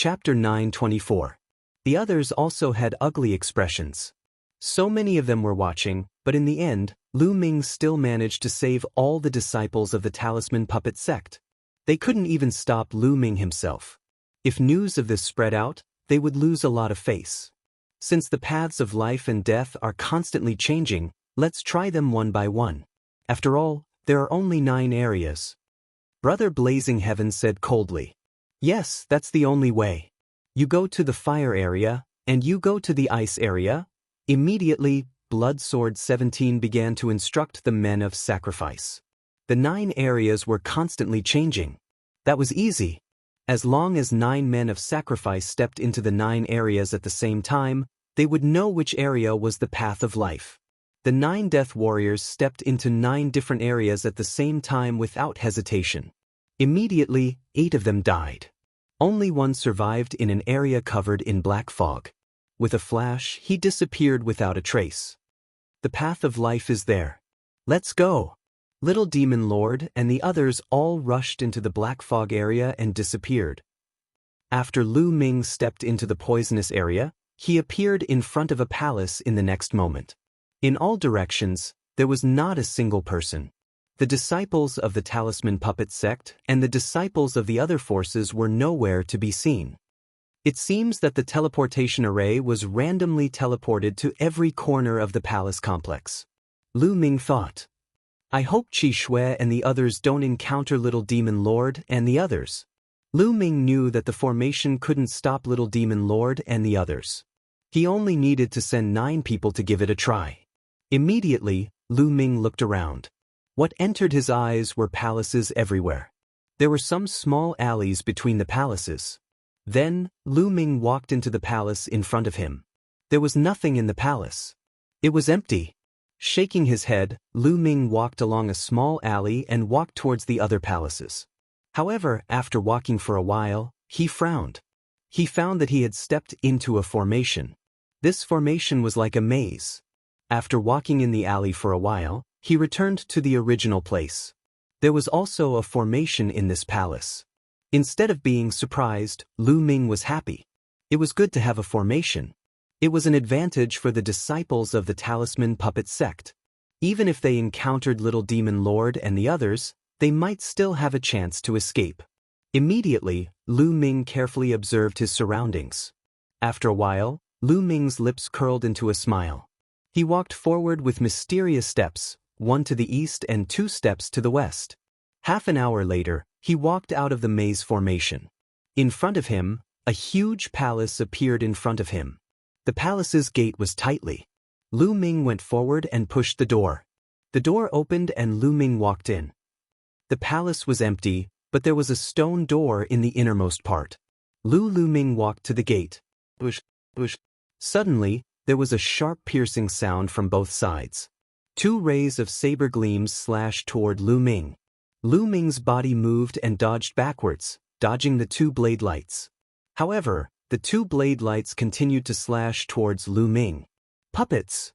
Chapter 9:24. The others also had ugly expressions. So many of them were watching, but in the end, Lu Ming still managed to save all the disciples of the Talisman Puppet sect. They couldn't even stop Lu Ming himself. If news of this spread out, they would lose a lot of face. Since the paths of life and death are constantly changing, let's try them one by one. After all, there are only 9 areas. Brother Blazing Heaven said coldly. Yes, that's the only way. You go to the fire area, and you go to the ice area. Immediately, Blood Sword 17 began to instruct the men of sacrifice. The 9 areas were constantly changing. That was easy. As long as 9 men of sacrifice stepped into the 9 areas at the same time, they would know which area was the path of life. The 9 death warriors stepped into 9 different areas at the same time without hesitation. Immediately, 8 of them died. Only one survived in an area covered in black fog. With a flash, he disappeared without a trace. The path of life is there. Let's go. Little Demon Lord and the others all rushed into the black fog area and disappeared. After Lu Ming stepped into the poisonous area, he appeared in front of a palace in the next moment. In all directions, there was not a single person. The disciples of the Talisman Puppet sect and the disciples of the other forces were nowhere to be seen. It seems that the teleportation array was randomly teleported to every corner of the palace complex. Lu Ming thought. I hope Qi Shui and the others don't encounter Little Demon Lord and the others. Lu Ming knew that the formation couldn't stop Little Demon Lord and the others. He only needed to send 9 people to give it a try. Immediately, Lu Ming looked around. What entered his eyes were palaces everywhere. There were some small alleys between the palaces. Then, Lu Ming walked into the palace in front of him. There was nothing in the palace. It was empty. Shaking his head, Lu Ming walked along a small alley and walked towards the other palaces. However, after walking for a while, he frowned. He found that he had stepped into a formation. This formation was like a maze. After walking in the alley for a while, he returned to the original place. There was also a formation in this palace. Instead of being surprised, Lu Ming was happy. It was good to have a formation. It was an advantage for the disciples of the Talisman Puppet sect. Even if they encountered Little Demon Lord and the others, they might still have a chance to escape. Immediately, Lu Ming carefully observed his surroundings. After a while, Lu Ming's lips curled into a smile. He walked forward with mysterious steps, 1 to the east and 2 steps to the west. Half an hour later, he walked out of the maze formation. In front of him, a huge palace appeared in front of him. The palace's gate was tightly. Lu Ming went forward and pushed the door. The door opened and Lu Ming walked in. The palace was empty, but there was a stone door in the innermost part. Lu Ming walked to the gate. Push, push. Suddenly, there was a sharp piercing sound from both sides. 2 rays of saber gleams slashed toward Lu Ming. Lu Ming's body moved and dodged backwards, dodging the 2 blade lights. However, the 2 blade lights continued to slash towards Lu Ming. Puppets!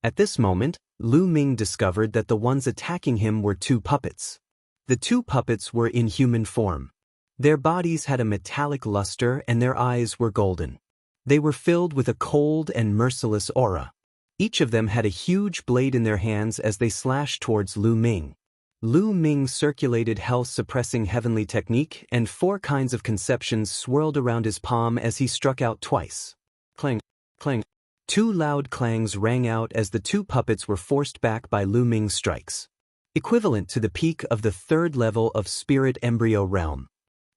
At this moment, Lu Ming discovered that the ones attacking him were 2 puppets. The 2 puppets were in human form. Their bodies had a metallic luster and their eyes were golden. They were filled with a cold and merciless aura. Each of them had a huge blade in their hands as they slashed towards Lu Ming. Lu Ming circulated health-suppressing heavenly technique and 4 kinds of conceptions swirled around his palm as he struck out twice. Clang, clang. 2 loud clangs rang out as the 2 puppets were forced back by Lu Ming's strikes. Equivalent to the peak of the 3rd level of Spirit Embryo Realm.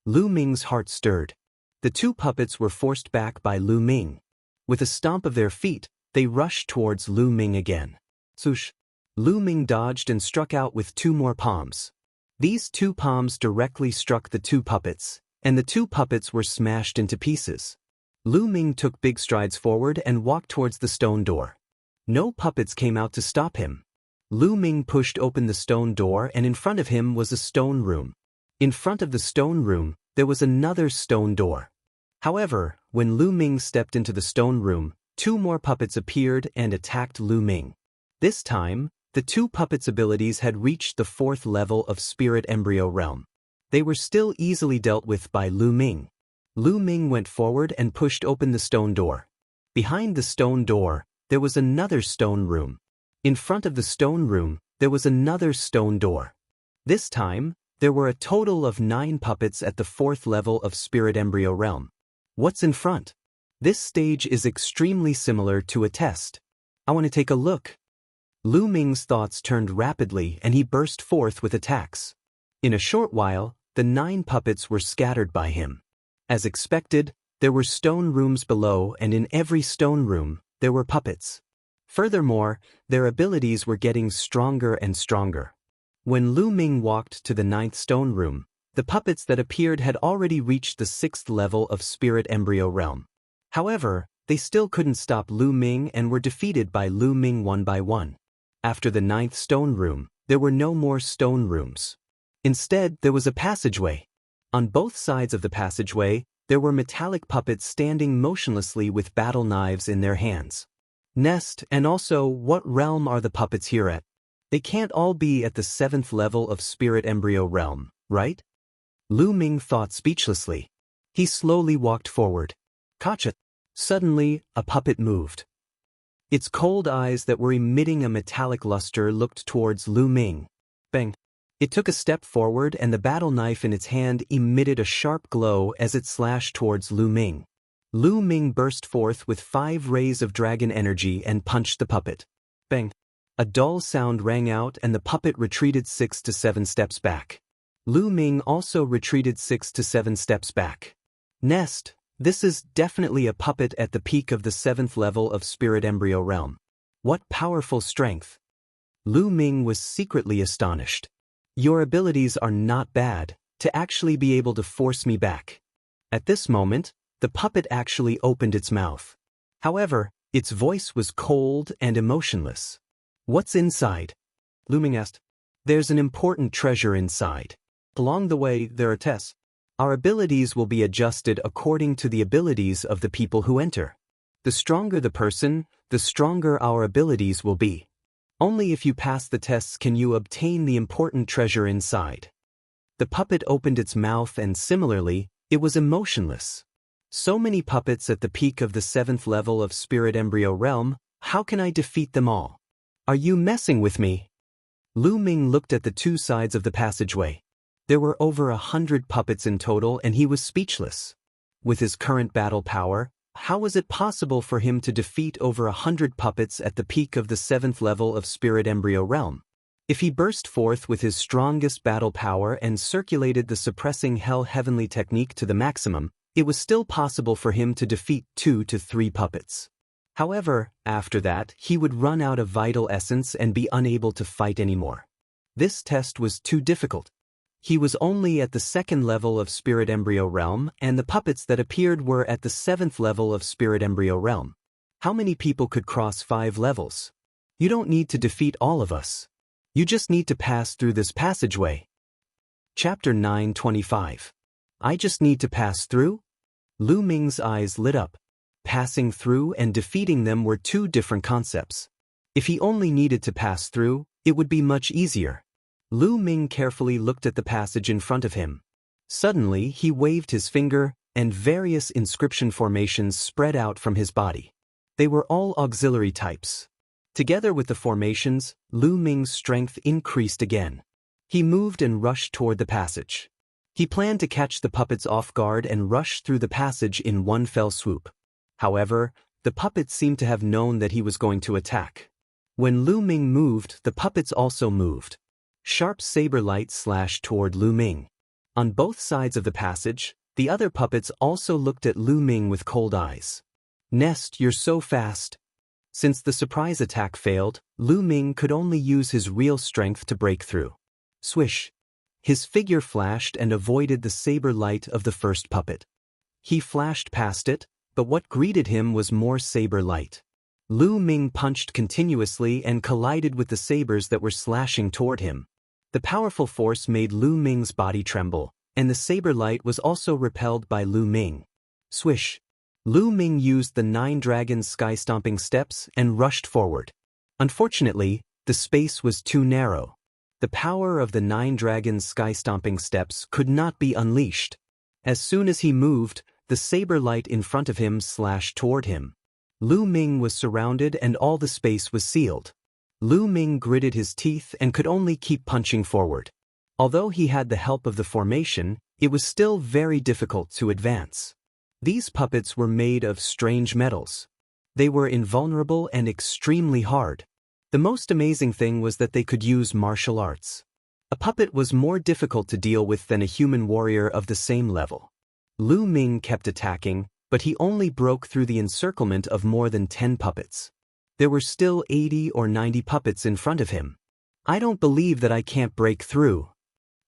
Lu Ming's heart stirred. The 2 puppets were forced back by Lu Ming. With a stomp of their feet, they rushed towards Lu Ming again. Swoosh! Lu Ming dodged and struck out with 2 more palms. These 2 palms directly struck the 2 puppets, and the 2 puppets were smashed into pieces. Lu Ming took big strides forward and walked towards the stone door. No puppets came out to stop him. Lu Ming pushed open the stone door and in front of him was a stone room. In front of the stone room, there was another stone door. However, when Lu Ming stepped into the stone room, 2 more puppets appeared and attacked Lu Ming. This time, the 2 puppets' abilities had reached the 4th level of Spirit Embryo Realm. They were still easily dealt with by Lu Ming. Lu Ming went forward and pushed open the stone door. Behind the stone door, there was another stone room. In front of the stone room, there was another stone door. This time, there were a total of 9 puppets at the 4th level of Spirit Embryo Realm. What's in front? This stage is extremely similar to a test. I want to take a look. Lu Ming's thoughts turned rapidly and he burst forth with attacks. In a short while, the 9 puppets were scattered by him. As expected, there were stone rooms below, and in every stone room, there were puppets. Furthermore, their abilities were getting stronger and stronger. When Lu Ming walked to the 9th stone room, the puppets that appeared had already reached the 6th level of Spirit Embryo Realm. However, they still couldn't stop Lu Ming and were defeated by Lu Ming one by one. After the 9th stone room, there were no more stone rooms. Instead, there was a passageway. On both sides of the passageway, there were metallic puppets standing motionlessly with battle knives in their hands. Nest, and also, what realm are the puppets here at? They can't all be at the 7th level of Spirit Embryo Realm, right? Lu Ming thought speechlessly. He slowly walked forward. Gotcha. Suddenly, a puppet moved. Its cold eyes that were emitting a metallic luster looked towards Lu Ming. Bang! It took a step forward and the battle knife in its hand emitted a sharp glow as it slashed towards Lu Ming. Lu Ming burst forth with 5 rays of dragon energy and punched the puppet. Bang! A dull sound rang out and the puppet retreated 6 to 7 steps back. Lu Ming also retreated 6 to 7 steps back. Nest, this is definitely a puppet at the peak of the 7th level of Spirit Embryo Realm. What powerful strength! Lu Ming was secretly astonished. Your abilities are not bad, to actually be able to force me back. At this moment, the puppet actually opened its mouth. However, its voice was cold and emotionless. What's inside? Lu Ming asked. There's an important treasure inside. Along the way, there are tests. Our abilities will be adjusted according to the abilities of the people who enter. The stronger the person, the stronger our abilities will be. Only if you pass the tests can you obtain the important treasure inside. The puppet opened its mouth and similarly, it was emotionless. So many puppets at the peak of the 7th level of Spirit Embryo Realm, how can I defeat them all? Are you messing with me? Lu Ming looked at the 2 sides of the passageway. There were over 100 puppets in total and he was speechless. With his current battle power, how was it possible for him to defeat over 100 puppets at the peak of the 7th level of Spirit Embryo Realm? If he burst forth with his strongest battle power and circulated the suppressing hell heavenly technique to the maximum, it was still possible for him to defeat 2 to 3 puppets. However, after that, he would run out of vital essence and be unable to fight anymore. This test was too difficult. He was only at the 2nd level of Spirit Embryo Realm, and the puppets that appeared were at the 7th level of Spirit Embryo Realm. How many people could cross 5 levels? You don't need to defeat all of us. You just need to pass through this passageway. Chapter 925. I just need to pass through? Lu Ming's eyes lit up. Passing through and defeating them were 2 different concepts. If he only needed to pass through, it would be much easier. Lu Ming carefully looked at the passage in front of him. Suddenly, he waved his finger, and various inscription formations spread out from his body. They were all auxiliary types. Together with the formations, Lu Ming's strength increased again. He moved and rushed toward the passage. He planned to catch the puppets off guard and rush through the passage in one fell swoop. However, the puppets seemed to have known that he was going to attack. When Lu Ming moved, the puppets also moved. Sharp saber light slashed toward Lu Ming. On both sides of the passage, the other puppets also looked at Lu Ming with cold eyes. Nest, you're so fast. Since the surprise attack failed, Lu Ming could only use his real strength to break through. Swish. His figure flashed and avoided the saber light of the first puppet. He flashed past it, but what greeted him was more saber light. Lu Ming punched continuously and collided with the sabers that were slashing toward him. The powerful force made Lu Ming's body tremble, and the saber light was also repelled by Lu Ming. Swish. Lu Ming used the 9 dragons sky-stomping steps and rushed forward. Unfortunately, the space was too narrow. The power of the 9 dragons sky-stomping steps could not be unleashed. As soon as he moved, the saber light in front of him slashed toward him. Lu Ming was surrounded and all the space was sealed. Lu Ming gritted his teeth and could only keep punching forward. Although he had the help of the formation, it was still very difficult to advance. These puppets were made of strange metals. They were invulnerable and extremely hard. The most amazing thing was that they could use martial arts. A puppet was more difficult to deal with than a human warrior of the same level. Lu Ming kept attacking, but he only broke through the encirclement of more than 10 puppets. There were still 80 or 90 puppets in front of him. I don't believe that I can't break through.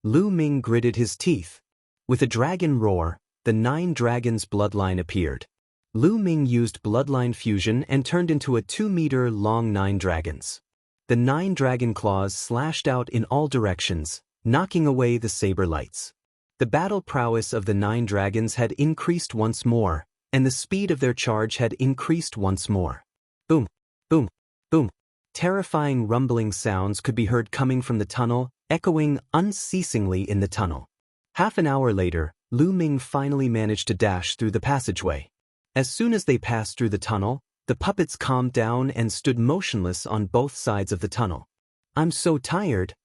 Lu Ming gritted his teeth. With a dragon roar, the 9 dragons' bloodline appeared. Lu Ming used bloodline fusion and turned into a 2-meter-long 9 dragons. The 9 dragon claws slashed out in all directions, knocking away the saber lights. The battle prowess of the 9 dragons had increased once more, and the speed of their charge had increased once more. Boom, boom, boom. Terrifying rumbling sounds could be heard coming from the tunnel, echoing unceasingly in the tunnel. Half an hour later, Lu Ming finally managed to dash through the passageway. As soon as they passed through the tunnel, the puppets calmed down and stood motionless on both sides of the tunnel. I'm so tired.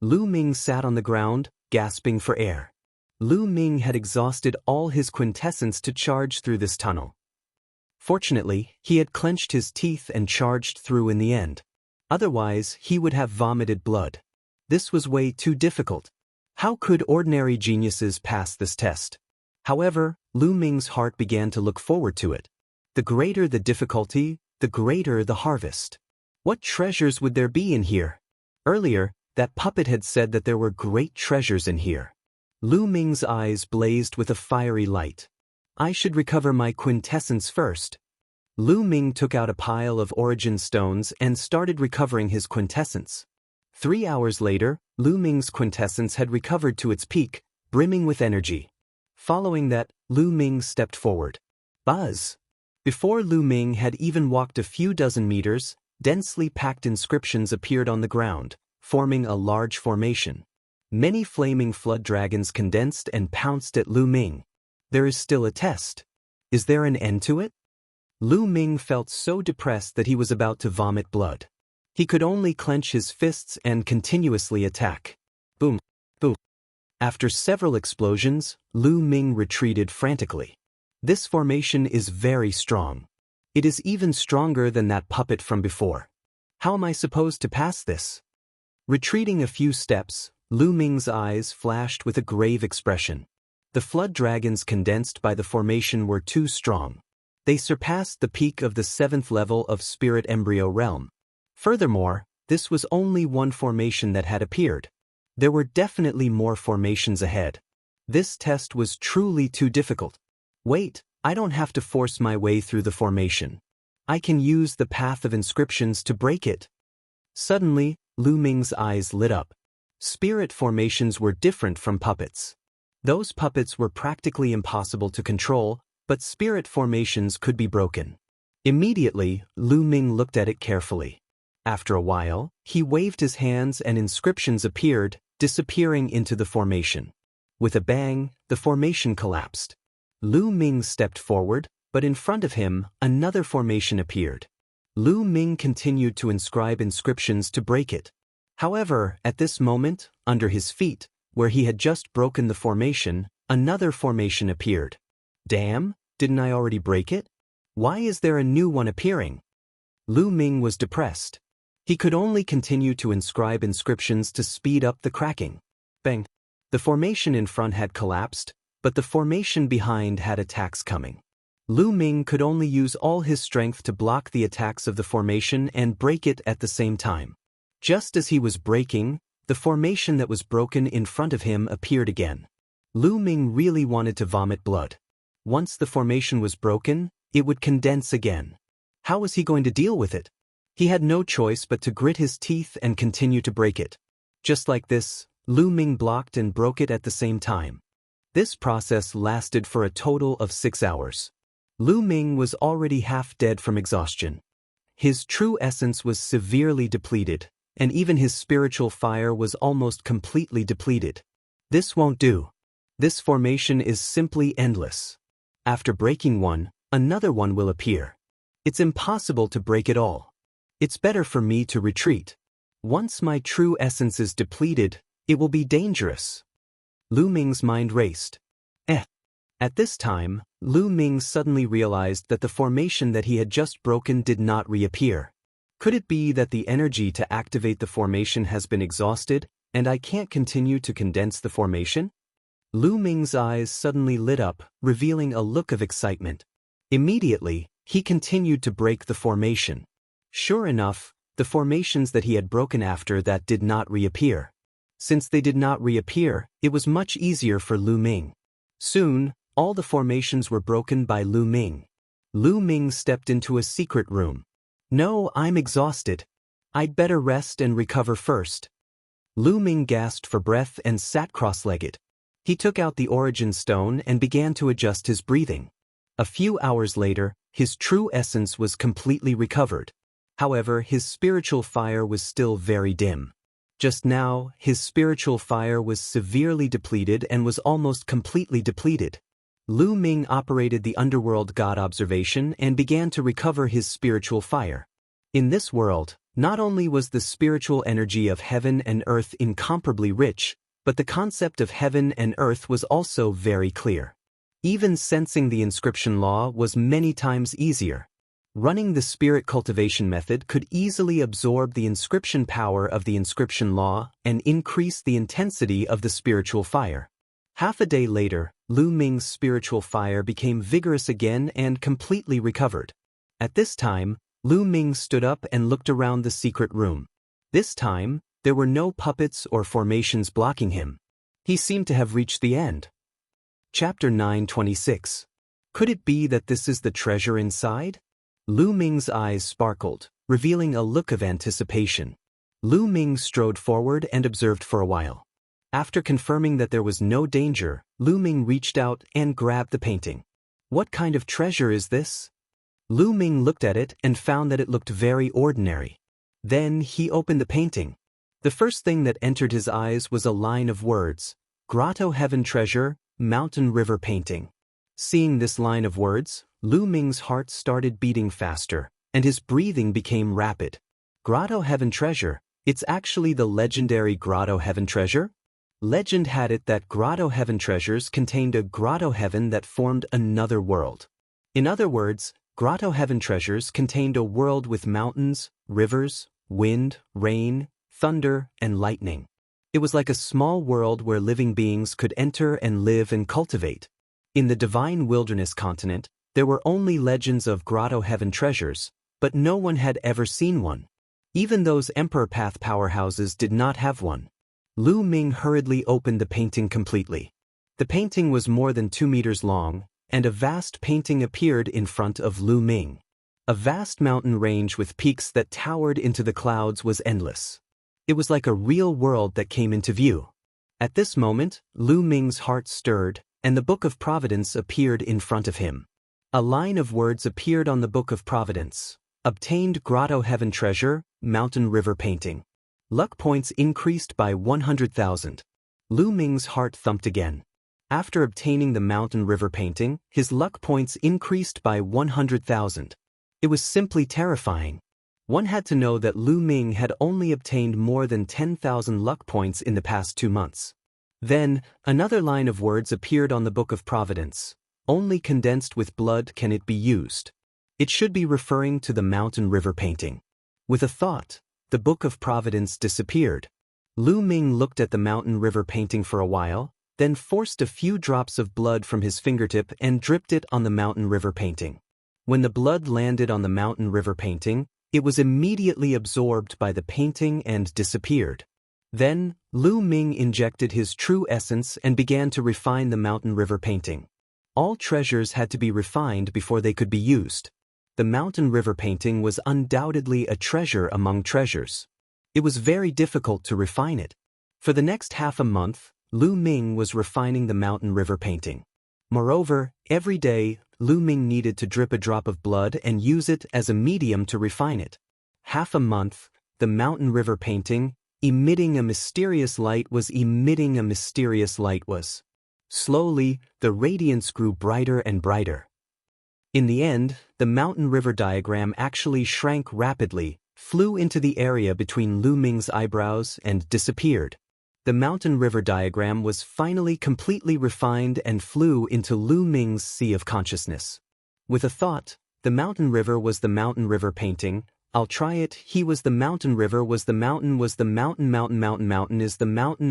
Lu Ming sat on the ground, gasping for air. Lu Ming had exhausted all his quintessence to charge through this tunnel. Fortunately, he had clenched his teeth and charged through in the end. Otherwise, he would have vomited blood. This was way too difficult. How could ordinary geniuses pass this test? However, Lu Ming's heart began to look forward to it. The greater the difficulty, the greater the harvest. What treasures would there be in here? Earlier, that puppet had said that there were great treasures in here. Lu Ming's eyes blazed with a fiery light. I should recover my quintessence first. Lu Ming took out a pile of origin stones and started recovering his quintessence. 3 hours later, Lu Ming's quintessence had recovered to its peak, brimming with energy. Following that, Lu Ming stepped forward. Buzz! Before Lu Ming had even walked a few dozen meters, densely packed inscriptions appeared on the ground, forming a large formation. Many flaming flood dragons condensed and pounced at Lu Ming. There is still a test. Is there an end to it? Lu Ming felt so depressed that he was about to vomit blood. He could only clench his fists and continuously attack. Boom, boom. After several explosions, Lu Ming retreated frantically. This formation is very strong. It is even stronger than that puppet from before. How am I supposed to pass this? Retreating a few steps, Lu Ming's eyes flashed with a grave expression. The flood dragons condensed by the formation were too strong. They surpassed the peak of the 7th level of Spirit Embryo Realm. Furthermore, this was only one formation that had appeared. There were definitely more formations ahead. This test was truly too difficult. Wait, I don't have to force my way through the formation. I can use the path of inscriptions to break it. Suddenly, Lu Ming's eyes lit up. Spirit formations were different from puppets. Those puppets were practically impossible to control, but spirit formations could be broken. Immediately, Lu Ming looked at it carefully. After a while, he waved his hands and inscriptions appeared, disappearing into the formation. With a bang, the formation collapsed. Lu Ming stepped forward, but in front of him, another formation appeared. Lu Ming continued to inscribe inscriptions to break it. However, at this moment, under his feet, where he had just broken the formation, another formation appeared. Damn, didn't I already break it? Why is there a new one appearing? Lu Ming was depressed. He could only continue to inscribe inscriptions to speed up the cracking. Bang! The formation in front had collapsed, but the formation behind had attacks coming. Lu Ming could only use all his strength to block the attacks of the formation and break it at the same time. Just as he was breaking, the formation that was broken in front of him appeared again. Lu Ming really wanted to vomit blood. Once the formation was broken, it would condense again. How was he going to deal with it? He had no choice but to grit his teeth and continue to break it. Just like this, Lu Ming blocked and broke it at the same time. This process lasted for a total of 6 hours. Lu Ming was already half dead from exhaustion. His true essence was severely depleted, and even his spiritual fire was almost completely depleted. This won't do. This formation is simply endless. After breaking one, another one will appear. It's impossible to break it all. It's better for me to retreat. Once my true essence is depleted, it will be dangerous. Lu Ming's mind raced. At this time, Lu Ming suddenly realized that the formation that he had just broken did not reappear. Could it be that the energy to activate the formation has been exhausted, and I can't continue to condense the formation? Lu Ming's eyes suddenly lit up, revealing a look of excitement. Immediately, he continued to break the formation. Sure enough, the formations that he had broken after that did not reappear. Since they did not reappear, it was much easier for Lu Ming. Soon, all the formations were broken by Lu Ming. Lu Ming stepped into a secret room. No, I'm exhausted. I'd better rest and recover first. Lu Ming gasped for breath and sat cross-legged. He took out the origin stone and began to adjust his breathing. A few hours later, his true essence was completely recovered. However, his spiritual fire was still very dim. Just now, his spiritual fire was severely depleted and was almost completely depleted. Lu Ming operated the underworld god observation and began to recover his spiritual fire. In this world, not only was the spiritual energy of heaven and earth incomparably rich, but the concept of heaven and earth was also very clear. Even sensing the inscription law was many times easier. Running the spirit cultivation method could easily absorb the inscription power of the inscription law and increase the intensity of the spiritual fire. Half a day later, Lu Ming's spiritual fire became vigorous again and completely recovered. At this time, Lu Ming stood up and looked around the secret room. This time, there were no puppets or formations blocking him. He seemed to have reached the end. Chapter 9:26. Could it be that this is the treasure inside? Lu Ming's eyes sparkled, revealing a look of anticipation. Lu Ming strode forward and observed for a while. After confirming that there was no danger, Lu Ming reached out and grabbed the painting. What kind of treasure is this? Lu Ming looked at it and found that it looked very ordinary. Then he opened the painting. The first thing that entered his eyes was a line of words: Grotto Heaven Treasure, Mountain River Painting. Seeing this line of words, Lu Ming's heart started beating faster, and his breathing became rapid. Grotto Heaven Treasure, it's actually the legendary Grotto Heaven Treasure? Legend had it that Grotto Heaven treasures contained a Grotto Heaven that formed another world. In other words, Grotto Heaven treasures contained a world with mountains, rivers, wind, rain, thunder, and lightning. It was like a small world where living beings could enter and live and cultivate. In the divine wilderness continent, there were only legends of Grotto Heaven treasures, but no one had ever seen one. Even those Emperor Path powerhouses did not have one. Lu Ming hurriedly opened the painting completely. The painting was more than 2 meters long, and a vast painting appeared in front of Lu Ming. A vast mountain range with peaks that towered into the clouds was endless. It was like a real world that came into view. At this moment, Lu Ming's heart stirred, and the Book of Providence appeared in front of him. A line of words appeared on the Book of Providence. Obtained Grotto Heaven Treasure, Mountain River Painting. Luck points increased by 100,000. Lu Ming's heart thumped again. After obtaining the Mountain River Painting, his luck points increased by 100,000. It was simply terrifying. One had to know that Lu Ming had only obtained more than 10,000 luck points in the past 2 months. Then, another line of words appeared on the Book of Providence. Only condensed with blood can it be used. It should be referring to the Mountain River Painting. With a thought, the Book of Providence disappeared. Lu Ming looked at the Mountain River Painting for a while, then forced a few drops of blood from his fingertip and dripped it on the Mountain River Painting. When the blood landed on the Mountain River Painting, it was immediately absorbed by the painting and disappeared. Then, Lu Ming injected his true essence and began to refine the Mountain River Painting. All treasures had to be refined before they could be used. The Mountain River Painting was undoubtedly a treasure among treasures. It was very difficult to refine it. For the next half a month, Lu Ming was refining the Mountain River Painting. Moreover, every day, Lu Ming needed to drip a drop of blood and use it as a medium to refine it. Half a month, the Mountain River Painting, emitting a mysterious light was. Slowly, the radiance grew brighter and brighter. In the end, the mountain river diagram actually shrank rapidly, flew into the area between Lu Ming's eyebrows, and disappeared. The mountain river diagram was finally completely refined and flew into Lu Ming's sea of consciousness. With a thought, the mountain river was the mountain river painting. I'll try it. He was the mountain river was the mountain is the mountain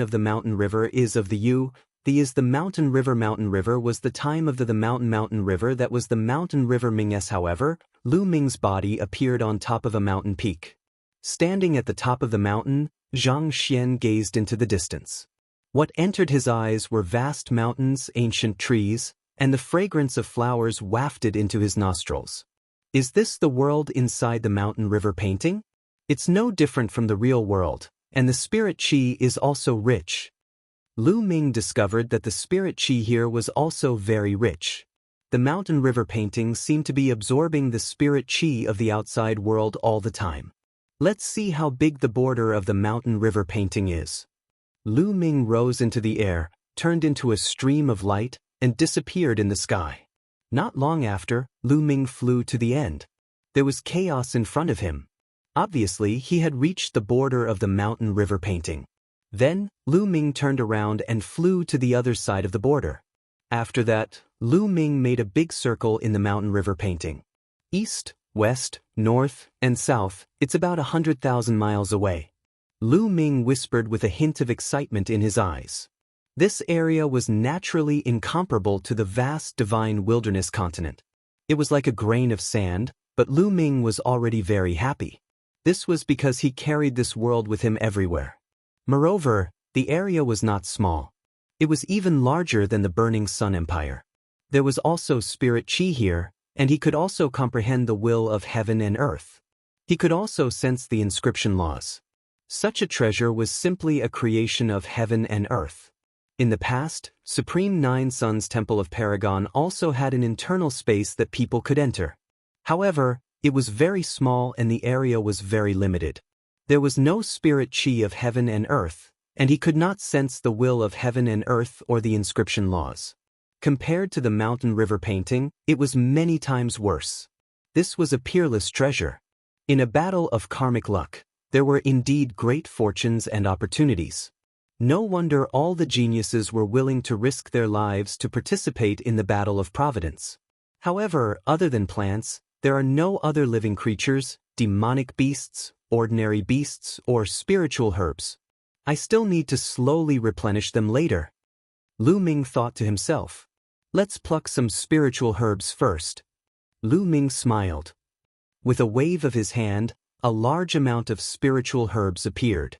of the mountain river is of the you. The is the mountain river was the time of the mountain river that was the mountain river Ming-s. However, Lu Ming's body appeared on top of a mountain peak. Standing at the top of the mountain, Zhang Xian gazed into the distance. What entered his eyes were vast mountains, ancient trees, and the fragrance of flowers wafted into his nostrils. Is this the world inside the mountain river painting? It's no different from the real world, and the spirit qi is also rich. Lu Ming discovered that the spirit qi here was also very rich. The mountain river painting seemed to be absorbing the spirit qi of the outside world all the time. Let's see how big the border of the mountain river painting is. Lu Ming rose into the air, turned into a stream of light, and disappeared in the sky. Not long after, Lu Ming flew to the end. There was chaos in front of him. Obviously, he had reached the border of the mountain river painting. Then, Lu Ming turned around and flew to the other side of the border. After that, Lu Ming made a big circle in the mountain river painting. East, west, north, and south, it's about 100,000 miles away. Lu Ming whispered with a hint of excitement in his eyes. This area was naturally incomparable to the vast divine wilderness continent. It was like a grain of sand, but Lu Ming was already very happy. This was because he carried this world with him everywhere. Moreover, the area was not small. It was even larger than the Burning Sun Empire. There was also spirit qi here, and he could also comprehend the will of heaven and earth. He could also sense the inscription laws. Such a treasure was simply a creation of heaven and earth. In the past, Supreme Nine Suns Temple of Paragon also had an internal space that people could enter. However, it was very small and the area was very limited. There was no spirit qi of heaven and earth, and he could not sense the will of heaven and earth or the inscription laws. Compared to the mountain river painting, it was many times worse. This was a peerless treasure. In a battle of karmic luck, there were indeed great fortunes and opportunities. No wonder all the geniuses were willing to risk their lives to participate in the battle of providence. However, other than plants, there are no other living creatures, demonic beasts, ordinary beasts, or spiritual herbs. I still need to slowly replenish them later. Lu Ming thought to himself. Let's pluck some spiritual herbs first. Lu Ming smiled. With a wave of his hand, a large amount of spiritual herbs appeared.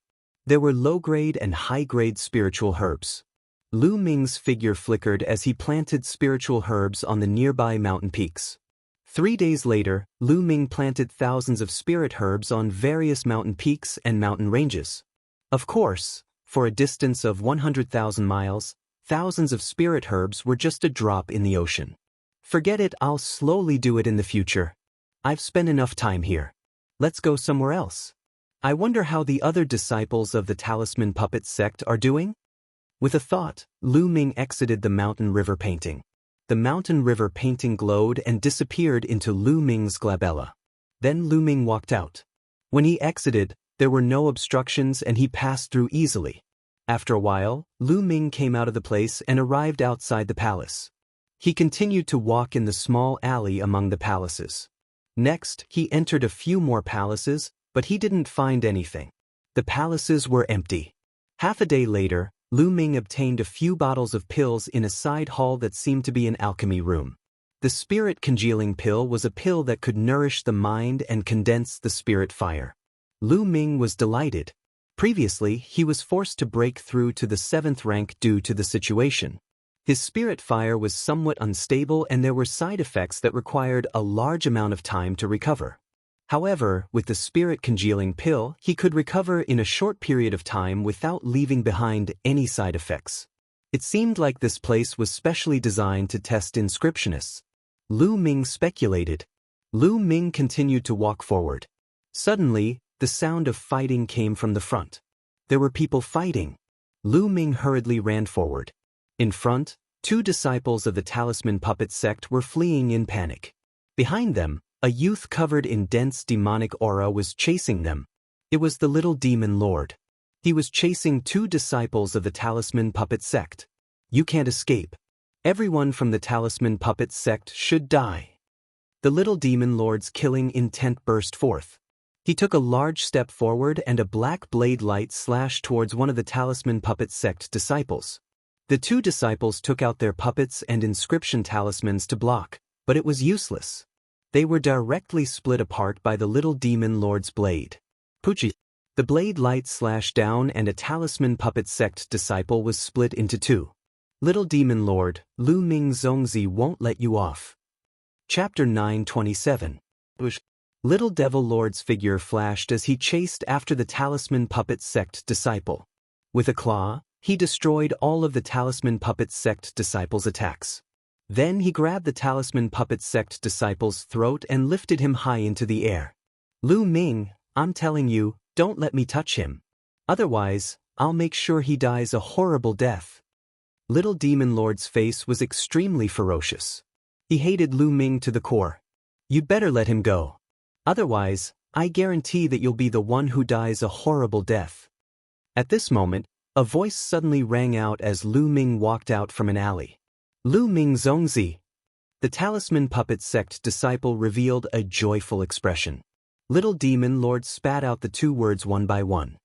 There were low-grade and high-grade spiritual herbs. Lu Ming's figure flickered as he planted spiritual herbs on the nearby mountain peaks. 3 days later, Lu Ming planted thousands of spirit herbs on various mountain peaks and mountain ranges. Of course, for a distance of 100,000 miles, thousands of spirit herbs were just a drop in the ocean. Forget it, I'll slowly do it in the future. I've spent enough time here. Let's go somewhere else. I wonder how the other disciples of the Talisman Puppet sect are doing? With a thought, Lu Ming exited the mountain river painting. The mountain river painting glowed and disappeared into Lu Ming's glabella. Then Lu Ming walked out. When he exited, there were no obstructions and he passed through easily. After a while, Lu Ming came out of the place and arrived outside the palace. He continued to walk in the small alley among the palaces. Next, he entered a few more palaces, but he didn't find anything. The palaces were empty. Half a day later, Lu Ming obtained a few bottles of pills in a side hall that seemed to be an alchemy room. The spirit congealing pill was a pill that could nourish the mind and condense the spirit fire. Lu Ming was delighted. Previously, he was forced to break through to the 7th rank due to the situation. His spirit fire was somewhat unstable and there were side effects that required a large amount of time to recover. However, with the spirit congealing pill, he could recover in a short period of time without leaving behind any side effects. It seemed like this place was specially designed to test inscriptionists. Lu Ming speculated. Lu Ming continued to walk forward. Suddenly, the sound of fighting came from the front. There were people fighting. Lu Ming hurriedly ran forward. In front, Two disciples of the talisman puppet sect were fleeing in panic. Behind them, a youth covered in dense demonic aura was chasing them. It was the little demon lord. He was chasing two disciples of the talisman puppet sect. You can't escape. Everyone from the talisman puppet sect should die. The little demon lord's killing intent burst forth. He took a large step forward and a black blade light slashed towards one of the talisman puppet sect disciples. The two disciples took out their puppets and inscription talismans to block, but it was useless. They were directly split apart by the little demon lord's blade. Poochie. The blade light slashed down and a talisman puppet sect disciple was split into two. Little demon lord, Lu Ming Zongzi won't let you off. Chapter 927. Little devil lord's figure flashed as he chased after the talisman puppet sect disciple. With a claw, he destroyed all of the talisman puppet sect disciples' attacks. Then he grabbed the talisman puppet sect disciple's throat and lifted him high into the air. Lu Ming, I'm telling you, don't let me touch him. Otherwise, I'll make sure he dies a horrible death. Little demon lord's face was extremely ferocious. He hated Lu Ming to the core. You'd better let him go. Otherwise, I guarantee that you'll be the one who dies a horrible death. At this moment, a voice suddenly rang out as Lu Ming walked out from an alley. Lu Ming Zongzi. The talisman puppet sect disciple revealed a joyful expression. Little demon lord spat out the two words one by one.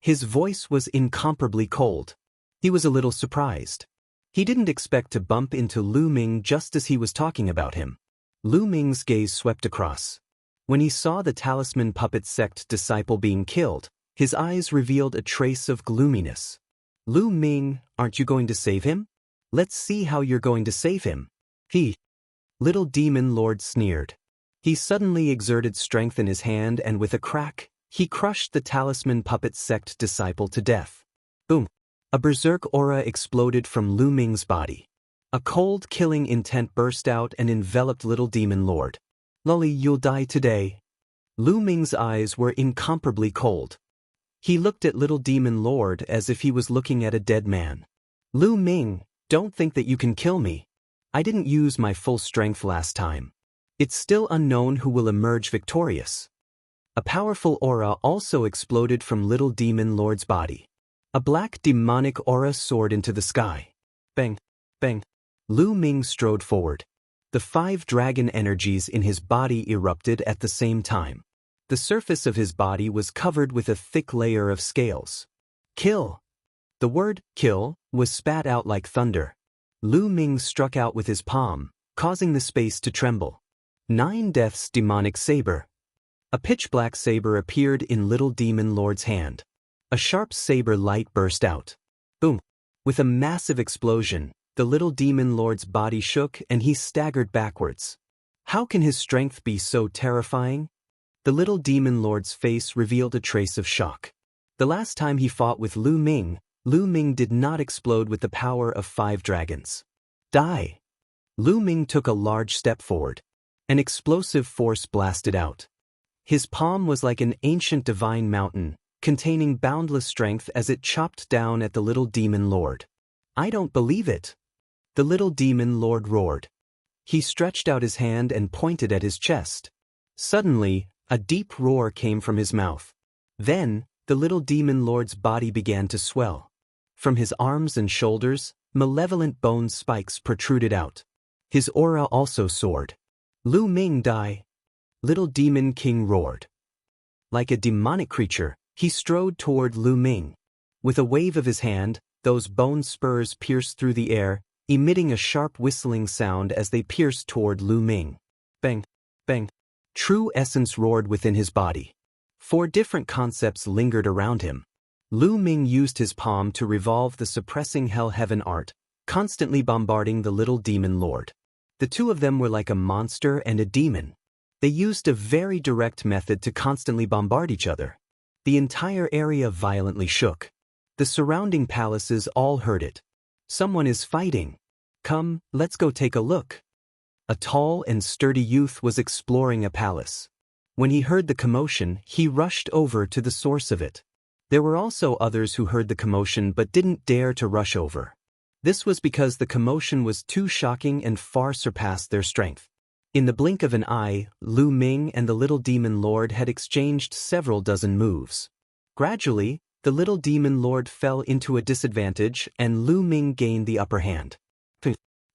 His voice was incomparably cold. He was a little surprised. He didn't expect to bump into Lu Ming just as he was talking about him. Lu Ming's gaze swept across. When he saw the talisman puppet sect disciple being killed, his eyes revealed a trace of gloominess. Lu Ming, aren't you going to save him? Let's see how you're going to save him. Little demon lord sneered. He suddenly exerted strength in his hand and with a crack, he crushed the talisman puppet sect disciple to death. Boom! A berserk aura exploded from Lu Ming's body. A cold killing intent burst out and enveloped little demon lord. Lully, you'll die today. Lu Ming's eyes were incomparably cold. He looked at little demon lord as if he was looking at a dead man. Lu Ming, don't think that you can kill me. I didn't use my full strength last time. It's still unknown who will emerge victorious. A powerful aura also exploded from little demon lord's body. A black demonic aura soared into the sky. Bang, bang. Lu Ming strode forward. The 5 dragon energies in his body erupted at the same time. The surface of his body was covered with a thick layer of scales. Kill! The word, kill, was spat out like thunder. Lu Ming struck out with his palm, causing the space to tremble. 9 Death's demonic saber. A pitch-black saber appeared in little demon lord's hand. A sharp saber light burst out. Boom! With a massive explosion, the little demon lord's body shook and he staggered backwards. How can his strength be so terrifying? The little demon lord's face revealed a trace of shock. The last time he fought with Lu Ming did not explode with the power of 5 dragons. Die! Lu Ming took a large step forward. An explosive force blasted out. His palm was like an ancient divine mountain, containing boundless strength as it chopped down at the little demon lord. I don't believe it! The little demon lord roared. He stretched out his hand and pointed at his chest. Suddenly, a deep roar came from his mouth. Then, the little demon lord's body began to swell. From his arms and shoulders, malevolent bone spikes protruded out. His aura also soared. Lu Ming, die! Little demon king roared. Like a demonic creature, he strode toward Lu Ming. With a wave of his hand, those bone spurs pierced through the air, emitting a sharp whistling sound as they pierced toward Lu Ming. Bang! Bang! True essence roared within his body. 4 different concepts lingered around him. Lu Ming used his palm to revolve the suppressing hell-heaven art, constantly bombarding the little demon lord. The two of them were like a monster and a demon. They used a very direct method to constantly bombard each other. The entire area violently shook. The surrounding palaces all heard it. Someone is fighting. Come, let's go take a look. A tall and sturdy youth was exploring a palace. When he heard the commotion, he rushed over to the source of it. There were also others who heard the commotion but didn't dare to rush over. This was because the commotion was too shocking and far surpassed their strength. In the blink of an eye, Lu Ming and the little demon lord had exchanged several dozen moves. Gradually, the little demon lord fell into a disadvantage and Lu Ming gained the upper hand.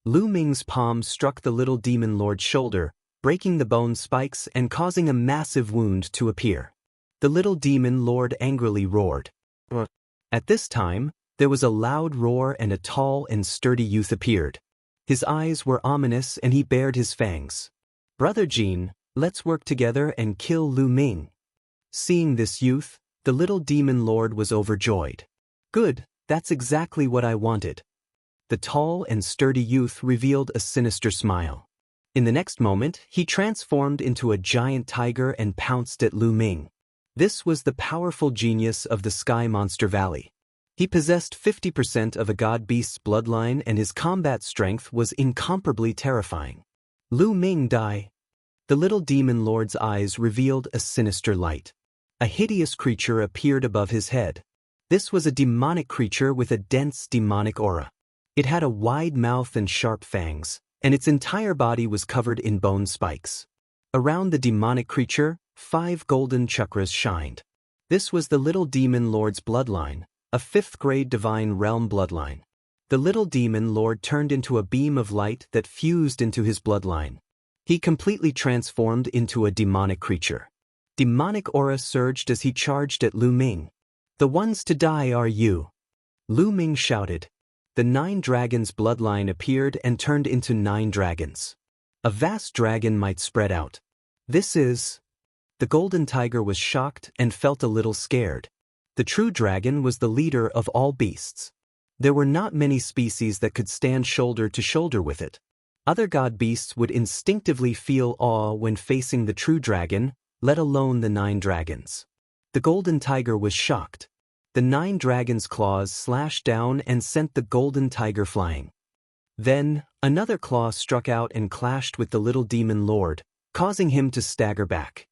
Lu Ming's palm struck the little demon lord's shoulder, breaking the bone spikes and causing a massive wound to appear. The little demon lord angrily roared. At this time, there was a loud roar and a tall and sturdy youth appeared. His eyes were ominous and he bared his fangs. "Brother Jean, let's work together and kill Lu Ming." Seeing this youth, the little demon lord was overjoyed. "Good, that's exactly what I wanted." The tall and sturdy youth revealed a sinister smile. In the next moment, he transformed into a giant tiger and pounced at Lu Ming. This was the powerful genius of the Sky Monster Valley. He possessed 50% of a god beast's bloodline and his combat strength was incomparably terrifying. Lu Ming die. The little demon lord's eyes revealed a sinister light. A hideous creature appeared above his head. This was a demonic creature with a dense demonic aura. It had a wide mouth and sharp fangs, and its entire body was covered in bone spikes. Around the demonic creature, 5 golden chakras shined. This was the little demon lord's bloodline, a 5th-grade divine realm bloodline. The little demon lord turned into a beam of light that fused into his bloodline. He completely transformed into a demonic creature. Demonic aura surged as he charged at Lu Ming. "The ones to die are you," Lu Ming shouted. The 9 dragons' bloodline appeared and turned into 9 dragons. A vast dragon might spread out. "This is..." The golden tiger was shocked and felt a little scared. The true dragon was the leader of all beasts. There were not many species that could stand shoulder to shoulder with it. Other god beasts would instinctively feel awe when facing the true dragon, let alone the 9 dragons. The golden tiger was shocked. The 9 dragons' claws slashed down and sent the golden tiger flying. Then, another claw struck out and clashed with the little demon lord, causing him to stagger back.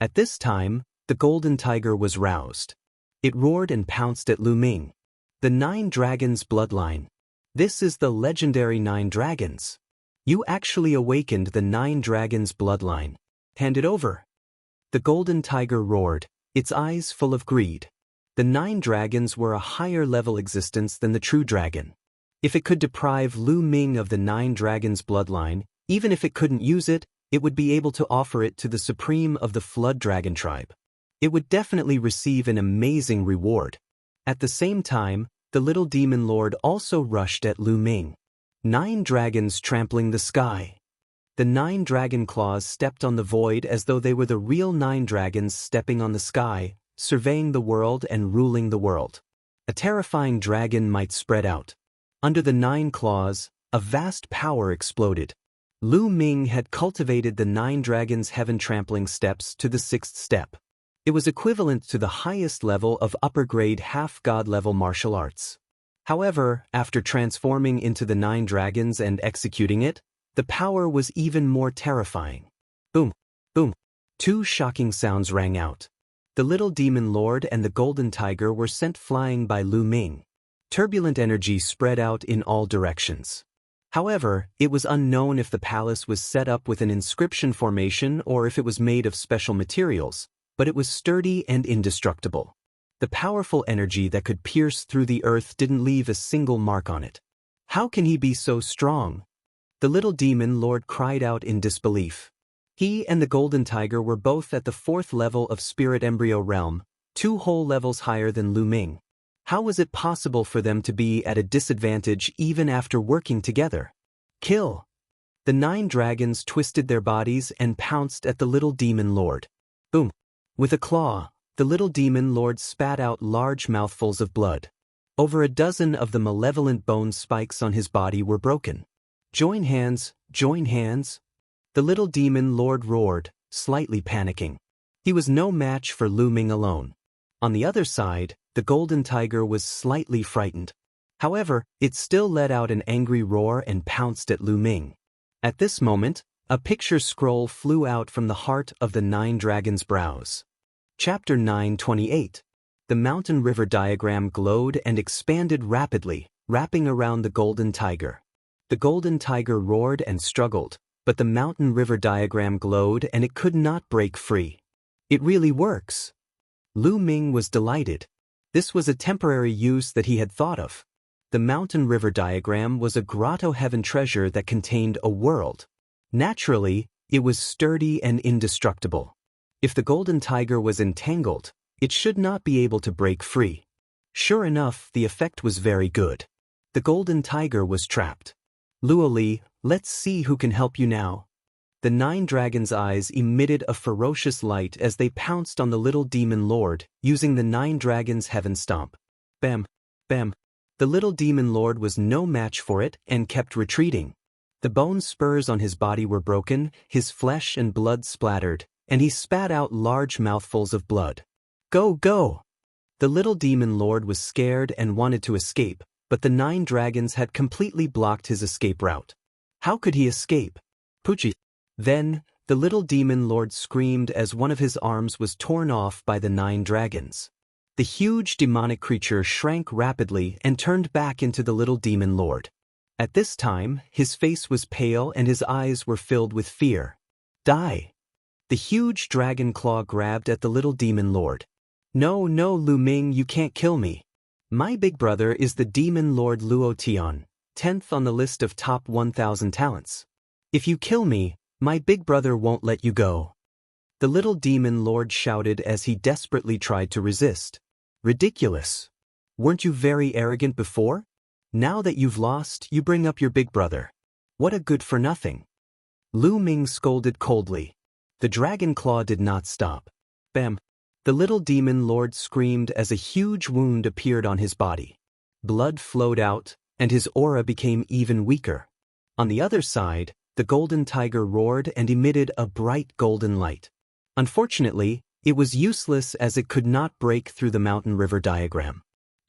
At this time, the golden tiger was roused. It roared and pounced at Lu Ming. The 9 dragons' bloodline. "This is the legendary 9 dragons. You actually awakened the 9 dragons' bloodline. Hand it over." The golden tiger roared, its eyes full of greed. The 9 dragons were a higher-level existence than the true dragon. If it could deprive Lu Ming of the 9 dragons' bloodline, even if it couldn't use it, it would be able to offer it to the supreme of the Flood Dragon tribe. It would definitely receive an amazing reward. At the same time, the little demon lord also rushed at Lu Ming. 9 dragons trampling the sky. The 9 dragon claws stepped on the void as though they were the real 9 dragons stepping on the sky, surveying the world and ruling the world. A terrifying dragon might spread out. Under the 9 claws, a vast power exploded. Lu Ming had cultivated the 9 dragons' heaven-trampling steps to the 6th step. It was equivalent to the highest level of upper-grade half-god level martial arts. However, after transforming into the 9 dragons and executing it, the power was even more terrifying. Boom, boom. 2 shocking sounds rang out. The little demon lord and the golden tiger were sent flying by Lu Ming. Turbulent energy spread out in all directions. However, it was unknown if the palace was set up with an inscription formation or if it was made of special materials, but it was sturdy and indestructible. The powerful energy that could pierce through the earth didn't leave a single mark on it. "How can he be so strong?" The little demon lord cried out in disbelief. He and the golden tiger were both at the 4th level of spirit embryo realm, 2 whole levels higher than Lu Ming. How was it possible for them to be at a disadvantage even after working together? "Kill!" The 9 dragons twisted their bodies and pounced at the little demon lord. Boom! With a claw, the little demon lord spat out large mouthfuls of blood. Over a dozen of the malevolent bone spikes on his body were broken. "Join hands, join hands!" The little demon lord roared, slightly panicking. He was no match for Lu Ming alone. On the other side, the golden tiger was slightly frightened. However, it still let out an angry roar and pounced at Lu Ming. At this moment, a picture scroll flew out from the heart of the 9 dragons' brows. Chapter 9:28. The mountain river diagram glowed and expanded rapidly, wrapping around the golden tiger. The golden tiger roared and struggled, but the mountain river diagram glowed and it could not break free. It really works. Lu Ming was delighted. This was a temporary use that he had thought of. The mountain river diagram was a grotto heaven treasure that contained a world. Naturally, it was sturdy and indestructible. If the golden tiger was entangled, it should not be able to break free. Sure enough, the effect was very good. The golden tiger was trapped. Luoli, let's see who can help you now. The 9 dragons' eyes emitted a ferocious light as they pounced on the little demon lord, using the 9 dragons' heaven stomp. Bam! Bam! The little demon lord was no match for it and kept retreating. The bone spurs on his body were broken, his flesh and blood splattered, and he spat out large mouthfuls of blood. Go, go! The little demon lord was scared and wanted to escape, but the 9 dragons had completely blocked his escape route. How could he escape? Poochie! Then, the little demon lord screamed as one of his arms was torn off by the 9 dragons. The huge demonic creature shrank rapidly and turned back into the little demon lord. At this time, his face was pale and his eyes were filled with fear. Die! The huge dragon claw grabbed at the little demon lord. No, no, Lu Ming, you can't kill me. My big brother is the demon lord Luo Tian, 10th on the list of top 1,000 talents. If you kill me, my big brother won't let you go. The little demon lord shouted as he desperately tried to resist. Ridiculous. Weren't you very arrogant before? Now that you've lost, you bring up your big brother. What a good-for-nothing. Lu Ming scolded coldly. The dragon claw did not stop. Bam! The little demon lord screamed as a huge wound appeared on his body. Blood flowed out, and his aura became even weaker. On the other side, the golden tiger roared and emitted a bright golden light. Unfortunately, it was useless as it could not break through the mountain river diagram.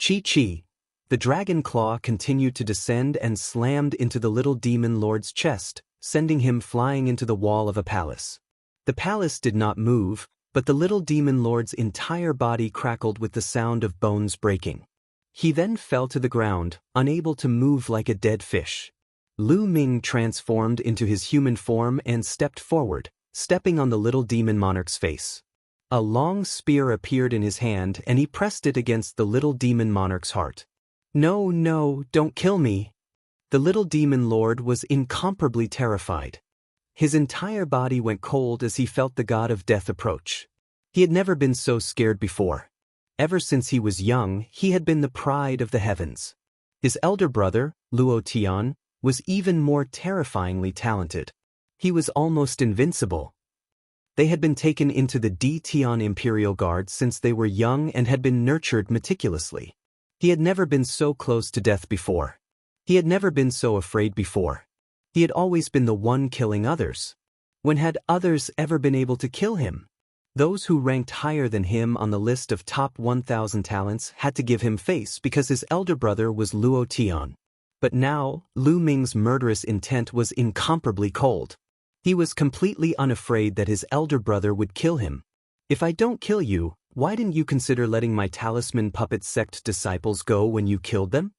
Chi-chi! The dragon claw continued to descend and slammed into the little demon lord's chest, sending him flying into the wall of a palace. The palace did not move, but the little demon lord's entire body crackled with the sound of bones breaking. He then fell to the ground, unable to move like a dead fish. Lu Ming transformed into his human form and stepped forward, stepping on the little demon monarch's face. A long spear appeared in his hand and he pressed it against the little demon monarch's heart. No, no, don't kill me. The little demon lord was incomparably terrified. His entire body went cold as he felt the god of death approach. He had never been so scared before. Ever since he was young, he had been the pride of the heavens. His elder brother, Luo Tian, was even more terrifyingly talented. He was almost invincible. They had been taken into the D Tian Imperial Guard since they were young and had been nurtured meticulously. He had never been so close to death before. He had never been so afraid before. He had always been the one killing others. When had others ever been able to kill him? Those who ranked higher than him on the list of top 1,000 talents had to give him face because his elder brother was Luo Tian. But now, Lu Ming's murderous intent was incomparably cold. He was completely unafraid that his elder brother would kill him. If I don't kill you, why didn't you consider letting my talisman puppet sect disciples go when you killed them?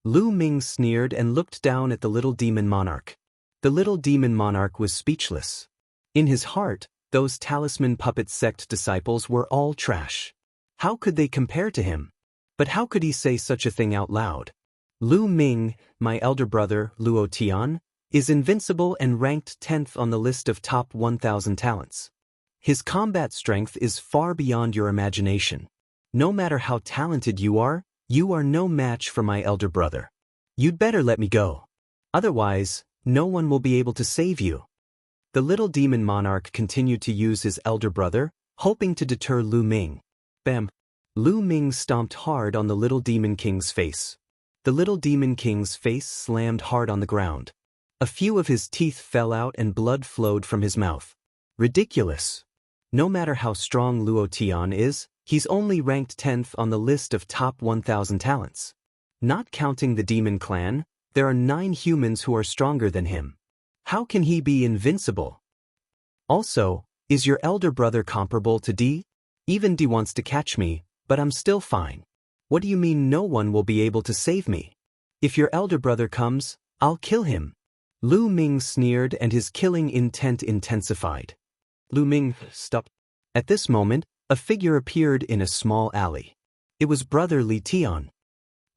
Lu Ming sneered and looked down at the little demon monarch. The little demon monarch was speechless. In his heart, those talisman puppet sect disciples were all trash. How could they compare to him? But how could he say such a thing out loud? Lu Ming, my elder brother, Luo Tian, is invincible and ranked 10th on the list of top 1,000 talents. His combat strength is far beyond your imagination. No matter how talented you are no match for my elder brother. You'd better let me go. Otherwise, no one will be able to save you. The little demon monarch continued to use his elder brother, hoping to deter Lu Ming. Bam! Lu Ming stomped hard on the little demon king's face. The little demon king's face slammed hard on the ground. A few of his teeth fell out and blood flowed from his mouth. Ridiculous. No matter how strong Luo Tian is, he's only ranked 10th on the list of top 1,000 talents. Not counting the demon clan, there are 9 humans who are stronger than him. How can he be invincible? Also, is your elder brother comparable to D? Even D wants to catch me, but I'm still fine. What do you mean no one will be able to save me? If your elder brother comes, I'll kill him. Lu Ming sneered and his killing intent intensified. Lu Ming, stop. At this moment, a figure appeared in a small alley. It was Brother Li Tian.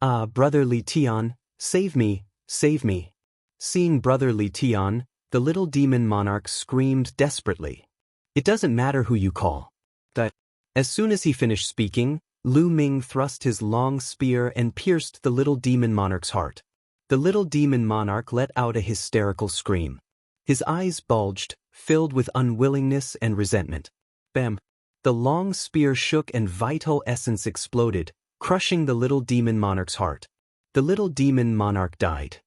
Ah, Brother Li Tian, save me, save me. Seeing Brother Li Tian, the little demon monarch screamed desperately. It doesn't matter who you call. That. As soon as he finished speaking, Lu Ming thrust his long spear and pierced the little demon monarch's heart. The little demon monarch let out a hysterical scream. His eyes bulged, filled with unwillingness and resentment. Bam! The long spear shook and vital essence exploded, crushing the little demon monarch's heart. The little demon monarch died.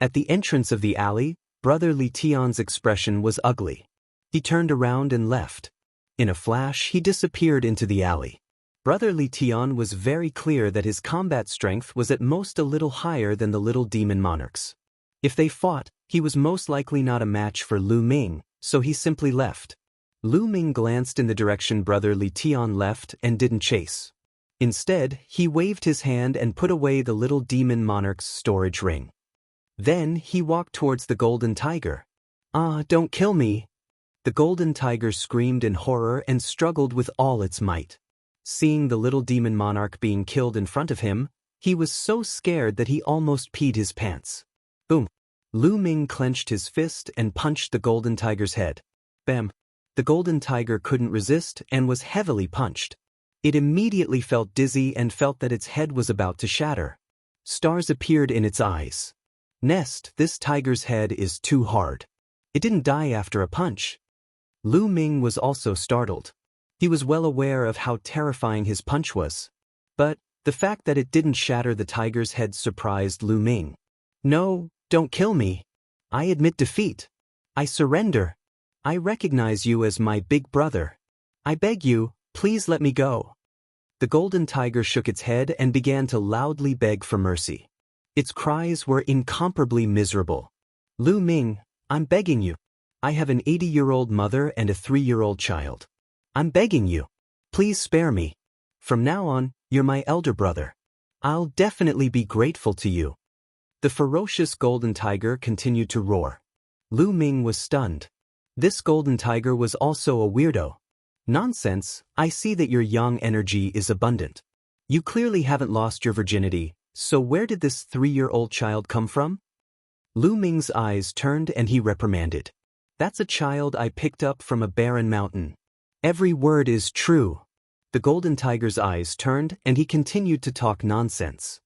At the entrance of the alley, Brother Li Tian's expression was ugly. He turned around and left. In a flash, he disappeared into the alley. Brother Li Tian was very clear that his combat strength was at most a little higher than the little demon monarch's. If they fought, he was most likely not a match for Lu Ming, so he simply left. Lu Ming glanced in the direction Brother Li Tian left and didn't chase. Instead, he waved his hand and put away the little demon monarch's storage ring. Then, he walked towards the golden tiger. Ah, don't kill me! The golden tiger screamed in horror and struggled with all its might. Seeing the little demon monarch being killed in front of him, he was so scared that he almost peed his pants. Boom! Lu Ming clenched his fist and punched the golden tiger's head. Bam! The golden tiger couldn't resist and was heavily punched. It immediately felt dizzy and felt that its head was about to shatter. Stars appeared in its eyes. Nest, this tiger's head is too hard. It didn't die after a punch. Lu Ming was also startled. He was well aware of how terrifying his punch was. But the fact that it didn't shatter the tiger's head surprised Lu Ming. No, don't kill me. I admit defeat. I surrender. I recognize you as my big brother. I beg you, please let me go. The golden tiger shook its head and began to loudly beg for mercy. Its cries were incomparably miserable. Lu Ming, I'm begging you. I have an 80-year-old mother and a 3-year-old child. I'm begging you. Please spare me. From now on, you're my elder brother. I'll definitely be grateful to you. The ferocious golden tiger continued to roar. Lu Ming was stunned. This golden tiger was also a weirdo. Nonsense, I see that your young energy is abundant. You clearly haven't lost your virginity, so where did this 3-year-old child come from? Lu Ming's eyes turned and he reprimanded. That's a child I picked up from a barren mountain. Every word is true. The golden tiger's eyes turned and he continued to talk nonsense.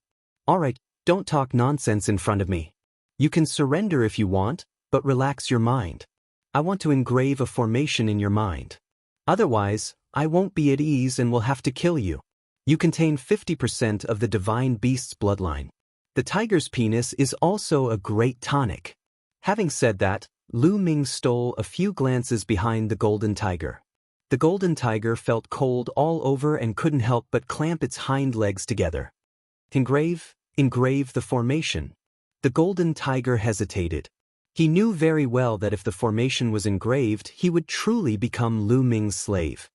Alright, don't talk nonsense in front of me. You can surrender if you want, but relax your mind. I want to engrave a formation in your mind. Otherwise, I won't be at ease and will have to kill you. You contain 50% of the divine beast's bloodline. The tiger's penis is also a great tonic. Having said that, Lu Ming stole a few glances behind the golden tiger. The golden tiger felt cold all over and couldn't help but clamp its hind legs together. Engrave the formation. The golden tiger hesitated. He knew very well that if the formation was engraved, he would truly become Lu Ming's slave.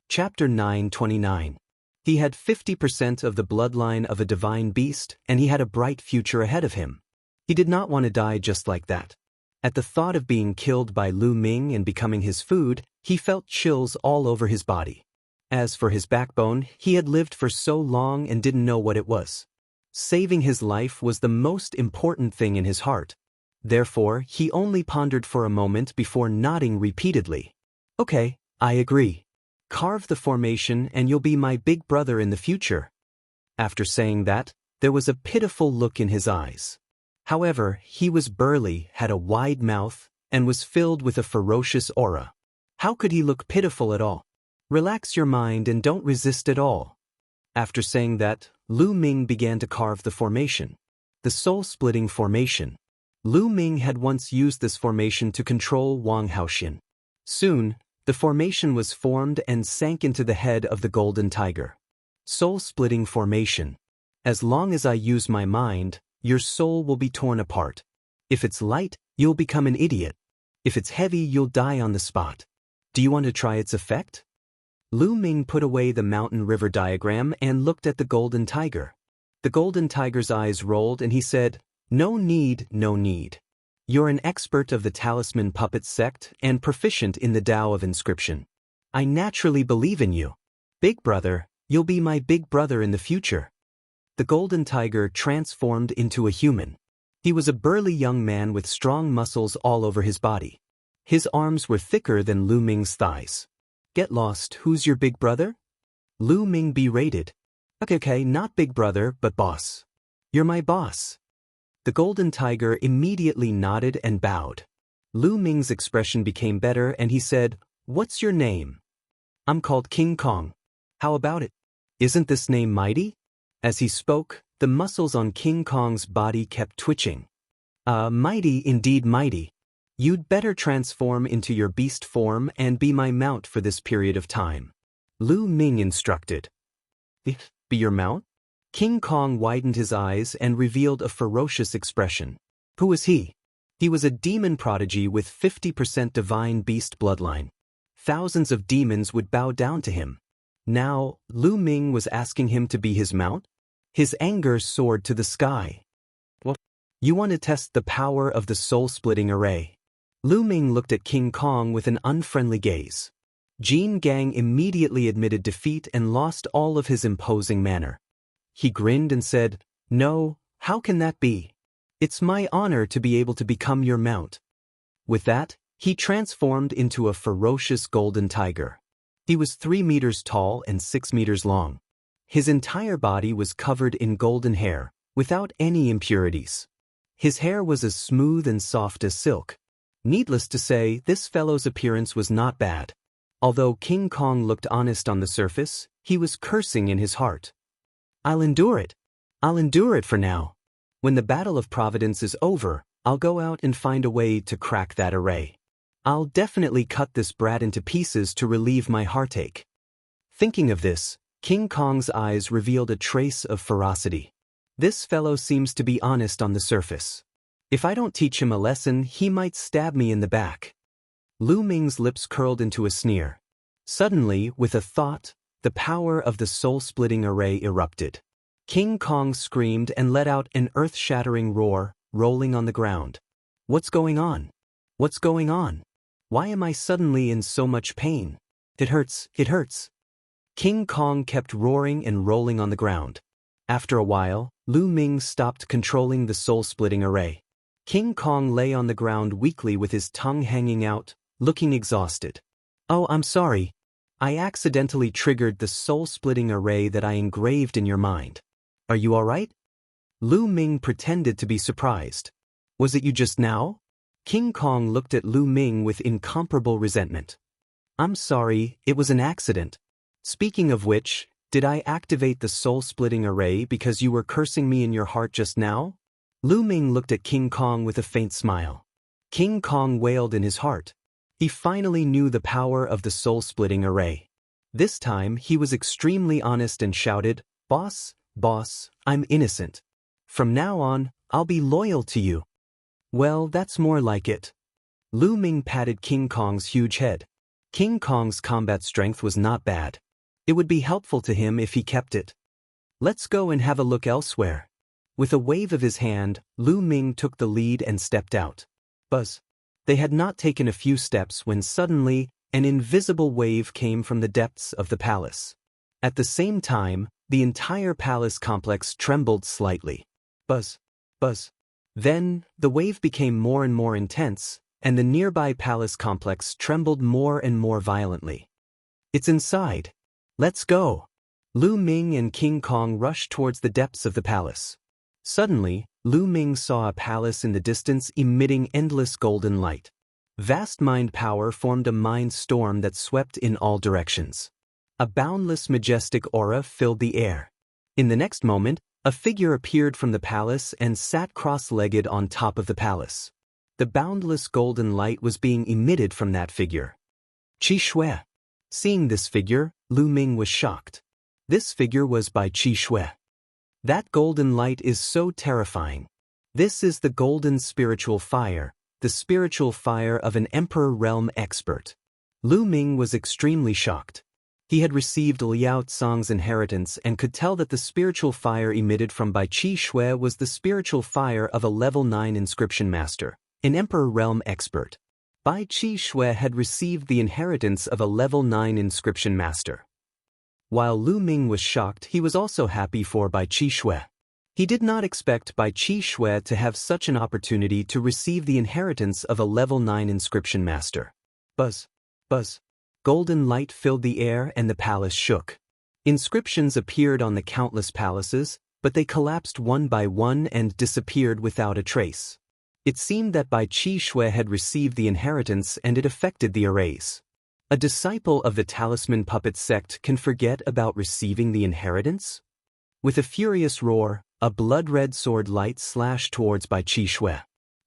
Chapter 929. He had 50% of the bloodline of a divine beast, and he had a bright future ahead of him. He did not want to die just like that. At the thought of being killed by Lu Ming and becoming his food, he felt chills all over his body. As for his backbone, he had lived for so long and didn't know what it was. Saving his life was the most important thing in his heart. Therefore, he only pondered for a moment before nodding repeatedly. Okay, I agree. Carve the formation and you'll be my big brother in the future. After saying that, there was a pitiful look in his eyes. However, he was burly, had a wide mouth, and was filled with a ferocious aura. How could he look pitiful at all? Relax your mind and don't resist at all. After saying that, Lu Ming began to carve the formation. The soul-splitting formation. Lu Ming had once used this formation to control Wang Haoxin. Soon, the formation was formed and sank into the head of the golden tiger. Soul-splitting formation. As long as I use my mind, your soul will be torn apart. If it's light, you'll become an idiot. If it's heavy, you'll die on the spot. Do you want to try its effect? Lu Ming put away the mountain river diagram and looked at the golden tiger. The golden tiger's eyes rolled and he said, No need, no need. You're an expert of the talisman puppet sect and proficient in the Tao of inscription. I naturally believe in you. Big brother, you'll be my big brother in the future. The golden tiger transformed into a human. He was a burly young man with strong muscles all over his body. His arms were thicker than Lu Ming's thighs. Get lost, who's your big brother? Lu Ming berated. Okay, not big brother, but boss. You're my boss. The golden tiger immediately nodded and bowed. Lu Ming's expression became better and he said, "What's your name?" "I'm called King Kong. How about it? Isn't this name mighty?" As he spoke, the muscles on King Kong's body kept twitching. Mighty, indeed mighty. You'd better transform into your beast form and be my mount for this period of time. Lu Ming instructed. Be your mount? King Kong widened his eyes and revealed a ferocious expression. Who was he? He was a demon prodigy with 50% divine beast bloodline. Thousands of demons would bow down to him. Now, Lu Ming was asking him to be his mount? His anger soared to the sky. What? You want to test the power of the soul-splitting array? Lu Ming looked at King Kong with an unfriendly gaze. Jin Gang immediately admitted defeat and lost all of his imposing manner. He grinned and said, "No, how can that be? It's my honor to be able to become your mount." With that, he transformed into a ferocious golden tiger. He was 3 meters tall and 6 meters long. His entire body was covered in golden hair, without any impurities. His hair was as smooth and soft as silk. Needless to say, this fellow's appearance was not bad. Although King Kong looked honest on the surface, he was cursing in his heart. I'll endure it. I'll endure it for now. When the Battle of Providence is over, I'll go out and find a way to crack that array. I'll definitely cut this brat into pieces to relieve my heartache. Thinking of this, King Kong's eyes revealed a trace of ferocity. This fellow seems to be honest on the surface. If I don't teach him a lesson, he might stab me in the back. Lu Ming's lips curled into a sneer. Suddenly, with a thought, the power of the soul-splitting array erupted. King Kong screamed and let out an earth-shattering roar, rolling on the ground. What's going on? What's going on? Why am I suddenly in so much pain? It hurts, it hurts. King Kong kept roaring and rolling on the ground. After a while, Lu Ming stopped controlling the soul-splitting array. King Kong lay on the ground weakly with his tongue hanging out, looking exhausted. Oh, I'm sorry. I accidentally triggered the soul-splitting array that I engraved in your mind. Are you all right? Lu Ming pretended to be surprised. Was it you just now? King Kong looked at Lu Ming with incomparable resentment. I'm sorry, it was an accident. Speaking of which, did I activate the soul-splitting array because you were cursing me in your heart just now? Lu Ming looked at King Kong with a faint smile. King Kong wailed in his heart. He finally knew the power of the soul-splitting array. This time, he was extremely honest and shouted, Boss, I'm innocent. From now on, I'll be loyal to you." Well, that's more like it. Lu Ming patted King Kong's huge head. King Kong's combat strength was not bad. It would be helpful to him if he kept it. Let's go and have a look elsewhere. With a wave of his hand, Lu Ming took the lead and stepped out. Buzz. They had not taken a few steps when suddenly, an invisible wave came from the depths of the palace. At the same time, the entire palace complex trembled slightly. Buzz. Then, the wave became more and more intense, and the nearby palace complex trembled more and more violently. It's inside. Let's go. Lu Ming and King Kong rushed towards the depths of the palace. Suddenly, Lu Ming saw a palace in the distance emitting endless golden light. Vast mind power formed a mind storm that swept in all directions. A boundless majestic aura filled the air. In the next moment, a figure appeared from the palace and sat cross-legged on top of the palace. The boundless golden light was being emitted from that figure. Qi Shui. Seeing this figure, Lu Ming was shocked. This figure was by Qi Shui. That golden light is so terrifying. This is the golden spiritual fire, the spiritual fire of an emperor realm expert. Lu Ming was extremely shocked. He had received Liao Cang's inheritance and could tell that the spiritual fire emitted from Bai Qi Shui was the spiritual fire of a level 9 inscription master, an Emperor realm expert. Bai Qi Shui had received the inheritance of a level 9 inscription master. While Lu Ming was shocked, he was also happy for Bai Qi Shui. He did not expect Bai Qi Shui to have such an opportunity to receive the inheritance of a level 9 inscription master. Buzz, buzz. Golden light filled the air and the palace shook. Inscriptions appeared on the countless palaces, but they collapsed one by one and disappeared without a trace. It seemed that Bai Qi Shui had received the inheritance and it affected the arrays. A disciple of the Talisman Puppet sect can forget about receiving the inheritance? With a furious roar, a blood-red sword light slashed towards Bai Qi Shui.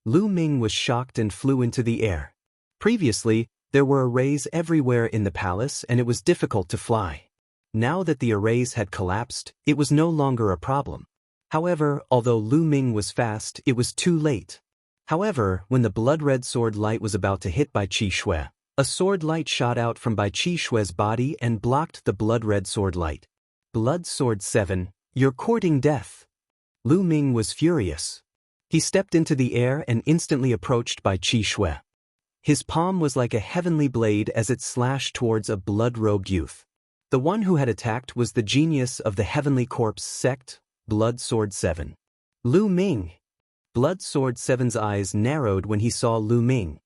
Lu Ming was shocked and flew into the air. Previously, there were arrays everywhere in the palace and it was difficult to fly. Now that the arrays had collapsed, it was no longer a problem. However, although Lu Ming was fast, it was too late. However, when the blood-red sword light was about to hit Bai Qi Shui, a sword light shot out from Bai Qi Shui's body and blocked the blood-red sword light. Blood Sword 7, you're courting death. Lu Ming was furious. He stepped into the air and instantly approached Bai Qi Shui. His palm was like a heavenly blade as it slashed towards a blood-robed youth. The one who had attacked was the genius of the Heavenly Corpse sect, Blood Sword 7. Lu Ming. Blood Sword 7's eyes narrowed when he saw Lu Ming.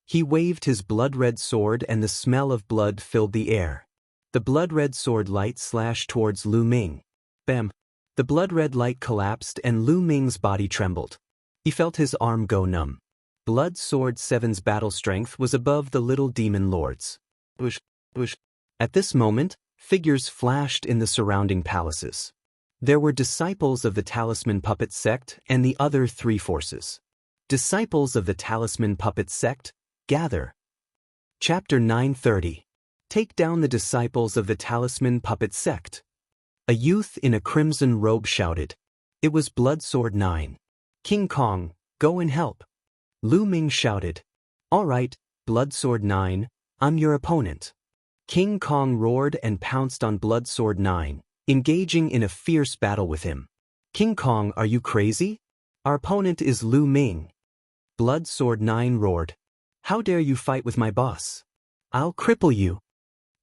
He waved his blood-red sword and the smell of blood filled the air. The blood-red sword light slashed towards Lu Ming. Bam! The blood-red light collapsed and Lu Ming's body trembled. He felt his arm go numb. Blood Sword 7's battle strength was above the little demon lord's. Bush, bush. At this moment, figures flashed in the surrounding palaces. There were disciples of the Talisman Puppet sect and the other three forces. Disciples of the Talisman Puppet sect, gather. Chapter 930. Take down the disciples of the Talisman Puppet sect. A youth in a crimson robe shouted. It was Blood Sword 9. King Kong, go and help. Lu Ming shouted. All right, Blood Sword 9, I'm your opponent. King Kong roared and pounced on Blood Sword 9, engaging in a fierce battle with him. King Kong, are you crazy? Our opponent is Lu Ming. Blood Sword 9 roared. How dare you fight with my boss? I'll cripple you.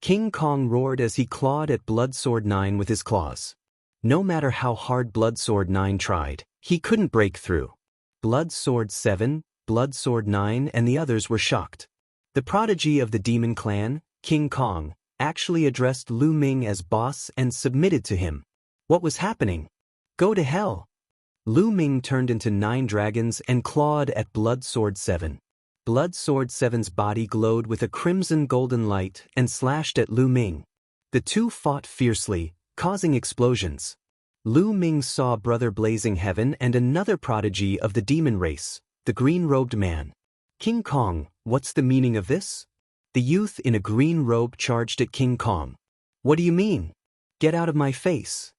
King Kong roared as he clawed at Blood Sword 9 with his claws. No matter how hard Blood Sword 9 tried, he couldn't break through. Blood Sword 7, Blood Sword 9 and the others were shocked. The prodigy of the demon clan, King Kong, actually addressed Lu Ming as boss and submitted to him. What was happening? Go to hell. Lu Ming turned into 9 dragons and clawed at Blood Sword 7. Blood Sword 7's body glowed with a crimson golden light and slashed at Lu Ming. The two fought fiercely, causing explosions. Lu Ming saw Brother Blazing Heaven and another prodigy of the demon race, the green-robed man. King Kong, what's the meaning of this? The youth in a green robe charged at King Kong. What do you mean? Get out of my face.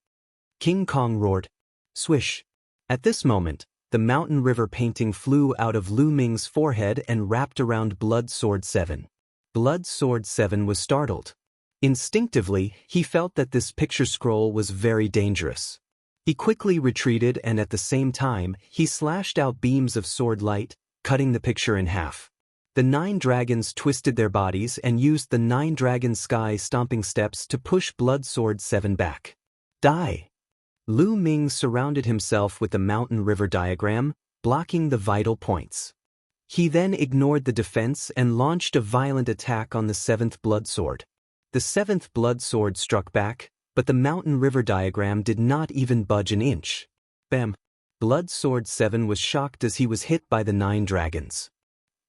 King Kong roared. Swish. At this moment, the mountain river painting flew out of Lu Ming's forehead and wrapped around Blood Sword 7. Blood Sword 7 was startled. Instinctively, he felt that this picture scroll was very dangerous. He quickly retreated and at the same time, he slashed out beams of sword light, cutting the picture in half. The 9 dragons twisted their bodies and used the 9 dragon sky stomping steps to push Blood Sword 7 back. Die! Lu Ming surrounded himself with the mountain river diagram, blocking the vital points. He then ignored the defense and launched a violent attack on the 7th Blood Sword. The 7th Blood Sword struck back, but the mountain river diagram did not even budge an inch. Bam! Blood Sword 7 was shocked as he was hit by the 9 dragons.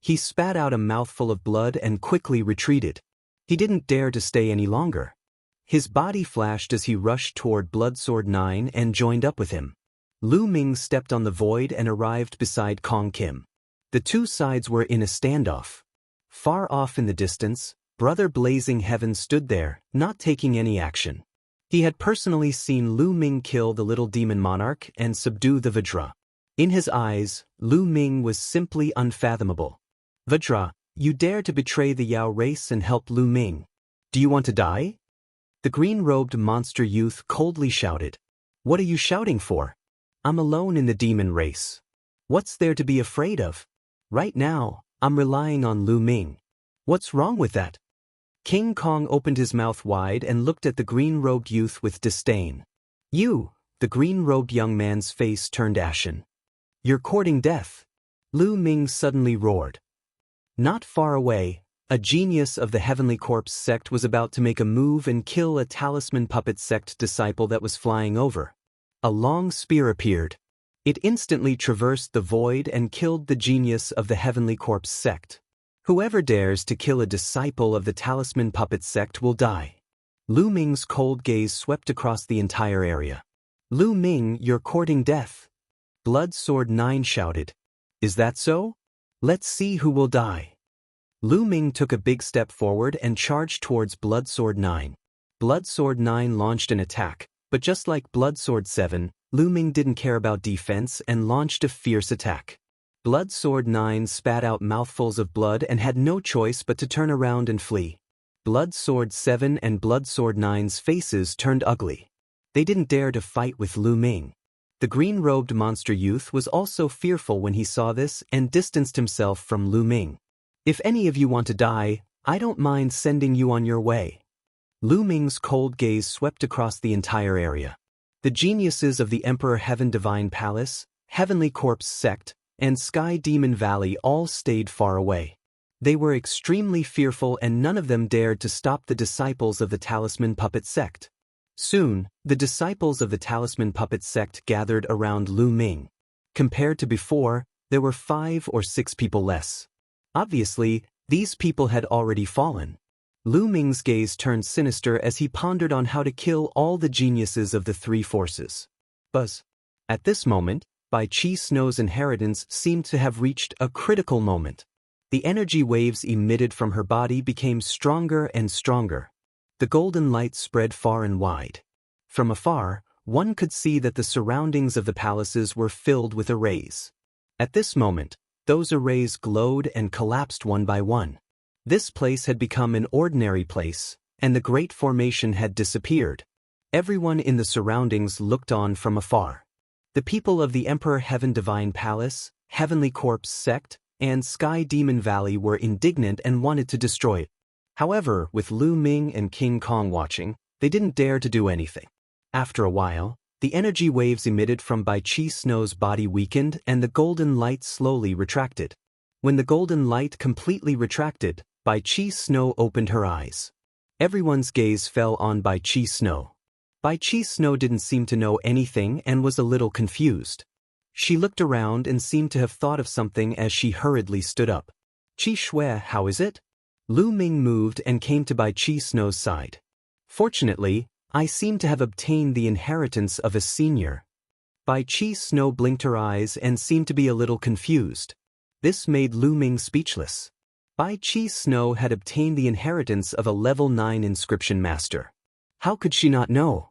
He spat out a mouthful of blood and quickly retreated. He didn't dare to stay any longer. His body flashed as he rushed toward Blood Sword 9 and joined up with him. Lu Ming stepped on the void and arrived beside Kong Kim. The two sides were in a standoff. Far off in the distance, Brother Blazing Heaven stood there, not taking any action. He had personally seen Lu Ming kill the little demon monarch and subdue the Vajra. In his eyes, Lu Ming was simply unfathomable. Vajra, you dare to betray the Yao race and help Lu Ming. Do you want to die? The green-robed monster youth coldly shouted. What are you shouting for? I'm alone in the demon race. What's there to be afraid of? Right now, I'm relying on Lu Ming. What's wrong with that? King Kong opened his mouth wide and looked at the green-robed youth with disdain. You, the green-robed young man's face turned ashen. You're courting death. Lu Ming suddenly roared. Not far away, a genius of the Heavenly Corpse sect was about to make a move and kill a talisman puppet sect disciple that was flying over. A long spear appeared. It instantly traversed the void and killed the genius of the Heavenly Corpse sect. Whoever dares to kill a disciple of the talisman puppet sect will die. Lu Ming's cold gaze swept across the entire area. Lu Ming, you're courting death. Blood Sword 9 shouted. Is that so? Let's see who will die. Lu Ming took a big step forward and charged towards Blood Sword 9. Blood Sword 9 launched an attack, but just like Blood Sword 7, Lu Ming didn't care about defense and launched a fierce attack. Blood Sword 9 spat out mouthfuls of blood and had no choice but to turn around and flee. Blood Sword 7 and Blood Sword 9's faces turned ugly. They didn't dare to fight with Lu Ming. The green-robed monster youth was also fearful when he saw this and distanced himself from Lu Ming. If any of you want to die, I don't mind sending you on your way. Lu Ming's cold gaze swept across the entire area. The geniuses of the Emperor Heaven Divine Palace, Heavenly Corpse Sect, and Sky Demon Valley all stayed far away. They were extremely fearful and none of them dared to stop the disciples of the Talisman Puppet Sect. Soon, the disciples of the Talisman Puppet Sect gathered around Lu Ming. Compared to before, there were 5 or 6 people less. Obviously, these people had already fallen. Lu Ming's gaze turned sinister as he pondered on how to kill all the geniuses of the 3 forces. Buzz. At this moment, Bai Chi Snow's inheritance seemed to have reached a critical moment. The energy waves emitted from her body became stronger and stronger. The golden light spread far and wide. From afar, one could see that the surroundings of the palaces were filled with arrays. At this moment, those arrays glowed and collapsed one by one. This place had become an ordinary place, and the great formation had disappeared. Everyone in the surroundings looked on from afar. The people of the Emperor Heaven Divine Palace, Heavenly Corpse Sect, and Sky Demon Valley were indignant and wanted to destroy it. However, with Lu Ming and King Kong watching, they didn't dare to do anything. After a while, the energy waves emitted from Bai Chi Snow's body weakened and the golden light slowly retracted. When the golden light completely retracted, Bai Chi Snow opened her eyes. Everyone's gaze fell on Bai Chi Snow. Bai Chi Snow didn't seem to know anything and was a little confused. She looked around and seemed to have thought of something as she hurriedly stood up. Chi Shui, how is it? Lu Ming moved and came to Bai Chi Snow's side. Fortunately, I seem to have obtained the inheritance of a senior. Bai Chi Snow blinked her eyes and seemed to be a little confused. This made Lu Ming speechless. Bai Chi Snow had obtained the inheritance of a level 9 inscription master. How could she not know?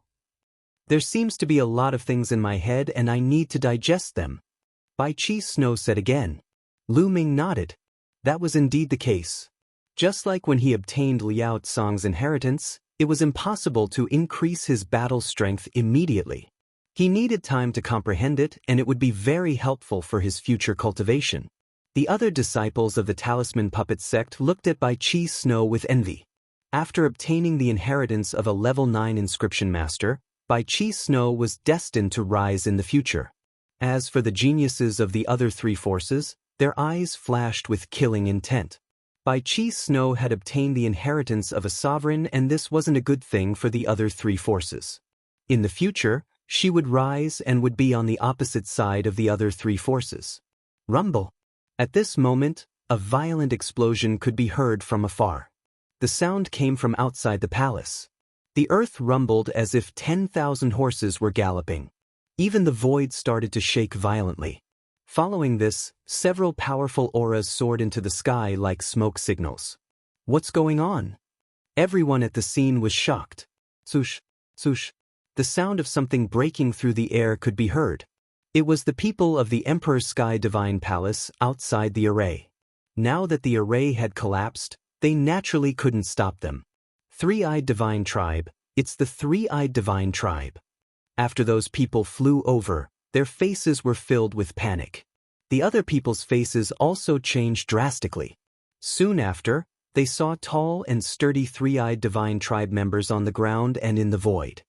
There seems to be a lot of things in my head and I need to digest them. Bai Chi Snow said again. Lu Ming nodded. That was indeed the case. Just like when he obtained Liao Tsang's inheritance, it was impossible to increase his battle strength immediately. He needed time to comprehend it and it would be very helpful for his future cultivation. The other disciples of the Talisman Puppet Sect looked at Bai Chi Snow with envy. After obtaining the inheritance of a level 9 inscription master, Bai Chi Snow was destined to rise in the future. As for the geniuses of the other 3 forces, their eyes flashed with killing intent. Bai Chi Snow had obtained the inheritance of a sovereign and this wasn't a good thing for the other 3 forces. In the future, she would rise and would be on the opposite side of the other 3 forces. Rumble. At this moment, a violent explosion could be heard from afar. The sound came from outside the palace. The earth rumbled as if 10,000 horses were galloping. Even the void started to shake violently. Following this, several powerful auras soared into the sky like smoke signals. What's going on? Everyone at the scene was shocked. Swoosh, swoosh. The sound of something breaking through the air could be heard. It was the people of the Emperor Sky Divine Palace outside the array. Now that the array had collapsed, they naturally couldn't stop them. Three-Eyed Divine Tribe, It's the three-eyed divine tribe. After those people flew over, their faces were filled with panic. The other people's faces also changed drastically. Soon after, they saw tall and sturdy three-eyed divine tribe members on the ground and in the void.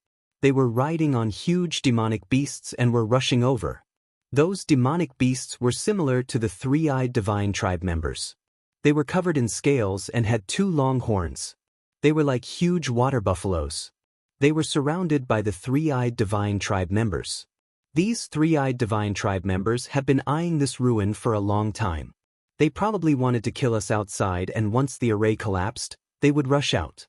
They were riding on huge demonic beasts and were rushing over. Those demonic beasts were similar to the three-eyed divine tribe members. They were covered in scales and had 2 long horns. They were like huge water buffaloes. They were surrounded by the three-eyed divine tribe members. These three-eyed divine tribe members have been eyeing this ruin for a long time. They probably wanted to kill us outside, and once the array collapsed, they would rush out.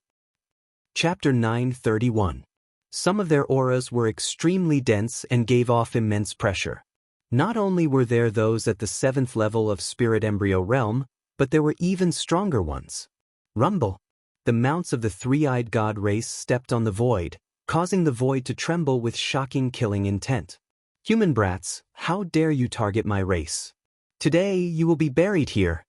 Chapter 9:31. Some of their auras were extremely dense and gave off immense pressure. Not only were there those at the 7th level of spirit embryo realm, but there were even stronger ones. Rumble. The mounts of the three-eyed god race stepped on the void, causing the void to tremble with shocking killing intent. Human brats, how dare you target my race? Today you will be buried here.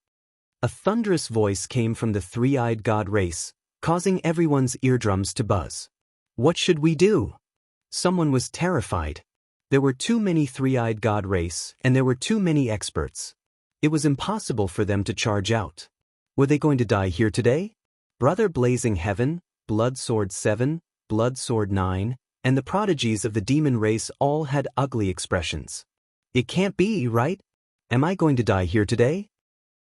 A thunderous voice came from the three-eyed god race, causing everyone's eardrums to buzz. What should we do? Someone was terrified. There were too many three-eyed god race, and there were too many experts. It was impossible for them to charge out. Were they going to die here today? Brother Blazing Heaven, Blood Sword 7, Blood Sword 9, and the prodigies of the demon race all had ugly expressions. It can't be, right? Am I going to die here today?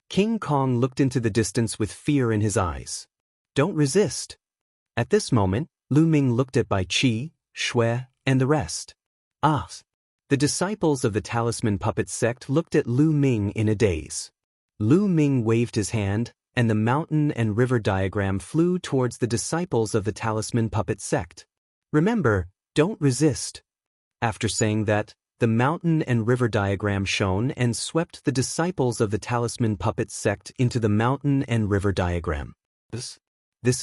King Kong looked into the distance with fear in his eyes. Don't resist. At this moment, Lu Ming looked at Bai Qi, Shui, and the rest. Ah! The disciples of the Talisman Puppet sect looked at Lu Ming in a daze. Lu Ming waved his hand, and the mountain and river diagram flew towards the disciples of the Talisman Puppet sect. Remember, don't resist. After saying that, the mountain and river diagram shone and swept the disciples of the Talisman Puppet sect into the mountain and river diagram. This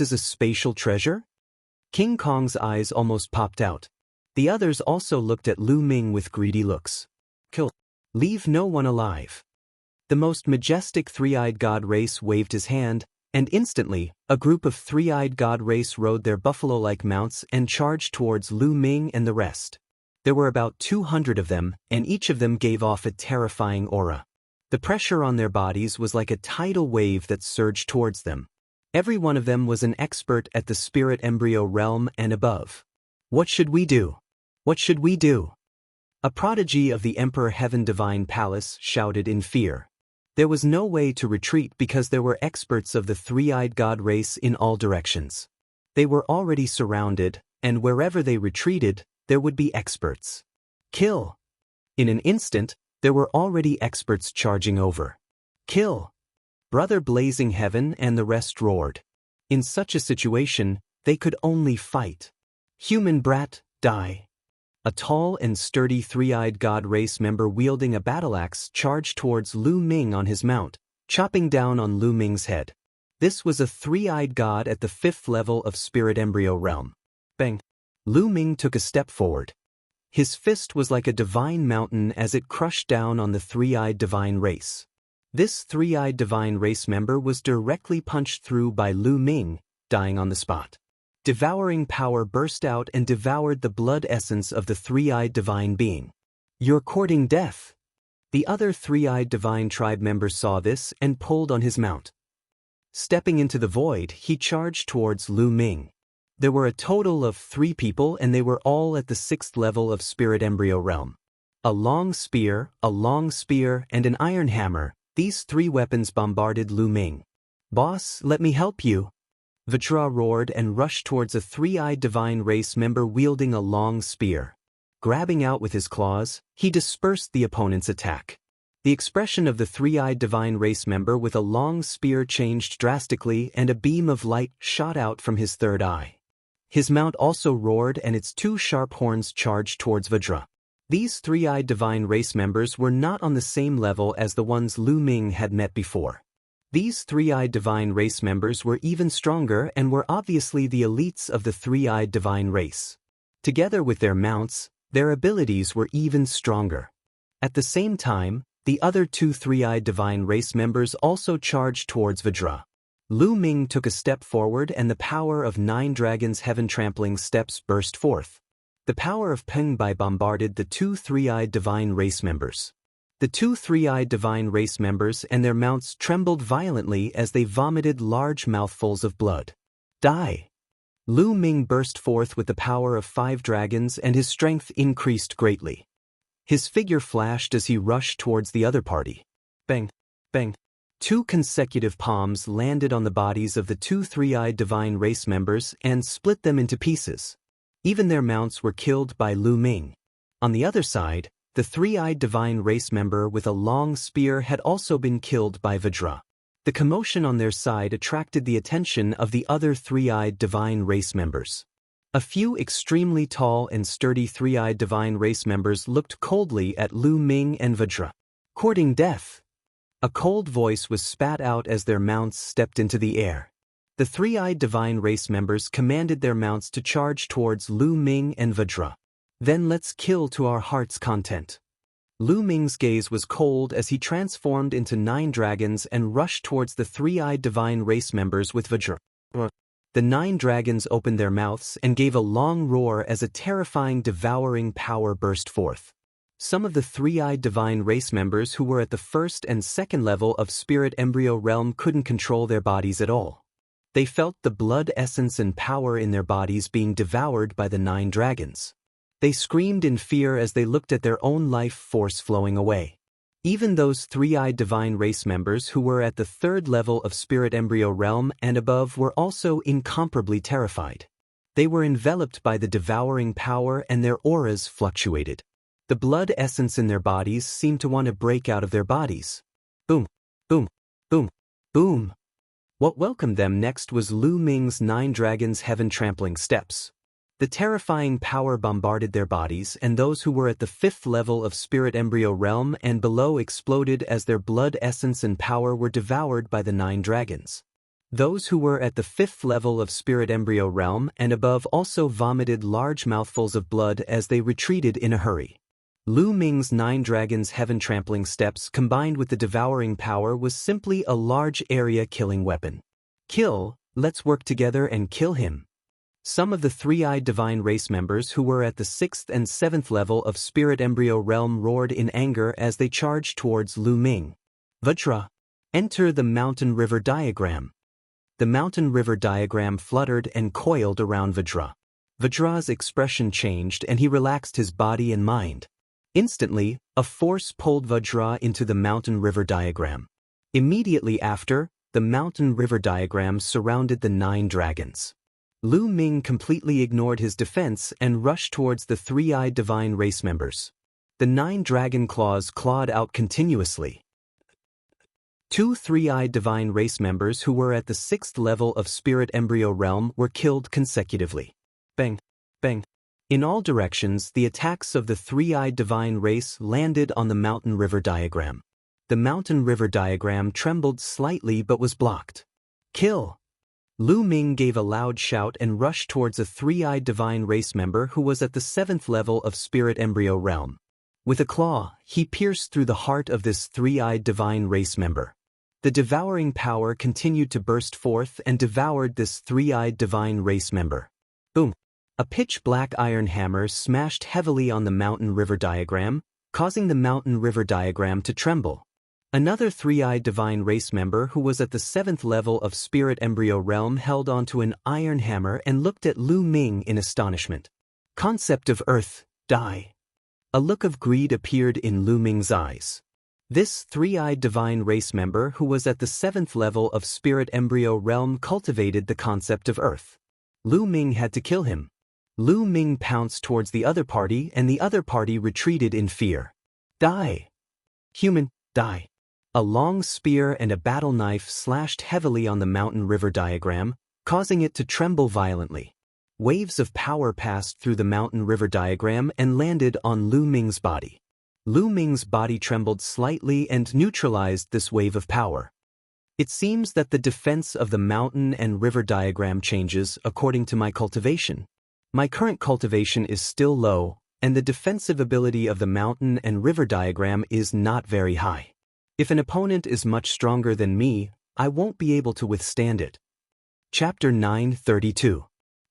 is a spatial treasure? King Kong's eyes almost popped out. The others also looked at Lu Ming with greedy looks. Kill. Leave no one alive. The most majestic three-eyed god race waved his hand, and instantly, a group of three-eyed god race rode their buffalo-like mounts and charged towards Lu Ming and the rest. There were about 200 of them, and each of them gave off a terrifying aura. The pressure on their bodies was like a tidal wave that surged towards them. Every one of them was an expert at the spirit embryo realm and above. What should we do? What should we do? A prodigy of the Emperor Heaven Divine Palace shouted in fear. There was no way to retreat because there were experts of the three-eyed god race in all directions. They were already surrounded, and wherever they retreated, there would be experts. Kill! In an instant, there were already experts charging over. Kill! Brother Blazing Heaven and the rest roared. In such a situation, they could only fight. Human brat, die! A tall and sturdy three-eyed god race member wielding a battle-axe charged towards Lu Ming on his mount, chopping down on Lu Ming's head. This was a three-eyed god at the 5th level of spirit embryo realm. Bang! Lu Ming took a step forward. His fist was like a divine mountain as it crushed down on the three-eyed divine race. This three-eyed divine race member was directly punched through by Lu Ming, dying on the spot. Devouring power burst out and devoured the blood essence of the three-eyed divine being. You're courting death. The other three-eyed divine tribe member saw this and pulled on his mount. Stepping into the void, he charged towards Lu Ming. There were a total of 3 people and they were all at the 6th level of spirit embryo realm. A long spear, and an iron hammer, these 3 weapons bombarded Lu Ming. Boss, let me help you. Vajra roared and rushed towards a three-eyed divine race member wielding a long spear. Grabbing out with his claws, he dispersed the opponent's attack. The expression of the three-eyed divine race member with a long spear changed drastically and a beam of light shot out from his third eye. His mount also roared and its 2 sharp horns charged towards Vajra. These three-eyed divine race members were not on the same level as the ones Lu Ming had met before. These three-eyed divine race members were even stronger and were obviously the elites of the three-eyed divine race. Together with their mounts, their abilities were even stronger. At the same time, the other 2 three-eyed divine race members also charged towards Vajra. Lu Ming took a step forward and the power of 9 dragons' heaven-trampling steps burst forth. The power of Peng Bai bombarded the 2 three-eyed divine race members. The 2 three-eyed divine race members and their mounts trembled violently as they vomited large mouthfuls of blood. Die! Lu Ming burst forth with the power of 5 dragons and his strength increased greatly. His figure flashed as he rushed towards the other party. Bang! Bang! 2 consecutive palms landed on the bodies of the 2 three-eyed divine race members and split them into pieces. Even their mounts were killed by Lu Ming. On the other side, the 3-eyed divine race member with a long spear had also been killed by Vajra. The commotion on their side attracted the attention of the other 3-eyed divine race members. A few extremely tall and sturdy 3-eyed divine race members looked coldly at Lu Ming and Vajra. Courting death. A cold voice was spat out as their mounts stepped into the air. The 3-eyed divine race members commanded their mounts to charge towards Lu Ming and Vajra. Then let's kill to our heart's content. Lu Ming's gaze was cold as he transformed into 9 dragons and rushed towards the 3-eyed divine race members with Vajra. The 9 dragons opened their mouths and gave a long roar as a terrifying devouring power burst forth. Some of the 3-eyed divine race members who were at the 1st and 2nd level of spirit embryo realm couldn't control their bodies at all. They felt the blood essence and power in their bodies being devoured by the 9 dragons. They screamed in fear as they looked at their own life force flowing away. Even those 3-eyed divine race members who were at the 3rd level of spirit embryo realm and above were also incomparably terrified. They were enveloped by the devouring power and their auras fluctuated. The blood essence in their bodies seemed to want to break out of their bodies. Boom, boom, boom, boom. What welcomed them next was Lu Ming's 9 dragons' heaven-trampling steps. The terrifying power bombarded their bodies, and those who were at the 5th level of spirit embryo realm and below exploded as their blood essence and power were devoured by the 9 dragons. Those who were at the 5th level of spirit embryo realm and above also vomited large mouthfuls of blood as they retreated in a hurry. Lu Ming's 9 dragons' heaven-trampling steps combined with the devouring power was simply a large area-killing weapon. Kill, let's work together and kill him. Some of the 3-eyed divine race members who were at the 6th and 7th level of spirit embryo realm roared in anger as they charged towards Lu Ming. Vajra, enter the mountain river diagram. The mountain river diagram fluttered and coiled around Vajra. Vajra's expression changed and he relaxed his body and mind. Instantly, a force pulled Vajra into the mountain river diagram. Immediately after, the mountain river diagram surrounded the 9 dragons. Lu Ming completely ignored his defense and rushed towards the 3-eyed divine race members. The 9 dragon claws clawed out continuously. 2 3-eyed divine race members who were at the 6th level of spirit embryo realm were killed consecutively. Bang, bang. In all directions, the attacks of the 3-eyed divine race landed on the mountain river diagram. The mountain river diagram trembled slightly but was blocked. Kill! Lu Ming gave a loud shout and rushed towards a 3-eyed divine race member who was at the 7th level of spirit embryo realm. With a claw, he pierced through the heart of this 3-eyed divine race member. The devouring power continued to burst forth and devoured this 3-eyed divine race member. Boom! A pitch-black iron hammer smashed heavily on the mountain river diagram, causing the mountain river diagram to tremble. Another 3-eyed divine race member who was at the 7th level of spirit embryo realm held onto an iron hammer and looked at Lu Ming in astonishment. Concept of earth, die. A look of greed appeared in Lu Ming's eyes. This 3-eyed divine race member who was at the 7th level of spirit embryo realm cultivated the concept of earth. Lu Ming had to kill him. Lu Ming pounced towards the other party and the other party retreated in fear. Die. Human, die. A long spear and a battle knife slashed heavily on the mountain river diagram, causing it to tremble violently. Waves of power passed through the mountain river diagram and landed on Lu Ming's body. Lu Ming's body trembled slightly and neutralized this wave of power. It seems that the defense of the mountain and river diagram changes according to my cultivation. My current cultivation is still low, and the defensive ability of the mountain and river diagram is not very high. If an opponent is much stronger than me, I won't be able to withstand it. Chapter 932.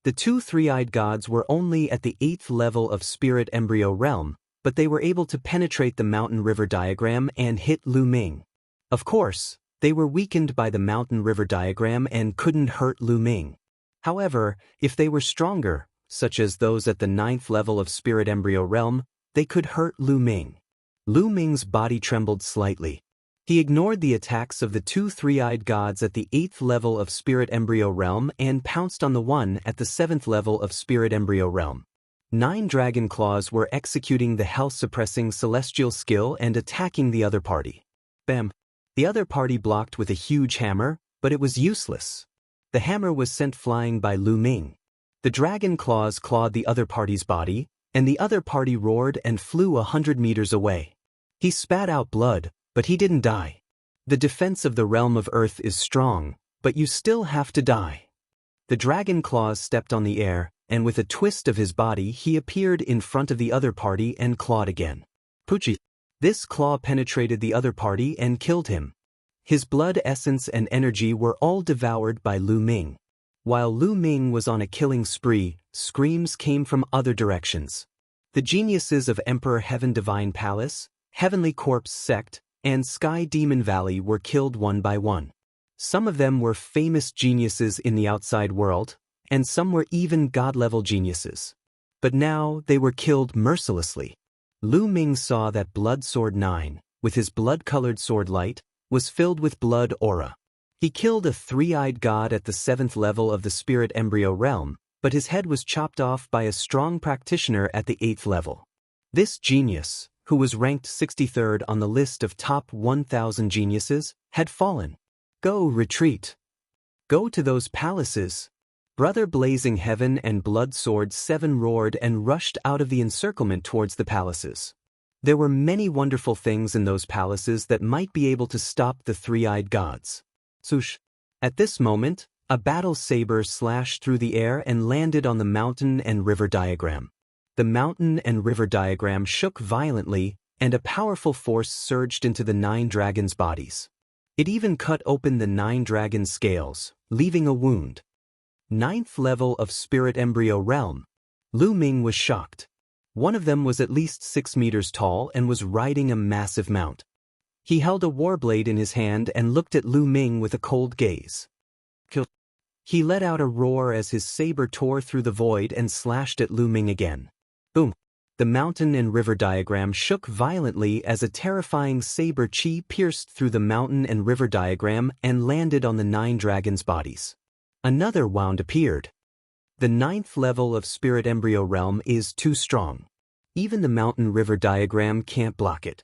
The two three-eyed gods were only at the 8th level of spirit embryo realm, but they were able to penetrate the mountain river diagram and hit Lu Ming. Of course, they were weakened by the mountain river diagram and couldn't hurt Lu Ming. However, if they were stronger, such as those at the 9th level of spirit embryo realm, they could hurt Lu Ming. Lu Ming's body trembled slightly. He ignored the attacks of the two three-eyed gods at the 8th level of spirit embryo realm and pounced on the one at the 7th level of spirit embryo realm. 9 dragon claws were executing the health-suppressing celestial skill and attacking the other party. Bam! The other party blocked with a huge hammer, but it was useless. The hammer was sent flying by Lu Ming. The dragon claws clawed the other party's body, and the other party roared and flew 100 meters away. He spat out blood, but he didn't die. The defense of the realm of Earth is strong, but you still have to die. The dragon claws stepped on the air, and with a twist of his body he appeared in front of the other party and clawed again. Poochie! This claw penetrated the other party and killed him. His blood essence and energy were all devoured by Lu Ming. While Lu Ming was on a killing spree, screams came from other directions. The geniuses of Emperor Heaven Divine Palace, Heavenly Corpse Sect, and Sky Demon Valley were killed one by one. Some of them were famous geniuses in the outside world, and some were even god-level geniuses. But now they were killed mercilessly. Lu Ming saw that Blood Sword 9, with his blood-colored sword light, was filled with blood aura. He killed a three-eyed god at the 7th level of the spirit embryo realm, but his head was chopped off by a strong practitioner at the 8th level. This genius, who was ranked 63rd on the list of top 1,000 geniuses, had fallen. Go retreat. Go to those palaces. Brother Blazing Heaven and Blood Sword 7 roared and rushed out of the encirclement towards the palaces. There were many wonderful things in those palaces that might be able to stop the three-eyed gods. Swoosh! At this moment, a battle saber slashed through the air and landed on the mountain and river diagram. The mountain and river diagram shook violently, and a powerful force surged into the 9 dragons' bodies. It even cut open the 9 dragon scales, leaving a wound. 9th level of spirit embryo realm. Lu Ming was shocked. One of them was at least 6 meters tall and was riding a massive mount. He held a warblade in his hand and looked at Lu Ming with a cold gaze. Kill. He let out a roar as his saber tore through the void and slashed at Lu Ming again. Boom! The mountain and river diagram shook violently as a terrifying saber chi pierced through the mountain and river diagram and landed on the 9 dragons' bodies. Another wound appeared. The 9th level of spirit embryo realm is too strong. Even the mountain river diagram can't block it.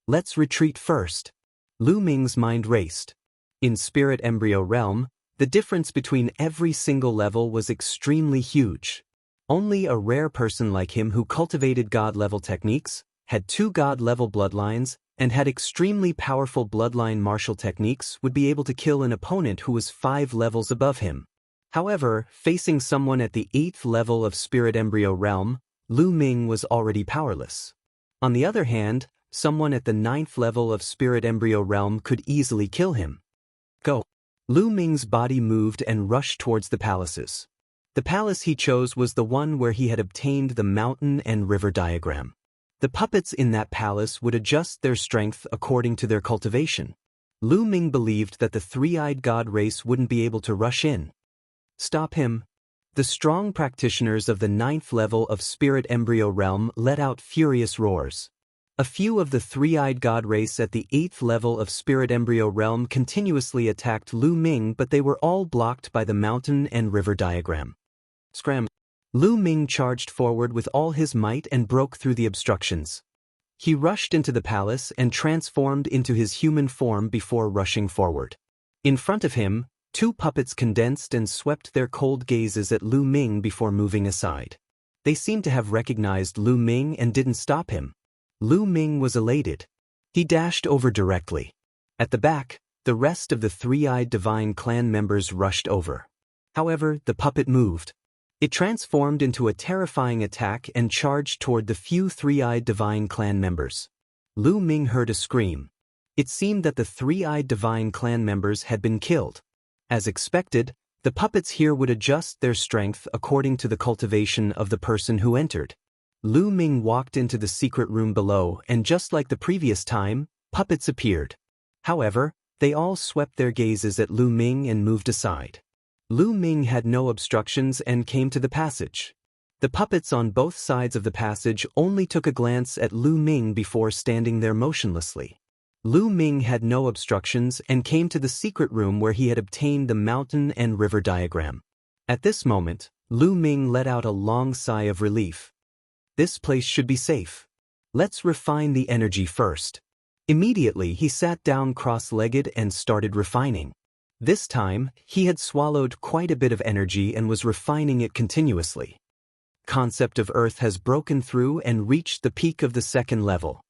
Let's retreat first. Lu Ming's mind raced. In spirit embryo realm, the difference between every single level was extremely huge. Only a rare person like him who cultivated god-level techniques, had 2 god-level bloodlines, and had extremely powerful bloodline martial techniques would be able to kill an opponent who was 5 levels above him. However, facing someone at the 8th level of spirit embryo realm, Lu Ming was already powerless. On the other hand, someone at the 9th level of spirit embryo realm could easily kill him. Go! Lu Ming's body moved and rushed towards the palaces. The palace he chose was the one where he had obtained the mountain and river diagram. The puppets in that palace would adjust their strength according to their cultivation. Lu Ming believed that the three-eyed god race wouldn't be able to rush in. Stop him! The strong practitioners of the 9th level of spirit embryo realm let out furious roars. A few of the three-eyed god race at the 8th level of spirit embryo realm continuously attacked Lu Ming, but they were all blocked by the mountain and river diagram. Scram! Lu Ming charged forward with all his might and broke through the obstructions. He rushed into the palace and transformed into his human form before rushing forward. In front of him, 2 puppets condensed and swept their cold gazes at Lu Ming before moving aside. They seemed to have recognized Lu Ming and didn't stop him. Lu Ming was elated. He dashed over directly. At the back, the rest of the three-eyed divine clan members rushed over. However, the puppet moved. It transformed into a terrifying attack and charged toward the few three-eyed divine clan members. Lu Ming heard a scream. It seemed that the three-eyed divine clan members had been killed. As expected, the puppets here would adjust their strength according to the cultivation of the person who entered. Lu Ming walked into the secret room below, and just like the previous time, puppets appeared. However, they all swept their gazes at Lu Ming and moved aside. Lu Ming had no obstructions and came to the passage. The puppets on both sides of the passage only took a glance at Lu Ming before standing there motionlessly. Lu Ming had no obstructions and came to the secret room where he had obtained the mountain and river diagram. At this moment, Lu Ming let out a long sigh of relief. This place should be safe. Let's refine the energy first. Immediately he sat down cross-legged and started refining. This time, he had swallowed quite a bit of energy and was refining it continuously. Concept of Earth has broken through and reached the peak of the second level.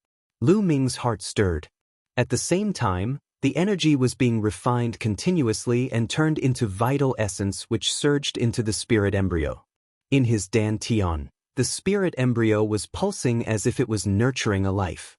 Lu Ming's heart stirred. At the same time, the energy was being refined continuously and turned into vital essence which surged into the spirit embryo. In his dantian, the spirit embryo was pulsing as if it was nurturing a life.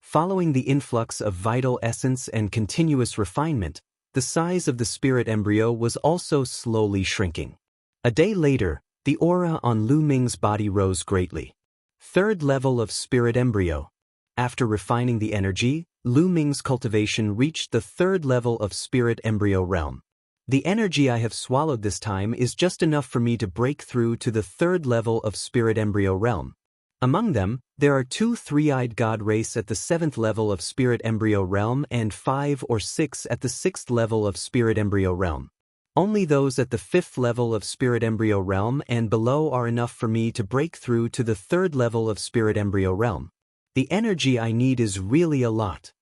Following the influx of vital essence and continuous refinement, the size of the spirit embryo was also slowly shrinking. A day later, the aura on Lu Ming's body rose greatly. Third level of spirit embryo. After refining the energy, Lu Ming's cultivation reached the third level of spirit embryo realm. The energy I have swallowed this time is just enough for me to break through to the third level of spirit embryo realm. Among them, there are 2 three-eyed god race at the 7th level of spirit embryo realm and 5 or 6 at the 6th level of spirit embryo realm. Only those at the 5th level of spirit embryo realm and below are enough for me to break through to the 3rd level of spirit embryo realm. The energy I need is really a lot.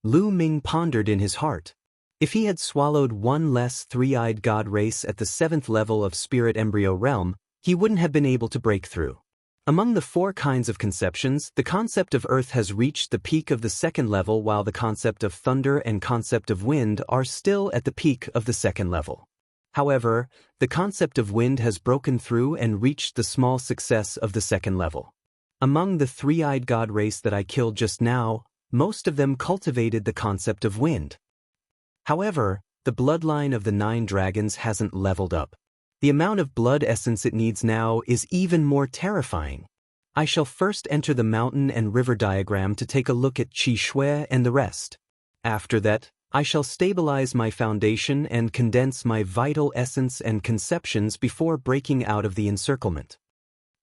Lu Ming pondered in his heart. If he had swallowed one less three-eyed god race at the 7th level of spirit embryo realm, he wouldn't have been able to break through. Among the 4 kinds of conceptions, the concept of Earth has reached the peak of the 2nd level while the concept of thunder and concept of wind are still at the peak of the 2nd level. However, the concept of wind has broken through and reached the small success of the 2nd level. Among the three-eyed god race that I killed just now, most of them cultivated the concept of wind. However, the bloodline of the 9 dragons hasn't leveled up. The amount of blood essence it needs now is even more terrifying. I shall first enter the mountain and river diagram to take a look at Qi Shui and the rest. After that, I shall stabilize my foundation and condense my vital essence and conceptions before breaking out of the encirclement.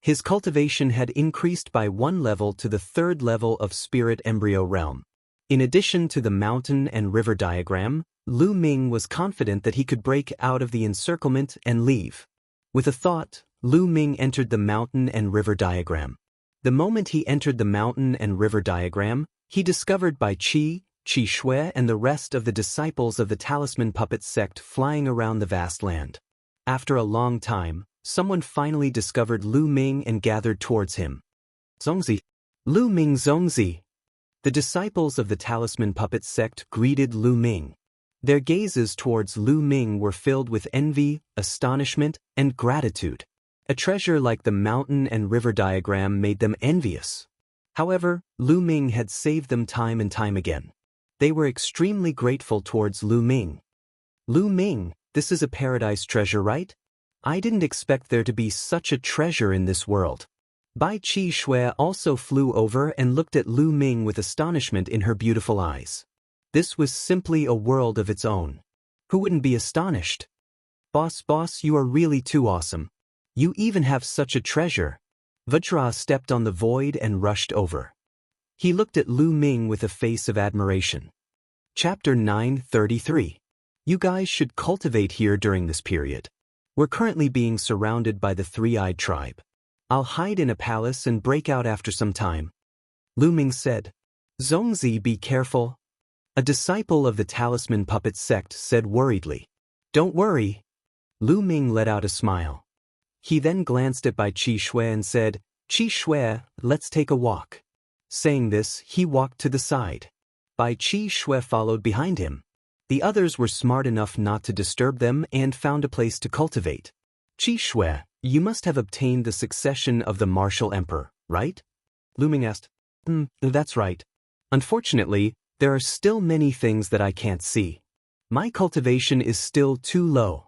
His cultivation had increased by 1 level to the 3rd level of spirit embryo realm. In addition to the mountain and river diagram, Lu Ming was confident that he could break out of the encirclement and leave. With a thought, Lu Ming entered the mountain and river diagram. The moment he entered the mountain and river diagram, he discovered by Qi Shui and the rest of the disciples of the Talisman Puppet sect flying around the vast land. After a long time, someone finally discovered Lu Ming and gathered towards him. Zongzi. Lu Ming Zongzi. The disciples of the Talisman Puppet sect greeted Lu Ming. Their gazes towards Lu Ming were filled with envy, astonishment, and gratitude. A treasure like the mountain and river diagram made them envious. However, Lu Ming had saved them time and time again. They were extremely grateful towards Lu Ming. Lu Ming, this is a paradise treasure, right? I didn't expect there to be such a treasure in this world. Bai Qi Shui also flew over and looked at Lu Ming with astonishment in her beautiful eyes. This was simply a world of its own. Who wouldn't be astonished? Boss, you are really too awesome. You even have such a treasure. Vajra stepped on the void and rushed over. He looked at Lu Ming with a face of admiration. Chapter 933. You guys should cultivate here during this period. We're currently being surrounded by the three-eyed tribe. I'll hide in a palace and break out after some time. Lu Ming said. Zongzi, be careful. A disciple of the Talisman Puppet sect said worriedly. Don't worry. Lu Ming let out a smile. He then glanced at Bai Qi Shui and said, Qi Shui, let's take a walk. Saying this, he walked to the side. Bai Qi Shui followed behind him. The others were smart enough not to disturb them and found a place to cultivate. Qi Shui, you must have obtained the succession of the martial emperor, right? Lu Ming asked. That's right. Unfortunately, There are still many things that I can't see. My cultivation is still too low.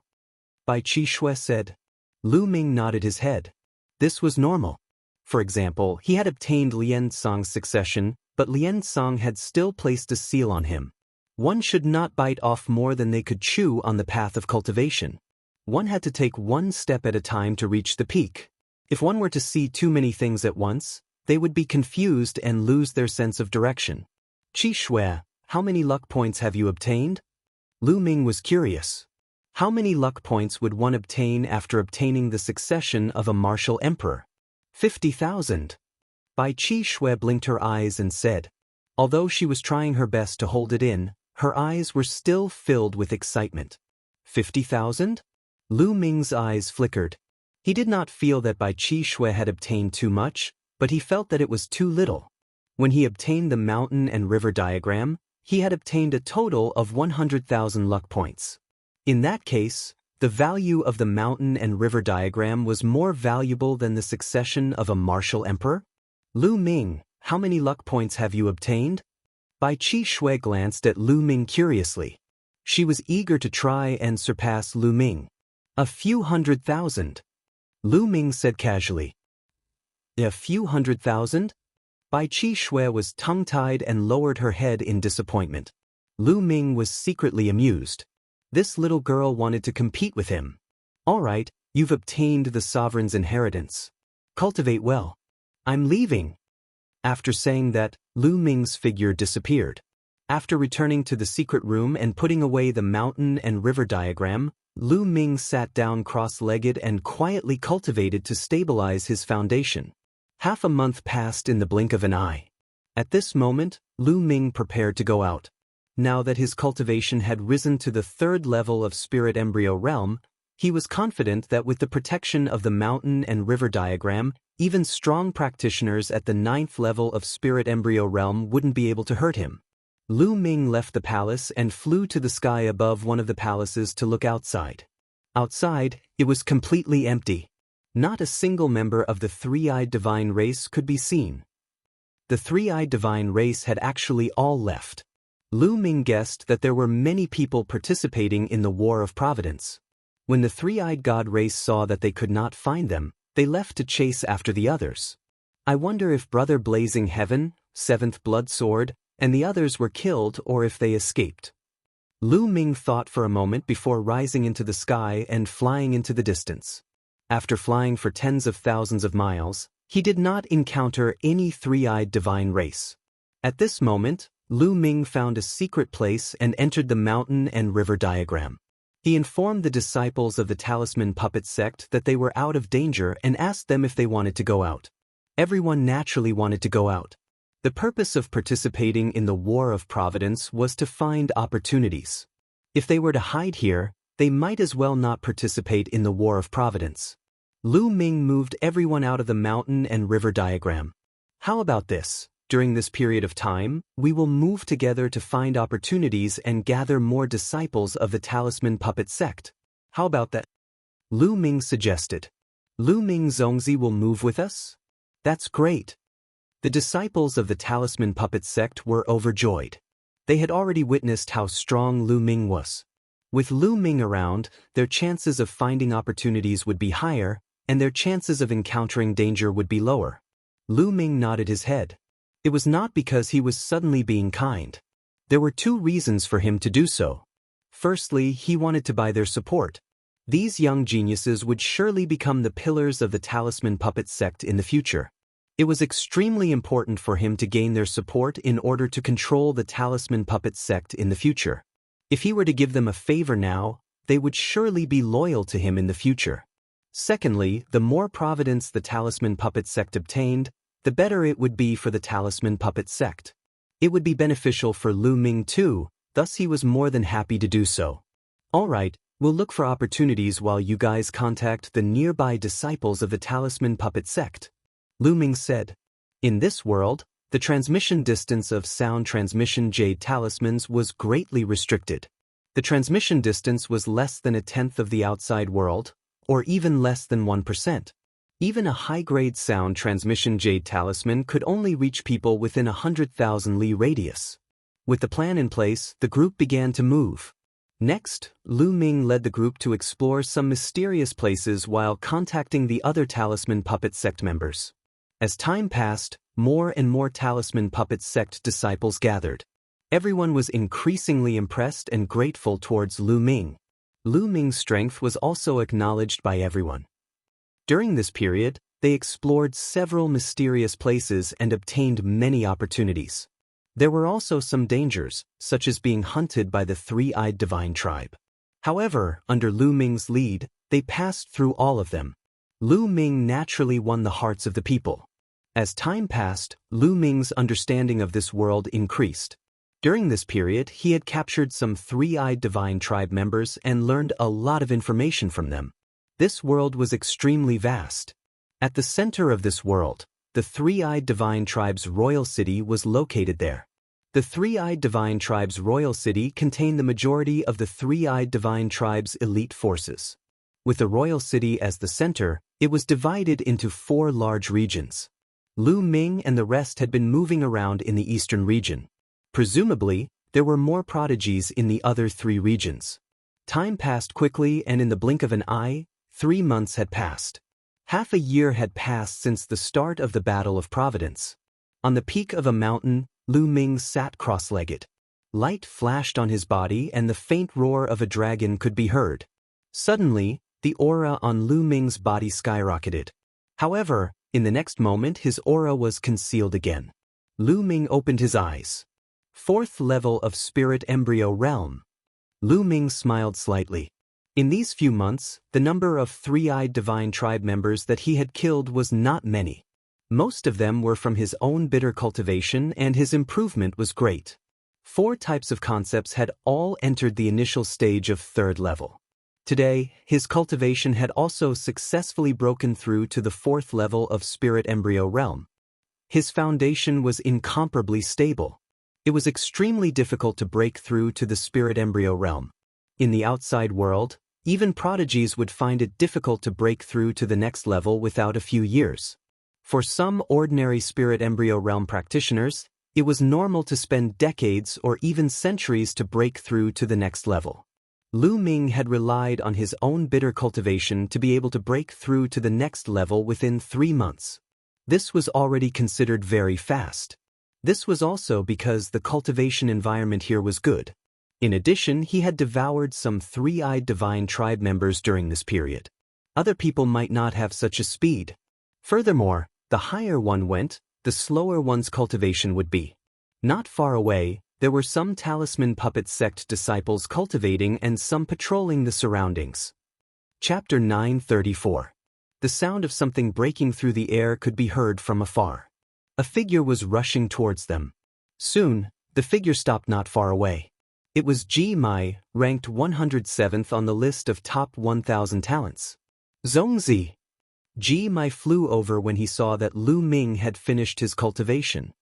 Bai Qi Shui said. Lu Ming nodded his head. This was normal. For example, he had obtained Lian Song's succession, but Lian Song had still placed a seal on him. One should not bite off more than they could chew on the path of cultivation. One had to take one step at a time to reach the peak. If one were to see too many things at once, they would be confused and lose their sense of direction. Qi Shui, how many luck points have you obtained? Lu Ming was curious. How many luck points would one obtain after obtaining the succession of a martial emperor? 50,000. Bai Qi Shui blinked her eyes and said. Although she was trying her best to hold it in, her eyes were still filled with excitement. 50,000? Lu Ming's eyes flickered. He did not feel that Bai Qi Shui had obtained too much, but he felt that it was too little. When he obtained the mountain and river diagram, he had obtained a total of 100,000 luck points. In that case, the value of the mountain and river diagram was more valuable than the succession of a martial emperor? Lu Ming, how many luck points have you obtained? Bai Qi Shui glanced at Lu Ming curiously. She was eager to try and surpass Lu Ming. A few 100,000. Lu Ming said casually. A few 100,000? Bai Qi Shui was tongue-tied and lowered her head in disappointment. Lu Ming was secretly amused. This little girl wanted to compete with him. All right, you've obtained the sovereign's inheritance. Cultivate well. I'm leaving. After saying that, Lu Ming's figure disappeared. After returning to the secret room and putting away the mountain and river diagram, Lu Ming sat down cross-legged and quietly cultivated to stabilize his foundation. Half a month passed in the blink of an eye. At this moment, Lu Ming prepared to go out. Now that his cultivation had risen to the 3rd level of Spirit Embryo Realm, he was confident that with the protection of the mountain and river diagram, even strong practitioners at the 9th level of Spirit Embryo Realm wouldn't be able to hurt him. Lu Ming left the palace and flew to the sky above one of the palaces to look outside. Outside, it was completely empty. Not a single member of the three-eyed divine race could be seen. The three-eyed divine race had actually all left. Lu Ming guessed that there were many people participating in the War of Providence. When the three-eyed god race saw that they could not find them, they left to chase after the others. I wonder if Brother Blazing Heaven, 7th Blood Sword, and the others were killed or if they escaped. Lu Ming thought for a moment before rising into the sky and flying into the distance. After flying for tens of thousands of miles, he did not encounter any three-eyed divine race. At this moment, Lu Ming found a secret place and entered the mountain and river diagram. He informed the disciples of the Talisman Puppet sect that they were out of danger and asked them if they wanted to go out. Everyone naturally wanted to go out. The purpose of participating in the War of Providence was to find opportunities. If they were to hide here, they might as well not participate in the War of Providence. Lu Ming moved everyone out of the mountain and river diagram. How about this? During this period of time, we will move together to find opportunities and gather more disciples of the Talisman Puppet sect. How about that? Lu Ming suggested. Lu Ming Zongzi will move with us? That's great. The disciples of the Talisman Puppet sect were overjoyed. They had already witnessed how strong Lu Ming was. With Lu Ming around, their chances of finding opportunities would be higher, and their chances of encountering danger would be lower. Lu Ming nodded his head. It was not because he was suddenly being kind. There were two reasons for him to do so. Firstly, he wanted to buy their support. These young geniuses would surely become the pillars of the Talisman Puppet sect in the future. It was extremely important for him to gain their support in order to control the Talisman Puppet sect in the future. If he were to give them a favor now, they would surely be loyal to him in the future. Secondly, the more providence the Talisman Puppet sect obtained, the better it would be for the Talisman Puppet sect. It would be beneficial for Lu Ming too, thus he was more than happy to do so. All right, we'll look for opportunities while you guys contact the nearby disciples of the Talisman Puppet sect. Lu Ming said. In this world, the transmission distance of sound transmission jade talismans was greatly restricted. The transmission distance was less than 1/10 of the outside world, or even less than 1%. Even a high-grade sound transmission jade talisman could only reach people within 100,000 li radius. With the plan in place, the group began to move. Next, Lu Ming led the group to explore some mysterious places while contacting the other Talisman Puppet Sect members. As time passed, more and more Talisman Puppet Sect disciples gathered. Everyone was increasingly impressed and grateful towards Lu Ming. Lu Ming's strength was also acknowledged by everyone. During this period, they explored several mysterious places and obtained many opportunities. There were also some dangers, such as being hunted by the three-eyed divine tribe. However, under Lu Ming's lead, they passed through all of them. Lu Ming naturally won the hearts of the people. As time passed, Lu Ming's understanding of this world increased. During this period, he had captured some three-eyed divine tribe members and learned a lot of information from them. This world was extremely vast. At the center of this world, the three-eyed divine tribe's royal city was located there. The three-eyed divine tribe's royal city contained the majority of the three-eyed divine tribe's elite forces. With the royal city as the center, it was divided into 4 large regions. Lu Ming and the rest had been moving around in the eastern region. Presumably, there were more prodigies in the other 3 regions. Time passed quickly, and in the blink of an eye, 3 months had passed. Half a year had passed since the start of the Battle of Providence. On the peak of a mountain, Lu Ming sat cross-legged. Light flashed on his body and the faint roar of a dragon could be heard. Suddenly, the aura on Lu Ming's body skyrocketed. However, in the next moment his aura was concealed again. Lu Ming opened his eyes. 4th level of Spirit Embryo Realm. Lu Ming smiled slightly. In these few months, the number of three-eyed divine tribe members that he had killed was not many. Most of them were from his own bitter cultivation, and his improvement was great. 4 types of concepts had all entered the initial stage of 3rd level. Today, his cultivation had also successfully broken through to the 4th level of Spirit Embryo Realm. His foundation was incomparably stable. It was extremely difficult to break through to the Spirit Embryo Realm. In the outside world, even prodigies would find it difficult to break through to the next level without a few years. For some ordinary Spirit Embryo Realm practitioners, it was normal to spend decades or even centuries to break through to the next level. Lu Ming had relied on his own bitter cultivation to be able to break through to the next level within 3 months. This was already considered very fast. This was also because the cultivation environment here was good. In addition, he had devoured some three-eyed divine tribe members during this period. Other people might not have such a speed. Furthermore, the higher one went, the slower one's cultivation would be. Not far away, there were some Talisman Puppet Sect disciples cultivating and some patrolling the surroundings. Chapter 934. The sound of something breaking through the air could be heard from afar. A figure was rushing towards them. Soon, the figure stopped not far away. It was Ji Mai, ranked 107th on the list of top 1,000 talents. Zongzi. Ji Mai flew over when he saw that Lu Ming had finished his cultivation.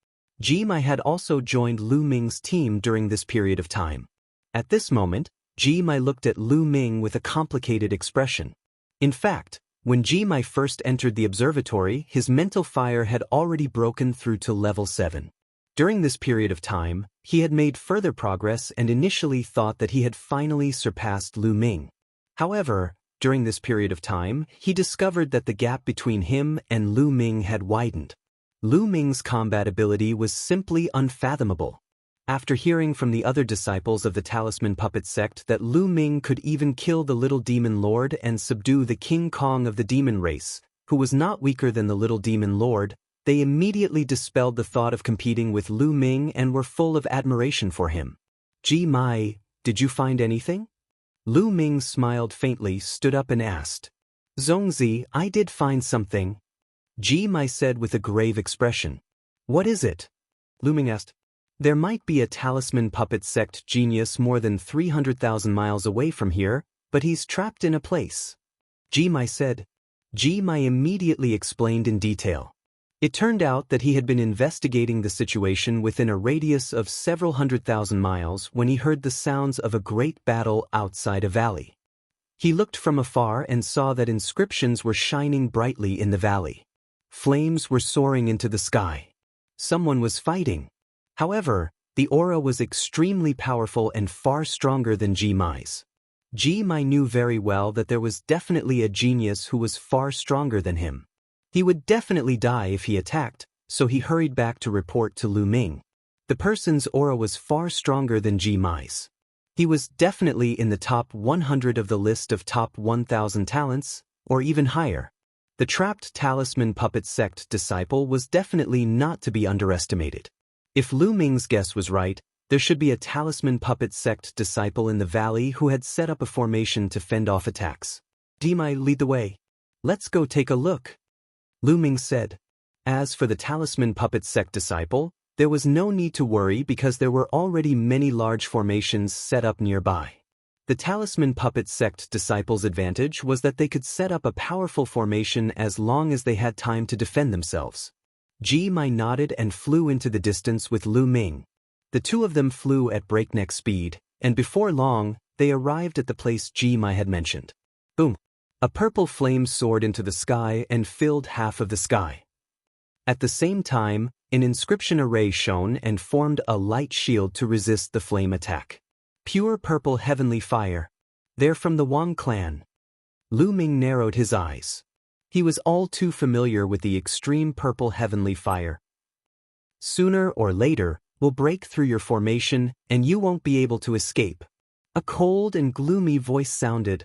Ji Mai had also joined Lu Ming's team during this period of time. At this moment, Ji Mai looked at Lu Ming with a complicated expression. In fact, when Ji Mai first entered the observatory, his mental fire had already broken through to level 7. During this period of time, he had made further progress and initially thought that he had finally surpassed Lu Ming. However, during this period of time, he discovered that the gap between him and Lu Ming had widened. Lu Ming's combat ability was simply unfathomable. After hearing from the other disciples of the Talisman Puppet Sect that Lu Ming could even kill the Little Demon Lord and subdue the King Kong of the demon race, who was not weaker than the Little Demon Lord, they immediately dispelled the thought of competing with Lu Ming and were full of admiration for him. Ji Mai, did you find anything? Lu Ming smiled faintly, stood up and asked. Zongzi, I did find something. Ji Mai said with a grave expression. What is it? Lu Ming asked. There might be a Talisman Puppet Sect genius more than 300,000 miles away from here, but he's trapped in a place. Ji Mai said. Ji Mai immediately explained in detail. It turned out that he had been investigating the situation within a radius of several 100,000 miles when he heard the sounds of a great battle outside a valley. He looked from afar and saw that inscriptions were shining brightly in the valley. Flames were soaring into the sky. Someone was fighting. However, The aura was extremely powerful and far stronger than Ji Mai's. Ji Mai knew very well that there was definitely a genius who was far stronger than him. He would definitely die if he attacked, so he hurried back to report to Lu Ming. The person's aura was far stronger than Ji Mai's. He was definitely in the top 100 of the list of top 1,000 talents, or even higher. The trapped talisman puppet sect disciple was definitely not to be underestimated. If Lu Ming's guess was right, there should be a talisman puppet sect disciple in the valley who had set up a formation to fend off attacks. Ji Mai, lead the way. Let's go take a look, Lu Ming said. As for the talisman puppet sect disciple, there was no need to worry because there were already many large formations set up nearby. The talisman puppet sect disciples' advantage was that they could set up a powerful formation as long as they had time to defend themselves. Ji Mai nodded and flew into the distance with Lu Ming. The two of them flew at breakneck speed, and before long, they arrived at the place Ji Mai had mentioned. Boom! A purple flame soared into the sky and filled half of the sky. At the same time, an inscription array shone and formed a light shield to resist the flame attack. Pure purple heavenly fire. They're from the Wang clan. Lu Ming narrowed his eyes. He was all too familiar with the extreme purple heavenly fire. Sooner or later, we'll break through your formation and you won't be able to escape. A cold and gloomy voice sounded.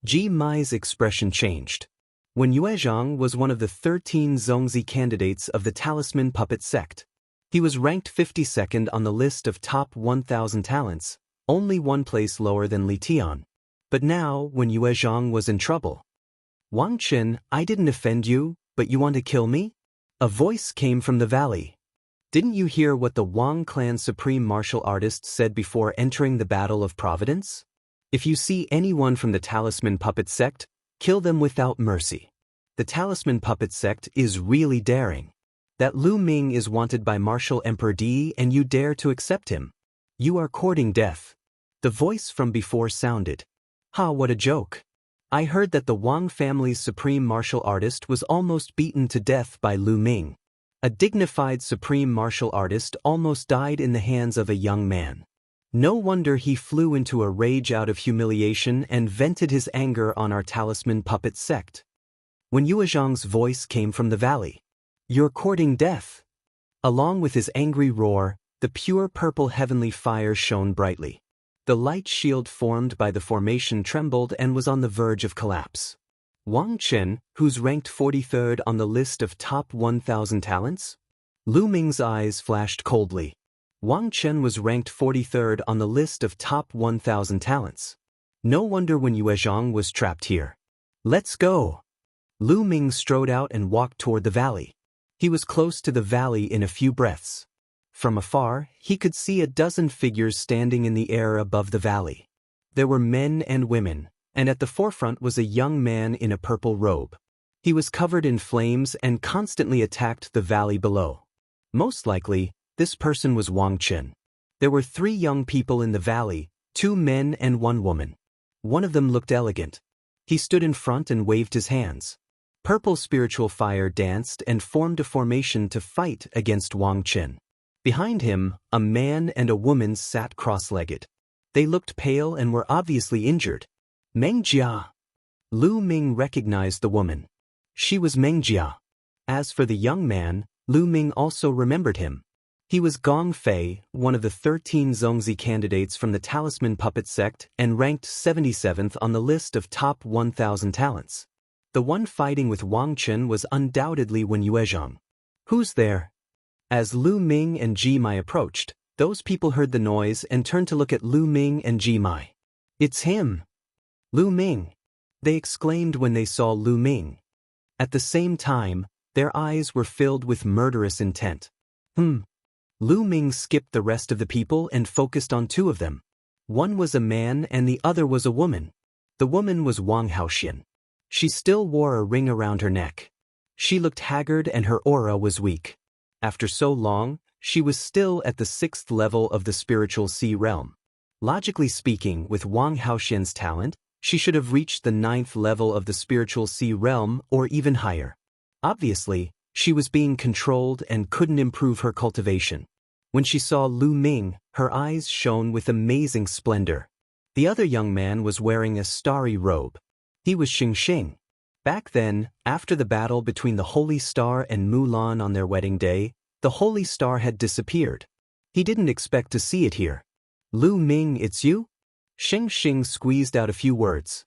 Ji Mai's expression changed. When Yuezhang was one of the 13 Zongzi candidates of the talisman puppet sect. He was ranked 52nd on the list of top 1,000 talents, only one place lower than Li Tian. But now, when Yuezhang was in trouble. Wang Chen, I didn't offend you, but you want to kill me? A voice came from the valley. Didn't you hear what the Wang clan supreme martial artist said before entering the Battle of Providence? If you see anyone from the talisman puppet sect, kill them without mercy. The talisman puppet sect is really daring. That Lu Ming is wanted by Martial Emperor Di and you dare to accept him. You are courting death. The voice from before sounded. Ha, what a joke. I heard that the Wang family's supreme martial artist was almost beaten to death by Lu Ming. A dignified supreme martial artist almost died in the hands of a young man. No wonder he flew into a rage out of humiliation and vented his anger on our talisman puppet sect. When Yuezhang's voice came from the valley. You're courting death. Along with his angry roar, the pure purple heavenly fire shone brightly. The light shield formed by the formation trembled and was on the verge of collapse. Wang Chen, who's ranked 43rd on the list of top 1,000 talents? Lu Ming's eyes flashed coldly. Wang Chen was ranked 43rd on the list of top 1,000 talents. No wonder when Yuezhang was trapped here. Let's go. Lu Ming strode out and walked toward the valley. He was close to the valley in a few breaths. From afar, he could see a dozen figures standing in the air above the valley. There were men and women, and at the forefront was a young man in a purple robe. He was covered in flames and constantly attacked the valley below. Most likely, this person was Wang Chen. There were 3 young people in the valley, 2 men and 1 woman. One of them looked elegant. He stood in front and waved his hands. Purple spiritual fire danced and formed a formation to fight against Wang Chen. Behind him, a man and a woman sat cross-legged. They looked pale and were obviously injured. Meng Jia. Lu Ming recognized the woman. She was Meng Jia. As for the young man, Lu Ming also remembered him. He was Gong Fei, one of the 13 Zongzi candidates from the talisman puppet sect and ranked 77th on the list of top 1,000 talents. The one fighting with Wang Chen was undoubtedly Wen Yuezhang. Who's there? As Lu Ming and Ji Mai approached, those people heard the noise and turned to look at Lu Ming and Ji Mai. It's him! Lu Ming! They exclaimed when they saw Lu Ming. At the same time, their eyes were filled with murderous intent. Lu Ming skipped the rest of the people and focused on 2 of them. One was a man and the other was a woman. The woman was Wang Haoxian. She still wore a ring around her neck. She looked haggard and her aura was weak. After so long, she was still at the 6th level of the spiritual sea realm. Logically speaking, with Wang Haoxian's talent, she should have reached the 9th level of the spiritual sea realm or even higher. Obviously, she was being controlled and couldn't improve her cultivation. When she saw Lu Ming, her eyes shone with amazing splendor. The other young man was wearing a starry robe. He was Xing Xing. Back then, after the battle between the Holy Star and Mulan on their wedding day, the Holy Star had disappeared. He didn't expect to see it here. Lu Ming, it's you? Xing Xing squeezed out a few words.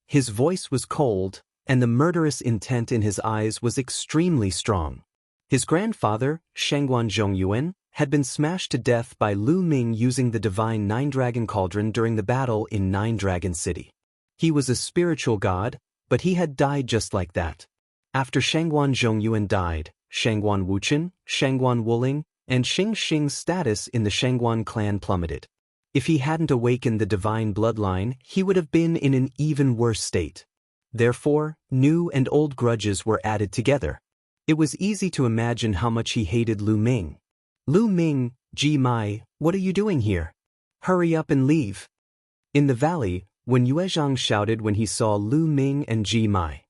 His voice was cold, and the murderous intent in his eyes was extremely strong. His grandfather, Shangguan Zhongyuan, had been smashed to death by Lu Ming using the divine Nine-Dragon Cauldron during the battle in Nine-Dragon City. He was a spiritual god, but he had died just like that. After Shangguan Zhongyuan died, Shangguan Wuchen, Shangguan Wuling, and Xing Xing's status in the Shangguan clan plummeted. If he hadn't awakened the divine bloodline, he would have been in an even worse state. Therefore, new and old grudges were added together. It was easy to imagine how much he hated Lu Ming. Lu Ming, Ji Mai, what are you doing here? Hurry up and leave. In the valley, when Yuezhang shouted when he saw Lu Ming and Ji Mai.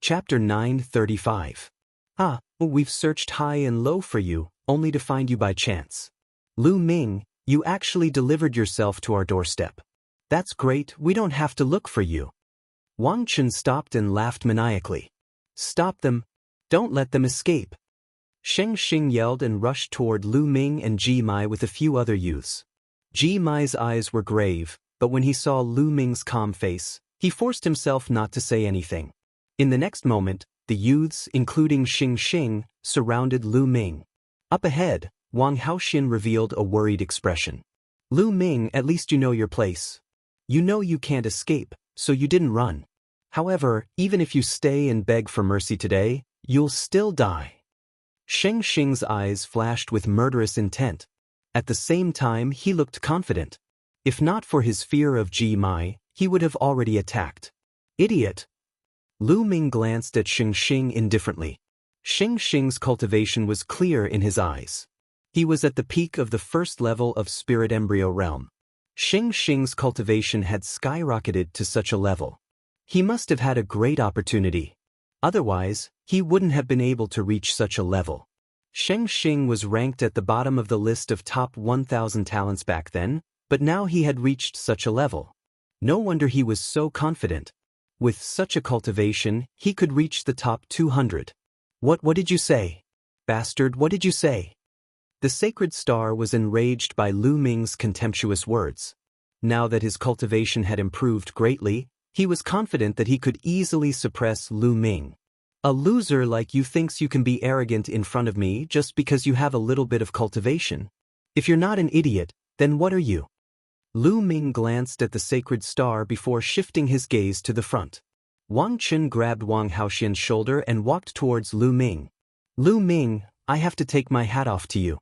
Chapter 935. Ah, we've searched high and low for you, only to find you by chance. Lu Ming, you actually delivered yourself to our doorstep. That's great, we don't have to look for you. Wang Chun stopped and laughed maniacally. Stop them. Don't let them escape. Xing Xing yelled and rushed toward Lu Ming and Ji Mai with a few other youths. Ji Mai's eyes were grave, but when he saw Lu Ming's calm face, he forced himself not to say anything. In the next moment, the youths, including Xing Xing, surrounded Lu Ming. Up ahead, Wang Haoxian revealed a worried expression. Lu Ming, at least you know your place. You know you can't escape, so you didn't run. However, even if you stay and beg for mercy today, you'll still die. Xing Xing's eyes flashed with murderous intent. At the same time, he looked confident. If not for his fear of Ji Mai, he would have already attacked. Idiot! Lu Ming glanced at Xing Xing indifferently. Xing Xing's cultivation was clear in his eyes. He was at the peak of the first level of Spirit Embryo Realm. Xing Xing's cultivation had skyrocketed to such a level. He must have had a great opportunity. Otherwise, he wouldn't have been able to reach such a level. Xing Xing was ranked at the bottom of the list of top 1,000 talents back then, but now he had reached such a level. No wonder he was so confident. With such a cultivation, he could reach the top 200. What did you say? Bastard, what did you say? The sacred star was enraged by Lu Ming's contemptuous words. Now that his cultivation had improved greatly, he was confident that he could easily suppress Lu Ming. A loser like you thinks you can be arrogant in front of me just because you have a little bit of cultivation. If you're not an idiot, then what are you? Lu Ming glanced at the sacred star before shifting his gaze to the front. Wang Chun grabbed Wang Haoxian's shoulder and walked towards Lu Ming. Lu Ming, I have to take my hat off to you.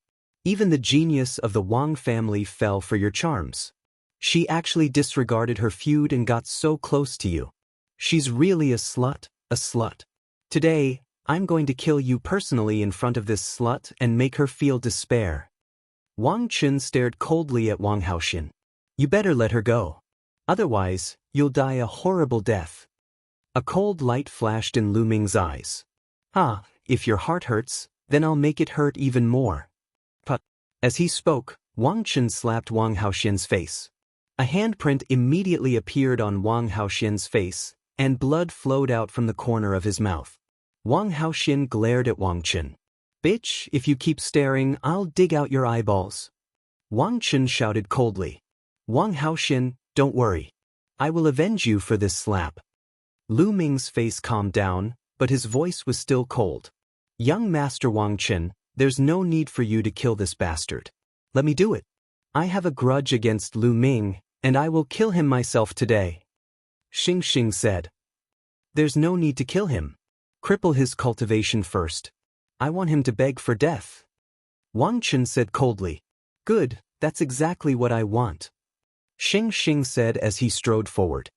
Even the genius of the Wang family fell for your charms. She actually disregarded her feud and got so close to you. She's really a slut, a slut. Today, I'm going to kill you personally in front of this slut and make her feel despair. Wang Chun stared coldly at Wang Haoxian. You better let her go. Otherwise, you'll die a horrible death. A cold light flashed in Lu Ming's eyes. Ah, if your heart hurts, then I'll make it hurt even more. But, as he spoke, Wang Chun slapped Wang Haoxian's face. A handprint immediately appeared on Wang Haoxian's face, and blood flowed out from the corner of his mouth. Wang Haoxian glared at Wang Chun. Bitch, if you keep staring, I'll dig out your eyeballs. Wang Chun shouted coldly. Wang Haoxian, don't worry. I will avenge you for this slap. Lu Ming's face calmed down, but his voice was still cold. Young Master Wang Chun, there's no need for you to kill this bastard. Let me do it. I have a grudge against Lu Ming, and I will kill him myself today. Xing Xing said. There's no need to kill him. Cripple his cultivation first. I want him to beg for death. Wang Chun said coldly. Good, that's exactly what I want. Xing Xing said as he strode forward.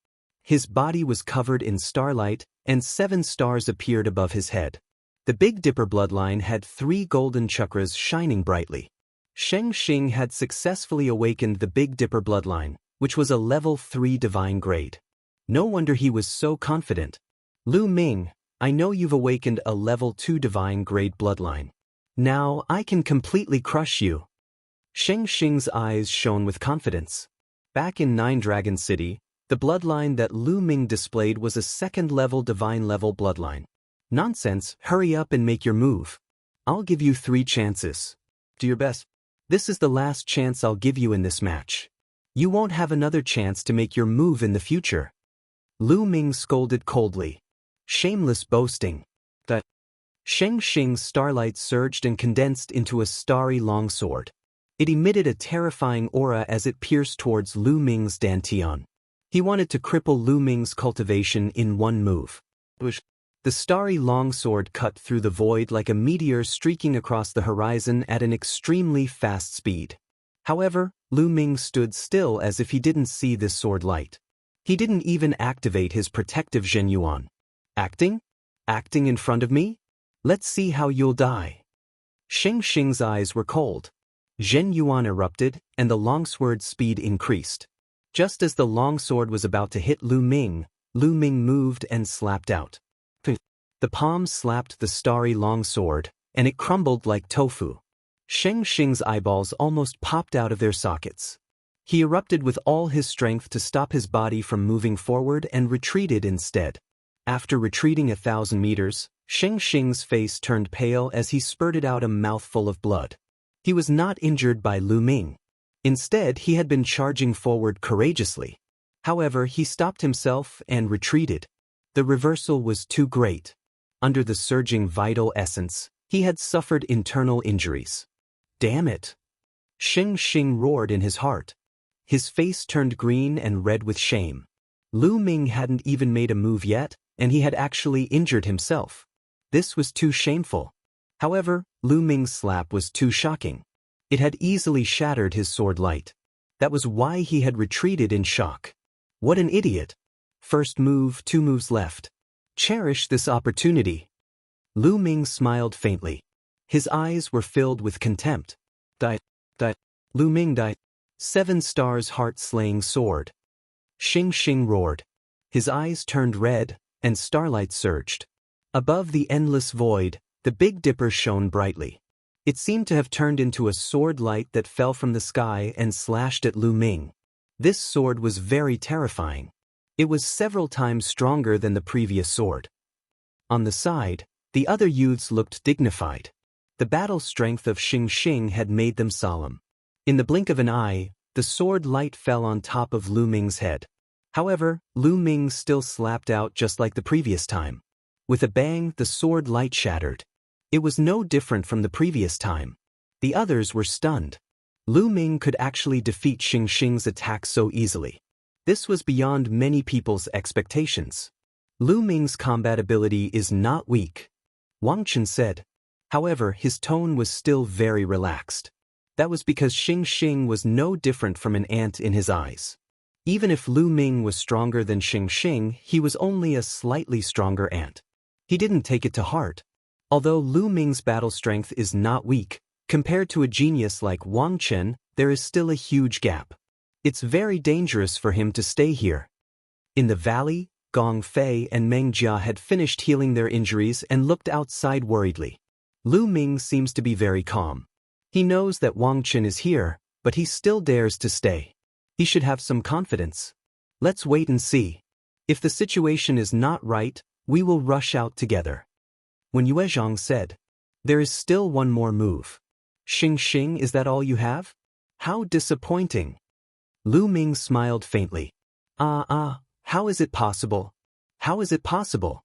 His body was covered in starlight, and 7 stars appeared above his head. The Big Dipper bloodline had 3 golden chakras shining brightly. Xing Xing had successfully awakened the Big Dipper bloodline, which was a level 3 divine grade. No wonder he was so confident. Lu Ming, I know you've awakened a level 2 divine grade bloodline. Now I can completely crush you. Sheng Xing's eyes shone with confidence. Back in Nine Dragon City, the bloodline that Lu Ming displayed was a second-level divine-level bloodline. Nonsense, hurry up and make your move. I'll give you 3 chances. Do your best. This is the last chance I'll give you in this match. You won't have another chance to make your move in the future. Lu Ming scolded coldly. Shameless boasting. That Sheng Xing's starlight surged and condensed into a starry longsword. It emitted a terrifying aura as it pierced towards Lu Ming's dantian. He wanted to cripple Lu Ming's cultivation in one move. The starry longsword cut through the void like a meteor streaking across the horizon at an extremely fast speed. However, Lu Ming stood still as if he didn't see this sword light. He didn't even activate his protective Zhen Yuan. Acting? Acting in front of me? Let's see how you'll die. Sheng Xing's eyes were cold. Zhen Yuan erupted, and the longsword's speed increased. Just as the longsword was about to hit Lu Ming moved and slapped out. The palm slapped the starry longsword, and it crumbled like tofu. Sheng Xing's eyeballs almost popped out of their sockets. He erupted with all his strength to stop his body from moving forward and retreated instead. After retreating 1,000 meters, Sheng Xing's face turned pale as he spurted out a mouthful of blood. He was not injured by Lu Ming. Instead, he had been charging forward courageously. However, he stopped himself and retreated. The reversal was too great. Under the surging vital essence, he had suffered internal injuries. Damn it! Sheng Xing roared in his heart. His face turned green and red with shame. Lu Ming hadn't even made a move yet, and he had actually injured himself. This was too shameful. However, Lu Ming's slap was too shocking. It had easily shattered his sword light. That was why he had retreated in shock. What an idiot! First move, 2 moves left. Cherish this opportunity. Lu Ming smiled faintly. His eyes were filled with contempt. Lu Ming died. 7 stars heart-slaying sword. Sheng Xing roared. His eyes turned red, and starlight surged. Above the endless void, the Big Dipper shone brightly. It seemed to have turned into a sword light that fell from the sky and slashed at Lu Ming. This sword was very terrifying. It was several times stronger than the previous sword. On the side, the other youths looked dignified. The battle strength of Sheng Xing had made them solemn. In the blink of an eye, the sword light fell on top of Lu Ming's head. However, Lu Ming still slapped out just like the previous time. With a bang, the sword light shattered. It was no different from the previous time. The others were stunned. Lu Ming could actually defeat Sheng Xing's attack so easily. This was beyond many people's expectations. Lu Ming's combat ability is not weak, Wang Chen said. However, his tone was still very relaxed. That was because Sheng Xing was no different from an ant in his eyes. Even if Lu Ming was stronger than Sheng Xing, he was only a slightly stronger ant. He didn't take it to heart. Although Lu Ming's battle strength is not weak, compared to a genius like Wang Chen, there is still a huge gap. It's very dangerous for him to stay here. In the valley, Gong Fei and Meng Jia had finished healing their injuries and looked outside worriedly. Lu Ming seems to be very calm. He knows that Wang Chen is here, but he still dares to stay. He should have some confidence. Let's wait and see. If the situation is not right, we will rush out together. When Yue Zhang said, "There is still one more move. Sheng Xing, is that all you have? How disappointing." Lu Ming smiled faintly. How is it possible? How is it possible?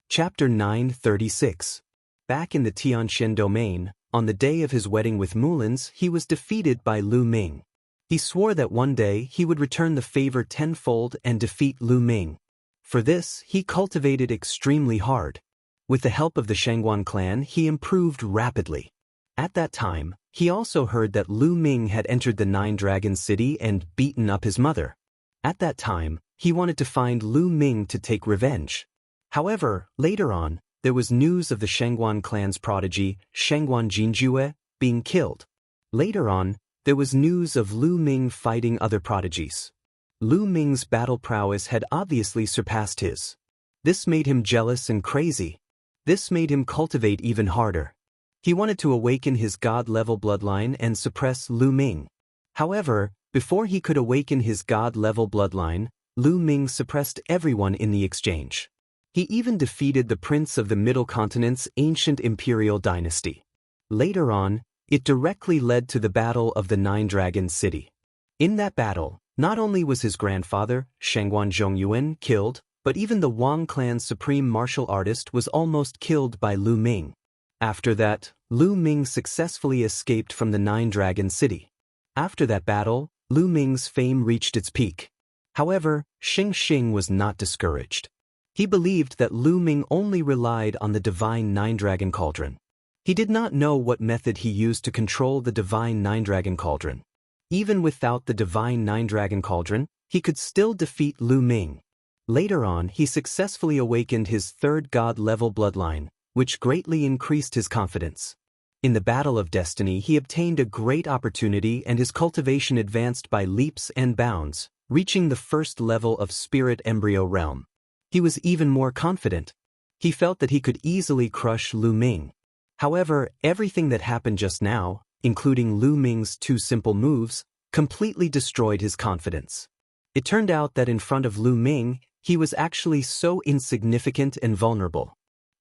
Chapter 936. Back in the Tianxian domain, on the day of his wedding with Mulin's, he was defeated by Lu Ming. He swore that one day he would return the favor tenfold and defeat Lu Ming. For this, he cultivated extremely hard. With the help of the Shangguan clan, he improved rapidly. At that time, he also heard that Lu Ming had entered the Nine Dragon City and beaten up his mother. At that time, he wanted to find Lu Ming to take revenge. However, later on, there was news of the Shangguan clan's prodigy, Shangguan Jinjue, being killed. Later on, there was news of Lu Ming fighting other prodigies. Lu Ming's battle prowess had obviously surpassed his. This made him jealous and crazy. This made him cultivate even harder. He wanted to awaken his god-level bloodline and suppress Lu Ming. However, before he could awaken his god-level bloodline, Lu Ming suppressed everyone in the exchange. He even defeated the prince of the Middle Continent's ancient imperial dynasty. Later on, it directly led to the Battle of the Nine Dragons City. In that battle, not only was his grandfather, Shangguan Zhongyuan, killed, but even the Wang clan's supreme martial artist was almost killed by Lu Ming. After that, Lu Ming successfully escaped from the Nine Dragons City. After that battle, Lu Ming's fame reached its peak. However, Xing was not discouraged. He believed that Lu Ming only relied on the divine Nine-Dragon Cauldron. He did not know what method he used to control the divine Nine-Dragon Cauldron. Even without the divine Nine-Dragon Cauldron, he could still defeat Lu Ming. Later on, he successfully awakened his third god-level bloodline, which greatly increased his confidence. In the Battle of Destiny, he obtained a great opportunity and his cultivation advanced by leaps and bounds, reaching the first level of Spirit Embryo Realm. He was even more confident. He felt that he could easily crush Lu Ming. However, everything that happened just now, including Lu Ming's two simple moves, completely destroyed his confidence. It turned out that in front of Lu Ming, he was actually so insignificant and vulnerable.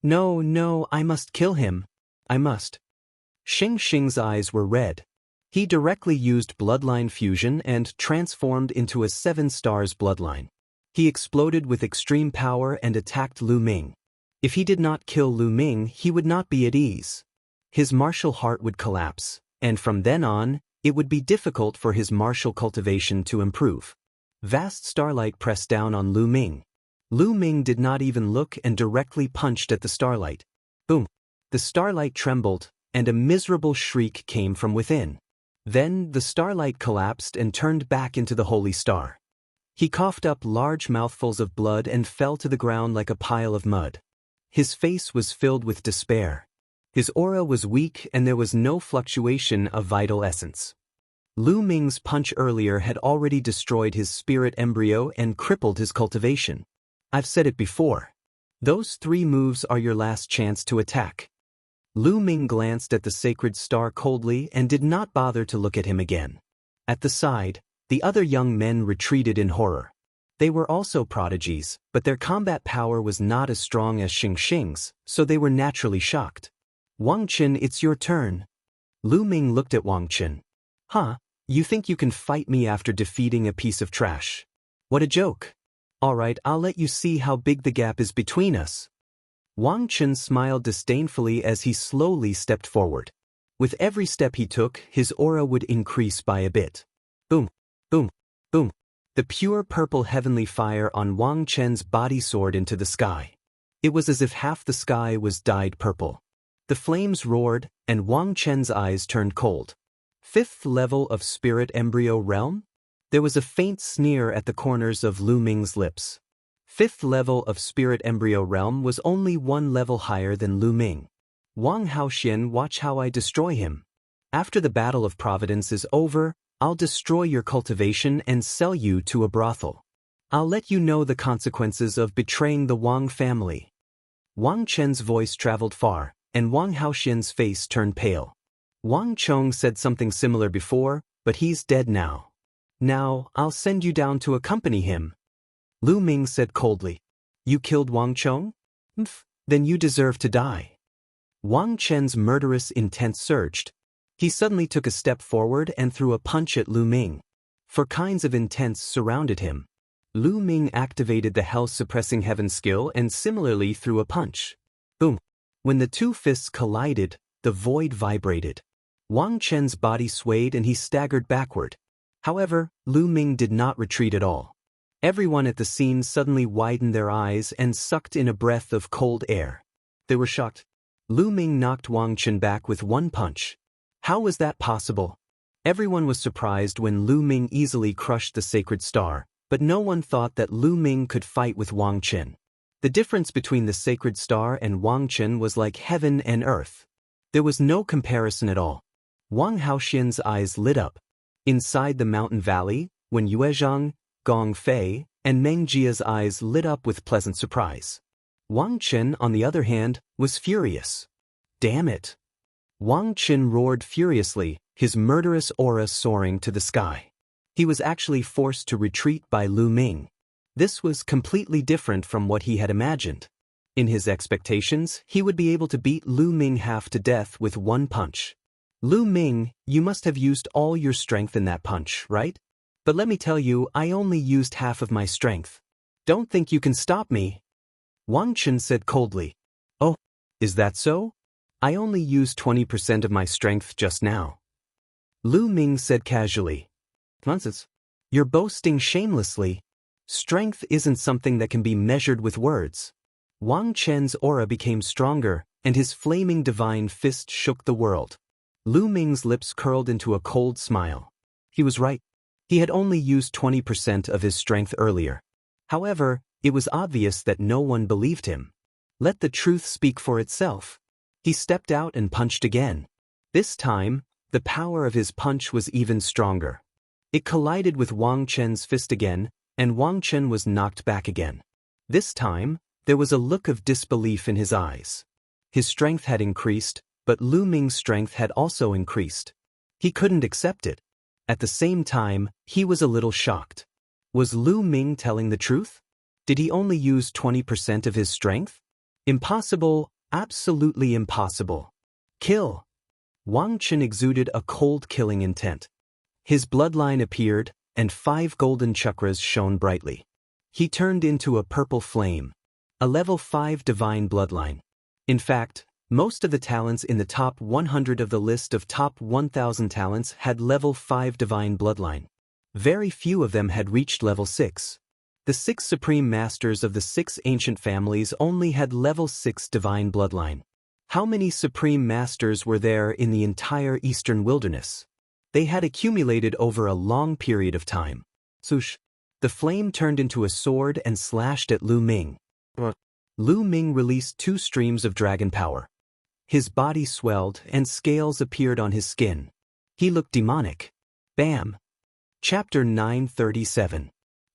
No, I must kill him. I must. Xing's eyes were red. He directly used bloodline fusion and transformed into a 7 stars bloodline. He exploded with extreme power and attacked Lu Ming. If he did not kill Lu Ming, he would not be at ease. His martial heart would collapse, and from then on, it would be difficult for his martial cultivation to improve. Vast starlight pressed down on Lu Ming. Lu Ming did not even look and directly punched at the starlight. Boom! The starlight trembled, and a miserable shriek came from within. Then the starlight collapsed and turned back into the holy star. He coughed up large mouthfuls of blood and fell to the ground like a pile of mud. His face was filled with despair. His aura was weak and there was no fluctuation of vital essence. Lu Ming's punch earlier had already destroyed his spirit embryo and crippled his cultivation. I've said it before. Those 3 moves are your last chance to attack. Lu Ming glanced at the sacred star coldly and did not bother to look at him again. At the side, the other young men retreated in horror. They were also prodigies, but their combat power was not as strong as Xing's, so they were naturally shocked. Wang Qin, it's your turn. Lu Ming looked at Wang Qin. Huh, you think you can fight me after defeating a piece of trash? What a joke. All right, I'll let you see how big the gap is between us. Wang Qin smiled disdainfully as he slowly stepped forward. With every step he took, his aura would increase by a bit. Boom, boom, boom. The pure purple heavenly fire on Wang Qin's body soared into the sky. It was as if half the sky was dyed purple. The flames roared, and Wang Qin's eyes turned cold. 5th level of Spirit Embryo Realm? There was a faint sneer at the corners of Lu Ming's lips. 5th level of Spirit Embryo Realm was only 1 level higher than Lu Ming. Wang Haoxian, watch how I destroy him. After the Battle of Providence is over, I'll destroy your cultivation and sell you to a brothel. I'll let you know the consequences of betraying the Wang family. Wang Chen's voice traveled far, and Wang Haoxian's face turned pale. Wang Chong said something similar before, but he's dead now. Now, I'll send you down to accompany him. Lu Ming said coldly. You killed Wang Chong? Then you deserve to die. Wang Chen's murderous intent surged. He suddenly took a step forward and threw a punch at Lu Ming. 4 kinds of intents surrounded him. Lu Ming activated the Hell-Suppressing Heaven skill and similarly threw a punch. Boom! When the 2 fists collided, the void vibrated. Wang Chen's body swayed and he staggered backward. However, Lu Ming did not retreat at all. Everyone at the scene suddenly widened their eyes and sucked in a breath of cold air. They were shocked. Lu Ming knocked Wang Chen back with 1 punch. How was that possible? Everyone was surprised when Lu Ming easily crushed the sacred star, but no one thought that Lu Ming could fight with Wang Chen. The difference between the sacred star and Wang Chen was like heaven and earth. There was no comparison at all. Wang Haoxian's eyes lit up. Inside the mountain valley, when Yuezhang, Gong Fei, and Meng Jia's eyes lit up with pleasant surprise. Wang Chen, on the other hand, was furious. Damn it! Wang Qin roared furiously, his murderous aura soaring to the sky. He was actually forced to retreat by Lu Ming. This was completely different from what he had imagined. In his expectations, he would be able to beat Lu Ming half to death with one punch. Lu Ming, you must have used all your strength in that punch, right? But let me tell you, I only used half of my strength. Don't think you can stop me. Wang Qin said coldly. Oh, is that so? I only used 20% of my strength just now. Lu Ming said casually. Nonsense. You're boasting shamelessly. Strength isn't something that can be measured with words. Wang Chen's aura became stronger, and his flaming divine fist shook the world. Lu Ming's lips curled into a cold smile. He was right. He had only used 20% of his strength earlier. However, it was obvious that no one believed him. Let the truth speak for itself. He stepped out and punched again. This time, the power of his punch was even stronger. It collided with Wang Chen's fist again, and Wang Chen was knocked back again. This time, there was a look of disbelief in his eyes. His strength had increased, but Lu Ming's strength had also increased. He couldn't accept it. At the same time, he was a little shocked. Was Lu Ming telling the truth? Did he only use 20% of his strength? Impossible, absolutely impossible. Kill! Wang Chen exuded a cold killing intent. His bloodline appeared, and 5 golden chakras shone brightly. He turned into a purple flame, a level 5 divine bloodline. In fact, most of the talents in the top 100 of the list of top 1,000 talents had level 5 divine bloodline. Very few of them had reached level 6. The 6 supreme masters of the 6 ancient families only had level 6 divine bloodline. How many supreme masters were there in the entire eastern wilderness? They had accumulated over a long period of time. Swoosh! The flame turned into a sword and slashed at Lu Ming. Lu Ming released 2 streams of dragon power. His body swelled and scales appeared on his skin. He looked demonic. Bam! Chapter 937.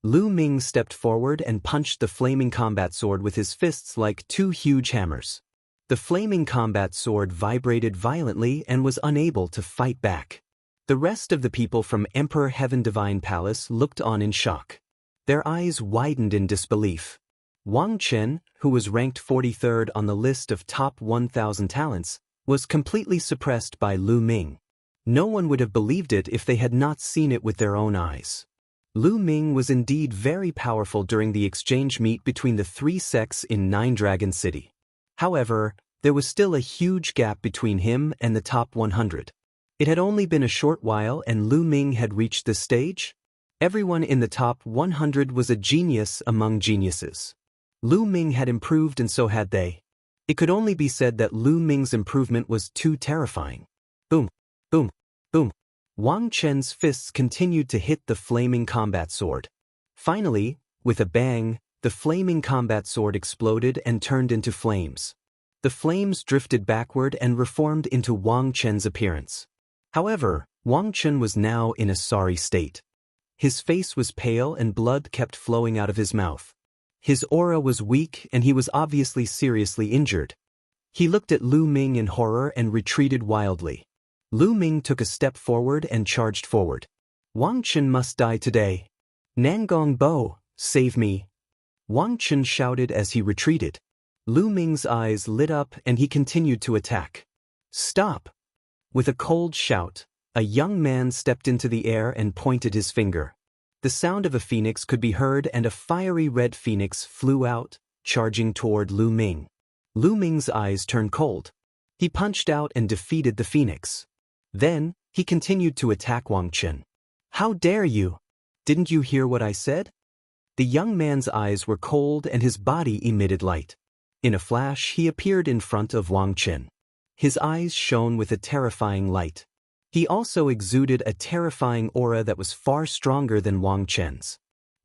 Lu Ming stepped forward and punched the flaming combat sword with his fists like 2 huge hammers. The flaming combat sword vibrated violently and was unable to fight back. The rest of the people from Emperor Heaven Divine Palace looked on in shock. Their eyes widened in disbelief. Wang Chen, who was ranked 43rd on the list of top 1,000 talents, was completely suppressed by Lu Ming. No one would have believed it if they had not seen it with their own eyes. Lu Ming was indeed very powerful during the exchange meet between the 3 sects in Nine Dragon City. However, there was still a huge gap between him and the top 100. It had only been a short while and Lu Ming had reached this stage. Everyone in the top 100 was a genius among geniuses. Lu Ming had improved and so had they. It could only be said that Lu Ming's improvement was too terrifying. Boom, boom, boom. Wang Chen's fists continued to hit the flaming combat sword. Finally, with a bang, the flaming combat sword exploded and turned into flames. The flames drifted backward and reformed into Wang Chen's appearance. However, Wang Chen was now in a sorry state. His face was pale and blood kept flowing out of his mouth. His aura was weak and he was obviously seriously injured. He looked at Lu Ming in horror and retreated wildly. Lu Ming took a step forward and charged forward. Wang Chen must die today. Nangong Bo, save me. Wang Chen shouted as he retreated. Lu Ming's eyes lit up and he continued to attack. Stop! With a cold shout, a young man stepped into the air and pointed his finger. The sound of a phoenix could be heard and a fiery red phoenix flew out, charging toward Lu Ming. Lu Ming's eyes turned cold. He punched out and defeated the phoenix. Then, he continued to attack Wang Chen. How dare you? Didn't you hear what I said? The young man's eyes were cold and his body emitted light. In a flash, he appeared in front of Wang Chen. His eyes shone with a terrifying light. He also exuded a terrifying aura that was far stronger than Wang Chen's.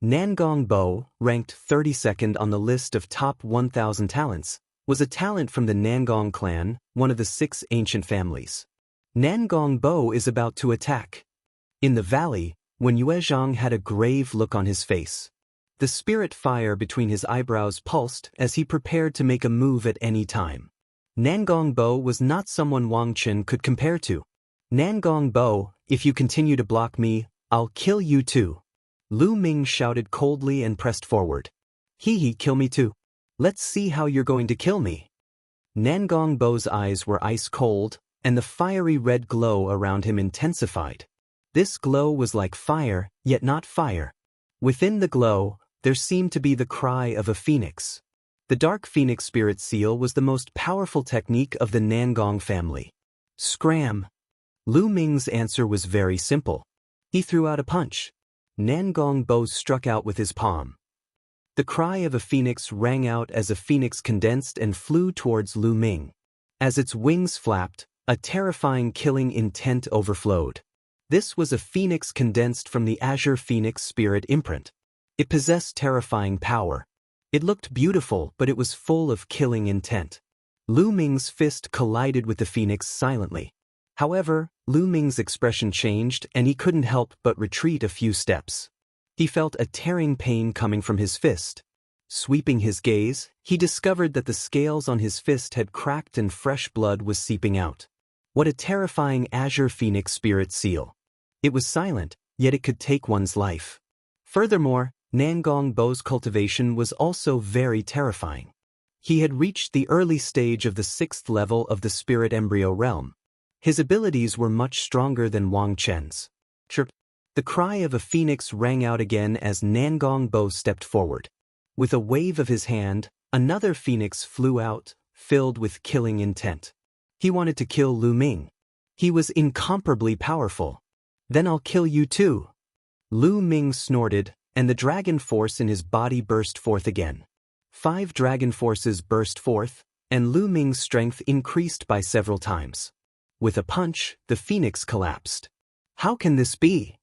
Nangong Bo, ranked 32nd on the list of top 1,000 talents, was a talent from the Nangong clan, one of the 6 ancient families. Nangong Bo is about to attack. In the valley, Wen Yuezhang had a grave look on his face. The spirit fire between his eyebrows pulsed as he prepared to make a move at any time. Nangong Bo was not someone Wang Chen could compare to. Nangong Bo, if you continue to block me, I'll kill you too. Lu Ming shouted coldly and pressed forward. He kill me too. Let's see how you're going to kill me. Nangong Bo's eyes were ice cold, and the fiery red glow around him intensified. This glow was like fire, yet not fire. Within the glow, there seemed to be the cry of a phoenix. The Dark Phoenix Spirit Seal was the most powerful technique of the Nangong family. Scram! Lu Ming's answer was very simple. He threw out a punch. Nangong Bo struck out with his palm. The cry of a phoenix rang out as a phoenix condensed and flew towards Lu Ming. As its wings flapped, a terrifying killing intent overflowed. This was a phoenix condensed from the Azure Phoenix Spirit imprint. It possessed terrifying power. It looked beautiful, but it was full of killing intent. Lu Ming's fist collided with the phoenix silently. However, Lu Ming's expression changed and he couldn't help but retreat a few steps. He felt a tearing pain coming from his fist. Sweeping his gaze, he discovered that the scales on his fist had cracked and fresh blood was seeping out. What a terrifying Azure Phoenix Spirit Seal. It was silent, yet it could take one's life. Furthermore, Nangong Bo's cultivation was also very terrifying. He had reached the early stage of the 6th level of the Spirit Embryo Realm. His abilities were much stronger than Wang Chen's. Chirp! The cry of a phoenix rang out again as Nangong Bo stepped forward. With a wave of his hand, another phoenix flew out, filled with killing intent. He wanted to kill Lu Ming. He was incomparably powerful. Then I'll kill you too. Lu Ming snorted, and the dragon force in his body burst forth again. 5 dragon forces burst forth, and Lu Ming's strength increased by several times. With a punch, the phoenix collapsed. How can this be?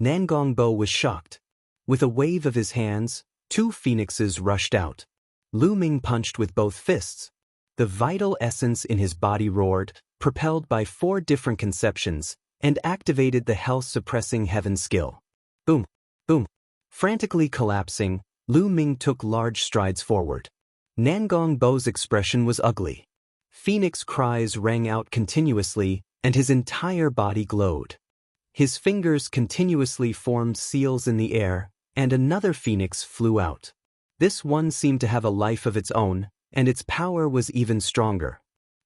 Nangong Bo was shocked. With a wave of his hands, 2 phoenixes rushed out. Lu Ming punched with both fists. The vital essence in his body roared, propelled by 4 different conceptions, and activated the health-suppressing heaven skill. Boom! Boom! Frantically collapsing, Lu Ming took large strides forward. Nangong Bo's expression was ugly. Phoenix cries rang out continuously, and his entire body glowed. His fingers continuously formed seals in the air, and another phoenix flew out. This one seemed to have a life of its own, and its power was even stronger.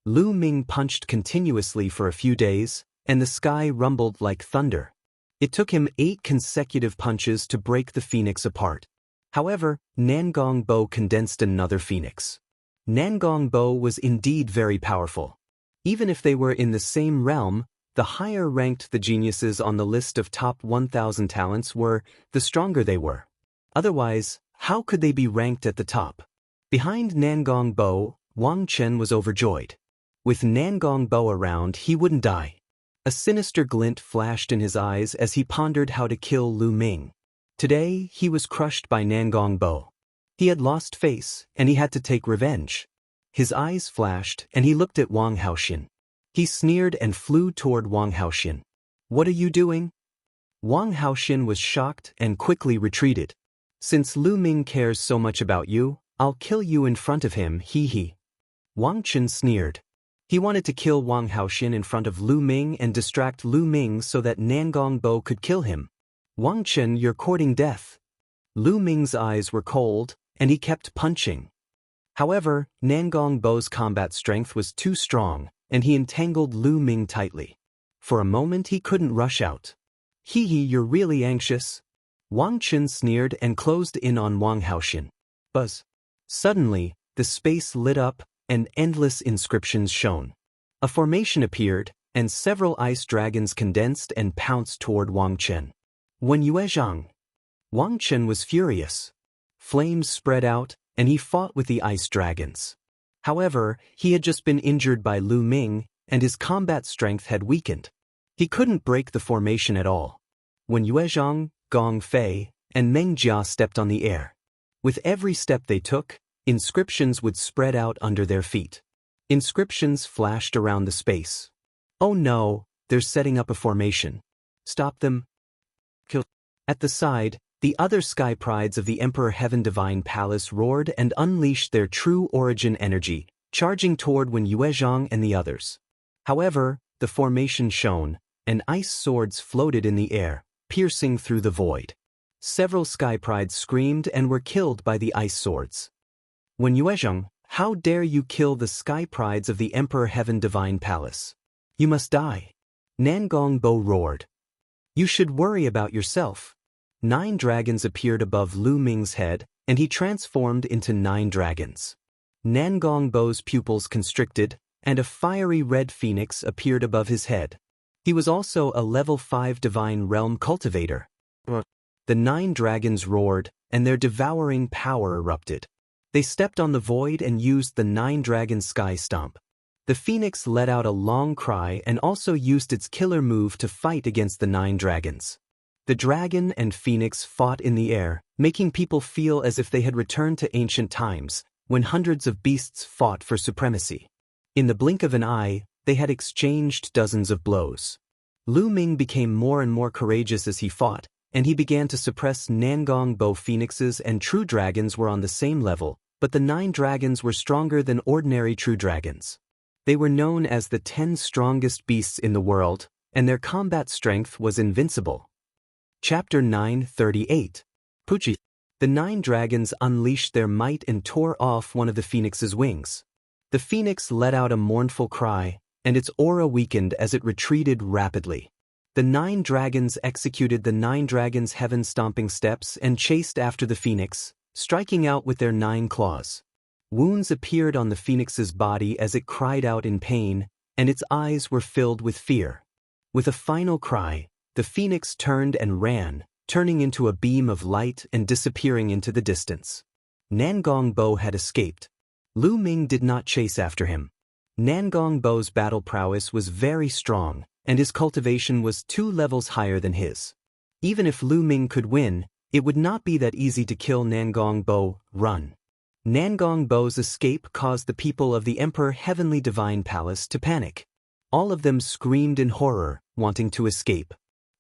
Lu Ming punched continuously for a few days, and the sky rumbled like thunder. It took him 8 consecutive punches to break the phoenix apart. However, Nangong Bo condensed another phoenix. Nangong Bo was indeed very powerful. Even if they were in the same realm, the higher-ranked the geniuses on the list of top 1,000 talents were, the stronger they were. Otherwise, how could they be ranked at the top? Behind Nangong Bo, Wang Chen was overjoyed. With Nangong Bo around, he wouldn't die. A sinister glint flashed in his eyes as he pondered how to kill Lu Ming. Today, he was crushed by Nangong Bo. He had lost face, and he had to take revenge. His eyes flashed, and he looked at Wang Haoxian. He sneered and flew toward Wang Haoxian. What are you doing? Wang Haoxian was shocked and quickly retreated. Since Lu Ming cares so much about you, I'll kill you in front of him, he. Wang Chen sneered. He wanted to kill Wang Haoxian in front of Lu Ming and distract Lu Ming so that Nangong Bo could kill him. Wang Chen, you're courting death. Lu Ming's eyes were cold, and he kept punching. However, Nangong Bo's combat strength was too strong, and he entangled Lu Ming tightly. For a moment he couldn't rush out. You're really anxious. Wang Chen sneered and closed in on Wang Haoxian. Buzz. Suddenly, the space lit up, and endless inscriptions shone. A formation appeared, and several ice dragons condensed and pounced toward Wang Chen. When Yuezhang. Wang Chen was furious. Flames spread out, and he fought with the ice dragons. However, he had just been injured by Lu Ming, and his combat strength had weakened. He couldn't break the formation at all. When Yuezhang, Gong Fei, and Meng Jia stepped on the air. With every step they took, inscriptions would spread out under their feet. Inscriptions flashed around the space. Oh no, they're setting up a formation. Stop them. Kill. At the side, the other sky prides of the Emperor Heaven Divine Palace roared and unleashed their true origin energy, charging toward Wen Yuezhang and the others. However, the formation shone, and ice swords floated in the air, piercing through the void. Several sky prides screamed and were killed by the ice swords. Wen Yuezhang, how dare you kill the sky prides of the Emperor Heaven Divine Palace? You must die. Nangong Bo roared. You should worry about yourself. 9 dragons appeared above Lu Ming's head, and he transformed into 9 dragons. Nangong Bo's pupils constricted, and a fiery red phoenix appeared above his head. He was also a level 5 divine realm cultivator. The 9 dragons roared, and their devouring power erupted. They stepped on the void and used the 9 dragon sky stomp. The phoenix let out a long cry and also used its killer move to fight against the 9 dragons. The dragon and phoenix fought in the air, making people feel as if they had returned to ancient times, when hundreds of beasts fought for supremacy. In the blink of an eye, they had exchanged dozens of blows. Lu Ming became more and more courageous as he fought, and he began to suppress Nangong Bo phoenixes, and true dragons were on the same level, but the 9 dragons were stronger than ordinary true dragons. They were known as the 10 strongest beasts in the world, and their combat strength was invincible. Chapter 938. Puchi. The 9 dragons unleashed their might and tore off one of the phoenix's wings. The phoenix let out a mournful cry, and its aura weakened as it retreated rapidly. The 9 dragons executed the 9 dragons' heaven-stomping steps and chased after the phoenix, striking out with their 9 claws. Wounds appeared on the phoenix's body as it cried out in pain, and its eyes were filled with fear. With a final cry, the phoenix turned and ran, turning into a beam of light and disappearing into the distance. Nangong Bo had escaped. Lu Ming did not chase after him. Nangong Bo's battle prowess was very strong, and his cultivation was 2 levels higher than his. Even if Lu Ming could win, it would not be that easy to kill Nangong Bo. Run. Nangong Bo's escape caused the people of the Emperor Heavenly Divine Palace to panic. All of them screamed in horror, wanting to escape.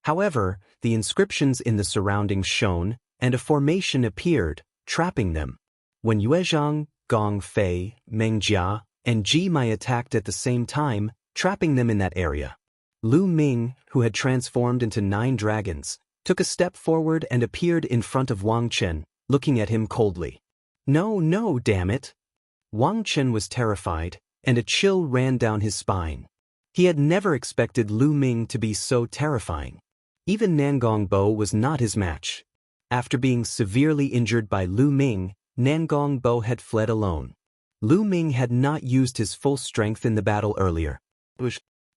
However, the inscriptions in the surroundings shone, and a formation appeared, trapping them. When Yuezhang, Gong Fei, Meng Jia, and Ji Mai attacked at the same time, trapping them in that area. Lu Ming, who had transformed into 9 dragons, took a step forward and appeared in front of Wang Chen, looking at him coldly. No, damn it! Wang Chen was terrified, and a chill ran down his spine. He had never expected Lu Ming to be so terrifying. Even Nangong Bo was not his match. After being severely injured by Lu Ming, Nangong Bo had fled alone. Lu Ming had not used his full strength in the battle earlier.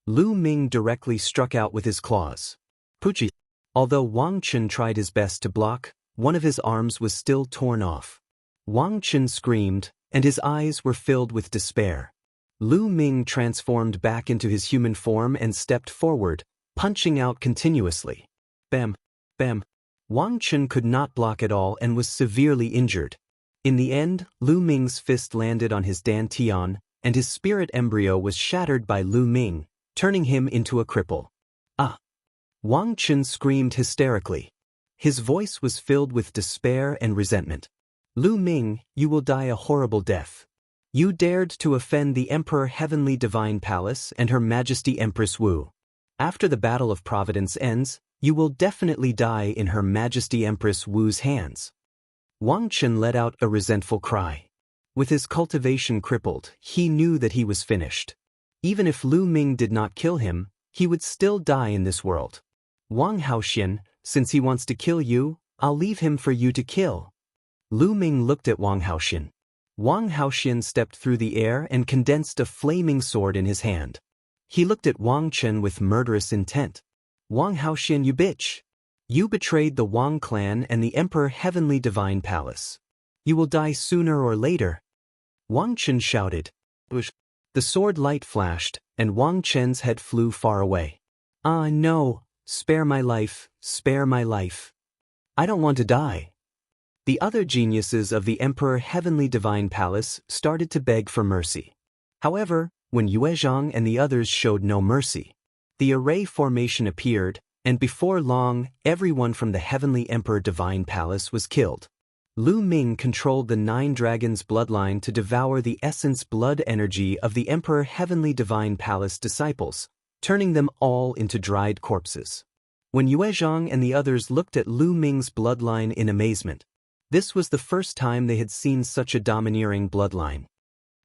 Lu Ming directly struck out with his claws. Puchi. Although Wang Chen tried his best to block, one of his arms was still torn off. Wang Chen screamed, and his eyes were filled with despair. Lu Ming transformed back into his human form and stepped forward, punching out continuously. Bam, bam. Wang Chen could not block at all and was severely injured. In the end, Lu Ming's fist landed on his dantian, and his spirit embryo was shattered by Lu Ming, turning him into a cripple. Ah! Wang Chen screamed hysterically. His voice was filled with despair and resentment. Lu Ming, you will die a horrible death. You dared to offend the Emperor Heavenly Divine Palace and Her Majesty Empress Wu. After the Battle of Providence ends, you will definitely die in Her Majesty Empress Wu's hands. Wang Chen let out a resentful cry. With his cultivation crippled, he knew that he was finished. Even if Lu Ming did not kill him, he would still die in this world. Wang Haoxian, since he wants to kill you, I'll leave him for you to kill. Lu Ming looked at Wang Haoxian. Wang Haoxian stepped through the air and condensed a flaming sword in his hand. He looked at Wang Chen with murderous intent. Wang Haoxian, you bitch! You betrayed the Wang clan and the Emperor Heavenly Divine Palace. You will die sooner or later. Wang Chen shouted. The sword light flashed, and Wang Chen's head flew far away. Ah, no! Spare my life, spare my life. I don't want to die. The other geniuses of the Emperor Heavenly Divine Palace started to beg for mercy. However, when Yuezhang and the others showed no mercy, the array formation appeared, and before long, everyone from the Heavenly Emperor Divine Palace was killed. Lu Ming controlled the 9 dragons' bloodline to devour the essence blood energy of the Emperor Heavenly Divine Palace disciples, turning them all into dried corpses. When Yuezhang and the others looked at Lu Ming's bloodline in amazement, this was the first time they had seen such a domineering bloodline.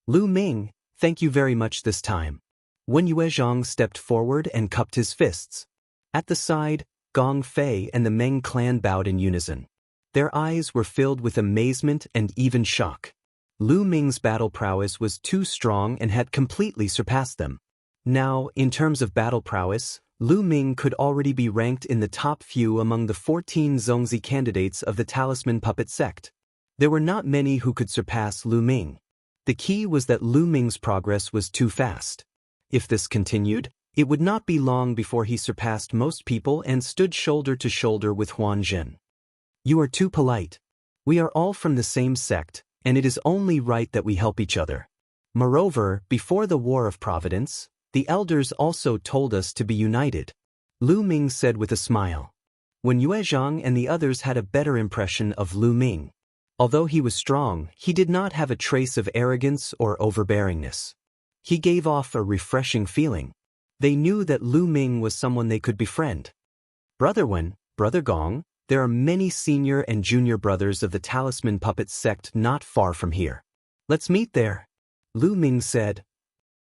Lu Ming, thank you very much this time. When Yuezhang stepped forward and cupped his fists. At the side, Gong Fei and the Meng clan bowed in unison. Their eyes were filled with amazement and even shock. Lu Ming's battle prowess was too strong and had completely surpassed them. Now, in terms of battle prowess, Lu Ming could already be ranked in the top few among the 14 Zongzi candidates of the Talisman Puppet sect. There were not many who could surpass Lu Ming. The key was that Lu Ming's progress was too fast. If this continued, it would not be long before he surpassed most people and stood shoulder to shoulder with Huan Zhen. You are too polite. We are all from the same sect, and it is only right that we help each other. Moreover, before the War of Providence, the elders also told us to be united, Lu Ming said with a smile. When Yuezhang and the others had a better impression of Lu Ming. Although he was strong, he did not have a trace of arrogance or overbearingness. He gave off a refreshing feeling. They knew that Lu Ming was someone they could befriend. Brother Wen, Brother Gong, there are many senior and junior brothers of the Talisman Puppet sect not far from here. Let's meet there, Lu Ming said.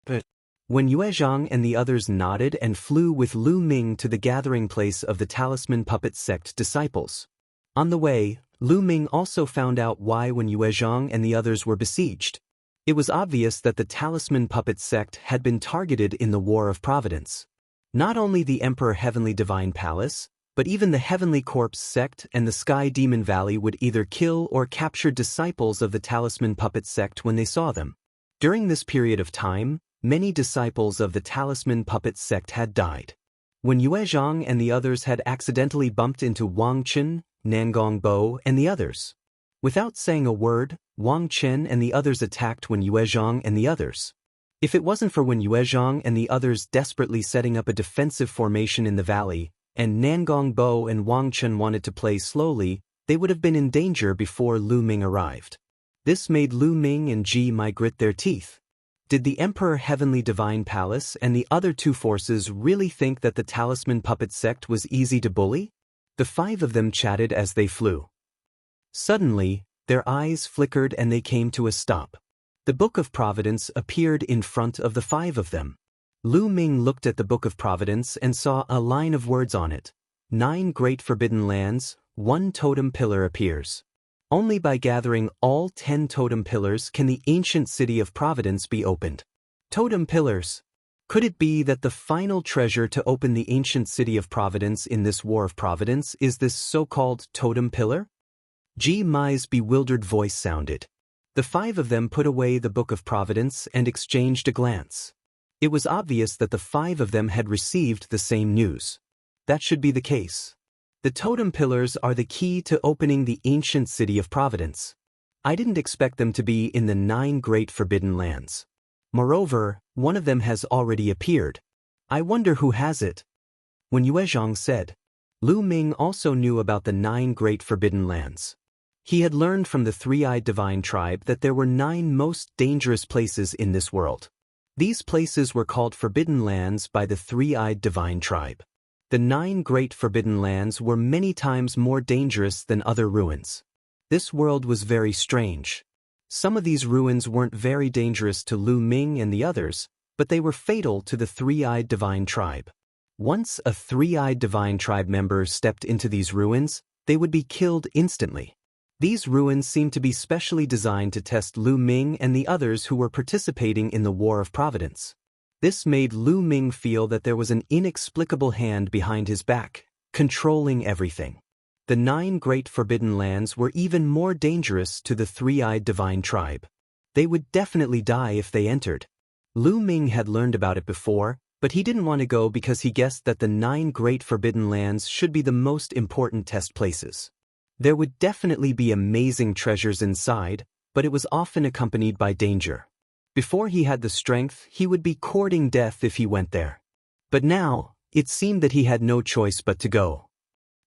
But when Yuezhang and the others nodded and flew with Lu Ming to the gathering place of the Talisman Puppet sect disciples. On the way, Lu Ming also found out why when Yuezhang and the others were besieged. It was obvious that the Talisman Puppet sect had been targeted in the War of Providence. Not only the Emperor Heavenly Divine Palace, but even the Heavenly Corpse sect and the Sky Demon Valley would either kill or capture disciples of the Talisman Puppet sect when they saw them. During this period of time, many disciples of the Talisman Puppet sect had died. When Yuezhang and the others had accidentally bumped into Wang Chen, Nangong Bo, and the others. Without saying a word, Wang Chen and the others attacked Wen Yuezhang and the others. If it wasn't for Wen Yuezhang and the others desperately setting up a defensive formation in the valley, and Nangong Bo and Wang Chen wanted to play slowly, they would have been in danger before Lu Ming arrived. This made Lu Ming and Ji Mai grit their teeth. Did the Emperor Heavenly Divine Palace and the other 2 forces really think that the Talisman Puppet sect was easy to bully? The 5 of them chatted as they flew. Suddenly, their eyes flickered and they came to a stop. The Book of Providence appeared in front of the 5 of them. Lu Ming looked at the Book of Providence and saw a line of words on it. 9 great forbidden lands, 1 totem pillar appears. Only by gathering all 10 totem pillars can the ancient city of Providence be opened. Totem pillars. Could it be that the final treasure to open the ancient city of Providence in this War of Providence is this so-called totem pillar? Ji Mai's bewildered voice sounded. The 5 of them put away the Book of Providence and exchanged a glance. It was obvious that the 5 of them had received the same news. That should be the case. The totem pillars are the key to opening the ancient city of Providence. I didn't expect them to be in the 9 great forbidden lands. Moreover, one of them has already appeared. I wonder who has it. When Yuezhang said, Lu Ming also knew about the 9 great forbidden lands. He had learned from the 3-eyed divine tribe that there were 9 most dangerous places in this world. These places were called forbidden lands by the 3-eyed divine tribe. The 9 great forbidden lands were many times more dangerous than other ruins. This world was very strange. Some of these ruins weren't very dangerous to Lu Ming and the others, but they were fatal to the 3-eyed divine tribe. Once a 3-eyed divine tribe member stepped into these ruins, they would be killed instantly. These ruins seemed to be specially designed to test Lu Ming and the others who were participating in the War of Providence. This made Lu Ming feel that there was an inexplicable hand behind his back, controlling everything. The 9 great forbidden lands were even more dangerous to the 3-eyed divine tribe. They would definitely die if they entered. Lu Ming had learned about it before, but he didn't want to go because he guessed that the 9 great forbidden lands should be the most important test places. There would definitely be amazing treasures inside, but it was often accompanied by danger. Before he had the strength, he would be courting death if he went there. But now, it seemed that he had no choice but to go.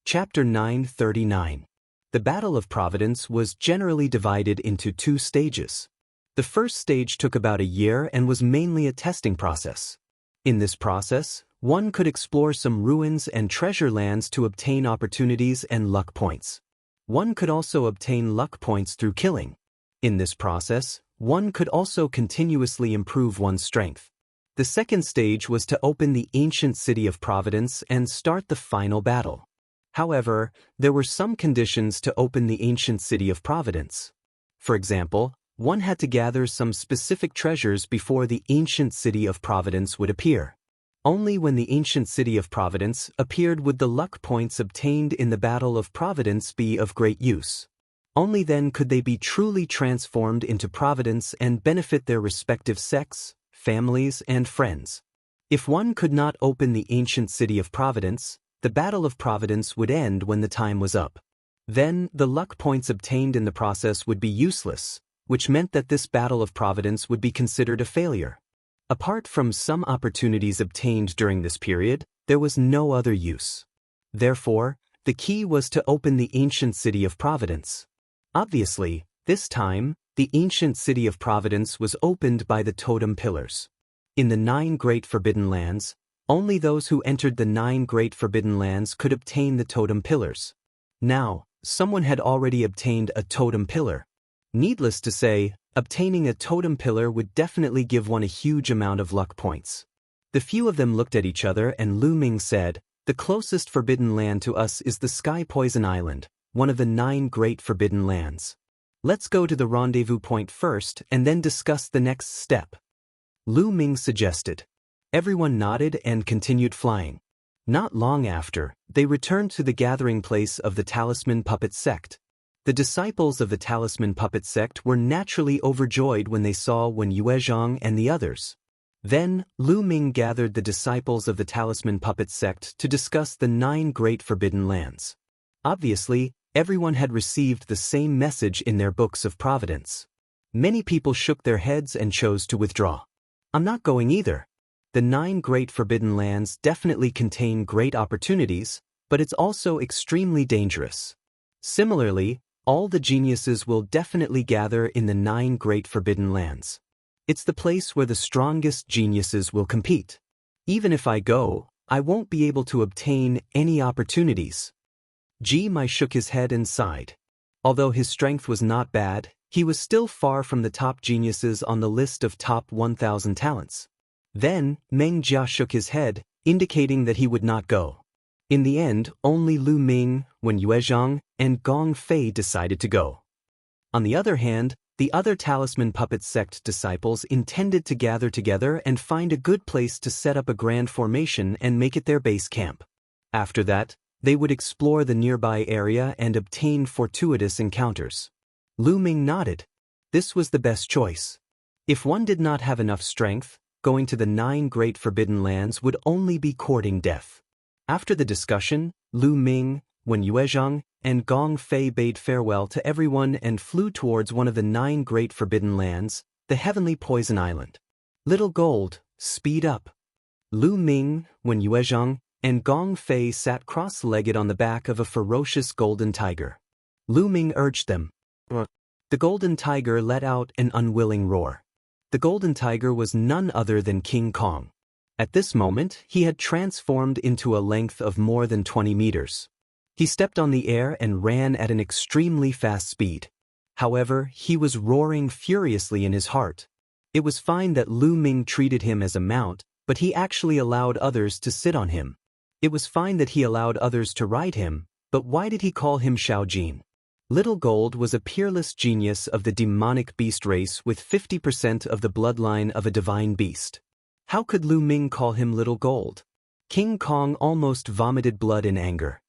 Chapter 939. The Battle of Providence was generally divided into 2 stages. The first stage took about a year and was mainly a testing process. In this process, one could explore some ruins and treasure lands to obtain opportunities and luck points. One could also obtain luck points through killing. In this process, one could also continuously improve one's strength. The second stage was to open the ancient city of Providence and start the final battle. However, there were some conditions to open the ancient city of Providence. For example, one had to gather some specific treasures before the ancient city of Providence would appear. Only when the ancient city of Providence appeared would the luck points obtained in the Battle of Providence be of great use. Only then could they be truly transformed into Providence and benefit their respective sects, families, and friends. If one could not open the ancient city of Providence, the Battle of Providence would end when the time was up. Then, the luck points obtained in the process would be useless, which meant that this Battle of Providence would be considered a failure. Apart from some opportunities obtained during this period, there was no other use. Therefore, the key was to open the ancient city of Providence. Obviously, this time, the ancient city of Providence was opened by the totem pillars. In the 9 Great Forbidden Lands, only those who entered the 9 Great Forbidden Lands could obtain the totem pillars. Now, someone had already obtained a totem pillar. Needless to say, obtaining a totem pillar would definitely give one a huge amount of luck points. The few of them looked at each other and Lu Ming said, "The closest forbidden land to us is the Sky Poison Island, one of the 9 Great Forbidden Lands. Let's go to the rendezvous point first and then discuss the next step." Lu Ming suggested. Everyone nodded and continued flying. Not long after, they returned to the gathering place of the Talisman Puppet Sect. The disciples of the Talisman Puppet Sect were naturally overjoyed when they saw Wen Yuezhang and the others. Then, Lu Ming gathered the disciples of the Talisman Puppet Sect to discuss the 9 Great Forbidden Lands. Obviously, everyone had received the same message in their books of providence. Many people shook their heads and chose to withdraw. "I'm not going either. The 9 Great Forbidden Lands definitely contain great opportunities, but it's also extremely dangerous. Similarly, all the geniuses will definitely gather in the 9 Great Forbidden Lands. It's the place where the strongest geniuses will compete. Even if I go, I won't be able to obtain any opportunities." Ji Mai shook his head and sighed. Although his strength was not bad, he was still far from the top geniuses on the list of top 1,000 talents. Then, Meng Jia shook his head, indicating that he would not go. In the end, only Lu Ming, Wen Yuezhang, and Gong Fei decided to go. On the other hand, the other Talisman Puppet Sect disciples intended to gather together and find a good place to set up a grand formation and make it their base camp. After that, they would explore the nearby area and obtain fortuitous encounters. Lu Ming nodded. This was the best choice. If one did not have enough strength, going to the 9 Great Forbidden Lands would only be courting death. After the discussion, Lu Ming, Wen Yuezhang, and Gong Fei bade farewell to everyone and flew towards one of the 9 Great Forbidden Lands, the Heavenly Poison Island. "Little Gold, speed up." Lu Ming, Wen Yuezhang, and Gong Fei sat cross-legged on the back of a ferocious golden tiger. Lu Ming urged them. The golden tiger let out an unwilling roar. The golden tiger was none other than King Kong. At this moment, he had transformed into a length of more than 20 meters. He stepped on the air and ran at an extremely fast speed. However, he was roaring furiously in his heart. It was fine that Lu Ming treated him as a mount, but he actually allowed others to sit on him. It was fine that he allowed others to ride him, but why did he call him Xiaojin? Little Gold was a peerless genius of the demonic beast race with 50% of the bloodline of a divine beast. How could Lu Ming call him Little Gold? King Kong almost vomited blood in anger.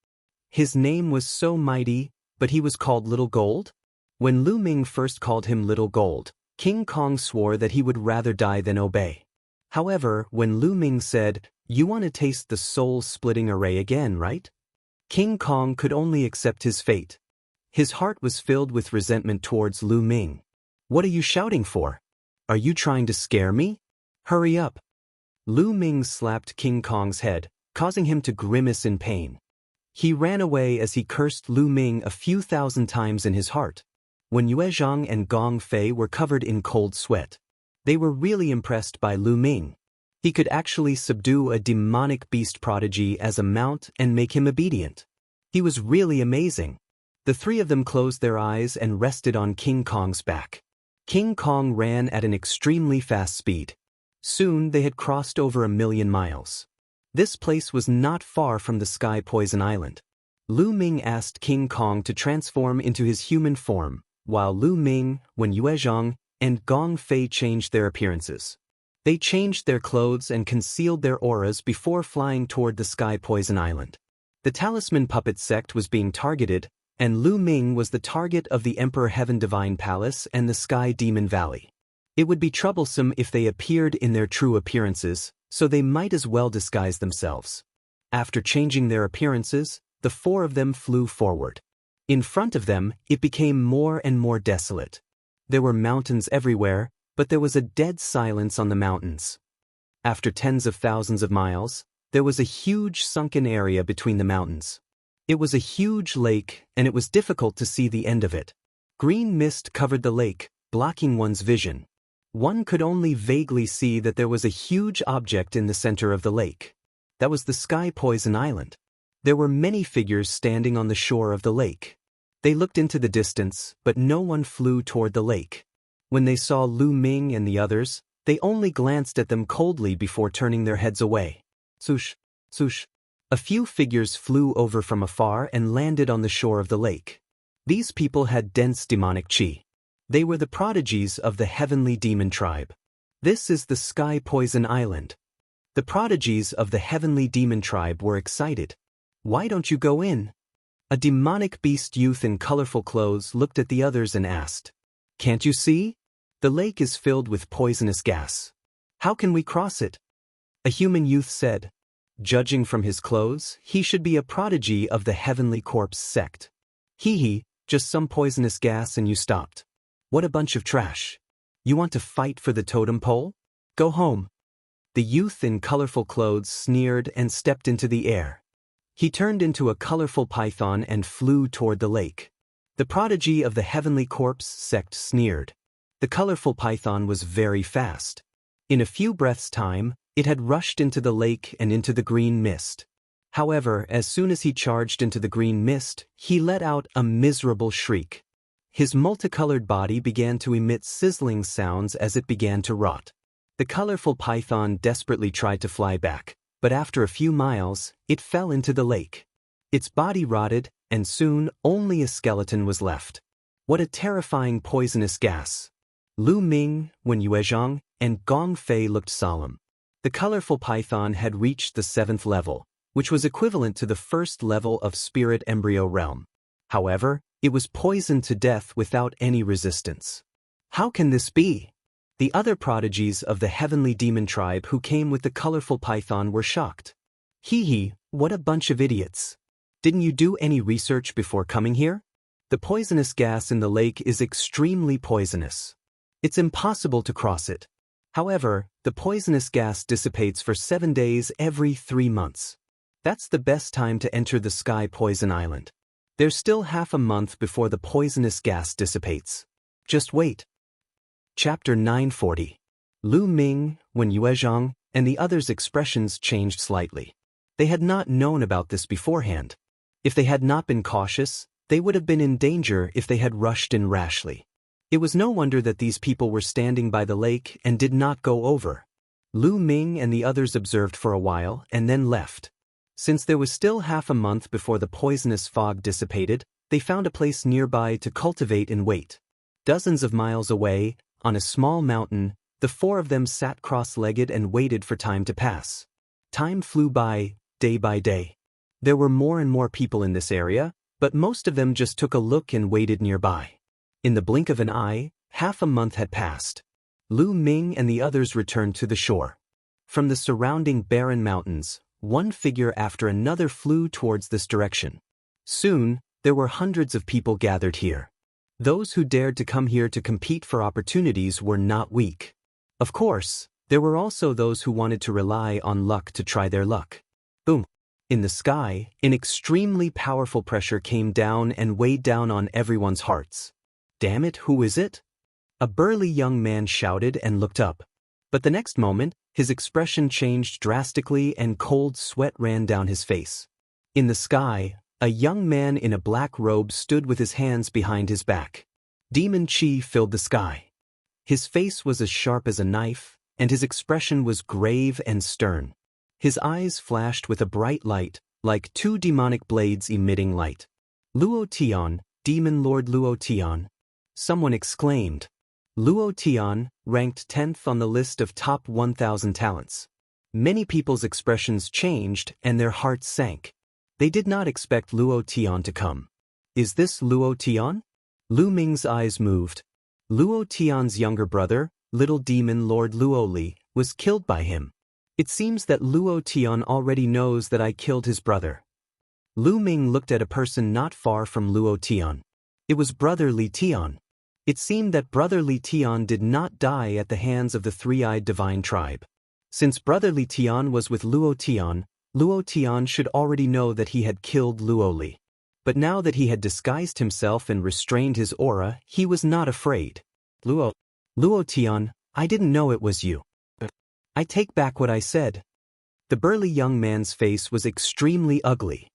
His name was so mighty, but he was called Little Gold? When Lu Ming first called him Little Gold, King Kong swore that he would rather die than obey. However, when Lu Ming said, "You want to taste the soul-splitting array again, right?" King Kong could only accept his fate. His heart was filled with resentment towards Lu Ming. "What are you shouting for? Are you trying to scare me? Hurry up." Lu Ming slapped King Kong's head, causing him to grimace in pain. He ran away as he cursed Lu Ming a few thousand times in his heart. When Yue Zhang and Gong Fei were covered in cold sweat, they were really impressed by Lu Ming. He could actually subdue a demonic beast prodigy as a mount and make him obedient. He was really amazing. The three of them closed their eyes and rested on King Kong's back. King Kong ran at an extremely fast speed. Soon they had crossed over 1,000,000 miles. This place was not far from the Sky Poison Island. Lu Ming asked King Kong to transform into his human form, while Lu Ming, Wen Yuezhang, and Gong Fei changed their appearances. They changed their clothes and concealed their auras before flying toward the Sky Poison Island. The Talisman Puppet sect was being targeted, and Lu Ming was the target of the Emperor Heaven Divine Palace and the Sky Demon Valley. It would be troublesome if they appeared in their true appearances, so they might as well disguise themselves. After changing their appearances, the four of them flew forward. In front of them, it became more and more desolate. There were mountains everywhere, but there was a dead silence on the mountains. After tens of thousands of miles, there was a huge sunken area between the mountains. It was a huge lake, and it was difficult to see the end of it. Green mist covered the lake, blocking one's vision. One could only vaguely see that there was a huge object in the center of the lake. That was the Sky Poison Island. There were many figures standing on the shore of the lake. They looked into the distance, but no one flew toward the lake. When they saw Lu Ming and the others, they only glanced at them coldly before turning their heads away. Swoosh, swoosh. A few figures flew over from afar and landed on the shore of the lake. These people had dense demonic chi. They were the prodigies of the heavenly demon tribe. This is the Sky Poison Island. The prodigies of the heavenly demon tribe were excited. Why don't you go in? A demonic beast youth in colorful clothes looked at the others and asked, "Can't you see? The lake is filled with poisonous gas. How can we cross it?" A human youth said, "Judging from his clothes, he should be a prodigy of the Heavenly Corpse sect. Hee, just some poisonous gas and you stopped. What a bunch of trash. You want to fight for the totem pole? Go home." The youth in colorful clothes sneered and stepped into the air. He turned into a colorful python and flew toward the lake. The prodigy of the Heavenly Corpse sect sneered. The colorful python was very fast. In a few breaths' time, it had rushed into the lake and into the green mist. However, as soon as he charged into the green mist, he let out a miserable shriek. His multicolored body began to emit sizzling sounds as it began to rot. The colorful python desperately tried to fly back, but after a few miles, it fell into the lake. Its body rotted, and soon only a skeleton was left. What a terrifying poisonous gas! Lu Ming, Wen Yuezhang, and Gong Fei looked solemn. The colorful python had reached the 7th level, which was equivalent to the 1st level of Spirit Embryo Realm. However, it was poisoned to death without any resistance. How can this be? The other prodigies of the heavenly demon tribe who came with the colorful python were shocked. Hee, what a bunch of idiots. Didn't you do any research before coming here? The poisonous gas in the lake is extremely poisonous. It's impossible to cross it. However, the poisonous gas dissipates for 7 days every 3 months. That's the best time to enter the Sky Poison Island. There's still half a month before the poisonous gas dissipates. Just wait. Chapter 940. Lu Ming, Wen Yuezhang, and the others' expressions changed slightly. They had not known about this beforehand. If they had not been cautious, they would have been in danger if they had rushed in rashly. It was no wonder that these people were standing by the lake and did not go over. Lu Ming and the others observed for a while and then left. Since there was still half a month before the poisonous fog dissipated, they found a place nearby to cultivate and wait. Dozens of miles away, on a small mountain, the four of them sat cross-legged and waited for time to pass. Time flew by, day by day. There were more and more people in this area, but most of them just took a look and waited nearby. In the blink of an eye, half a month had passed. Lu Ming and the others returned to the shore. From the surrounding barren mountains, one figure after another flew towards this direction. Soon, there were hundreds of people gathered here. Those who dared to come here to compete for opportunities were not weak. Of course, there were also those who wanted to rely on luck to try their luck. Boom! In the sky, an extremely powerful pressure came down and weighed down on everyone's hearts. "Damn it, who is it?" a burly young man shouted and looked up. But the next moment, his expression changed drastically and cold sweat ran down his face. In the sky, a young man in a black robe stood with his hands behind his back. Demon chi filled the sky. His face was as sharp as a knife, and his expression was grave and stern. His eyes flashed with a bright light, like two demonic blades emitting light. "Luo Tian, Demon Lord Luo Tian," someone exclaimed. Luo Tian ranked 10th on the list of top 1,000 talents. Many people's expressions changed and their hearts sank. They did not expect Luo Tian to come. "Is this Luo Tian?" Lu Ming's eyes moved. Luo Tian's younger brother, Little Demon Lord Luo Li, was killed by him. "It seems that Luo Tian already knows that I killed his brother." Lu Ming looked at a person not far from Luo Tian. It was Brother Li Tian. It seemed that Brother Li Tian did not die at the hands of the three-eyed divine tribe. Since Brother Li Tian was with Luo Tian should already know that he had killed Luo Li. But now that he had disguised himself and restrained his aura, he was not afraid. Luo Tian, I didn't know it was you. I take back what I said." The burly young man's face was extremely ugly.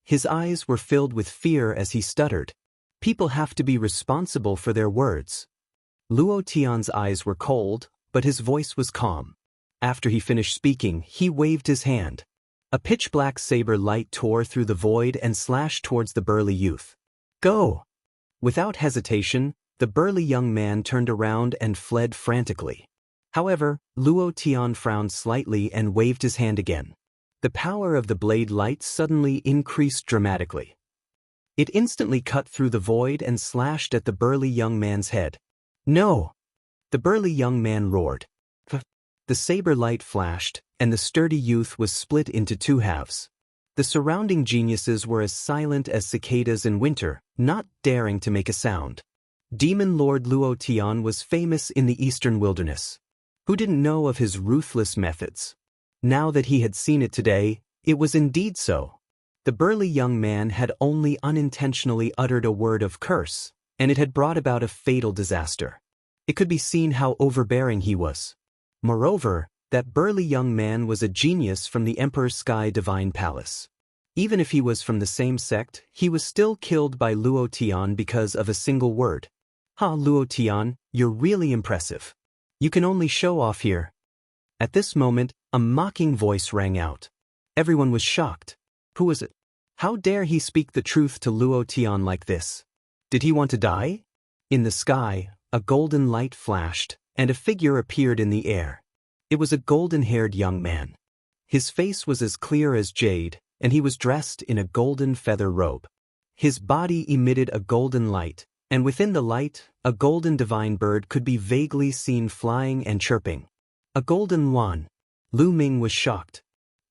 His eyes were filled with fear as he stuttered. "People have to be responsible for their words." Luo Tian's eyes were cold, but his voice was calm. After he finished speaking, he waved his hand. A pitch-black saber light tore through the void and slashed towards the burly youth. "Go!" Without hesitation, the burly young man turned around and fled frantically. However, Luo Tian frowned slightly and waved his hand again. The power of the blade light suddenly increased dramatically. It instantly cut through the void and slashed at the burly young man's head. "No!" the burly young man roared. The saber light flashed, and the sturdy youth was split into two halves. The surrounding geniuses were as silent as cicadas in winter, not daring to make a sound. Demon Lord Luo Tian was famous in the eastern wilderness. Who didn't know of his ruthless methods? Now that he had seen it today, it was indeed so. The burly young man had only unintentionally uttered a word of curse, and it had brought about a fatal disaster. It could be seen how overbearing he was. Moreover, that burly young man was a genius from the Emperor's Sky Divine Palace. Even if he was from the same sect, he was still killed by Luo Tian because of a single word. "Ha, Luo Tian, you're really impressive. You can only show off here." At this moment, a mocking voice rang out. Everyone was shocked. Who was it? How dare he speak the truth to Luo Tian like this? Did he want to die? In the sky, a golden light flashed, and a figure appeared in the air. It was a golden-haired young man. His face was as clear as jade, and he was dressed in a golden feather robe. His body emitted a golden light, and within the light, a golden divine bird could be vaguely seen flying and chirping. A golden swan. Lu Ming was shocked.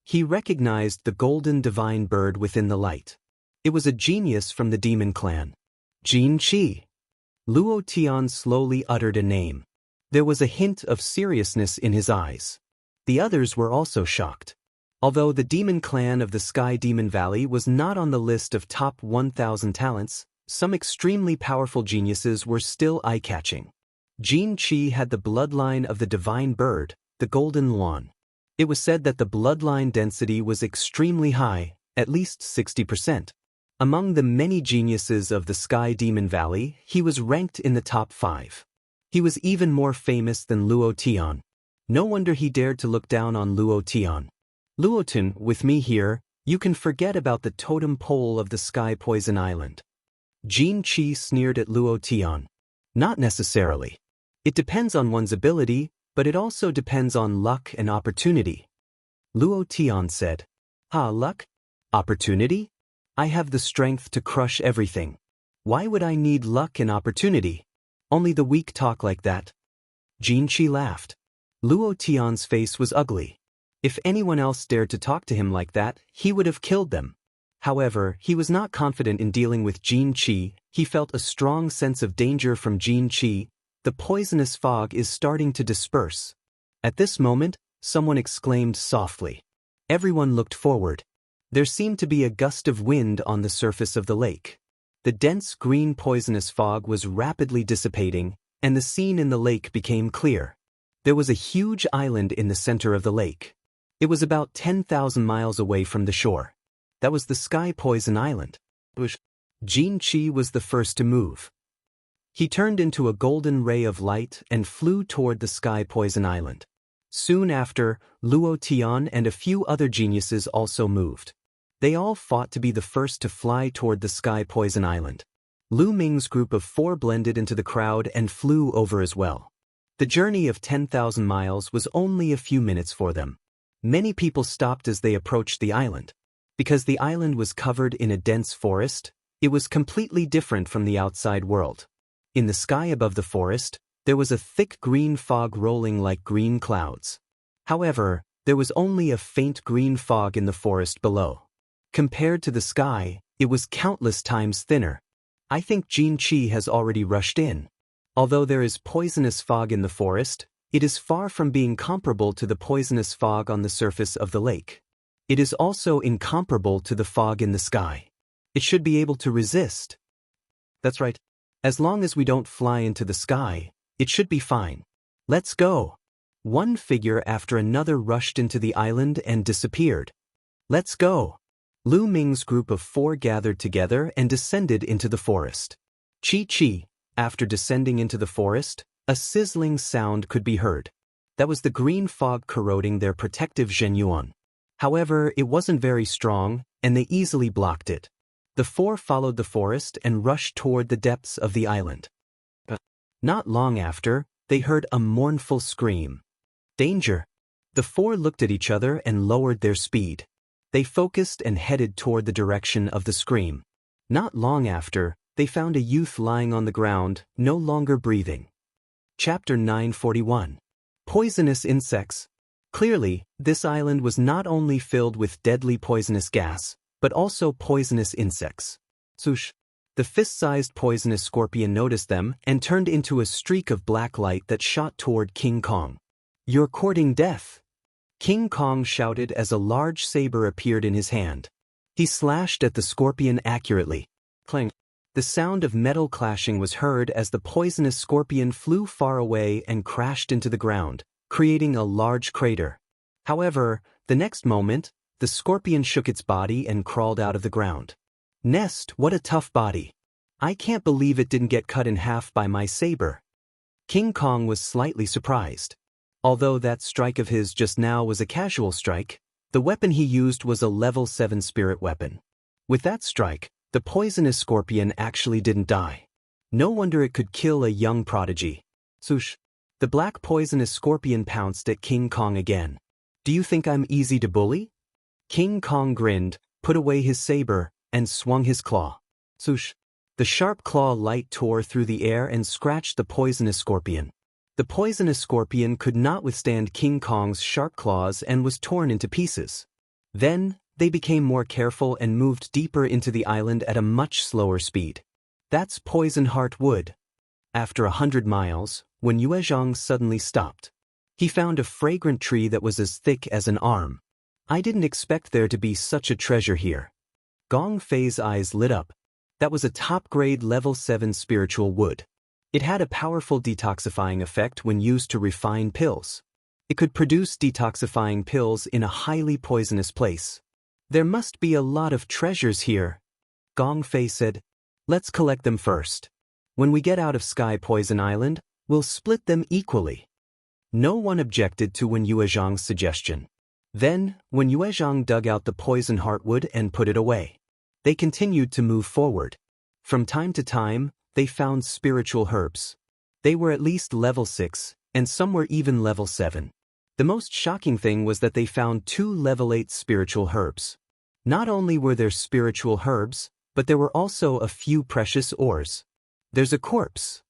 He recognized the golden divine bird within the light. It was a genius from the demon clan. Jin Qi. Luo Tian slowly uttered a name. There was a hint of seriousness in his eyes. The others were also shocked. Although the demon clan of the Sky Demon Valley was not on the list of top 1,000 talents, some extremely powerful geniuses were still eye-catching. Jin Qi had the bloodline of the divine bird, the golden swan. It was said that the bloodline density was extremely high, at least 60%. Among the many geniuses of the Sky Demon Valley, he was ranked in the top 5. He was even more famous than Luo Tian. No wonder he dared to look down on Luo Tian. "Luotin, with me here, you can forget about the totem pole of the Sky Poison Island." Jin Qi sneered at Luo Tian. "Not necessarily. It depends on one's ability, but it also depends on luck and opportunity." Luo Tian said. "Ah, luck? Opportunity? I have the strength to crush everything. Why would I need luck and opportunity? Only the weak talk like that." Jin Qi laughed. Luo Tian's face was ugly. If anyone else dared to talk to him like that, he would have killed them. However, he was not confident in dealing with Jin Qi. He felt a strong sense of danger from Jin Qi. The poisonous fog is starting to disperse. At this moment, someone exclaimed softly. Everyone looked forward. There seemed to be a gust of wind on the surface of the lake. The dense green poisonous fog was rapidly dissipating, and the scene in the lake became clear. There was a huge island in the center of the lake. It was about 10,000 miles away from the shore. That was the Sky Poison Island. Jin Chi was the first to move. He turned into a golden ray of light and flew toward the Sky Poison Island. Soon after, Luo Tian and a few other geniuses also moved. They all fought to be the first to fly toward the Sky Poison Island. Lu Ming's group of 4 blended into the crowd and flew over as well. The journey of 10,000 miles was only a few minutes for them. Many people stopped as they approached the island. Because the island was covered in a dense forest, it was completely different from the outside world. In the sky above the forest, there was a thick green fog rolling like green clouds. However, there was only a faint green fog in the forest below. Compared to the sky, it was countless times thinner. I think Jin Chi has already rushed in. Although there is poisonous fog in the forest, it is far from being comparable to the poisonous fog on the surface of the lake. It is also incomparable to the fog in the sky. It should be able to resist. That's right. As long as we don't fly into the sky, it should be fine. Let's go. One figure after another rushed into the island and disappeared. Let's go. Lu Ming's group of 4 gathered together and descended into the forest. Chi, after descending into the forest, a sizzling sound could be heard. That was the green fog corroding their protective Zhenyuan. However, it wasn't very strong, and they easily blocked it. The 4 followed the forest and rushed toward the depths of the island. But not long after, they heard a mournful scream. Danger! The 4 looked at each other and lowered their speed. They focused and headed toward the direction of the scream. Not long after, they found a youth lying on the ground, no longer breathing. Chapter 941. Poisonous Insects. Clearly, this island was not only filled with deadly poisonous gas, but also poisonous insects. Swoosh! The fist-sized poisonous scorpion noticed them and turned into a streak of black light that shot toward King Kong. "You're courting death!" King Kong shouted as a large saber appeared in his hand. He slashed at the scorpion accurately. Clang! The sound of metal clashing was heard as the poisonous scorpion flew far away and crashed into the ground, creating a large crater. However, the next moment, the scorpion shook its body and crawled out of the ground. Nest, what a tough body. I can't believe it didn't get cut in half by my saber. King Kong was slightly surprised. Although that strike of his just now was a casual strike, the weapon he used was a level 7 spirit weapon. With that strike, the poisonous scorpion actually didn't die. No wonder it could kill a young prodigy. Swoosh! The black poisonous scorpion pounced at King Kong again. "Do you think I'm easy to bully?" King Kong grinned, put away his saber, and swung his claw. Swoosh! The sharp claw light tore through the air and scratched the poisonous scorpion. The poisonous scorpion could not withstand King Kong's sharp claws and was torn into pieces. Then, they became more careful and moved deeper into the island at a much slower speed. That's Poison Heart Wood. After 100 miles, when Yuezhang suddenly stopped. He found a fragrant tree that was as thick as an arm. I didn't expect there to be such a treasure here. Gong Fei's eyes lit up. That was a top-grade level 7 spiritual wood. It had a powerful detoxifying effect when used to refine pills. It could produce detoxifying pills in a highly poisonous place. There must be a lot of treasures here. Gong Fei said, "Let's collect them first. When we get out of Sky Poison Island, we'll split them equally." No one objected to Wen Yuezhang's suggestion. Then, Wen Yuezhang dug out the poison heartwood and put it away. They continued to move forward. From time to time, they found spiritual herbs. They were at least level 6, and some were even level 7. The most shocking thing was that they found 2 level 8 spiritual herbs. Not only were there spiritual herbs, but there were also a few precious ores. There's a corpse.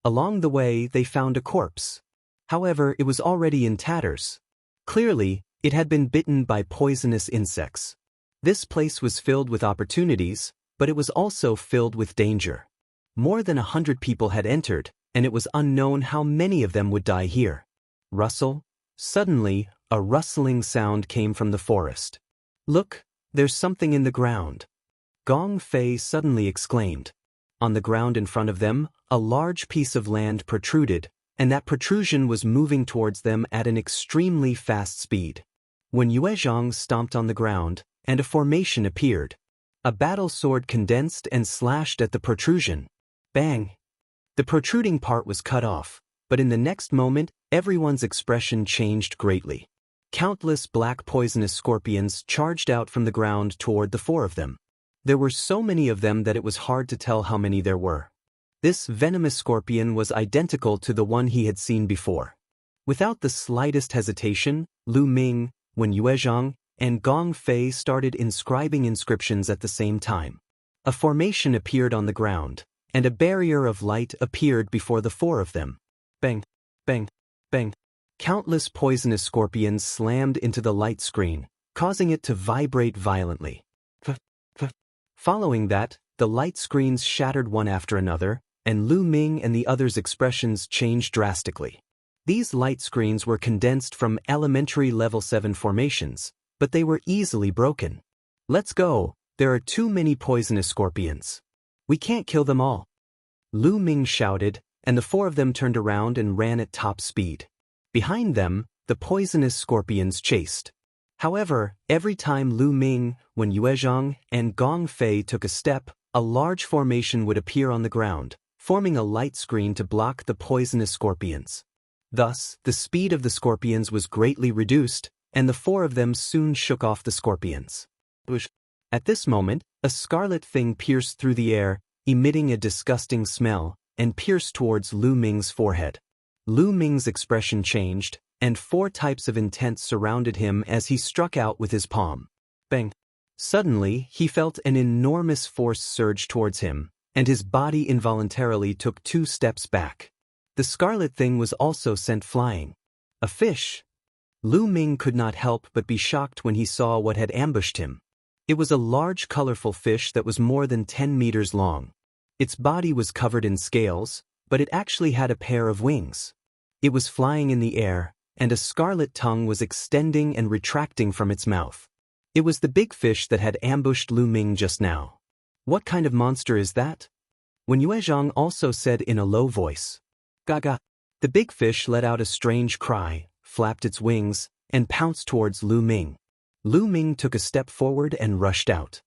Along the way, they found a corpse. However, it was already in tatters. Clearly, it had been bitten by poisonous insects. This place was filled with opportunities, but it was also filled with danger. More than 100 people had entered, and it was unknown how many of them would die here. Rustle. Suddenly, a rustling sound came from the forest. "Look, There's something in the ground. Gong Fei suddenly exclaimed. On the ground in front of them, a large piece of land protruded, and that protrusion was moving towards them at an extremely fast speed. When Yue Zhang stomped on the ground, and a formation appeared. A battle sword condensed and slashed at the protrusion. Bang! The protruding part was cut off, but in the next moment, everyone's expression changed greatly. Countless black poisonous scorpions charged out from the ground toward the four of them. There were so many of them that it was hard to tell how many there were. This venomous scorpion was identical to the one he had seen before. Without the slightest hesitation, Lu Ming, Wen Yuezhang, and Gong Fei started inscribing inscriptions at the same time. A formation appeared on the ground, and a barrier of light appeared before the four of them. Bang! Bang! Bang! Countless poisonous scorpions slammed into the light screen, causing it to vibrate violently. Following that, the light screens shattered one after another, and Lu Ming and the others' expressions changed drastically. These light screens were condensed from elementary level 7 formations, but they were easily broken. Let's go, there are too many poisonous scorpions. We can't kill them all. Lu Ming shouted, and the four of them turned around and ran at top speed. Behind them, the poisonous scorpions chased. However, every time Lu Ming, Wen Yuezhang, and Gong Fei took a step, a large formation would appear on the ground, forming a light screen to block the poisonous scorpions. Thus, the speed of the scorpions was greatly reduced, and the four of them soon shook off the scorpions. At this moment, a scarlet thing pierced through the air, emitting a disgusting smell, and pierced towards Lu Ming's forehead. Lu Ming's expression changed, and 4 types of intent surrounded him as he struck out with his palm. Bang! Suddenly, he felt an enormous force surge towards him, and his body involuntarily took 2 steps back. The scarlet thing was also sent flying. A fish! Lu Ming could not help but be shocked when he saw what had ambushed him. It was a large colorful fish that was more than 10 meters long. Its body was covered in scales, but it actually had a pair of wings. It was flying in the air, and a scarlet tongue was extending and retracting from its mouth. It was the big fish that had ambushed Lu Ming just now. What kind of monster is that? Wen Yuezhang also said in a low voice. Gaga. The big fish let out a strange cry, flapped its wings, and pounced towards Lu Ming. Lu Ming took a step forward and rushed out.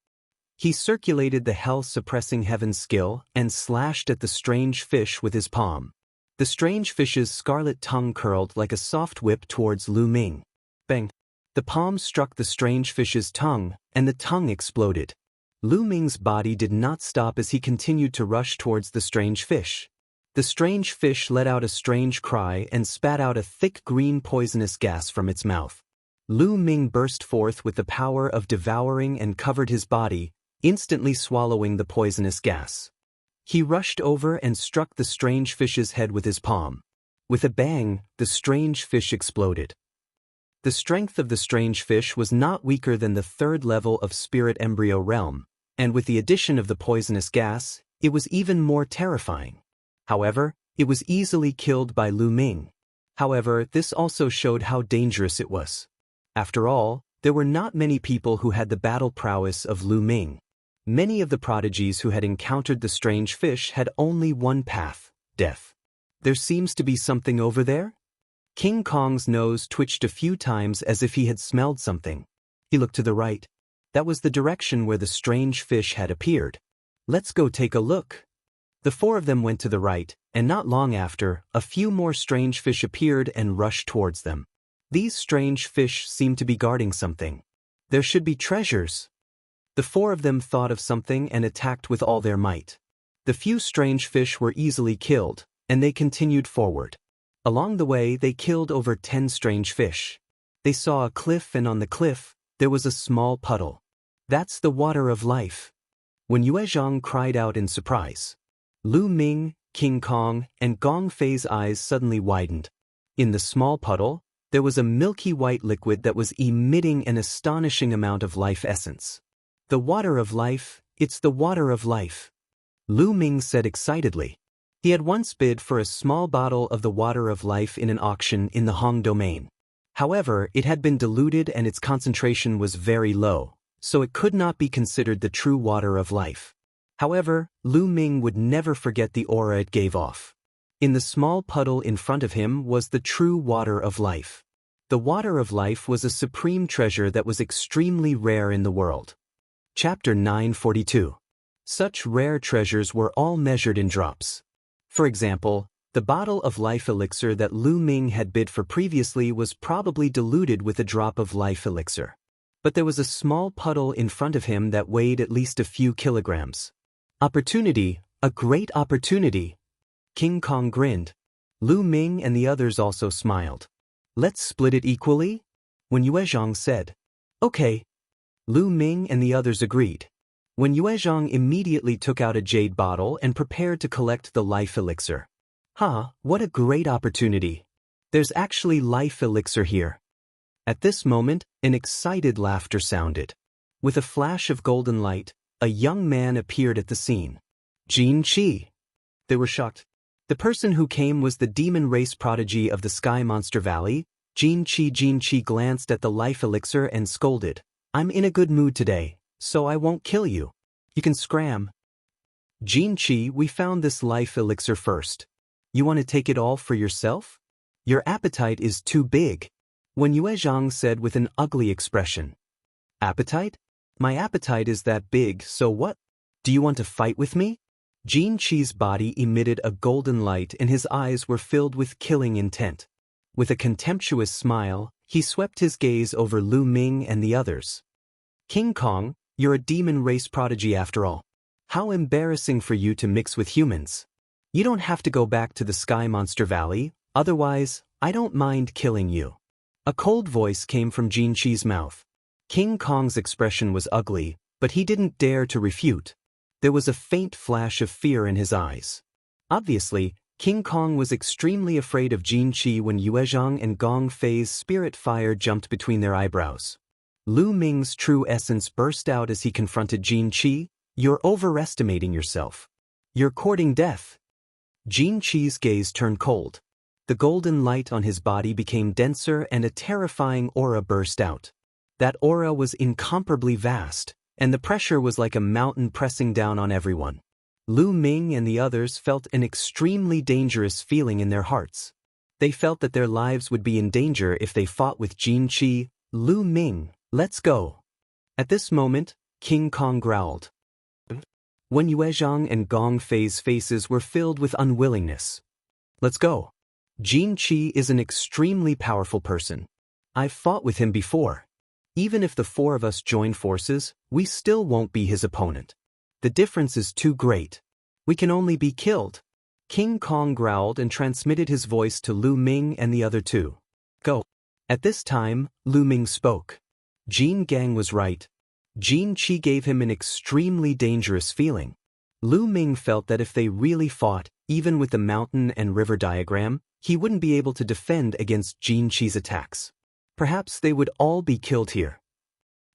He circulated the hell-suppressing heaven skill and slashed at the strange fish with his palm. The strange fish's scarlet tongue curled like a soft whip towards Lu Ming. Bang! The palm struck the strange fish's tongue, and the tongue exploded. Lu Ming's body did not stop as he continued to rush towards the strange fish. The strange fish let out a strange cry and spat out a thick green poisonous gas from its mouth. Lu Ming burst forth with the power of devouring and covered his body, instantly swallowing the poisonous gas. He rushed over and struck the strange fish's head with his palm. With a bang, the strange fish exploded. The strength of the strange fish was not weaker than the 3rd level of Spirit Embryo Realm, and with the addition of the poisonous gas, it was even more terrifying. However, it was easily killed by Lu Ming. However, this also showed how dangerous it was. After all, there were not many people who had the battle prowess of Lu Ming. Many of the prodigies who had encountered the strange fish had only one path, death. There seems to be something over there? King Kong's nose twitched a few times as if he had smelled something. He looked to the right. That was the direction where the strange fish had appeared. Let's go take a look. The 4 of them went to the right, and not long after, a few more strange fish appeared and rushed towards them. These strange fish seemed to be guarding something. There should be treasures. The 4 of them thought of something and attacked with all their might. The few strange fish were easily killed, and they continued forward. Along the way they killed over 10 strange fish. They saw a cliff, and on the cliff, there was a small puddle. That's the water of life. When Yuezhang cried out in surprise. Lu Ming, King Kong, and Gong Fei's eyes suddenly widened. In the small puddle, there was a milky white liquid that was emitting an astonishing amount of life essence. The water of life, it's the water of life. Lu Ming said excitedly. He had once bid for a small bottle of the water of life in an auction in the Hong domain. However, it had been diluted and its concentration was very low, so it could not be considered the true water of life. However, Lu Ming would never forget the aura it gave off. In the small puddle in front of him was the true water of life. The water of life was a supreme treasure that was extremely rare in the world. Chapter 942. Such rare treasures were all measured in drops. For example, the bottle of life elixir that Lu Ming had bid for previously was probably diluted with a drop of life elixir. But there was a small puddle in front of him that weighed at least a few kilograms. Opportunity, a great opportunity. King Kong grinned. Lu Ming and the others also smiled. Let's split it equally? When Yuezhang said, okay. Lu Ming and the others agreed. When Yuezhang immediately took out a jade bottle and prepared to collect the life elixir. What a great opportunity. There's actually life elixir here. At this moment, an excited laughter sounded. With a flash of golden light, a young man appeared at the scene. Jin Qi. They were shocked. The person who came was the demon race prodigy of the Sky Monster Valley. Jin Qi glanced at the life elixir and scolded. I'm in a good mood today, so I won't kill you. You can scram. Jin Qi, we found this life elixir first. You want to take it all for yourself? Your appetite is too big. When Yuezhang said with an ugly expression. Appetite? My appetite is that big, so what? Do you want to fight with me? Jin Qi's body emitted a golden light and his eyes were filled with killing intent. With a contemptuous smile, he swept his gaze over Lu Ming and the others. King Kong, you're a demon race prodigy after all. How embarrassing for you to mix with humans. You don't have to go back to the Sky Monster Valley, otherwise, I don't mind killing you. A cold voice came from Jin Qi's mouth. King Kong's expression was ugly, but he didn't dare to refute. There was a faint flash of fear in his eyes. Obviously, King Kong was extremely afraid of Jin Qi when Yuezhang and Gong Fei's spirit fire jumped between their eyebrows. Lu Ming's true essence burst out as he confronted Jin Qi. You're overestimating yourself. You're courting death. Jin Qi's gaze turned cold. The golden light on his body became denser and a terrifying aura burst out. That aura was incomparably vast, and the pressure was like a mountain pressing down on everyone. Lu Ming and the others felt an extremely dangerous feeling in their hearts. They felt that their lives would be in danger if they fought with Jin Qi. Lu Ming, let's go. At this moment, King Kong growled. When Yuezhang and Gong Fei's faces were filled with unwillingness. Let's go. Jin Qi is an extremely powerful person. I've fought with him before. Even if the four of us join forces, we still won't be his opponent. The difference is too great. We can only be killed. King Kong growled and transmitted his voice to Lu Ming and the other two. Go. At this time, Lu Ming spoke. Jin Gang was right. Jin Qi gave him an extremely dangerous feeling. Lu Ming felt that if they really fought, even with the mountain and river diagram, he wouldn't be able to defend against Jin Qi's attacks. Perhaps they would all be killed here.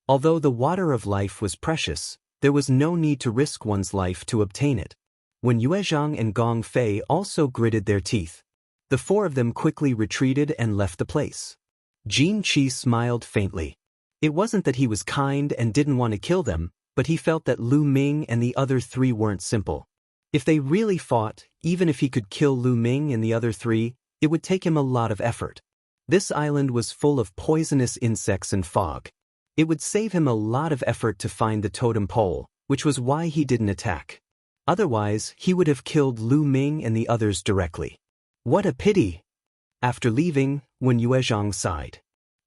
Although the water of life was precious, there was no need to risk one's life to obtain it. When Yuezhang and Gong Fei also gritted their teeth, the four of them quickly retreated and left the place. Jin Qi smiled faintly. It wasn't that he was kind and didn't want to kill them, but he felt that Lu Ming and the other three weren't simple. If they really fought, even if he could kill Lu Ming and the other three, it would take him a lot of effort. This island was full of poisonous insects and fog. It would save him a lot of effort to find the totem pole, which was why he didn't attack. Otherwise, he would have killed Lu Ming and the others directly. What a pity! After leaving, when Yuezhang sighed.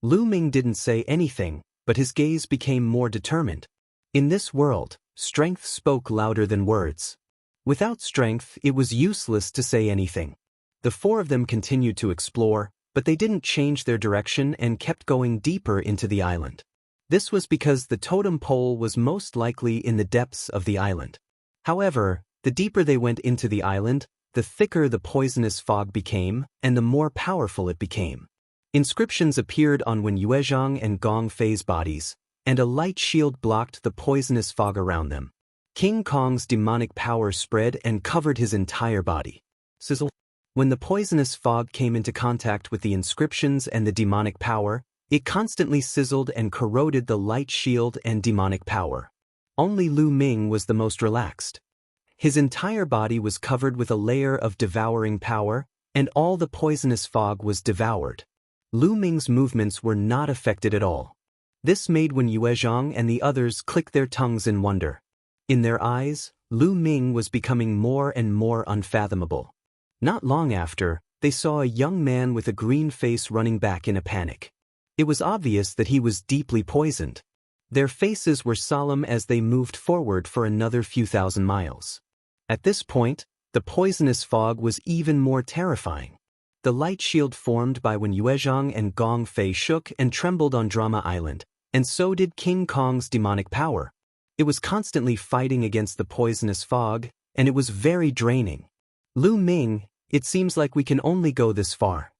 Lu Ming didn't say anything, but his gaze became more determined. In this world, strength spoke louder than words. Without strength, it was useless to say anything. The four of them continued to explore, but they didn't change their direction and kept going deeper into the island. This was because the totem pole was most likely in the depths of the island. However, the deeper they went into the island, the thicker the poisonous fog became, and the more powerful it became. Inscriptions appeared on Wen Yuezhang and Gong Fei's bodies, and a light shield blocked the poisonous fog around them. King Kong's demonic power spread and covered his entire body. Sizzle. When the poisonous fog came into contact with the inscriptions and the demonic power, It constantly sizzled and corroded the light shield and demonic power. Only Lu Ming was the most relaxed. His entire body was covered with a layer of devouring power, and all the poisonous fog was devoured. Lu Ming's movements were not affected at all. This made Wen Yuezhang and the others click their tongues in wonder. In their eyes, Lu Ming was becoming more and more unfathomable. Not long after, they saw a young man with a green face running back in a panic. It was obvious that he was deeply poisoned. Their faces were solemn as they moved forward for another few thousand miles. At this point, the poisonous fog was even more terrifying. The light shield formed by Wen Yuezhang and Gong Fei shook and trembled on Drama Island, and so did King Kong's demonic power. It was constantly fighting against the poisonous fog, and it was very draining. Lu Ming, it seems like we can only go this far.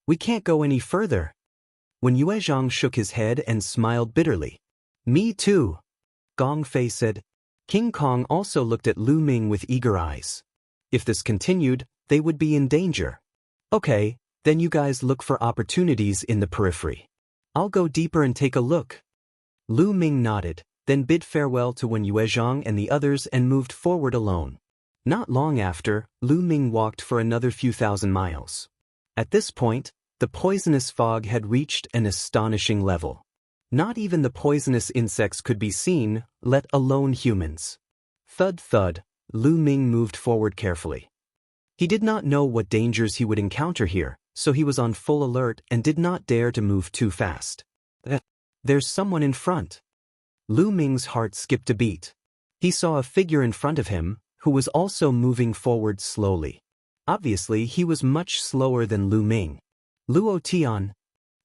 We can't go any further. Wen Yuezhang shook his head and smiled bitterly. Me too, Gong Fei said. King Kong also looked at Lu Ming with eager eyes. If this continued, they would be in danger. Okay, then you guys look for opportunities in the periphery. I'll go deeper and take a look. Lu Ming nodded, then bid farewell to Wen Yuezhang and the others and moved forward alone. Not long after, Lu Ming walked for another few thousand miles. At this point, the poisonous fog had reached an astonishing level. Not even the poisonous insects could be seen, let alone humans. Thud thud, Lu Ming moved forward carefully. He did not know what dangers he would encounter here, so he was on full alert and did not dare to move too fast. There's someone in front. Lu Ming's heart skipped a beat. He saw a figure in front of him, who was also moving forward slowly. Obviously, he was much slower than Lu Ming. Luo Tian.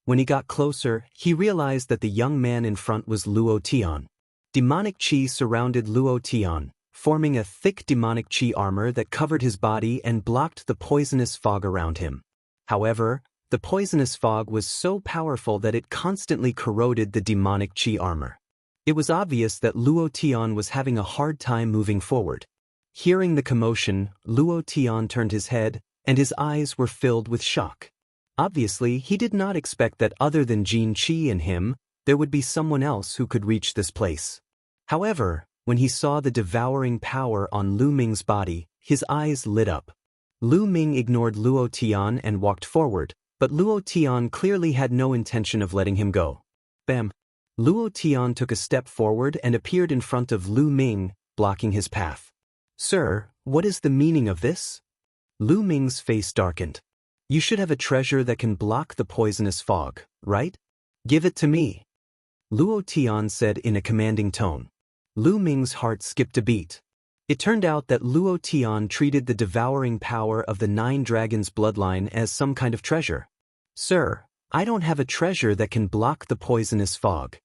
When he got closer, he realized that the young man in front was Luo Tian. Demonic qi surrounded Luo Tian, forming a thick demonic qi armor that covered his body and blocked the poisonous fog around him. However, the poisonous fog was so powerful that it constantly corroded the demonic qi armor. It was obvious that Luo Tian was having a hard time moving forward. Hearing the commotion, Luo Tian turned his head, and his eyes were filled with shock. Obviously, he did not expect that other than Jin Qi and him, there would be someone else who could reach this place. However, when he saw the devouring power on Lu Ming's body, his eyes lit up. Lu Ming ignored Luo Tian and walked forward, but Luo Tian clearly had no intention of letting him go. Bam! Luo Tian took a step forward and appeared in front of Lu Ming, blocking his path. Sir, what is the meaning of this? Lu Ming's face darkened. You should have a treasure that can block the poisonous fog, right? Give it to me. Luo Tian said in a commanding tone. Lu Ming's heart skipped a beat. It turned out that Luo Tian treated the devouring power of the 9 dragons bloodline as some kind of treasure. Sir, I don't have a treasure that can block the poisonous fog.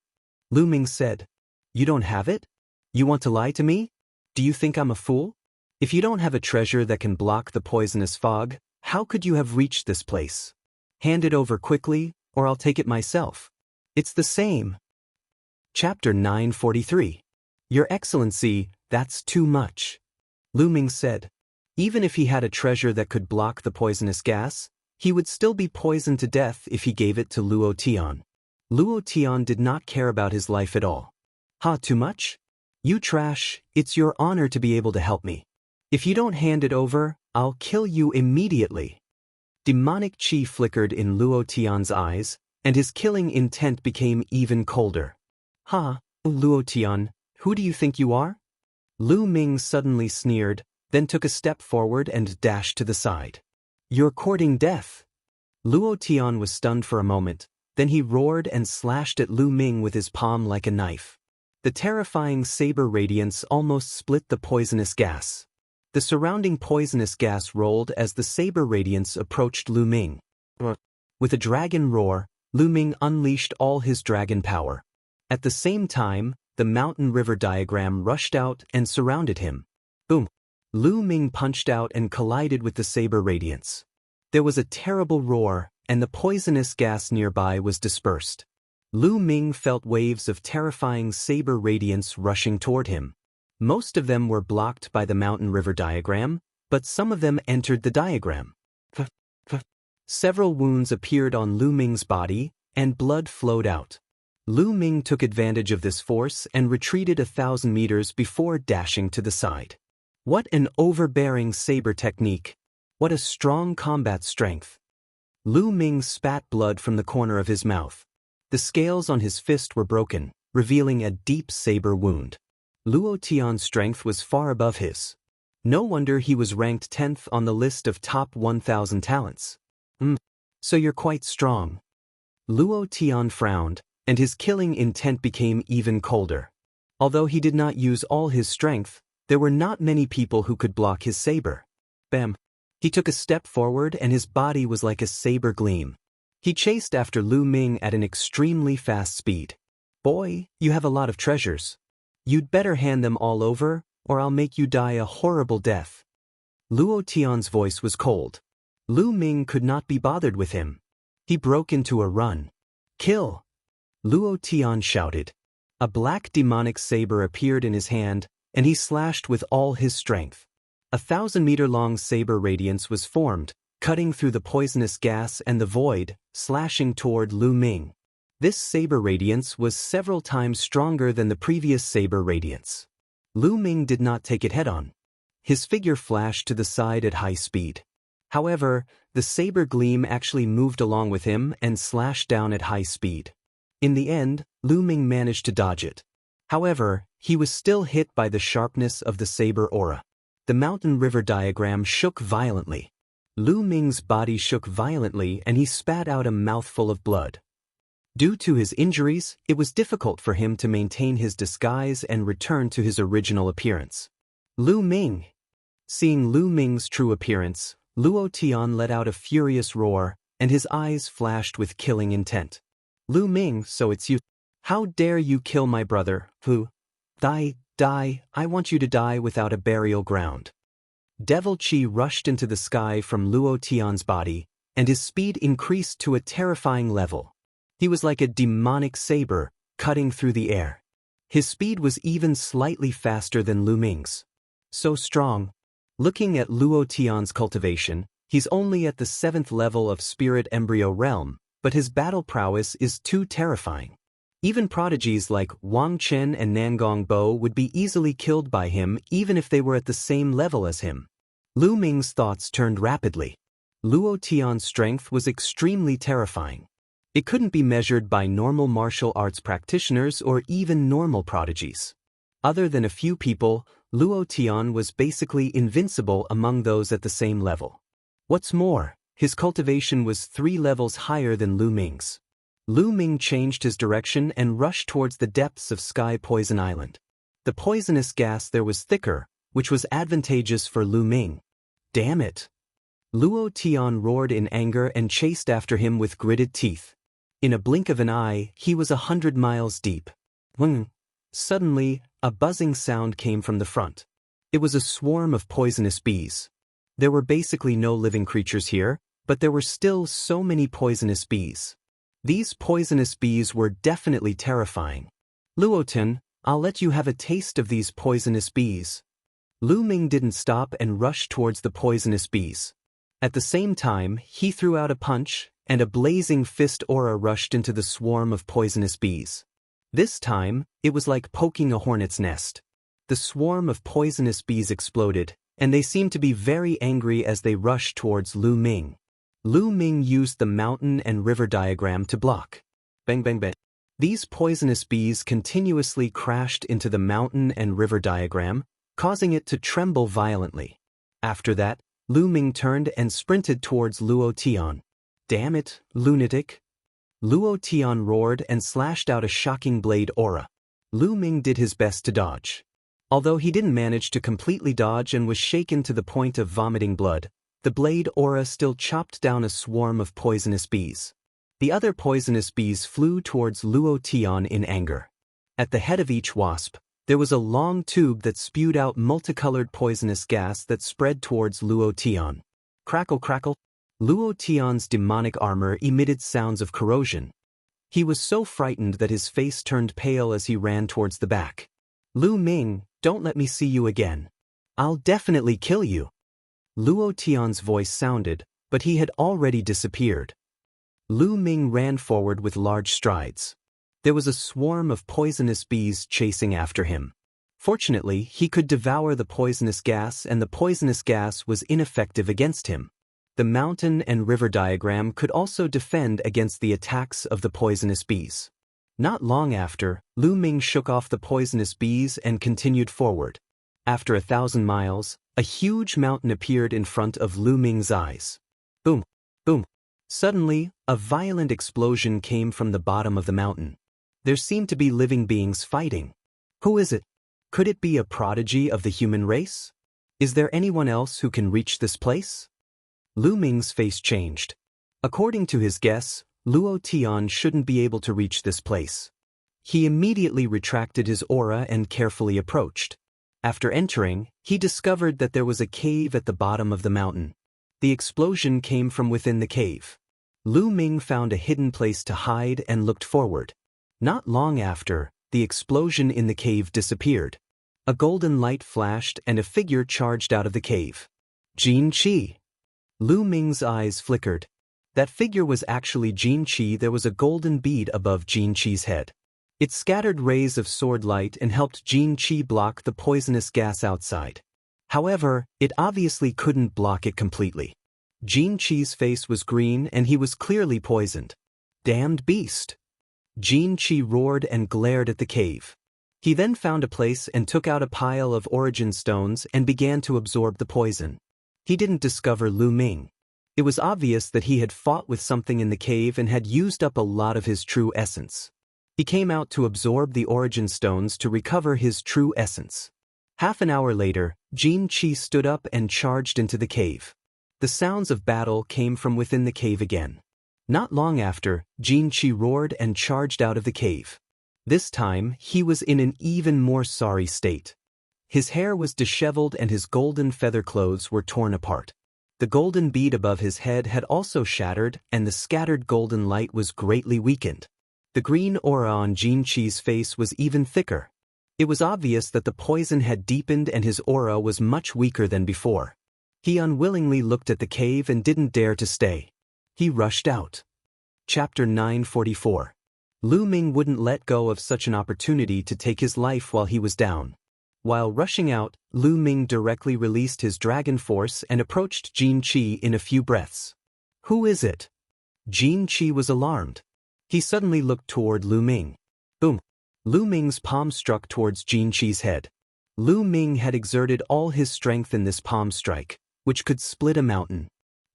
Lu Ming said. You don't have it? You want to lie to me? Do you think I'm a fool? If you don't have a treasure that can block the poisonous fog, how could you have reached this place? Hand it over quickly, or I'll take it myself. It's the same. Chapter 943. Your Excellency, that's too much. Lu Ming said. Even if he had a treasure that could block the poisonous gas, he would still be poisoned to death if he gave it to Luo Tian. Luo Tian did not care about his life at all. Ha, too much? You trash, it's your honor to be able to help me. If you don't hand it over, I'll kill you immediately. Demonic qi flickered in Luo Tian's eyes, and his killing intent became even colder. Ha, Luo Tian, who do you think you are? Lu Ming suddenly sneered, then took a step forward and dashed to the side. You're courting death. Luo Tian was stunned for a moment, then he roared and slashed at Lu Ming with his palm like a knife. The terrifying saber radiance almost split the poisonous gas. The surrounding poisonous gas rolled as the saber radiance approached Lu Ming. With a dragon roar, Lu Ming unleashed all his dragon power. At the same time, the mountain river diagram rushed out and surrounded him. Boom! Lu Ming punched out and collided with the saber radiance. There was a terrible roar, and the poisonous gas nearby was dispersed. Lu Ming felt waves of terrifying saber radiance rushing toward him. Most of them were blocked by the mountain river diagram, but some of them entered the diagram. Several wounds appeared on Lu Ming's body, and blood flowed out. Lu Ming took advantage of this force and retreated 1,000 meters before dashing to the side. What an overbearing saber technique! What a strong combat strength! Lu Ming spat blood from the corner of his mouth. The scales on his fist were broken, revealing a deep saber wound. Luo Tian's strength was far above his. No wonder he was ranked 10th on the list of top 1,000 talents. So you're quite strong. Luo Tian frowned, and his killing intent became even colder. Although he did not use all his strength, there were not many people who could block his saber. Bam! He took a step forward and his body was like a saber gleam. He chased after Lu Ming at an extremely fast speed. Boy, you have a lot of treasures. You'd better hand them all over, or I'll make you die a horrible death. Luo Tian's voice was cold. Lu Ming could not be bothered with him. He broke into a run. Kill! Luo Tian shouted. A black demonic saber appeared in his hand, and he slashed with all his strength. 1,000-meter-long saber radiance was formed, cutting through the poisonous gas and the void, slashing toward Lu Ming. This saber radiance was several times stronger than the previous saber radiance. Lu Ming did not take it head-on. His figure flashed to the side at high speed. However, the saber gleam actually moved along with him and slashed down at high speed. In the end, Lu Ming managed to dodge it. However, he was still hit by the sharpness of the saber aura. The mountain river diagram shook violently. Lu Ming's body shook violently and he spat out a mouthful of blood. Due to his injuries, it was difficult for him to maintain his disguise and return to his original appearance. Lu Ming! Seeing Lu Ming's true appearance, Luo Tian let out a furious roar, and his eyes flashed with killing intent. Lu Ming, so it's you. How dare you kill my brother, who? Die, I want you to die without a burial ground. Devil Chi rushed into the sky from Luo Tian's body, and his speed increased to a terrifying level. He was like a demonic saber, cutting through the air. His speed was even slightly faster than Lu Ming's. So strong. Looking at Luo Tian's cultivation, he's only at the 7th level of Spirit Embryo Realm, but his battle prowess is too terrifying. Even prodigies like Wang Chen and Nangong Bo would be easily killed by him even if they were at the same level as him. Lu Ming's thoughts turned rapidly. Luo Tian's strength was extremely terrifying. It couldn't be measured by normal martial arts practitioners or even normal prodigies. Other than a few people, Luo Tian was basically invincible among those at the same level. What's more, his cultivation was 3 levels higher than Lu Ming's. Lu Ming changed his direction and rushed towards the depths of Sky Poison Island. The poisonous gas there was thicker, which was advantageous for Lu Ming. Damn it! Luo Tian roared in anger and chased after him with gritted teeth. In a blink of an eye, he was 100 miles deep. Suddenly, a buzzing sound came from the front. It was a swarm of poisonous bees. There were basically no living creatures here, but there were still so many poisonous bees. These poisonous bees were definitely terrifying. Luoten, I'll let you have a taste of these poisonous bees. Lu Ming didn't stop and rushed towards the poisonous bees. At the same time, he threw out a punch, and a blazing fist aura rushed into the swarm of poisonous bees. This time, it was like poking a hornet's nest. The swarm of poisonous bees exploded, and they seemed to be very angry as they rushed towards Lu Ming. Lu Ming used the mountain and river diagram to block. Bang bang bang. These poisonous bees continuously crashed into the mountain and river diagram, causing it to tremble violently. After that, Lu Ming turned and sprinted towards Luo Tian. Damn it, lunatic! Luo Tian roared and slashed out a shocking blade aura. Lu Ming did his best to dodge. Although he didn't manage to completely dodge and was shaken to the point of vomiting blood, the blade aura still chopped down a swarm of poisonous bees. The other poisonous bees flew towards Luo Tian in anger. At the head of each wasp, there was a long tube that spewed out multicolored poisonous gas that spread towards Luo Tian. Crackle crackle. Luo Tian's demonic armor emitted sounds of corrosion. He was so frightened that his face turned pale as he ran towards the back. Lu Ming, don't let me see you again. I'll definitely kill you. Luo Tian's voice sounded, but he had already disappeared. Lu Ming ran forward with large strides. There was a swarm of poisonous bees chasing after him. Fortunately, he could devour the poisonous gas, and the poisonous gas was ineffective against him. The mountain and river diagram could also defend against the attacks of the poisonous bees. Not long after, Lu Ming shook off the poisonous bees and continued forward. After 1,000 miles, a huge mountain appeared in front of Lu Ming's eyes. Boom! Boom! Suddenly, a violent explosion came from the bottom of the mountain. There seemed to be living beings fighting. Who is it? Could it be a prodigy of the human race? Is there anyone else who can reach this place? Lu Ming's face changed. According to his guess, Luo Tian shouldn't be able to reach this place. He immediately retracted his aura and carefully approached. After entering, he discovered that there was a cave at the bottom of the mountain. The explosion came from within the cave. Lu Ming found a hidden place to hide and looked forward. Not long after, the explosion in the cave disappeared. A golden light flashed and a figure charged out of the cave. Jin Qi. Lu Ming's eyes flickered. That figure was actually Jin Qi. There was a golden bead above Jin Qi's head. It scattered rays of sword light and helped Jin Qi block the poisonous gas outside. However, it obviously couldn't block it completely. Jin Qi's face was green and he was clearly poisoned. Damned beast! Jin Qi roared and glared at the cave. He then found a place and took out a pile of origin stones and began to absorb the poison. He didn't discover Lu Ming. It was obvious that he had fought with something in the cave and had used up a lot of his true essence. He came out to absorb the origin stones to recover his true essence. Half an hour later, Jin Qi stood up and charged into the cave. The sounds of battle came from within the cave again. Not long after, Jin Qi roared and charged out of the cave. This time, he was in an even more sorry state. His hair was disheveled and his golden feather clothes were torn apart. The golden bead above his head had also shattered and the scattered golden light was greatly weakened. The green aura on Jin Qi's face was even thicker. It was obvious that the poison had deepened and his aura was much weaker than before. He unwillingly looked at the cave and didn't dare to stay. He rushed out. Chapter 944. Lu Ming wouldn't let go of such an opportunity to take his life while he was down. While rushing out, Lu Ming directly released his dragon force and approached Jin Qi in a few breaths. Who is it? Jin Qi was alarmed. He suddenly looked toward Lu Ming. Boom! Lu Ming's palm struck towards Jin Qi's head. Lu Ming had exerted all his strength in this palm strike, which could split a mountain.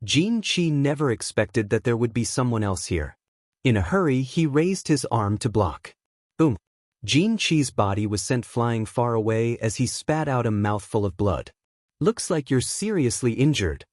Jin Qi never expected that there would be someone else here. In a hurry, he raised his arm to block. Boom! Jin Qi's body was sent flying far away as he spat out a mouthful of blood. Looks like you're seriously injured.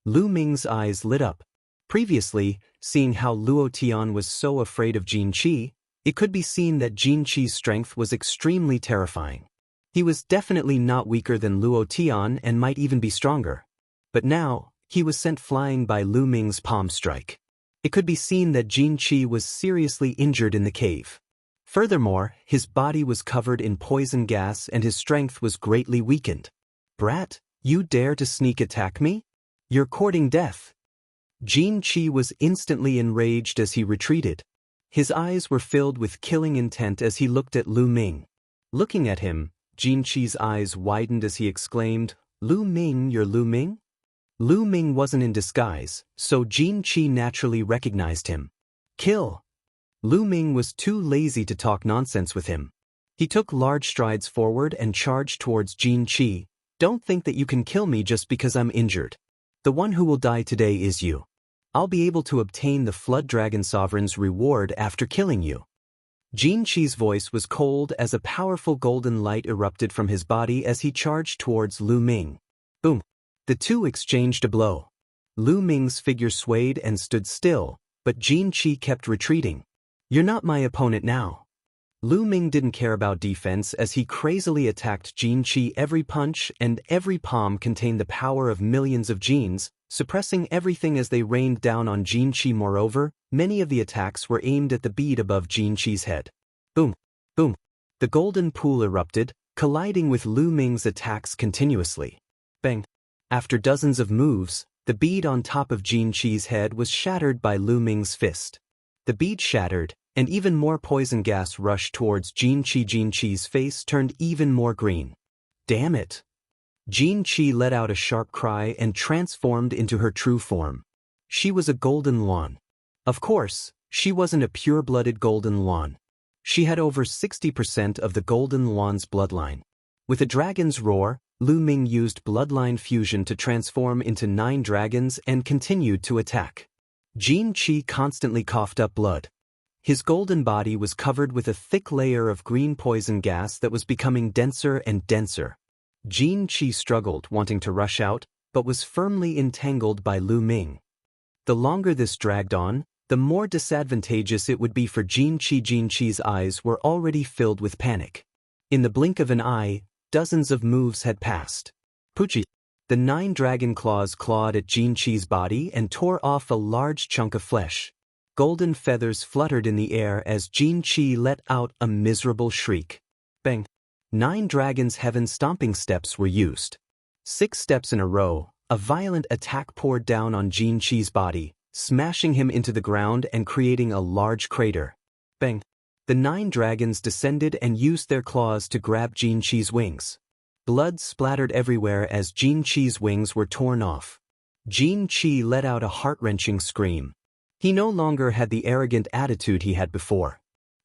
Lu Ming's eyes lit up. Previously, seeing how Luo Tian was so afraid of Jin Qi, it could be seen that Jin Qi's strength was extremely terrifying. He was definitely not weaker than Luo Tian and might even be stronger. But now, he was sent flying by Lu Ming's palm strike. It could be seen that Jin Qi was seriously injured in the cave. Furthermore, his body was covered in poison gas and his strength was greatly weakened. Brat, you dare to sneak attack me? You're courting death. Jin Qi was instantly enraged as he retreated. His eyes were filled with killing intent as he looked at Lu Ming. Looking at him, Jin Qi's eyes widened as he exclaimed, Lu Ming, you're Lu Ming? Lu Ming wasn't in disguise, so Jin Qi naturally recognized him. Kill! Lu Ming was too lazy to talk nonsense with him. He took large strides forward and charged towards Jin Qi. Don't think that you can kill me just because I'm injured. The one who will die today is you. I'll be able to obtain the Flood Dragon Sovereign's reward after killing you. Jin Qi's voice was cold as a powerful golden light erupted from his body as he charged towards Lu Ming. Boom! The two exchanged a blow. Lu Ming's figure swayed and stood still, but Jin Qi kept retreating. You're not my opponent now. Lu Ming didn't care about defense as he crazily attacked Jin Qi. Every punch and every palm contained the power of millions of Jins, suppressing everything as they rained down on Jin Qi. Moreover, many of the attacks were aimed at the bead above Jin Qi's head. Boom! Boom! The golden pool erupted, colliding with Lu Ming's attacks continuously. Bang! After dozens of moves, The bead on top of Jin Qi's head was shattered by Lu Ming's fist. The bead shattered, and even more poison gas rushed towards Jin Qi. Jin Qi's face turned even more green. Damn it! Jin Qi let out a sharp cry and transformed into her true form. She was a golden Luan. Of course, she wasn't a pure-blooded golden Luan. She had over 60% of the golden Luan's bloodline. With a dragon's roar, Lu Ming used bloodline fusion to transform into 9 dragons and continued to attack. Jin Qi constantly coughed up blood. His golden body was covered with a thick layer of green poison gas that was becoming denser and denser. Jin Qi struggled, wanting to rush out, but was firmly entangled by Lu Ming. The longer this dragged on, the more disadvantageous it would be for Jin Qi. Jin Qi's eyes were already filled with panic. In the blink of an eye, dozens of moves had passed. Puchi! The 9 dragon claws clawed at Jin Qi's body and tore off a large chunk of flesh. Golden feathers fluttered in the air as Jin Qi let out a miserable shriek. Bang! 9 dragons' heaven stomping steps were used. 6 steps in a row, a violent attack poured down on Jin Qi's body, smashing him into the ground and creating a large crater. Bang! The 9 dragons descended and used their claws to grab Jin Qi's wings. Blood splattered everywhere as Jin Qi's wings were torn off. Jin Qi let out a heart-wrenching scream. He no longer had the arrogant attitude he had before.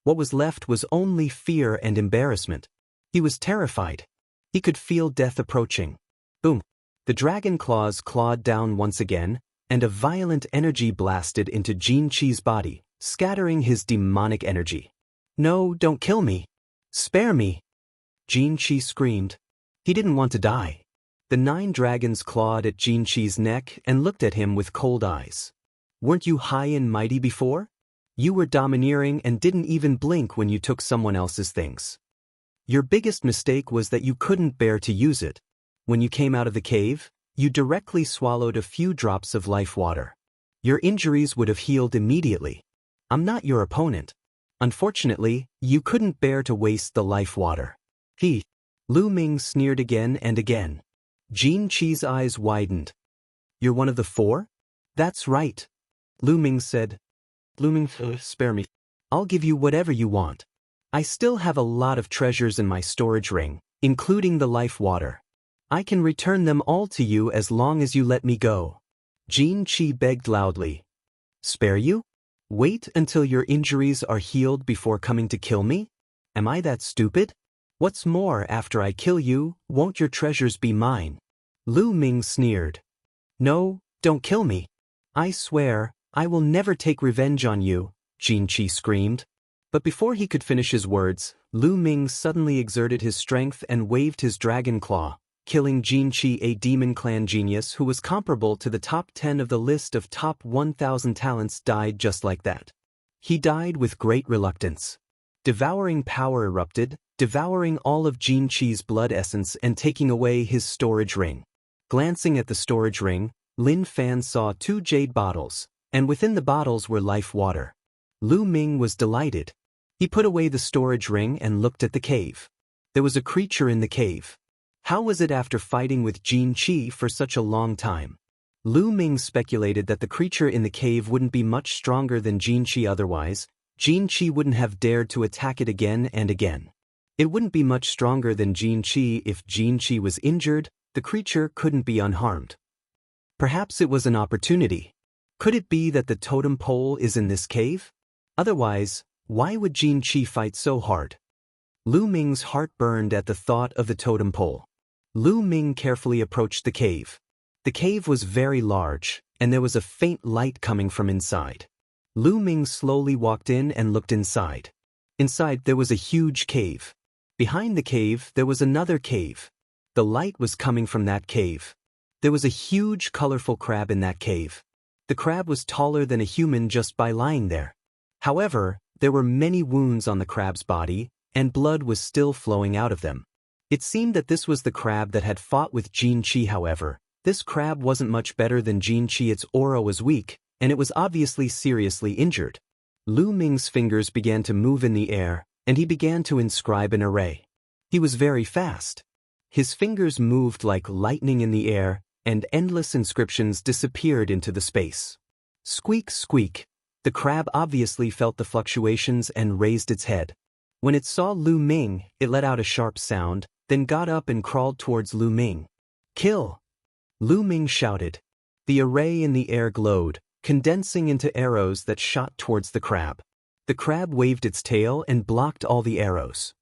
What was left was only fear and embarrassment. He was terrified. He could feel death approaching. Boom! The dragon claws clawed down once again, and a violent energy blasted into Jin Qi's body, scattering his demonic energy. No, don't kill me. Spare me! Jin Qi screamed. He didn't want to die. The 9 dragons clawed at Jin Qi's neck and looked at him with cold eyes. Weren't you high and mighty before? You were domineering and didn't even blink when you took someone else's things. Your biggest mistake was that you couldn't bear to use it. When you came out of the cave, you directly swallowed a few drops of life water. Your injuries would have healed immediately. I'm not your opponent. Unfortunately, you couldn't bear to waste the life water. Lu Ming sneered again and again. Jin Qi's eyes widened. You're one of the 4? That's right. Lu Ming said. Lu Ming, spare me. I'll give you whatever you want. I still have a lot of treasures in my storage ring, including the life water. I can return them all to you as long as you let me go. Jin Qi begged loudly. Spare you? Wait until your injuries are healed before coming to kill me? Am I that stupid? What's more, after I kill you, won't your treasures be mine? Lu Ming sneered. No, don't kill me. I swear, I will never take revenge on you, Jin Qi screamed. But before he could finish his words, Lu Ming suddenly exerted his strength and waved his dragon claw, killing Jin Qi, a demon clan genius who was comparable to the top 10 of the list of top 1,000 talents. Died just like that. He died with great reluctance. Devouring power erupted, devouring all of Jin Qi's blood essence and taking away his storage ring. Glancing at the storage ring, Lin Fan saw 2 jade bottles, and within the bottles were life water. Lu Ming was delighted. He put away the storage ring and looked at the cave. There was a creature in the cave. How was it after fighting with Jin Qi for such a long time? Lu Ming speculated that the creature in the cave wouldn't be much stronger than Jin Qi otherwise. Jin Qi wouldn't have dared to attack it again and again. It wouldn't be much stronger than Jin Qi if Jin Qi was injured. The creature couldn't be unharmed. Perhaps it was an opportunity. Could it be that the totem pole is in this cave? Otherwise, why would Jin Qi fight so hard? Lu Ming's heart burned at the thought of the totem pole. Lu Ming carefully approached the cave. The cave was very large, and there was a faint light coming from inside. Lu Ming slowly walked in and looked inside. Inside there was a huge cave. Behind the cave there was another cave. The light was coming from that cave. There was a huge colorful crab in that cave. The crab was taller than a human just by lying there. However, there were many wounds on the crab's body, and blood was still flowing out of them. It seemed that this was the crab that had fought with Jin Qi. However, this crab wasn't much better than Jin Qi. Its aura was weak, and it was obviously seriously injured. Lu Ming's fingers began to move in the air, and he began to inscribe an array. He was very fast. His fingers moved like lightning in the air, and endless inscriptions disappeared into the space. Squeak, squeak. The crab obviously felt the fluctuations and raised its head. When it saw Lu Ming, it let out a sharp sound, then got up and crawled towards Lu Ming. Kill! Lu Ming shouted. The array in the air glowed, condensing into arrows that shot towards the crab. The crab waved its tail and blocked all the arrows.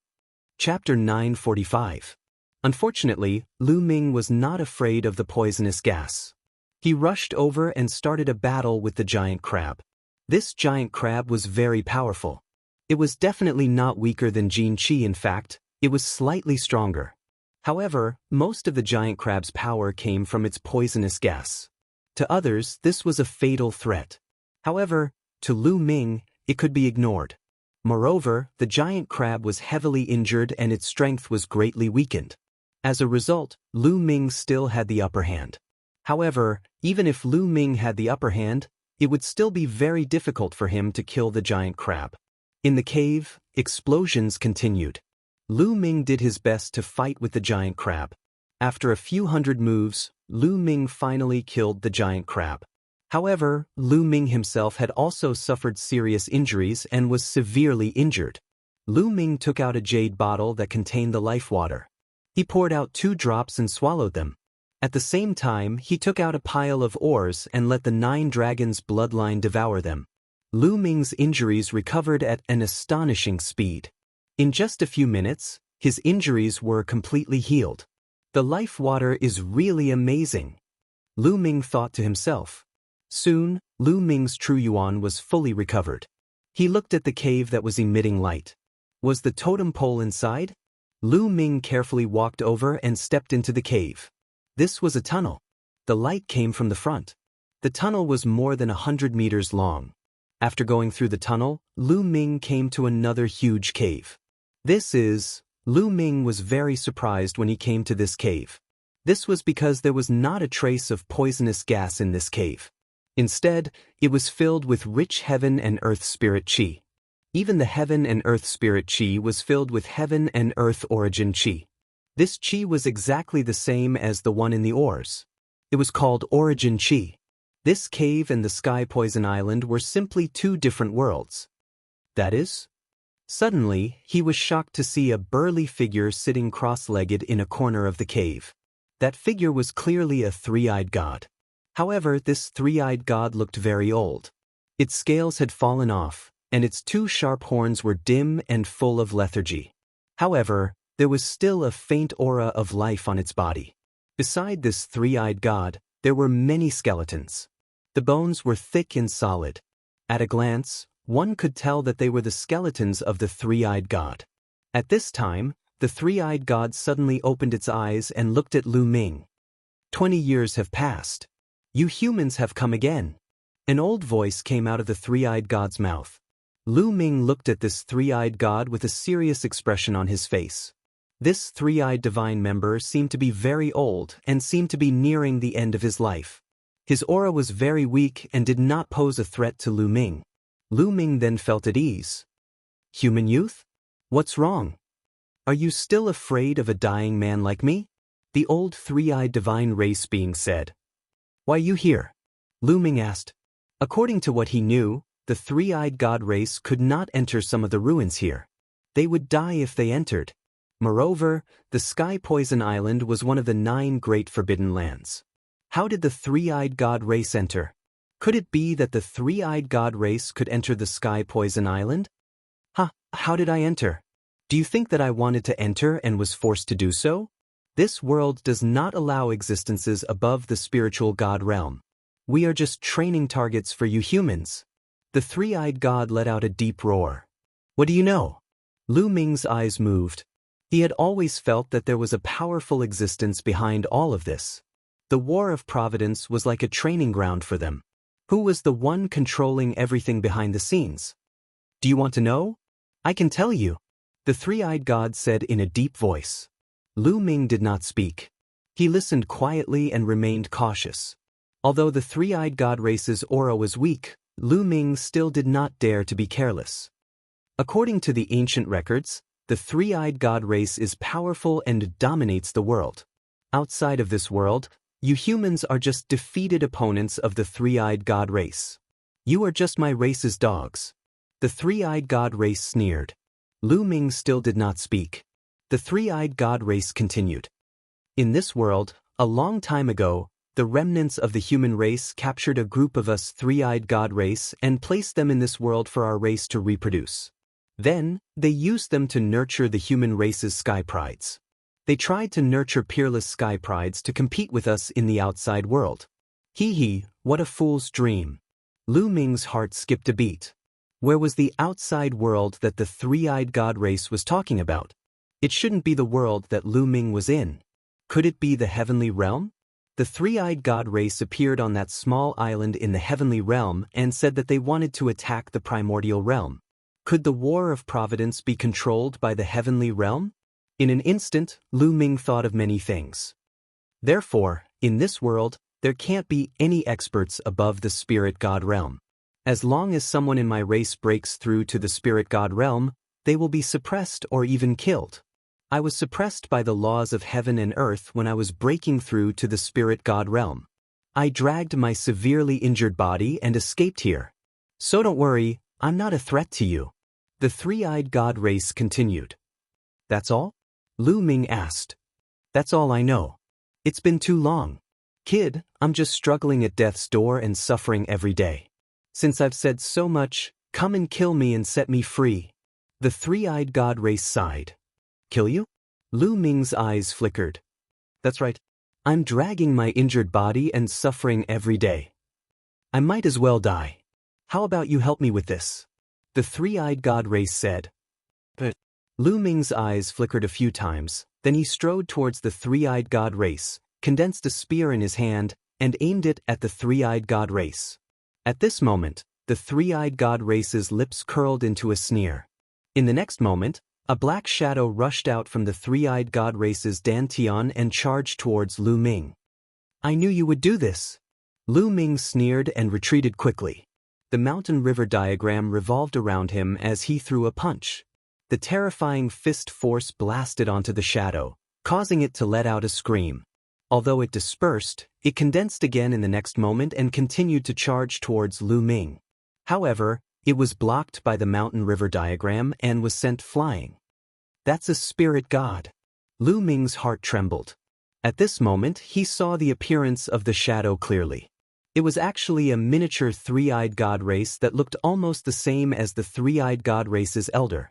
Chapter 945. Unfortunately, Lu Ming was not afraid of the poisonous gas. He rushed over and started a battle with the giant crab. This giant crab was very powerful. It was definitely not weaker than Jin Qi. In fact, it was slightly stronger. However, most of the giant crab's power came from its poisonous gas. To others, this was a fatal threat. However, to Lu Ming, it could be ignored. Moreover, the giant crab was heavily injured and its strength was greatly weakened. As a result, Lu Ming still had the upper hand. However, even if Lu Ming had the upper hand, it would still be very difficult for him to kill the giant crab. In the cave, explosions continued. Lu Ming did his best to fight with the giant crab. After a few hundred moves, Lu Ming finally killed the giant crab. However, Lu Ming himself had also suffered serious injuries and was severely injured. Lu Ming took out a jade bottle that contained the life water. He poured out 2 drops and swallowed them. At the same time, he took out a pile of ores and let the 9 dragons' bloodline devour them. Lu Ming's injuries recovered at an astonishing speed. In just a few minutes, his injuries were completely healed. The life water is really amazing, Lu Ming thought to himself. Soon, Lu Ming's true yuan was fully recovered. He looked at the cave that was emitting light. Was the totem pole inside? Lu Ming carefully walked over and stepped into the cave. This was a tunnel. The light came from the front. The tunnel was more than 100 meters long. After going through the tunnel, Lu Ming came to another huge cave. Lu Ming was very surprised when he came to this cave. This was because there was not a trace of poisonous gas in this cave. Instead, it was filled with rich heaven and earth spirit qi. Even the heaven and earth spirit qi was filled with heaven and earth origin qi. This qi was exactly the same as the one in the ores. It was called origin qi. This cave and the sky poison island were simply 2 different worlds. That is? Suddenly, he was shocked to see a burly figure sitting cross-legged in a corner of the cave. That figure was clearly a 3-eyed god. However, this 3-eyed god looked very old. Its scales had fallen off, and its 2 sharp horns were dim and full of lethargy. However, there was still a faint aura of life on its body. Beside this 3-eyed god, there were many skeletons. The bones were thick and solid. At a glance, one could tell that they were the skeletons of the 3-eyed god. At this time, the 3-eyed god suddenly opened its eyes and looked at Lu Ming. 20 years have passed. You humans have come again. An old voice came out of the 3-eyed god's mouth. Lu Ming looked at this 3-eyed god with a serious expression on his face. This 3-eyed divine member seemed to be very old and seemed to be nearing the end of his life. His aura was very weak and did not pose a threat to Lu Ming. Lu Ming then felt at ease. Human youth? What's wrong? Are you still afraid of a dying man like me? The old 3-eyed divine race being said. Why you here? Lu Ming asked. According to what he knew, the 3-eyed god race could not enter some of the ruins here. They would die if they entered. Moreover, the Sky Poison Island was one of the 9 great forbidden lands. How did the 3-eyed god race enter? Could it be that the 3-eyed god race could enter the Sky Poison Island? How did I enter? Do you think that I wanted to enter and was forced to do so? This world does not allow existences above the spiritual god realm. We are just training targets for you humans. The 3-eyed god let out a deep roar. What do you know? Lu Ming's eyes moved. He had always felt that there was a powerful existence behind all of this. The War of Providence was like a training ground for them. Who was the one controlling everything behind the scenes? Do you want to know? I can tell you. The 3-eyed god said in a deep voice. Lu Ming did not speak. He listened quietly and remained cautious. Although the 3-eyed god race's aura was weak, Lu Ming still did not dare to be careless. According to the ancient records, the 3-eyed god race is powerful and dominates the world. Outside of this world, You humans are just defeated opponents of the three-eyed god race. You are just my race's dogs. The three-eyed god race sneered. Lu Ming still did not speak. The three-eyed god race continued. In this world, a long time ago, the remnants of the human race captured a group of us three-eyed god race and placed them in this world for our race to reproduce. Then, they used them to nurture the human race's sky prides. They tried to nurture peerless sky prides to compete with us in the outside world. Hee hee, what a fool's dream. Lu Ming's heart skipped a beat. Where was the outside world that the three-eyed god race was talking about? It shouldn't be the world that Lu Ming was in. Could it be the heavenly realm? The three-eyed god race appeared on that small island in the heavenly realm and said that they wanted to attack the primordial realm. Could the war of providence be controlled by the heavenly realm? In an instant, Lu Ming thought of many things. Therefore, in this world, there can't be any experts above the spirit god realm. As long as someone in my race breaks through to the spirit god realm, they will be suppressed or even killed. I was suppressed by the laws of heaven and earth when I was breaking through to the spirit god realm. I dragged my severely injured body and escaped here. So don't worry, I'm not a threat to you. The three-eyed god race continued. That's all? Lu Ming asked. That's all I know. It's been too long. Kid, I'm just struggling at death's door and suffering every day. Since I've said so much, come and kill me and set me free. The three-eyed god race sighed. Kill you? Lu Ming's eyes flickered. That's right. I'm dragging my injured body and suffering every day. I might as well die. How about you help me with this? The three-eyed god race said. But Lu Ming's eyes flickered a few times, then he strode towards the three-eyed god race, condensed a spear in his hand, and aimed it at the three-eyed god race. At this moment, the three-eyed god race's lips curled into a sneer. In the next moment, a black shadow rushed out from the three-eyed god race's dantian and charged towards Lu Ming. I knew you would do this. Lu Ming sneered and retreated quickly. The mountain river diagram revolved around him as he threw a punch. The terrifying fist force blasted onto the shadow, causing it to let out a scream. Although it dispersed, it condensed again in the next moment and continued to charge towards Lu Ming. However, it was blocked by the mountain river diagram and was sent flying. That's a spirit god. Lu Ming's heart trembled. At this moment, he saw the appearance of the shadow clearly. It was actually a miniature three-eyed god race that looked almost the same as the three-eyed god race's elder.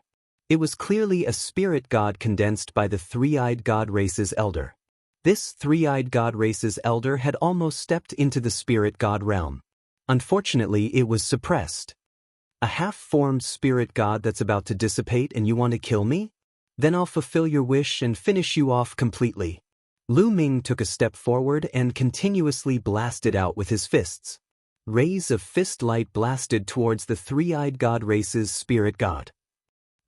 It was clearly a spirit god condensed by the three-eyed god race's elder. This three-eyed god race's elder had almost stepped into the spirit god realm. Unfortunately, it was suppressed. A half-formed spirit god that's about to dissipate and you want to kill me? Then I'll fulfill your wish and finish you off completely. Lu Ming took a step forward and continuously blasted out with his fists. Rays of fist light blasted towards the three-eyed god race's spirit god.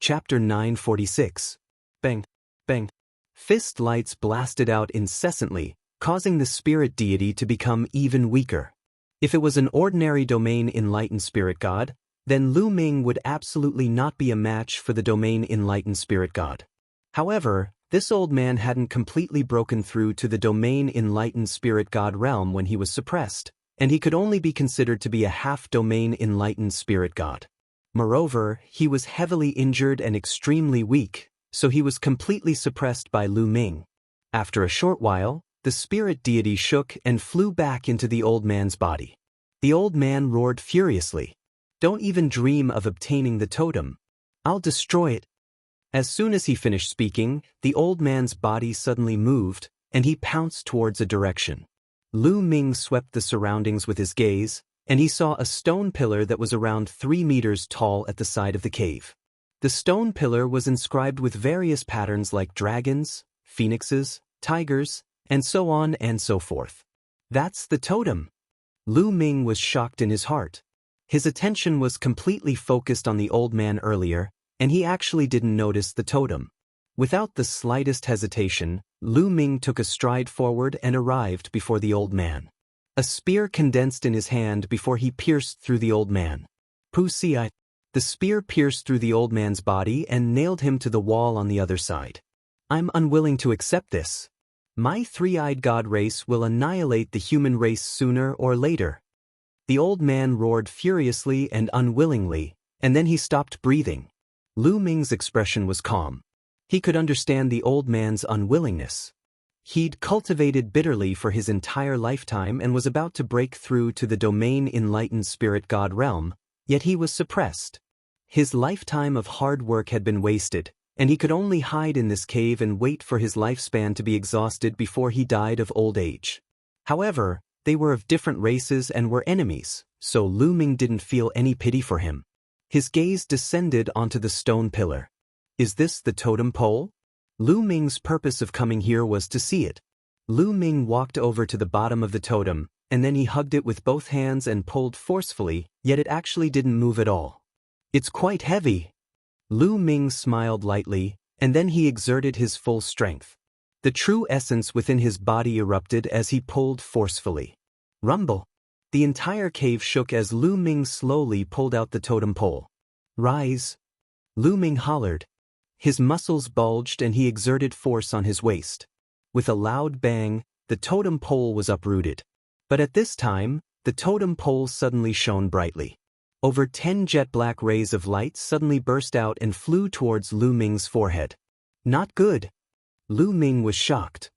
Chapter 946. Bang, bang. Fist lights blasted out incessantly, causing the spirit deity to become even weaker. If it was an ordinary domain enlightened spirit god, then Lu Ming would absolutely not be a match for the domain enlightened spirit god. However, this old man hadn't completely broken through to the domain enlightened spirit god realm when he was suppressed, and he could only be considered to be a half-domain enlightened spirit god. Moreover, he was heavily injured and extremely weak, so he was completely suppressed by Lu Ming. After a short while, the spirit deity shook and flew back into the old man's body. The old man roared furiously. Don't even dream of obtaining the totem. I'll destroy it. As soon as he finished speaking, the old man's body suddenly moved, and he pounced towards a direction. Lu Ming swept the surroundings with his gaze, and he saw a stone pillar that was around 3 meters tall at the side of the cave. The stone pillar was inscribed with various patterns like dragons, phoenixes, tigers, and so on and so forth. That's the totem. Lu Ming was shocked in his heart. His attention was completely focused on the old man earlier, and he actually didn't notice the totem. Without the slightest hesitation, Lu Ming took a stride forward and arrived before the old man. A spear condensed in his hand before he pierced through the old man. Pusi. The spear pierced through the old man's body and nailed him to the wall on the other side. I'm unwilling to accept this. My three-eyed god race will annihilate the human race sooner or later. The old man roared furiously and unwillingly, and then he stopped breathing. Lu Ming's expression was calm. He could understand the old man's unwillingness. He'd cultivated bitterly for his entire lifetime and was about to break through to the domain enlightened spirit god realm, yet he was suppressed. His lifetime of hard work had been wasted, and he could only hide in this cave and wait for his lifespan to be exhausted before he died of old age. However, they were of different races and were enemies, so Lu Ming didn't feel any pity for him. His gaze descended onto the stone pillar. Is this the totem pole? Lu Ming's purpose of coming here was to see it. Lu Ming walked over to the bottom of the totem, and then he hugged it with both hands and pulled forcefully, yet it actually didn't move at all. It's quite heavy. Lu Ming smiled lightly, and then he exerted his full strength. The true essence within his body erupted as he pulled forcefully. Rumble! The entire cave shook as Lu Ming slowly pulled out the totem pole. Rise! Lu Ming hollered. His muscles bulged and he exerted force on his waist. With a loud bang, the totem pole was uprooted. But at this time, the totem pole suddenly shone brightly. Over 10 jet-black rays of light suddenly burst out and flew towards Lu Ming's forehead. Not good. Lu Ming was shocked.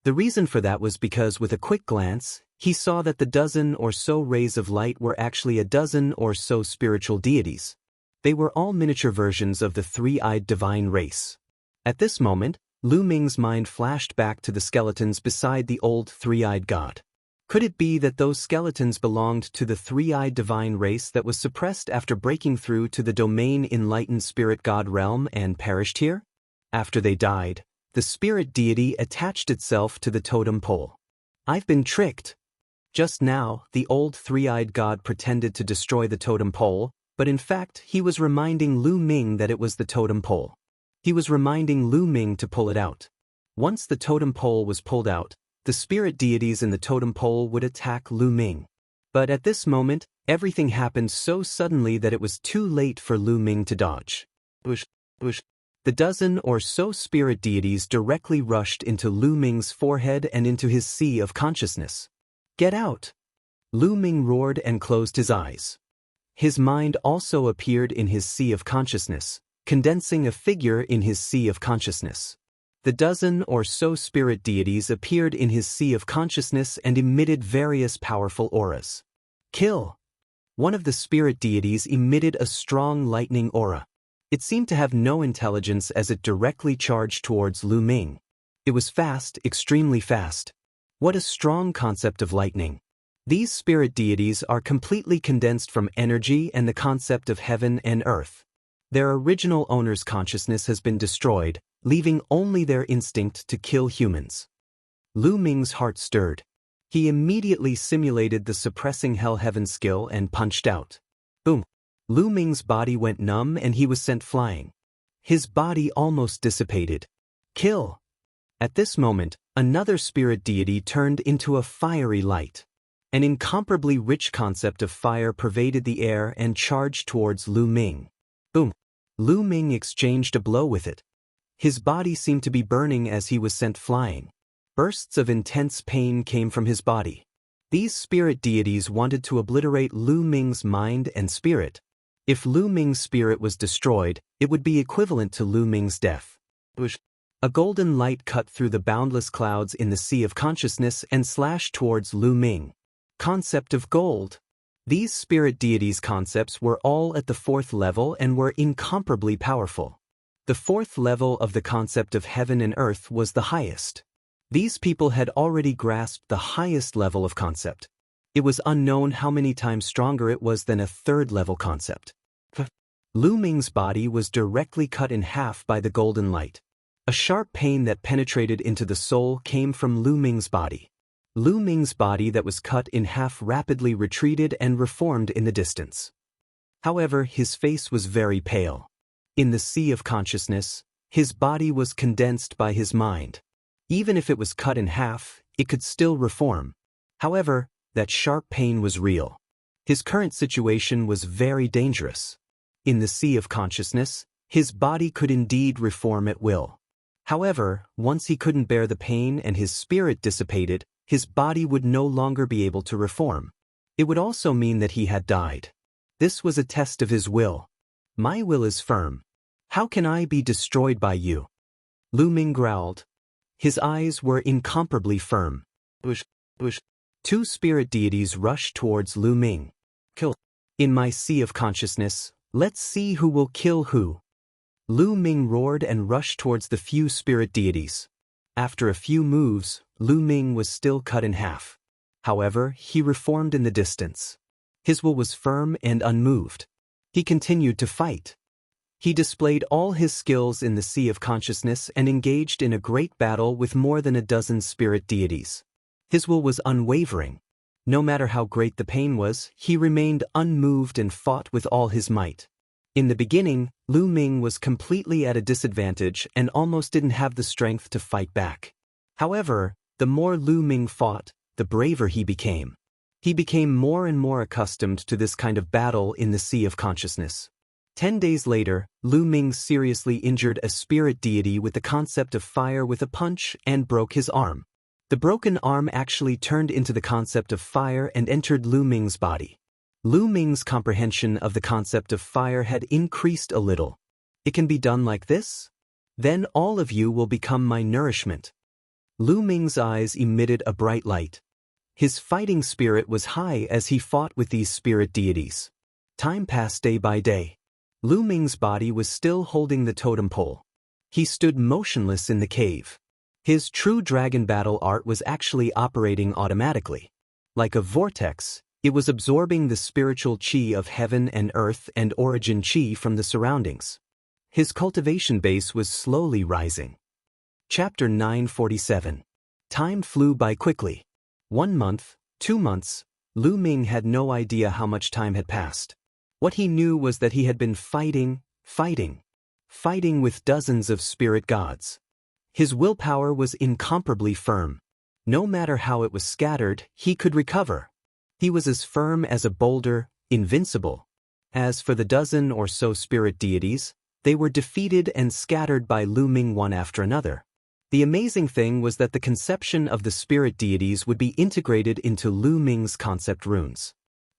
The reason for that was because with a quick glance, he saw that the dozen or so rays of light were actually a dozen or so spiritual deities. They were all miniature versions of the three-eyed divine race. At this moment, Lu Ming's mind flashed back to the skeletons beside the old three-eyed god. Could it be that those skeletons belonged to the three-eyed divine race that was suppressed after breaking through to the domain enlightened spirit god realm and perished here? After they died, the spirit deity attached itself to the totem pole. I've been tricked. Just now, the old three-eyed god pretended to destroy the totem pole, but in fact he was reminding Lu Ming that it was the totem pole. He was reminding Lu Ming to pull it out. Once the totem pole was pulled out, the spirit deities in the totem pole would attack Lu Ming. But at this moment, everything happened so suddenly that it was too late for Lu Ming to dodge. The dozen or so spirit deities directly rushed into Lu Ming's forehead and into his sea of consciousness. Get out! Lu Ming roared and closed his eyes. His mind also appeared in his sea of consciousness, condensing a figure in his sea of consciousness. The dozen or so spirit deities appeared in his sea of consciousness and emitted various powerful auras. Kill! One of the spirit deities emitted a strong lightning aura. It seemed to have no intelligence as it directly charged towards Lu Ming. It was fast, extremely fast. What a strong concept of lightning. These spirit deities are completely condensed from energy and the concept of heaven and earth. Their original owner's consciousness has been destroyed, leaving only their instinct to kill humans. Lu Ming's heart stirred. He immediately simulated the suppressing hell heaven skill and punched out. Boom! Lu Ming's body went numb and he was sent flying. His body almost dissipated. Kill! At this moment, another spirit deity turned into a fiery light. An incomparably rich concept of fire pervaded the air and charged towards Lu Ming. Boom! Lu Ming exchanged a blow with it. His body seemed to be burning as he was sent flying. Bursts of intense pain came from his body. These spirit deities wanted to obliterate Lu Ming's mind and spirit. If Lu Ming's spirit was destroyed, it would be equivalent to Lu Ming's death. A golden light cut through the boundless clouds in the sea of consciousness and slashed towards Lu Ming. Concept of gold. These spirit deities' concepts were all at the 4th level and were incomparably powerful. The 4th level of the concept of heaven and earth was the highest. These people had already grasped the highest level of concept. It was unknown how many times stronger it was than a 3rd level concept. Lu Ming's body was directly cut in half by the golden light. A sharp pain that penetrated into the soul came from Lu Ming's body. Lu Ming's body that was cut in half rapidly retreated and reformed in the distance. However, his face was very pale. In the sea of consciousness, his body was condensed by his mind. Even if it was cut in half, it could still reform. However, that sharp pain was real. His current situation was very dangerous. In the sea of consciousness, his body could indeed reform at will. However, once he couldn't bear the pain and his spirit dissipated, his body would no longer be able to reform. It would also mean that he had died. This was a test of his will. My will is firm. How can I be destroyed by you? Lu Ming growled. His eyes were incomparably firm. Two spirit deities rushed towards Lu Ming. Kill. In my sea of consciousness, let's see who will kill who. Lu Ming roared and rushed towards the few spirit deities. After a few moves, Lu Ming was still cut in half. However, he reformed in the distance. His will was firm and unmoved. He continued to fight. He displayed all his skills in the sea of consciousness and engaged in a great battle with more than a dozen spirit deities. His will was unwavering. No matter how great the pain was, he remained unmoved and fought with all his might. In the beginning, Lu Ming was completely at a disadvantage and almost didn't have the strength to fight back. However, the more Lu Ming fought, the braver he became. He became more and more accustomed to this kind of battle in the sea of consciousness. 10 days later, Lu Ming seriously injured a spirit deity with the concept of fire with a punch and broke his arm. The broken arm actually turned into the concept of fire and entered Lu Ming's body. Lu Ming's comprehension of the concept of fire had increased a little. It can be done like this? Then all of you will become my nourishment. Lu Ming's eyes emitted a bright light. His fighting spirit was high as he fought with these spirit deities. Time passed day by day. Lu Ming's body was still holding the totem pole. He stood motionless in the cave. His true dragon battle art was actually operating automatically. Like a vortex, it was absorbing the spiritual chi of heaven and earth and origin chi from the surroundings. His cultivation base was slowly rising. Chapter 947. Time flew by quickly. 1 month, 2 months, Lu Ming had no idea how much time had passed. What he knew was that he had been fighting with dozens of spirit gods. His willpower was incomparably firm. No matter how it was scattered, he could recover. He was as firm as a boulder, invincible. As for the dozen or so spirit deities, they were defeated and scattered by Lu Ming one after another. The amazing thing was that the conception of the spirit deities would be integrated into Lu Ming's concept runes.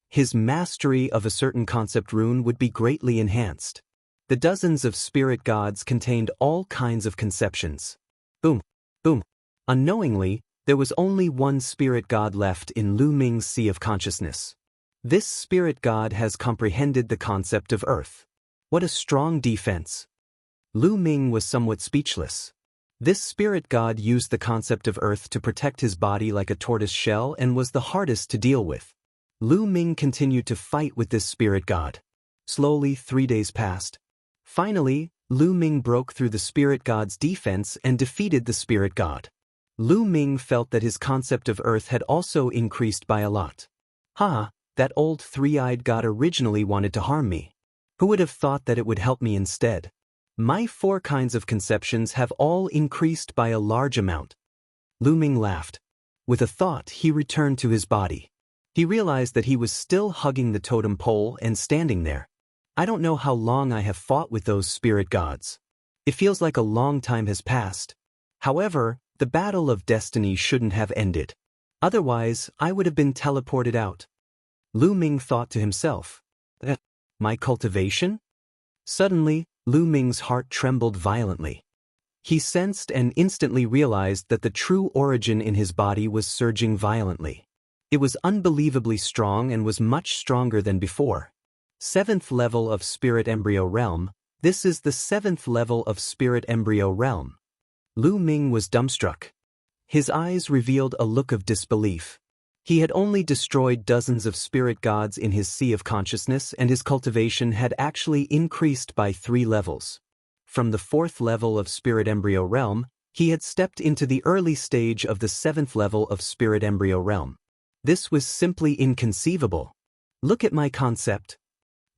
His mastery of a certain concept rune would be greatly enhanced. The dozens of spirit gods contained all kinds of conceptions. Boom, boom. Unknowingly, there was only one spirit god left in Lu Ming's sea of consciousness. This spirit god has comprehended the concept of earth. What a strong defense. Lu Ming was somewhat speechless. This spirit god used the concept of earth to protect his body like a tortoise shell and was the hardest to deal with. Lu Ming continued to fight with this spirit god. Slowly, 3 days passed. Finally, Lu Ming broke through the spirit god's defense and defeated the spirit god. Lu Ming felt that his concept of earth had also increased by a lot. That old three-eyed god originally wanted to harm me. Who would have thought that it would help me instead? My 4 kinds of conceptions have all increased by a large amount. Lu Ming laughed. With a thought, he returned to his body. He realized that he was still hugging the totem pole and standing there. I don't know how long I have fought with those spirit gods. It feels like a long time has passed. However, the battle of destiny shouldn't have ended. Otherwise, I would have been teleported out. Lu Ming thought to himself. My cultivation? Suddenly, Lu Ming's heart trembled violently. He sensed and instantly realized that the true origin in his body was surging violently. It was unbelievably strong and was much stronger than before. 7th level of Spirit Embryo Realm. This is the 7th level of Spirit Embryo Realm. Lu Ming was dumbstruck. His eyes revealed a look of disbelief. He had only destroyed dozens of spirit gods in his sea of consciousness, and his cultivation had actually increased by 3 levels. From the 4th level of Spirit Embryo Realm, he had stepped into the early stage of the 7th level of Spirit Embryo Realm. This was simply inconceivable. Look at my concept.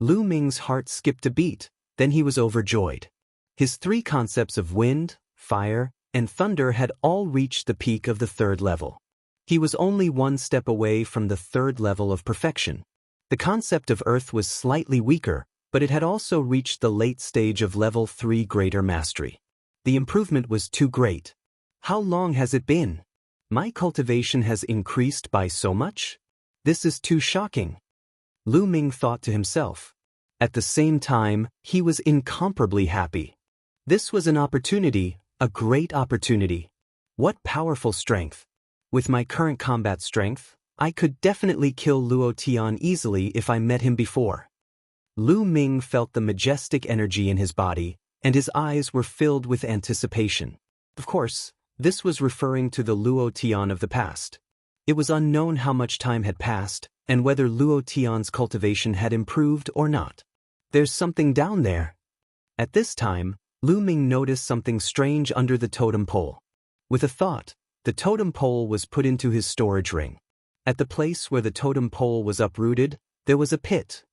Lu Ming's heart skipped a beat, then he was overjoyed. His 3 concepts of wind, fire, and thunder had all reached the peak of the 3rd level. He was only 1 step away from the 3rd level of perfection. The concept of earth was slightly weaker, but it had also reached the late stage of level 3 greater mastery. The improvement was too great. How long has it been? My cultivation has increased by so much? This is too shocking. Lu Ming thought to himself. At the same time, he was incomparably happy. This was an opportunity, a great opportunity. What powerful strength. With my current combat strength, I could definitely kill Luo Tian easily if I met him before. Lu Ming felt the majestic energy in his body, and his eyes were filled with anticipation. Of course, this was referring to the Luo Tian of the past. It was unknown how much time had passed, and whether Luo Tian's cultivation had improved or not. There's something down there. At this time, Lu Ming noticed something strange under the totem pole. With a thought, the totem pole was put into his storage ring. At the place where the totem pole was uprooted, there was a pit.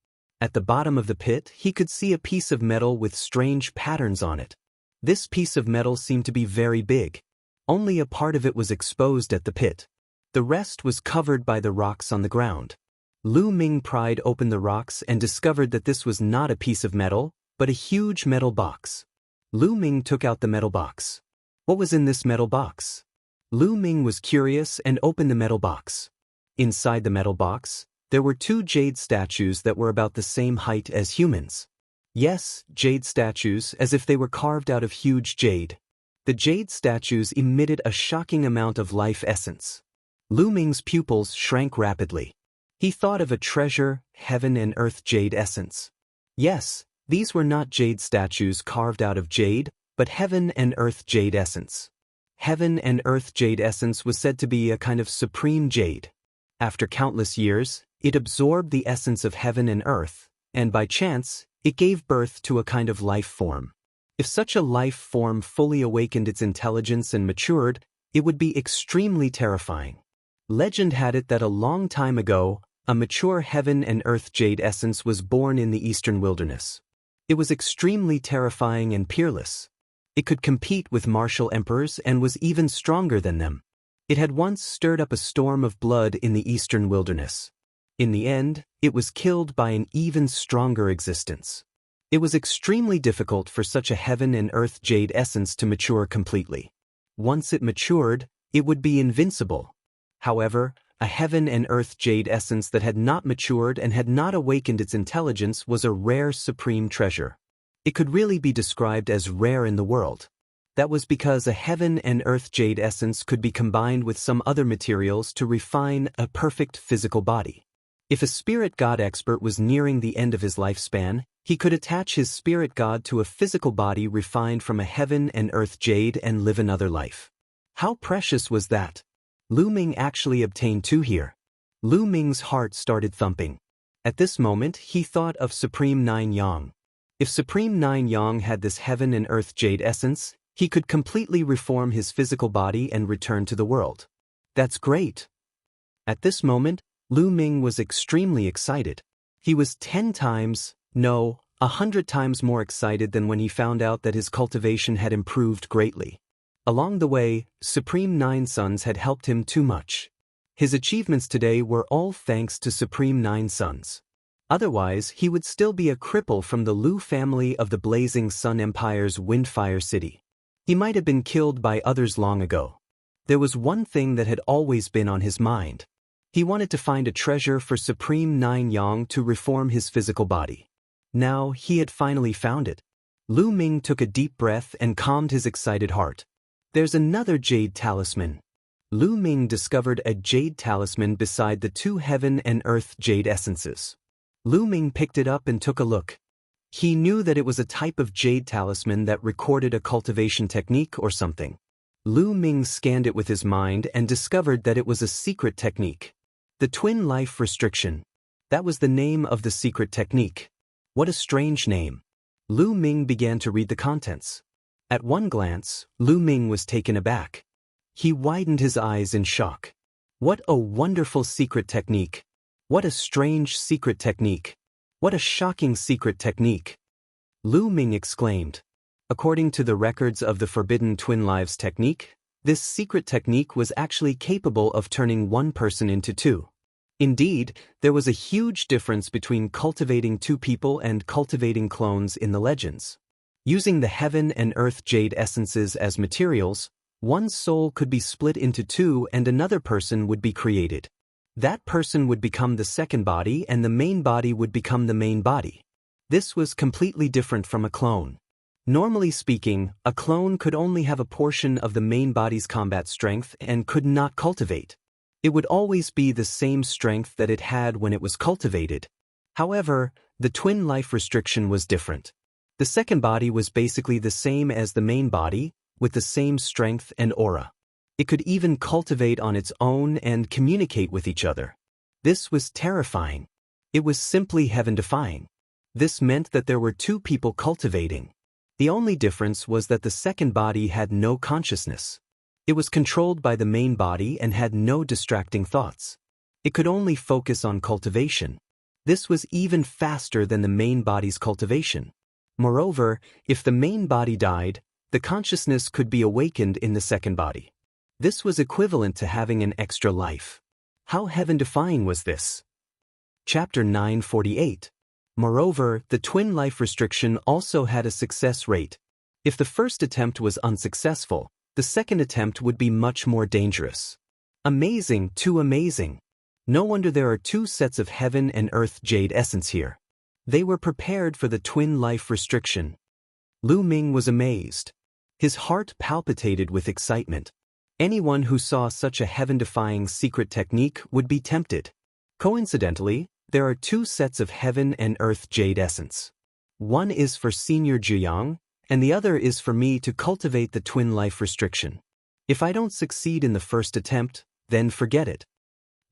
At the bottom of the pit, he could see a piece of metal with strange patterns on it. This piece of metal seemed to be very big. Only a part of it was exposed at the pit. The rest was covered by the rocks on the ground. Lu Ming pried open the rocks and discovered that this was not a piece of metal, but a huge metal box. Lu Ming took out the metal box. What was in this metal box? Lu Ming was curious and opened the metal box. Inside the metal box, there were two jade statues that were about the same height as humans. Yes, jade statues, as if they were carved out of huge jade. The jade statues emitted a shocking amount of life essence. Lu Ming's pupils shrank rapidly. He thought of a treasure, heaven and earth jade essence. Yes, these were not jade statues carved out of jade, but heaven and earth jade essence. Heaven and earth jade essence was said to be a kind of supreme jade. After countless years, it absorbed the essence of heaven and earth, and by chance, it gave birth to a kind of life form. If such a life form fully awakened its intelligence and matured, it would be extremely terrifying. Legend had it that a long time ago, a mature heaven and earth jade essence was born in the eastern wilderness. It was extremely terrifying and peerless. It could compete with martial emperors and was even stronger than them. It had once stirred up a storm of blood in the eastern wilderness. In the end, it was killed by an even stronger existence. It was extremely difficult for such a heaven and earth jade essence to mature completely. Once it matured, it would be invincible. However, a heaven and earth jade essence that had not matured and had not awakened its intelligence was a rare supreme treasure. It could really be described as rare in the world. That was because a heaven and earth jade essence could be combined with some other materials to refine a perfect physical body. If a spirit god expert was nearing the end of his lifespan, he could attach his spirit god to a physical body refined from a heaven and earth jade and live another life. How precious was that? Lu Ming actually obtained two here. Lu Ming's heart started thumping. At this moment, he thought of Supreme Nine Yang. If Supreme Nine Yang had this heaven and earth jade essence, he could completely reform his physical body and return to the world. That's great. At this moment, Lu Ming was extremely excited. He was 10 times, no, 100 times more excited than when he found out that his cultivation had improved greatly. Along the way, Supreme Nine Sons had helped him too much. His achievements today were all thanks to Supreme Nine Sons. Otherwise, he would still be a cripple from the Lu family of the Blazing Sun Empire's Windfire City. He might have been killed by others long ago. There was one thing that had always been on his mind. He wanted to find a treasure for Supreme Nine Yang to reform his physical body. Now he had finally found it. Lu Ming took a deep breath and calmed his excited heart. There's another jade talisman. Lu Ming discovered a jade talisman beside the two heaven and earth jade essences. Lu Ming picked it up and took a look. He knew that it was a type of jade talisman that recorded a cultivation technique or something. Lu Ming scanned it with his mind and discovered that it was a secret technique. The twin life restriction. That was the name of the secret technique. What a strange name. Lu Ming began to read the contents. At one glance, Lu Ming was taken aback. He widened his eyes in shock. What a wonderful secret technique. What a strange secret technique. What a shocking secret technique. Lu Ming exclaimed. According to the records of the Forbidden Twin Lives technique, this secret technique was actually capable of turning one person into two. Indeed, there was a huge difference between cultivating two people and cultivating clones in the legends. Using the heaven and earth jade essences as materials, one soul could be split into two and another person would be created. That person would become the second body and the main body would become the main body. This was completely different from a clone. Normally speaking, a clone could only have a portion of the main body's combat strength and could not cultivate. It would always be the same strength that it had when it was cultivated. However, the twin life restriction was different. The second body was basically the same as the main body, with the same strength and aura. It could even cultivate on its own and communicate with each other. This was terrifying. It was simply heaven-defying. This meant that there were two people cultivating. The only difference was that the second body had no consciousness. It was controlled by the main body and had no distracting thoughts. It could only focus on cultivation. This was even faster than the main body's cultivation. Moreover, if the main body died, the consciousness could be awakened in the second body. This was equivalent to having an extra life. How heaven-defying was this? Chapter 948. Moreover, the twin life restriction also had a success rate. If the first attempt was unsuccessful, the second attempt would be much more dangerous. Amazing, too amazing. No wonder there are two sets of heaven and earth jade essence here. They were prepared for the twin life restriction. Lu Ming was amazed. His heart palpitated with excitement. Anyone who saw such a heaven-defying secret technique would be tempted. Coincidentally, there are two sets of heaven and earth jade essence. One is for Senior Jiyang, and the other is for me to cultivate the twin life restriction. If I don't succeed in the first attempt, then forget it.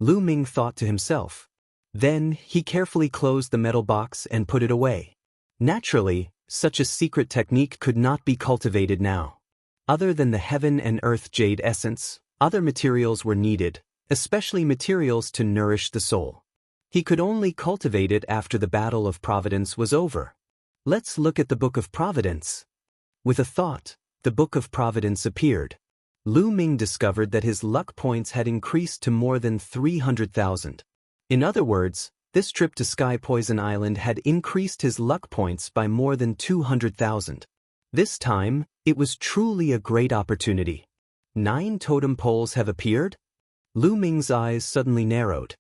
Lu Ming thought to himself. Then, he carefully closed the metal box and put it away. Naturally, such a secret technique could not be cultivated now. Other than the heaven and earth jade essence, other materials were needed, especially materials to nourish the soul. He could only cultivate it after the Battle of Providence was over. Let's look at the Book of Providence. With a thought, the Book of Providence appeared. Lu Ming discovered that his luck points had increased to more than 300,000. In other words, this trip to Sky Poison Island had increased his luck points by more than 200,000. This time, it was truly a great opportunity. 9 totem poles have appeared? Lu Ming's eyes suddenly narrowed.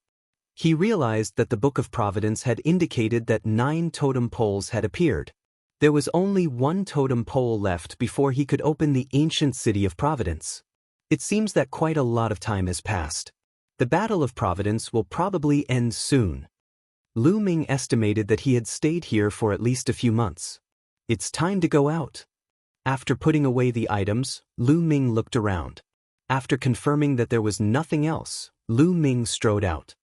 He realized that the Book of Providence had indicated that 9 totem poles had appeared. There was only 1 totem pole left before he could open the ancient city of Providence. It seems that quite a lot of time has passed. The Battle of Providence will probably end soon. Lu Ming estimated that he had stayed here for at least a few months. It's time to go out. After putting away the items, Lu Ming looked around. After confirming that there was nothing else, Lu Ming strode out.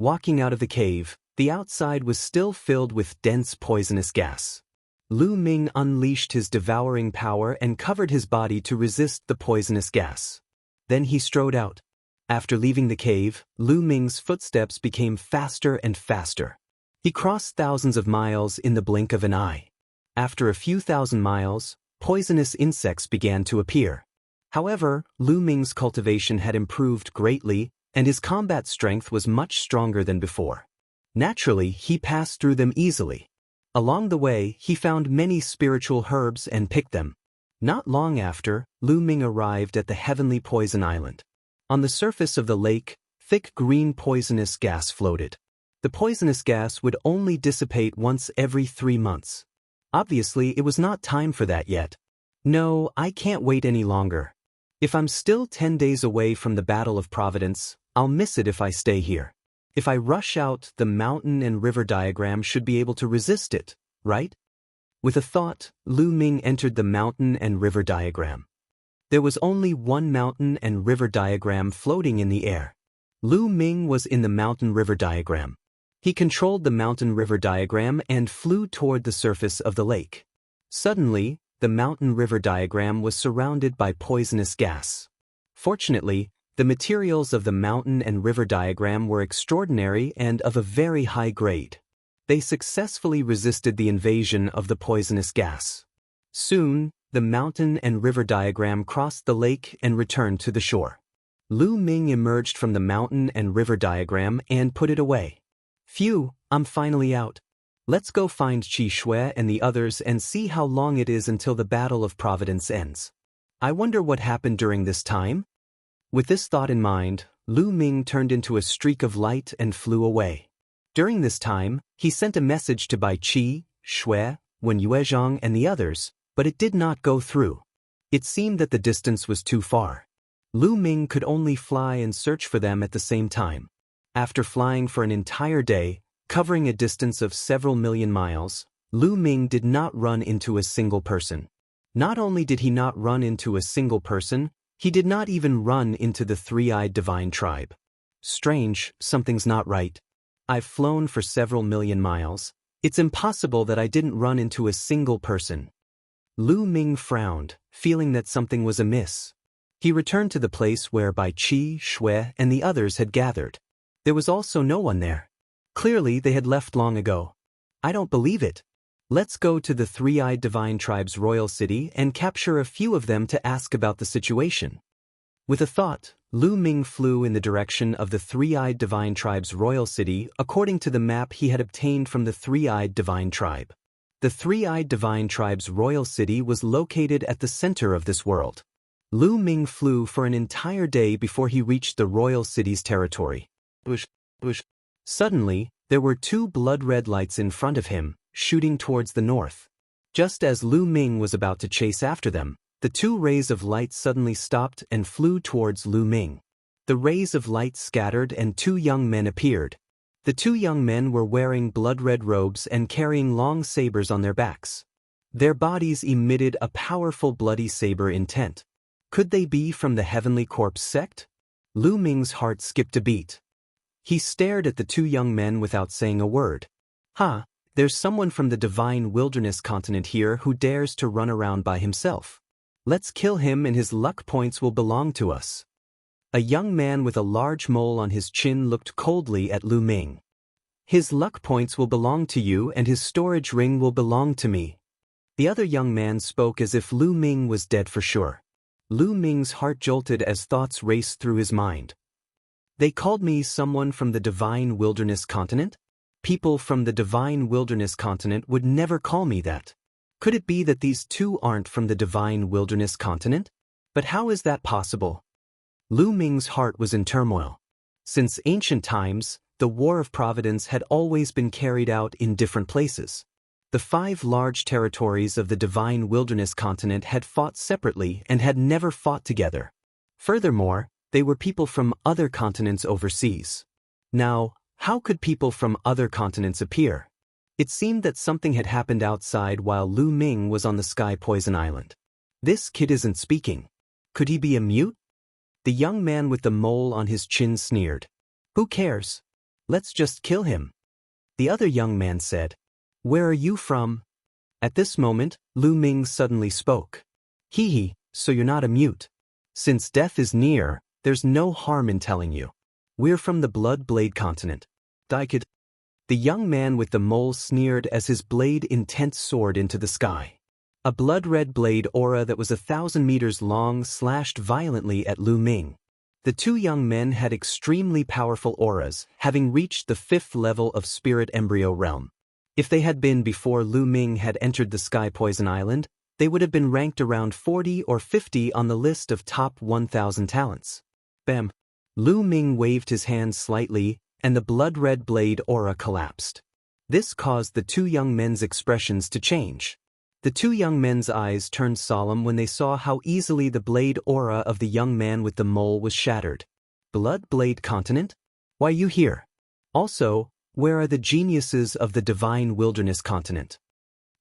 Walking out of the cave, the outside was still filled with dense poisonous gas. Lu Ming unleashed his devouring power and covered his body to resist the poisonous gas. Then he strode out. After leaving the cave, Lu Ming's footsteps became faster and faster. He crossed thousands of miles in the blink of an eye. After a few thousand miles, poisonous insects began to appear. However, Lu Ming's cultivation had improved greatly, and his combat strength was much stronger than before. Naturally, he passed through them easily. Along the way, he found many spiritual herbs and picked them. Not long after, Lu Ming arrived at the heavenly poison island. On the surface of the lake, thick green poisonous gas floated. The poisonous gas would only dissipate once every 3 months. Obviously, it was not time for that yet. No, I can't wait any longer. If I'm still 10 days away from the Battle of Providence, I'll miss it if I stay here. If I rush out, the mountain and river diagram should be able to resist it, right? With a thought, Lu Ming entered the mountain and river diagram. There was only one mountain and river diagram floating in the air. Lu Ming was in the mountain river diagram. He controlled the mountain river diagram and flew toward the surface of the lake. Suddenly, the mountain river diagram was surrounded by poisonous gas. Fortunately, the materials of the mountain and river diagram were extraordinary and of a very high grade. They successfully resisted the invasion of the poisonous gas. Soon, the mountain and river diagram crossed the lake and returned to the shore. Lu Ming emerged from the mountain and river diagram and put it away. Phew, I'm finally out. Let's go find Qi Shui and the others and see how long it is until the Battle of Providence ends. I wonder what happened during this time? With this thought in mind, Lu Ming turned into a streak of light and flew away. During this time, he sent a message to Bai Qi, Shui, Wen Yuezhang and the others, but it did not go through. It seemed that the distance was too far. Lu Ming could only fly and search for them at the same time. After flying for an entire day, covering a distance of several million miles, Lu Ming did not run into a single person. Not only did he not run into a single person, he did not even run into the three-eyed divine tribe. Strange, something's not right. I've flown for several million miles. It's impossible that I didn't run into a single person. Lu Ming frowned, feeling that something was amiss. He returned to the place where Bai Qi, Shui, and the others had gathered. There was also no one there. Clearly, they had left long ago. I don't believe it. Let's go to the three-eyed divine tribe's royal city and capture a few of them to ask about the situation. With a thought, Lu Ming flew in the direction of the three-eyed divine tribe's royal city according to the map he had obtained from the three-eyed divine tribe. The three-eyed divine tribe's royal city was located at the center of this world. Lu Ming flew for an entire day before he reached the royal city's territory. Suddenly, there were two blood-red lights in front of him, shooting towards the north. Just as Lu Ming was about to chase after them, the two rays of light suddenly stopped and flew towards Lu Ming. The rays of light scattered and two young men appeared. The two young men were wearing blood-red robes and carrying long sabers on their backs. Their bodies emitted a powerful bloody saber intent. Could they be from the Heavenly Corpse sect? Lu Ming's heart skipped a beat. He stared at the two young men without saying a word. There's someone from the Divine Wilderness continent here who dares to run around by himself. Let's kill him and his luck points will belong to us. A young man with a large mole on his chin looked coldly at Lu Ming. His luck points will belong to you and his storage ring will belong to me. The other young man spoke as if Lu Ming was dead for sure. Lu Ming's heart jolted as thoughts raced through his mind. They called me someone from the Divine Wilderness continent? People from the Divine Wilderness continent would never call me that. Could it be that these two aren't from the Divine Wilderness continent? But how is that possible? Lu Ming's heart was in turmoil. Since ancient times, the War of Providence had always been carried out in different places. The 5 large territories of the Divine Wilderness continent had fought separately and had never fought together. Furthermore, they were people from other continents overseas. Now, how could people from other continents appear? It seemed that something had happened outside while Lu Ming was on the Sky Poison Island. This kid isn't speaking. Could he be a mute? The young man with the mole on his chin sneered. Who cares? Let's just kill him. The other young man said, Where are you from? At this moment, Lu Ming suddenly spoke. Hee, so you're not a mute. Since death is near, there's no harm in telling you. We're from the Blood Blade continent. Daikid. The young man with the mole sneered as his blade intent soared into the sky. A blood-red blade aura that was 1,000 meters long slashed violently at Lu Ming. The two young men had extremely powerful auras, having reached the 5th level of Spirit Embryo Realm. If they had been before Lu Ming had entered the Sky Poison Island, they would have been ranked around 40 or 50 on the list of top 1,000 talents. Bam! Lu Ming waved his hand slightly, and the blood-red blade aura collapsed. This caused the two young men's expressions to change. The two young men's eyes turned solemn when they saw how easily the blade aura of the young man with the mole was shattered. Blood Blade Continent? Why you here? Also, where are the geniuses of the Divine Wilderness Continent?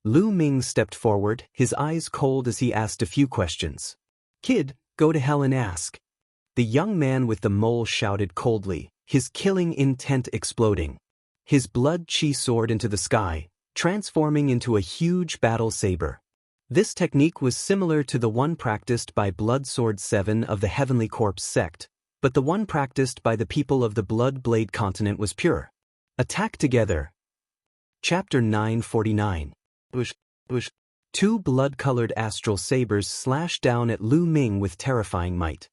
Lu Ming stepped forward, his eyes cold as he asked a few questions. Kid, go to hell and ask. The young man with the mole shouted coldly, his killing intent exploding. His blood chi soared into the sky, transforming into a huge battle saber. This technique was similar to the one practiced by Blood Sword 7 of the Heavenly Corpse sect, but the one practiced by the people of the Blood Blade continent was pure. Attack together. Chapter 949. Two blood-colored astral sabers slashed down at Lu Ming with terrifying might.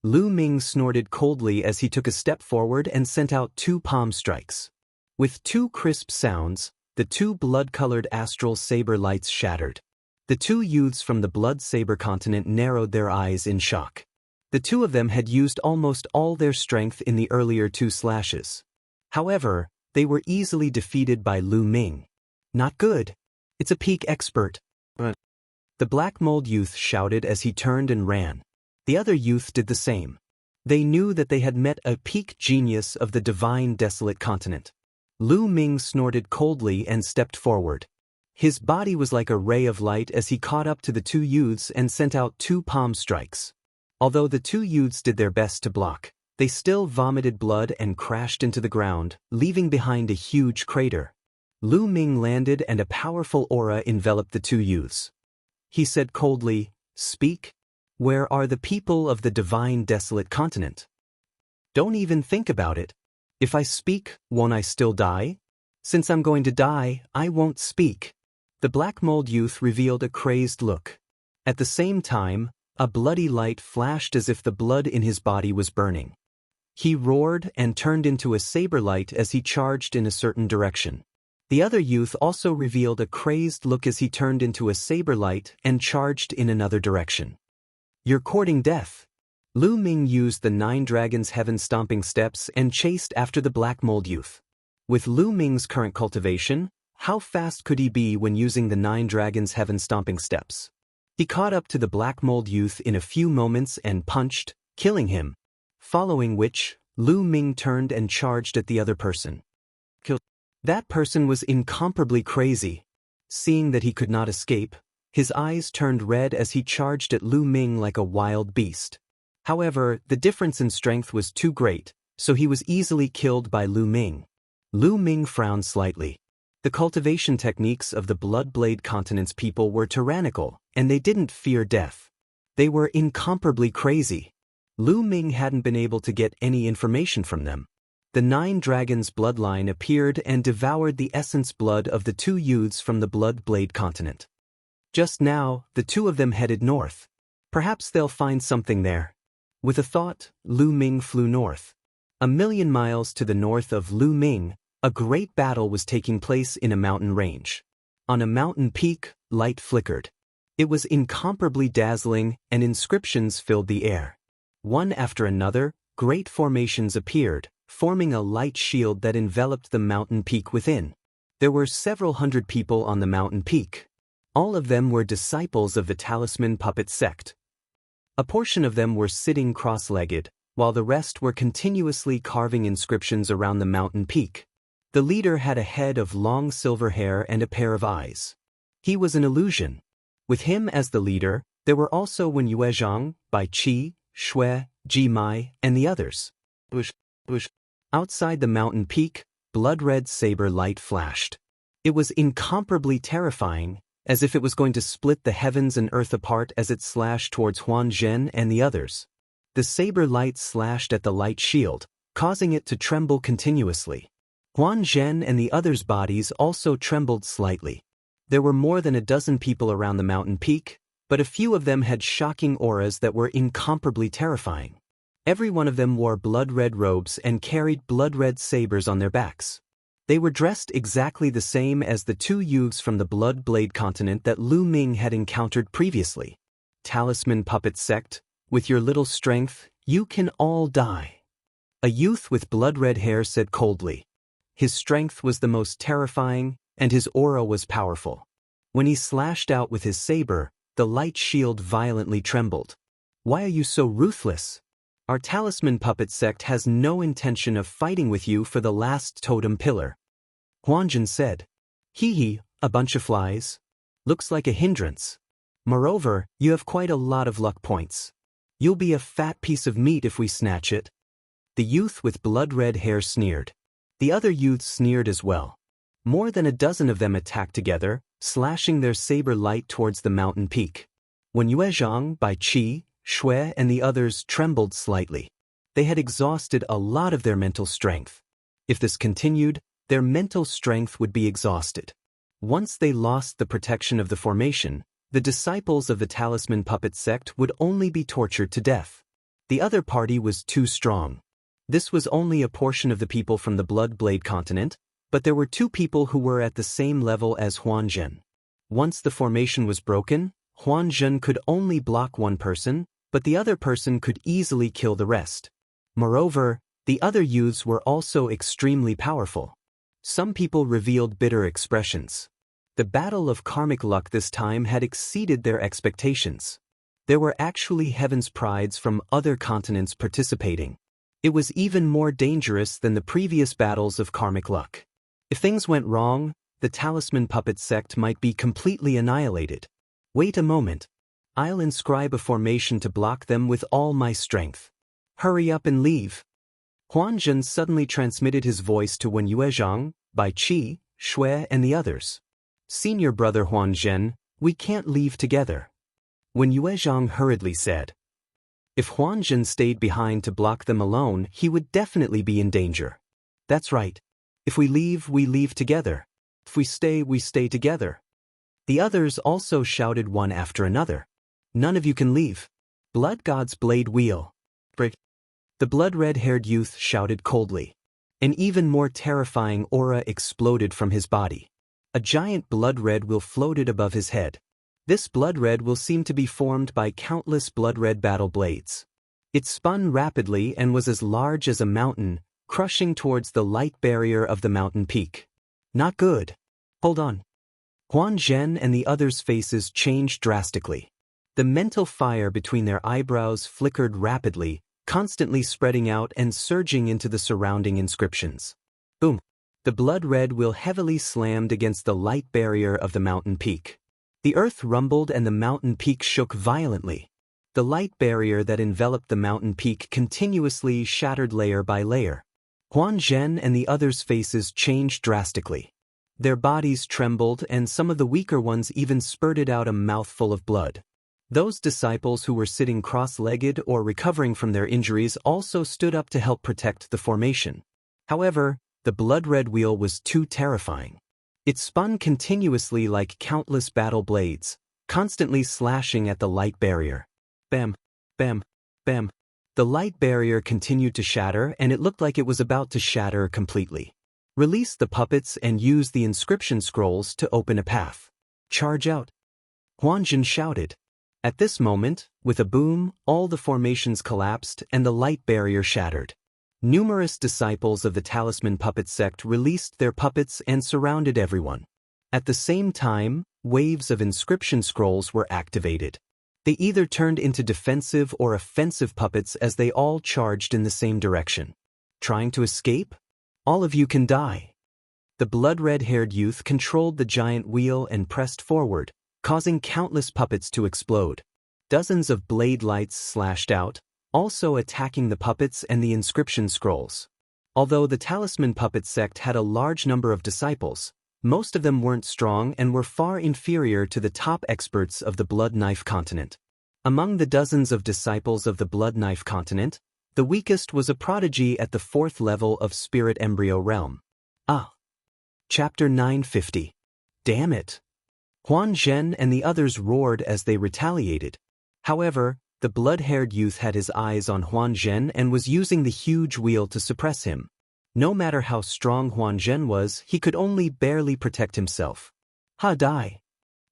Lu Ming snorted coldly as he took a step forward and sent out 2 palm strikes. With 2 crisp sounds, The two blood-colored astral saber lights shattered. The two youths from the blood saber continent narrowed their eyes in shock. The two of them had used almost all their strength in the earlier two slashes. However, they were easily defeated by Lu Ming. Not good. It's a peak expert. The black mold youth shouted as he turned and ran. The other youth did the same. They knew that they had met a peak genius of the divine desolate continent. Lu Ming snorted coldly and stepped forward. His body was like a ray of light as he caught up to the two youths and sent out two palm strikes. Although the two youths did their best to block, they still vomited blood and crashed into the ground, leaving behind a huge crater. Lu Ming landed and a powerful aura enveloped the two youths. He said coldly, "Speak. Where are the people of the divine desolate continent? Don't even think about it. If I speak, won't I still die? Since I'm going to die, I won't speak." The black mold youth revealed a crazed look. At the same time, a bloody light flashed as if the blood in his body was burning. He roared and turned into a saber light as he charged in a certain direction. The other youth also revealed a crazed look as he turned into a saber light and charged in another direction. "You're courting death." Lu Ming used the 9 Dragons' heaven-stomping steps and chased after the black mold youth. With Lu Ming's current cultivation, how fast could he be when using the 9 Dragons' heaven-stomping steps? He caught up to the black mold youth in a few moments and punched, killing him. Following which, Lu Ming turned and charged at the other person. That person was incomparably crazy. Seeing that he could not escape, his eyes turned red as he charged at Lu Ming like a wild beast. However, the difference in strength was too great, so he was easily killed by Lu Ming. Lu Ming frowned slightly. The cultivation techniques of the Bloodblade Continent's people were tyrannical, and they didn't fear death. They were incomparably crazy. Lu Ming hadn't been able to get any information from them. The 9 Dragons' bloodline appeared and devoured the essence blood of the two youths from the Bloodblade Continent. Just now, the two of them headed north. Perhaps they'll find something there. With a thought, Lu Ming flew north. 1,000,000 miles to the north of Lu Ming, a great battle was taking place in a mountain range. On a mountain peak, light flickered. It was incomparably dazzling, and inscriptions filled the air. One after another, great formations appeared, forming a light shield that enveloped the mountain peak within. There were several hundred people on the mountain peak. All of them were disciples of the Talisman Puppet sect. A portion of them were sitting cross-legged, while the rest were continuously carving inscriptions around the mountain peak. The leader had a head of long silver hair and a pair of eyes. He was an illusion. With him as the leader, there were also Wen Yuezhang, Bai Qi, Shui, Ji Mai, and the others. Outside the mountain peak, blood-red saber light flashed. It was incomparably terrifying, as if it was going to split the heavens and earth apart as it slashed towards Huan Zhen and the others. The saber light slashed at the light shield, causing it to tremble continuously. Huan Zhen and the others' bodies also trembled slightly. There were more than a dozen people around the mountain peak, but a few of them had shocking auras that were incomparably terrifying. Every one of them wore blood-red robes and carried blood-red sabers on their backs. They were dressed exactly the same as the two youths from the Bloodblade Continent that Lu Ming had encountered previously. Talisman Puppet Sect, with your little strength, you can all die. A youth with blood-red hair said coldly. His strength was the most terrifying, and his aura was powerful. When he slashed out with his saber, the light shield violently trembled. Why are you so ruthless? Our Talisman Puppet Sect has no intention of fighting with you for the last totem pillar. Huanjin said. Hee, a bunch of flies. Looks like a hindrance. Moreover, you have quite a lot of luck points. You'll be a fat piece of meat if we snatch it. The youth with blood-red hair sneered. The other youths sneered as well. More than a dozen of them attacked together, slashing their saber light towards the mountain peak. When Yuezhang, Bai Qi, Shui and the others trembled slightly. They had exhausted a lot of their mental strength. If this continued, their mental strength would be exhausted. Once they lost the protection of the formation, the disciples of the Talisman Puppet Sect would only be tortured to death. The other party was too strong. This was only a portion of the people from the Bloodblade Continent, But there were two people who were at the same level as Huan Zhen. Once the formation was broken, Huan Zhen could only block one person, but the other person could easily kill the rest. Moreover, the other youths were also extremely powerful. Some people revealed bitter expressions. The battle of karmic luck this time had exceeded their expectations. There were actually heaven's prides from other continents participating. It was even more dangerous than the previous battles of karmic luck. If things went wrong, the Talisman Puppet sect might be completely annihilated. Wait a moment. I'll inscribe a formation to block them with all my strength. Hurry up and leave. Huan Zhen suddenly transmitted his voice to Wen Yuezhang, Bai Qi, Shui, and the others. Senior brother Huan Zhen, we can't leave together. Wen Yuezhang hurriedly said. If Huan Zhen stayed behind to block them alone, he would definitely be in danger. That's right. If we leave together. If we stay together. The others also shouted one after another. None of you can leave. Blood God's blade wheel. The blood-red-haired youth shouted coldly. An even more terrifying aura exploded from his body. A giant blood-red wheel floated above his head. This blood-red will seem to be formed by countless blood-red battle blades. It spun rapidly and was as large as a mountain, crushing towards the light barrier of the mountain peak. Not good. Hold on. Huan Zhen and the others' faces changed drastically. The mental fire between their eyebrows flickered rapidly, constantly spreading out and surging into the surrounding inscriptions. Boom! The blood-red wheel heavily slammed against the light barrier of the mountain peak. The earth rumbled and the mountain peak shook violently. The light barrier that enveloped the mountain peak continuously shattered layer by layer. Huan Zhen and the others' faces changed drastically. Their bodies trembled and some of the weaker ones even spurted out a mouthful of blood. Those disciples who were sitting cross-legged or recovering from their injuries also stood up to help protect the formation. However, the blood-red wheel was too terrifying. It spun continuously like countless battle blades, constantly slashing at the light barrier. Bam, bam, bam. The light barrier continued to shatter and it looked like it was about to shatter completely. Release the puppets and use the inscription scrolls to open a path. Charge out. Huan Zhen shouted. At this moment, with a boom, all the formations collapsed and the light barrier shattered. Numerous disciples of the Talisman Puppet sect released their puppets and surrounded everyone. At the same time, waves of inscription scrolls were activated. They either turned into defensive or offensive puppets as they all charged in the same direction. Trying to escape? All of you can die. The blood-red-haired youth controlled the giant wheel and pressed forward, causing countless puppets to explode. Dozens of blade lights slashed out, also attacking the puppets and the inscription scrolls. Although the Talisman Puppet sect had a large number of disciples, most of them weren't strong and were far inferior to the top experts of the Blood Knife continent. Among the dozens of disciples of the Blood Knife continent, the weakest was a prodigy at the 4th level of Spirit Embryo Realm. Chapter 950. Damn it! Huan Zhen and the others roared as they retaliated. However, the blood-haired youth had his eyes on Huan Zhen and was using the huge wheel to suppress him. No matter how strong Huan Zhen was, he could only barely protect himself. Die!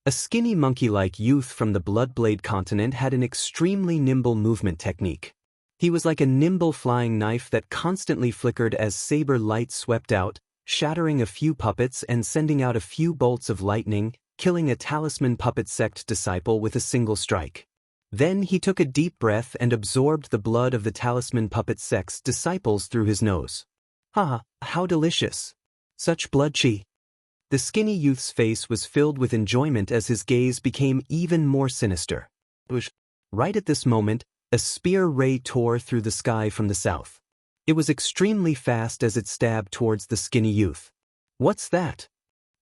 A skinny monkey-like youth from the Bloodblade continent had an extremely nimble movement technique. He was like a nimble flying knife that constantly flickered as saber light swept out, shattering a few puppets and sending out a few bolts of lightning, killing a Talisman Puppet sect disciple with a single strike. Then he took a deep breath and absorbed the blood of the Talisman Puppet sect's disciples through his nose. How delicious! Such blood chi! The skinny youth's face was filled with enjoyment as his gaze became even more sinister. Right at this moment, a spear ray tore through the sky from the south. It was extremely fast as it stabbed towards the skinny youth. What's that?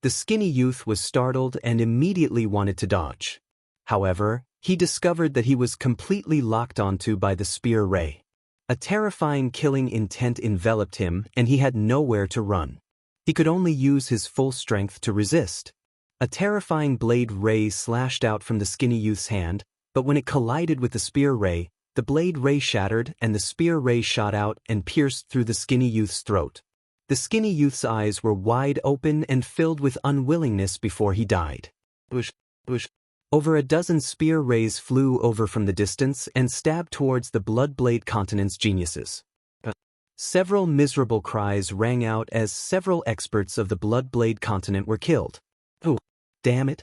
The skinny youth was startled and immediately wanted to dodge. However, he discovered that he was completely locked onto by the spear ray. A terrifying killing intent enveloped him and he had nowhere to run. He could only use his full strength to resist. A terrifying blade ray slashed out from the skinny youth's hand, but when it collided with the spear ray, the blade ray shattered and the spear ray shot out and pierced through the skinny youth's throat. The skinny youth's eyes were wide open and filled with unwillingness before he died. Whoosh, whoosh. Over a dozen spear rays flew over from the distance and stabbed towards the Bloodblade Continent's geniuses. Several miserable cries rang out as several experts of the Bloodblade Continent were killed. Oh, damn it!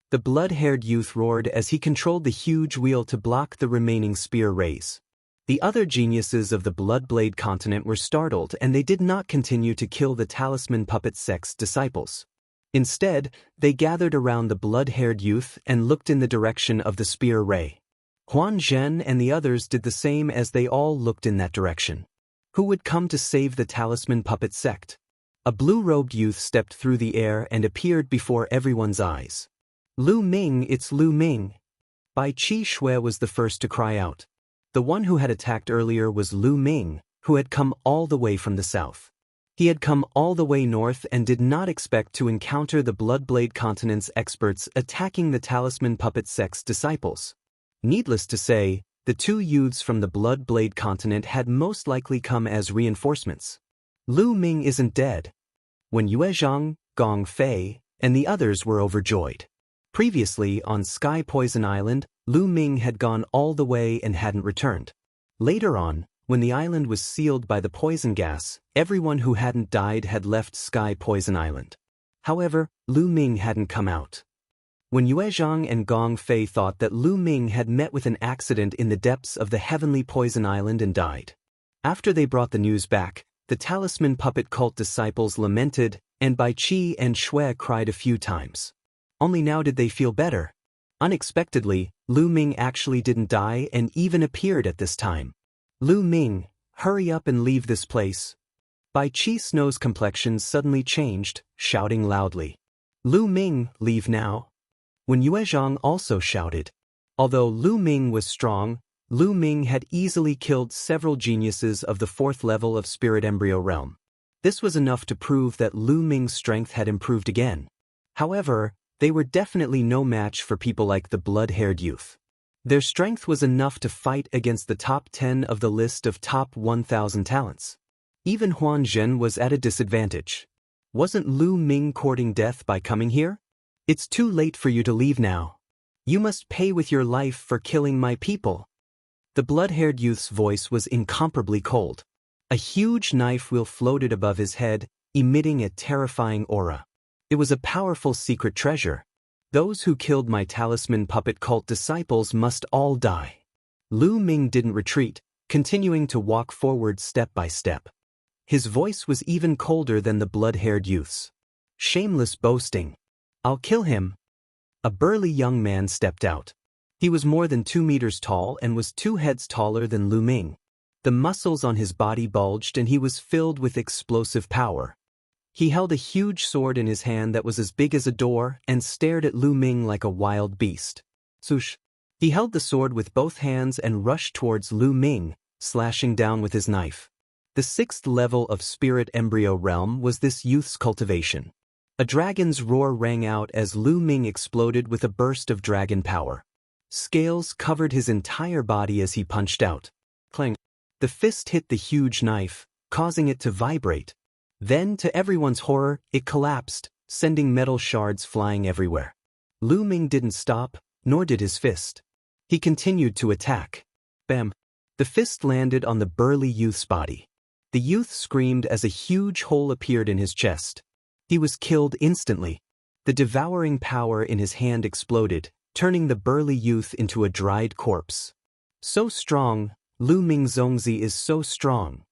The blood-haired youth roared as he controlled the huge wheel to block the remaining spear rays. The other geniuses of the Bloodblade Continent were startled, and they did not continue to kill the Talisman Puppet Sect's disciples. Instead, they gathered around the blood-haired youth and looked in the direction of the spear ray. Huan Zhen and the others did the same as they all looked in that direction. Who would come to save the Talisman Puppet Sect? A blue-robed youth stepped through the air and appeared before everyone's eyes. Lu Ming, it's Lu Ming. Bai Qi Shui was the first to cry out. The one who had attacked earlier was Lu Ming, who had come all the way from the south. He had come all the way north and did not expect to encounter the Bloodblade Continent's experts attacking the Talisman Puppet Sect's disciples. Needless to say, the two youths from the Bloodblade Continent had most likely come as reinforcements. Lu Ming isn't dead. When Yue Zhang, Gong Fei, and the others were overjoyed. Previously, on Sky Poison Island, Lu Ming had gone all the way and hadn't returned. Later on, when the island was sealed by the poison gas, everyone who hadn't died had left Sky Poison Island. However, Lu Ming hadn't come out. When Yue Zhang and Gong Fei thought that Lu Ming had met with an accident in the depths of the heavenly poison island and died. After they brought the news back, the Talisman Puppet Cult disciples lamented, and Bai Qi and Shui cried a few times. Only now did they feel better. Unexpectedly, Lu Ming actually didn't die and even appeared at this time. Lu Ming, hurry up and leave this place. Bai Qi Snow's complexion suddenly changed, shouting loudly. Lu Ming, leave now. When Yue Zhang also shouted. Although Lu Ming was strong, Lu Ming had easily killed several geniuses of the 4th level of Spirit Embryo Realm. This was enough to prove that Lu Ming's strength had improved again. However, they were definitely no match for people like the blood-haired youth. Their strength was enough to fight against the top 10 of the list of top 1,000 talents. Even Huan Zhen was at a disadvantage. Wasn't Lu Ming courting death by coming here? It's too late for you to leave now. You must pay with your life for killing my people. The blood-haired youth's voice was incomparably cold. A huge knife wheel floated above his head, emitting a terrifying aura. It was a powerful secret treasure. Those who killed my Talisman Puppet Cult disciples must all die. Lu Ming didn't retreat, continuing to walk forward step by step. His voice was even colder than the blood-haired youth's. Shameless boasting. I'll kill him. A burly young man stepped out. He was more than 2 meters tall and was 2 heads taller than Lu Ming. The muscles on his body bulged and he was filled with explosive power. He held a huge sword in his hand that was as big as a door and stared at Lu Ming like a wild beast. Swoosh! He held the sword with both hands and rushed towards Lu Ming, slashing down with his knife. The 6th level of Spirit Embryo Realm was this youth's cultivation. A dragon's roar rang out as Lu Ming exploded with a burst of dragon power. Scales covered his entire body as he punched out. Clang! The fist hit the huge knife, causing it to vibrate. Then, to everyone's horror, it collapsed, sending metal shards flying everywhere. Lu Ming didn't stop, nor did his fist. He continued to attack. Bam! The fist landed on the burly youth's body. The youth screamed as a huge hole appeared in his chest. He was killed instantly. The devouring power in his hand exploded, turning the burly youth into a dried corpse. So strong, Lu Ming Zongzi is so strong.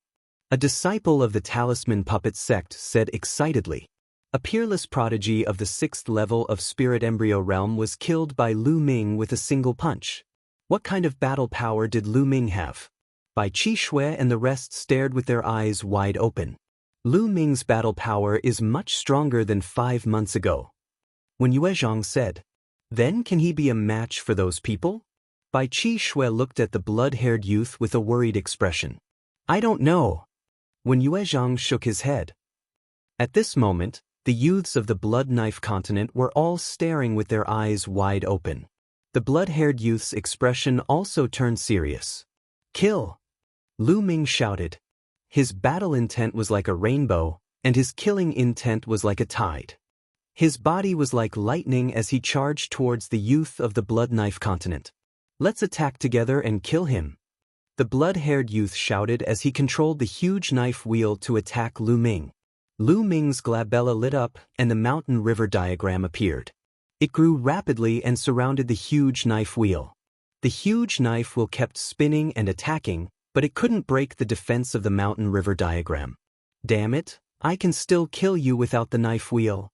A disciple of the Talisman Puppet Sect said excitedly. A peerless prodigy of the 6th level of Spirit Embryo Realm was killed by Lu Ming with a single punch. What kind of battle power did Lu Ming have? Bai Qi Shui and the rest stared with their eyes wide open. Lu Ming's battle power is much stronger than 5 months ago. When Yue Zhang said, then can he be a match for those people? Bai Qi Shui looked at the blood-haired youth with a worried expression. I don't know. When Yue Zhang shook his head. At this moment, the youths of the Blood Knife Continent were all staring with their eyes wide open. The blood-haired youth's expression also turned serious. Kill! Lu Ming shouted. His battle intent was like a rainbow, and his killing intent was like a tide. His body was like lightning as he charged towards the youth of the Blood Knife continent. "Let's attack together and kill him," the blood-haired youth shouted as he controlled the huge knife wheel to attack Lu Ming. Lu Ming's glabella lit up and the mountain river diagram appeared. It grew rapidly and surrounded the huge knife wheel. The huge knife wheel kept spinning and attacking, but it couldn't break the defense of the mountain river diagram. "Damn it, I can still kill you without the knife wheel,"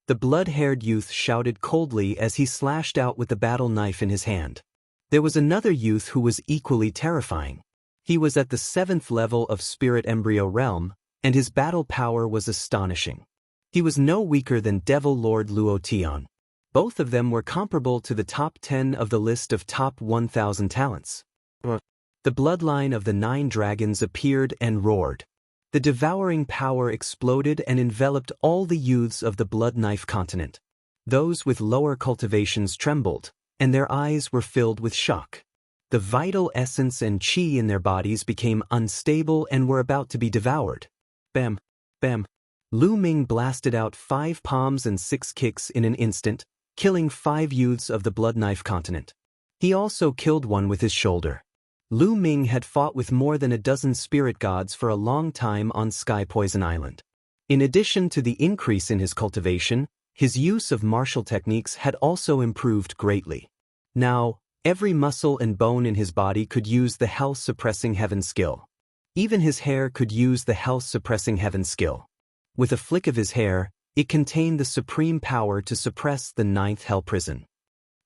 the blood-haired youth shouted coldly as he slashed out with the battle knife in his hand. There was another youth who was equally terrifying. He was at the 7th level of Spirit Embryo Realm, and his battle power was astonishing. He was no weaker than Devil Lord Luo Tian. Both of them were comparable to the top 10 of the list of top 1,000 talents. The bloodline of the 9 dragons appeared and roared. The devouring power exploded and enveloped all the youths of the Blood Knife continent. Those with lower cultivations trembled, and their eyes were filled with shock. The vital essence and chi in their bodies became unstable and were about to be devoured. Bam, bam. Lu Ming blasted out 5 palms and 6 kicks in an instant, killing 5 youths of the Blood Knife continent. He also killed one with his shoulder. Lu Ming had fought with more than a dozen spirit gods for a long time on Sky Poison Island. In addition to the increase in his cultivation, his use of martial techniques had also improved greatly. Now, every muscle and bone in his body could use the health-suppressing heaven skill. Even his hair could use the health-suppressing heaven skill. With a flick of his hair, it contained the supreme power to suppress the 9th hell prison.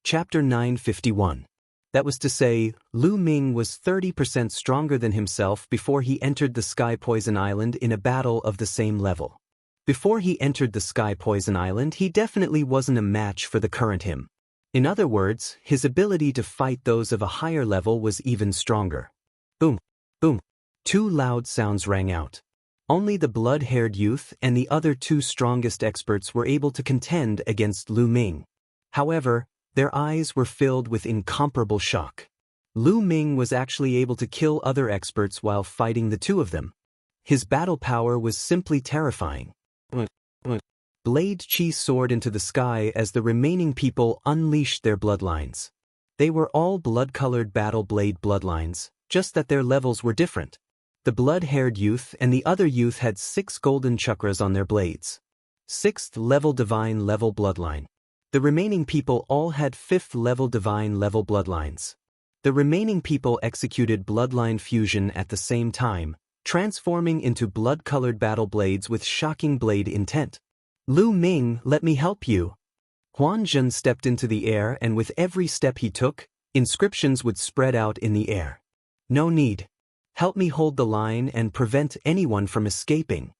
Chapter 951. That was to say, Lu Ming was 30% stronger than himself before he entered the Sky Poison Island in a battle of the same level. Before he entered the Sky Poison Island, he definitely wasn't a match for the current him. In other words, his ability to fight those of a higher level was even stronger. Boom, boom. 2 loud sounds rang out. Only the blood-haired youth and the other 2 strongest experts were able to contend against Lu Ming. However, their eyes were filled with incomparable shock. Lu Ming was actually able to kill other experts while fighting the 2 of them. His battle power was simply terrifying. Blade Chi soared into the sky as the remaining people unleashed their bloodlines. They were all blood-colored battle blade bloodlines, just that their levels were different. The blood-haired youth and the other youth had 6 golden chakras on their blades. 6th level divine level bloodline. The remaining people all had 5th level divine level bloodlines. The remaining people executed bloodline fusion at the same time, transforming into blood-colored battle blades with shocking blade intent. "Lu Ming, let me help you." Huan Zhen stepped into the air, and with every step he took, inscriptions would spread out in the air. "No need. Help me hold the line and prevent anyone from escaping,"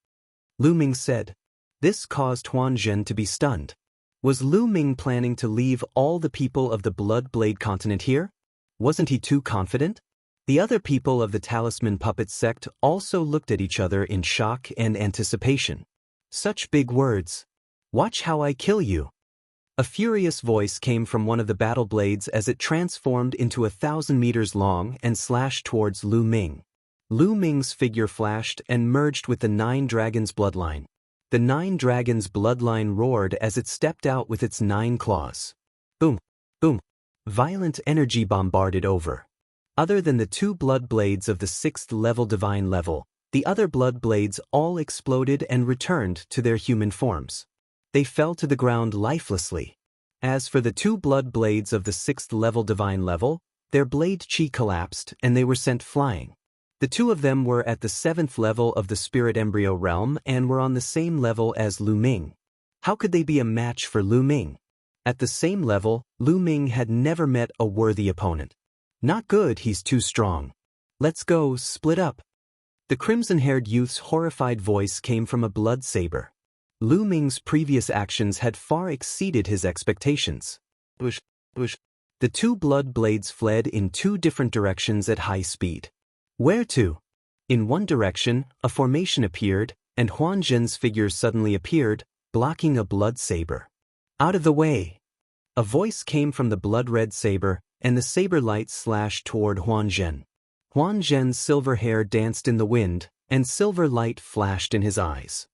Lu Ming said. This caused Huan Zhen to be stunned. Was Lu Ming planning to leave all the people of the Blood Blade continent here? Wasn't he too confident? The other people of the Talisman Puppet sect also looked at each other in shock and anticipation. Such big words. "Watch how I kill you." A furious voice came from one of the battle blades as it transformed into 1,000 meters long and slashed towards Lu Ming. Lu Ming's figure flashed and merged with the 9 dragons' bloodline. The 9 dragons' bloodline roared as it stepped out with its 9 claws. Boom, boom. Violent energy bombarded over. Other than the 2 blood blades of the 6th level divine level, the other blood blades all exploded and returned to their human forms. They fell to the ground lifelessly. As for the 2 blood blades of the 6th level divine level, their blade chi collapsed and they were sent flying. The 2 of them were at the 7th level of the Spirit Embryo Realm and were on the same level as Lu Ming. How could they be a match for Lu Ming? At the same level, Lu Ming had never met a worthy opponent. "Not good, he's too strong. Let's go, split up." The crimson-haired youth's horrified voice came from a blood saber. Lu Ming's previous actions had far exceeded his expectations. Whoosh, whoosh. The 2 blood blades fled in 2 different directions at high speed. Where to? In one direction, a formation appeared, and Huan Zhen's figure suddenly appeared, blocking a blood saber. "Out of the way!" A voice came from the blood-red saber, and the saber light slashed toward Huan Zhen. Huan Zhen's silver hair danced in the wind, and silver light flashed in his eyes.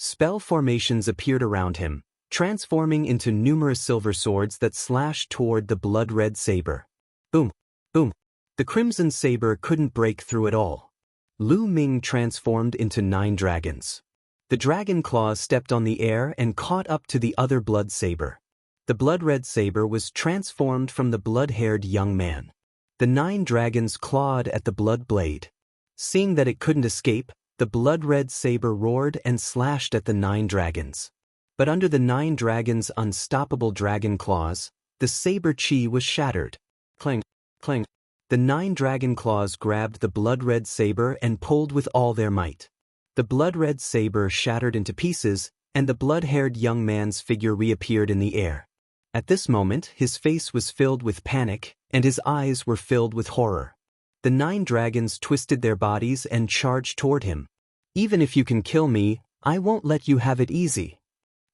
Spell formations appeared around him, transforming into numerous silver swords that slashed toward the blood-red saber. Boom! Boom! The crimson saber couldn't break through at all. Lu Ming transformed into 9 dragons. The dragon claws stepped on the air and caught up to the other blood saber. The blood-red saber was transformed from the blood-haired young man. The 9 dragons clawed at the blood blade. Seeing that it couldn't escape, the blood-red saber roared and slashed at the 9 dragons. But under the 9 dragons' unstoppable dragon claws, the saber chi was shattered. Clang, clang. The 9 dragon claws grabbed the blood-red saber and pulled with all their might. The blood-red saber shattered into pieces, and the blood-haired young man's figure reappeared in the air. At this moment, his face was filled with panic, and his eyes were filled with horror. The 9 dragons twisted their bodies and charged toward him. Even if you can kill me, I won't let you have it easy.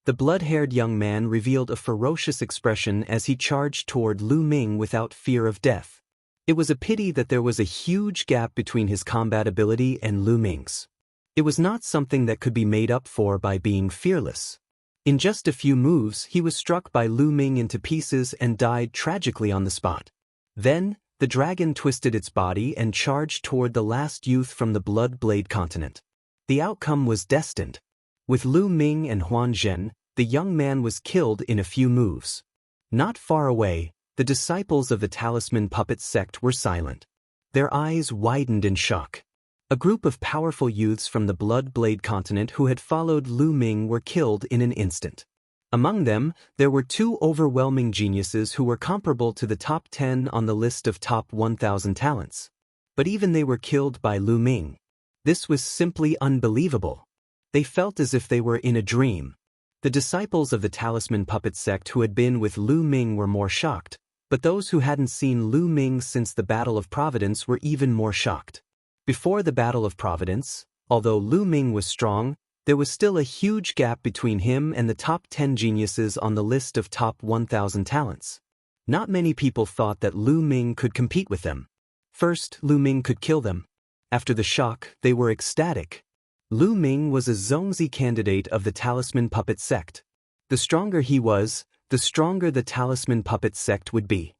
The blood-haired young man revealed a ferocious expression as he charged toward Lu Ming without fear of death. It was a pity that there was a huge gap between his combat ability and Lu Ming's. It was not something that could be made up for by being fearless. In just a few moves, he was struck by Lu Ming into pieces and died tragically on the spot. Then, the dragon twisted its body and charged toward the last youth from the Blood Blade continent. The outcome was destined. With Lu Ming and Huan Zhen, the young man was killed in a few moves. Not far away, the disciples of the Talisman Puppet sect were silent. Their eyes widened in shock. A group of powerful youths from the Blood Blade continent who had followed Lu Ming were killed in an instant. Among them, there were 2 overwhelming geniuses who were comparable to the top 10 on the list of top 1,000 talents. But even they were killed by Lu Ming. This was simply unbelievable. They felt as if they were in a dream. The disciples of the Talisman Puppet sect who had been with Lu Ming were more shocked, but those who hadn't seen Lu Ming since the Battle of Providence were even more shocked. Before the Battle of Providence, although Lu Ming was strong, there was still a huge gap between him and the top 10 geniuses on the list of top 1,000 talents. Not many people thought that Lu Ming could compete with them. First, Lu Ming could kill them. After the shock, they were ecstatic. Lu Ming was a Zhongzi candidate of the Talisman Puppet sect. The stronger he was, the stronger the Talisman Puppet sect would be.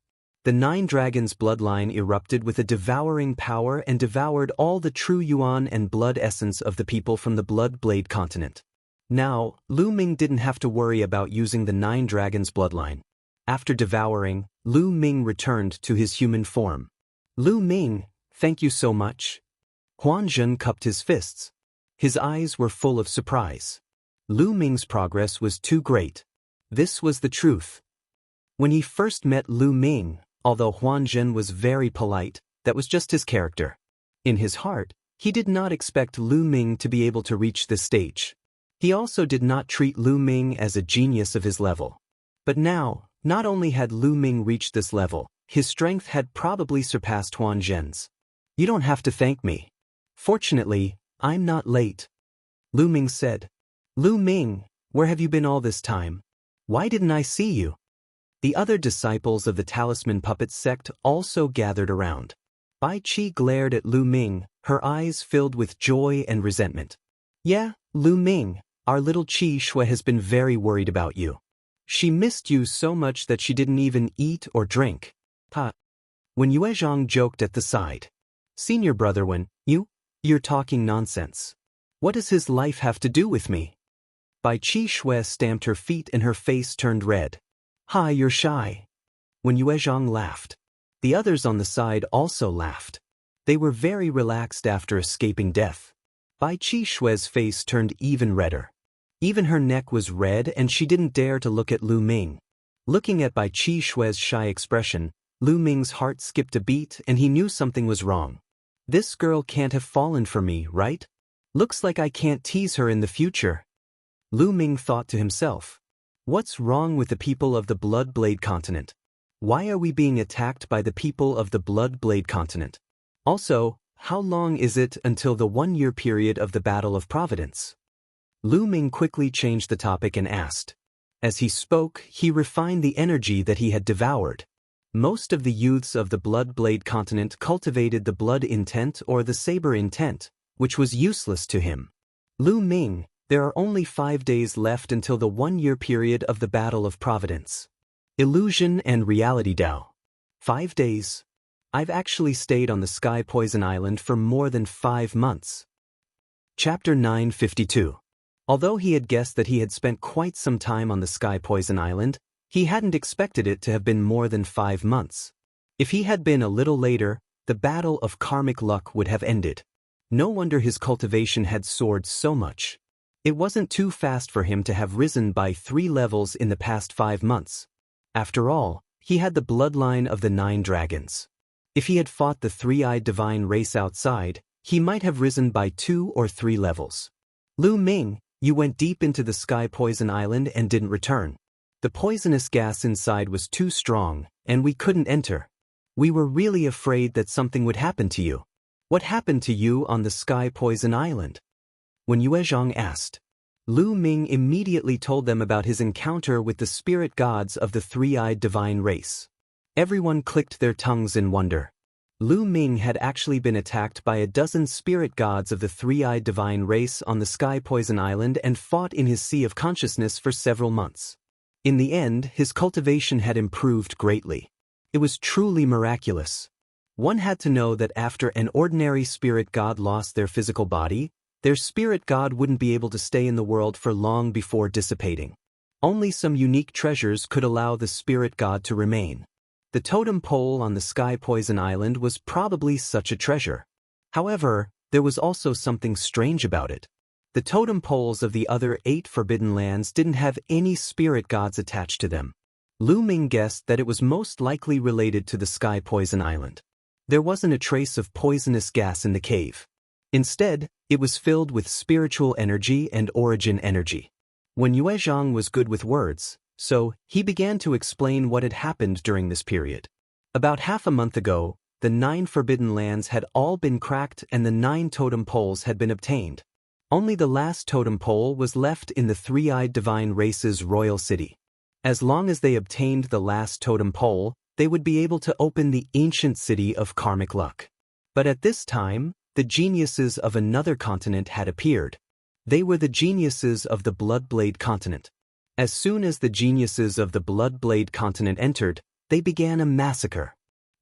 The 9 dragons' bloodline erupted with a devouring power and devoured all the true yuan and blood essence of the people from the Blood Blade continent. Now, Lu Ming didn't have to worry about using the 9 dragons' bloodline. After devouring, Lu Ming returned to his human form. Lu Ming, thank you so much. Huan Zhen cupped his fists. His eyes were full of surprise. Lu Ming's progress was too great. This was the truth. When he first met Lu Ming, although Huan Zhen was very polite, that was just his character. In his heart, he did not expect Lu Ming to be able to reach this stage. He also did not treat Lu Ming as a genius of his level. But now, not only had Lu Ming reached this level, his strength had probably surpassed Huan Zhen's. You don't have to thank me. Fortunately, I'm not late. Lu Ming said. Lu Ming, where have you been all this time? Why didn't I see you? The other disciples of the Talisman Puppet sect also gathered around. Bai Qi glared at Lu Ming, her eyes filled with joy and resentment. Yeah, Lu Ming, our little Qi Shui has been very worried about you. She missed you so much that she didn't even eat or drink. Ha! When Yue Zhang joked at the side. Senior brother, when you're talking nonsense. What does his life have to do with me? Bai Qi Shui stamped her feet and her face turned red. Hi, you're shy. When Yue Zhang laughed. The others on the side also laughed. They were very relaxed after escaping death. Bai Qi Shui's face turned even redder. Even her neck was red and she didn't dare to look at Lu Ming. Looking at Bai Qi Shui's shy expression, Lu Ming's heart skipped a beat and he knew something was wrong. This girl can't have fallen for me, right? Looks like I can't tease her in the future. Lu Ming thought to himself. What's wrong with the people of the Blood Blade continent? Why are we being attacked by the people of the Blood Blade continent? Also, how long is it until the 1-year period of the Battle of Providence? Lu Ming quickly changed the topic and asked. As he spoke, he refined the energy that he had devoured. Most of the youths of the Blood Blade continent cultivated the blood intent or the saber intent, which was useless to him. Lu Ming, There are only 5 days left until the 1-year period of the Battle of Providence. Illusion and Reality Dao. 5 days? I've actually stayed on the Sky Poison Island for more than 5 months. Chapter 952. Although he had guessed that he had spent quite some time on the Sky Poison Island, he hadn't expected it to have been more than 5 months. If he had been a little later, the battle of karmic luck would have ended. No wonder his cultivation had soared so much. It wasn't too fast for him to have risen by 3 levels in the past 5 months. After all, he had the bloodline of the 9 dragons. If he had fought the 3-eyed divine race outside, he might have risen by 2 or 3 levels. Lu Ming, you went deep into the Sky Poison Island and didn't return. The poisonous gas inside was too strong, and we couldn't enter. We were really afraid that something would happen to you. What happened to you on the Sky Poison Island? When Yue Zhang asked, Lu Ming immediately told them about his encounter with the spirit gods of the 3-eyed divine race. Everyone clicked their tongues in wonder. Lu Ming had actually been attacked by a dozen spirit gods of the 3-eyed divine race on the Sky Poison Island and fought in his sea of consciousness for several months. In the end, his cultivation had improved greatly. It was truly miraculous. One had to know that after an ordinary spirit god lost their physical body, their spirit god wouldn't be able to stay in the world for long before dissipating. Only some unique treasures could allow the spirit god to remain. The totem pole on the Sky Poison Island was probably such a treasure. However, there was also something strange about it. The totem poles of the other 8 forbidden lands didn't have any spirit gods attached to them. Lu Ming guessed that it was most likely related to the Sky Poison Island. There wasn't a trace of poisonous gas in the cave. Instead, it was filled with spiritual energy and origin energy. When Yue Zhang was good with words, so he began to explain what had happened during this period. About half a month ago, the 9 forbidden lands had all been cracked and the 9 totem poles had been obtained. Only the last totem pole was left in the 3-eyed divine race's royal city. As long as they obtained the last totem pole, they would be able to open the ancient city of karmic luck. But at this time, the geniuses of another continent had appeared. They were the geniuses of the Bloodblade continent. As soon as the geniuses of the Bloodblade continent entered, they began a massacre.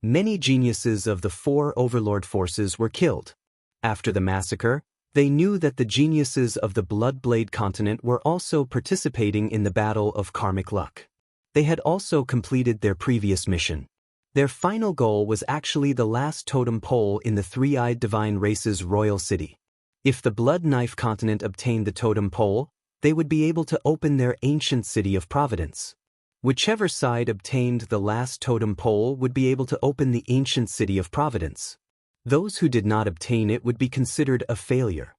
Many geniuses of the 4 overlord forces were killed. After the massacre, they knew that the geniuses of the Bloodblade continent were also participating in the battle of karmic luck. They had also completed their previous mission. Their final goal was actually the last totem pole in the 3-eyed divine race's royal city. If the Blood Knife continent obtained the totem pole, they would be able to open their ancient city of Providence. Whichever side obtained the last totem pole would be able to open the ancient city of Providence. Those who did not obtain it would be considered a failure.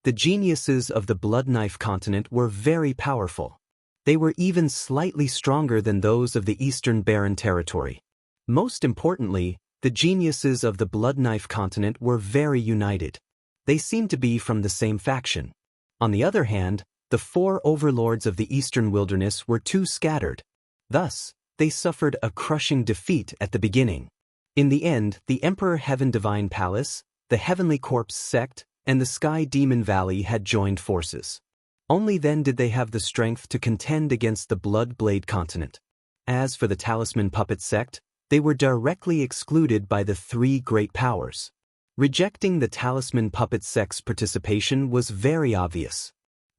The geniuses of the Blood Knife continent were very powerful. They were even slightly stronger than those of the Eastern Barren Territory. Most importantly, the geniuses of the Blood Knife continent were very united. They seemed to be from the same faction. On the other hand, the 4 overlords of the Eastern Wilderness were too scattered. Thus, they suffered a crushing defeat at the beginning. In the end, the Emperor Heaven Divine Palace, the Heavenly Corpse sect, and the Sky Demon Valley had joined forces. Only then did they have the strength to contend against the Blood Blade continent. As for the Talisman Puppet sect, they were directly excluded by the 3 great powers. Rejecting the Talisman Puppet sect's participation was very obvious.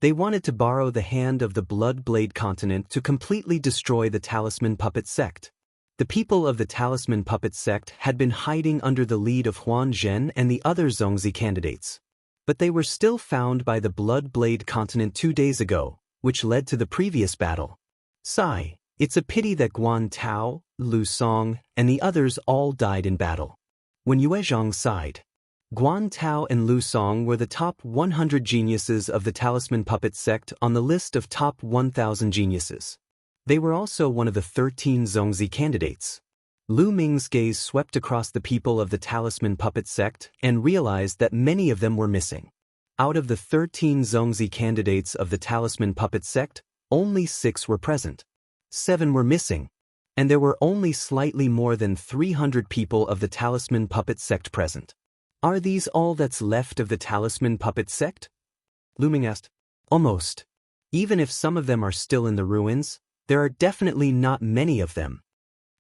They wanted to borrow the hand of the Blood Blade continent to completely destroy the Talisman Puppet sect. The people of the Talisman Puppet sect had been hiding under the lead of Huan Zhen and the other Zhongzi candidates. But they were still found by the Blood Blade continent 2 days ago, which led to the previous battle. Sigh, it's a pity that Guan Tao, Lu Song, and the others all died in battle. When Yue Zhang sighed, Guan Tao and Lu Song were the top 100 geniuses of the Talisman Puppet sect on the list of top 1,000 geniuses. They were also one of the 13 Zhongzi candidates. Lu Ming's gaze swept across the people of the Talisman Puppet sect and realized that many of them were missing. Out of the 13 Zhongzi candidates of the Talisman Puppet sect, only 6 were present. 7 were missing, and there were only slightly more than 300 people of the Talisman Puppet sect present. Are these all that's left of the Talisman Puppet sect? Lu Ming asked. Almost. Even if some of them are still in the ruins, there are definitely not many of them.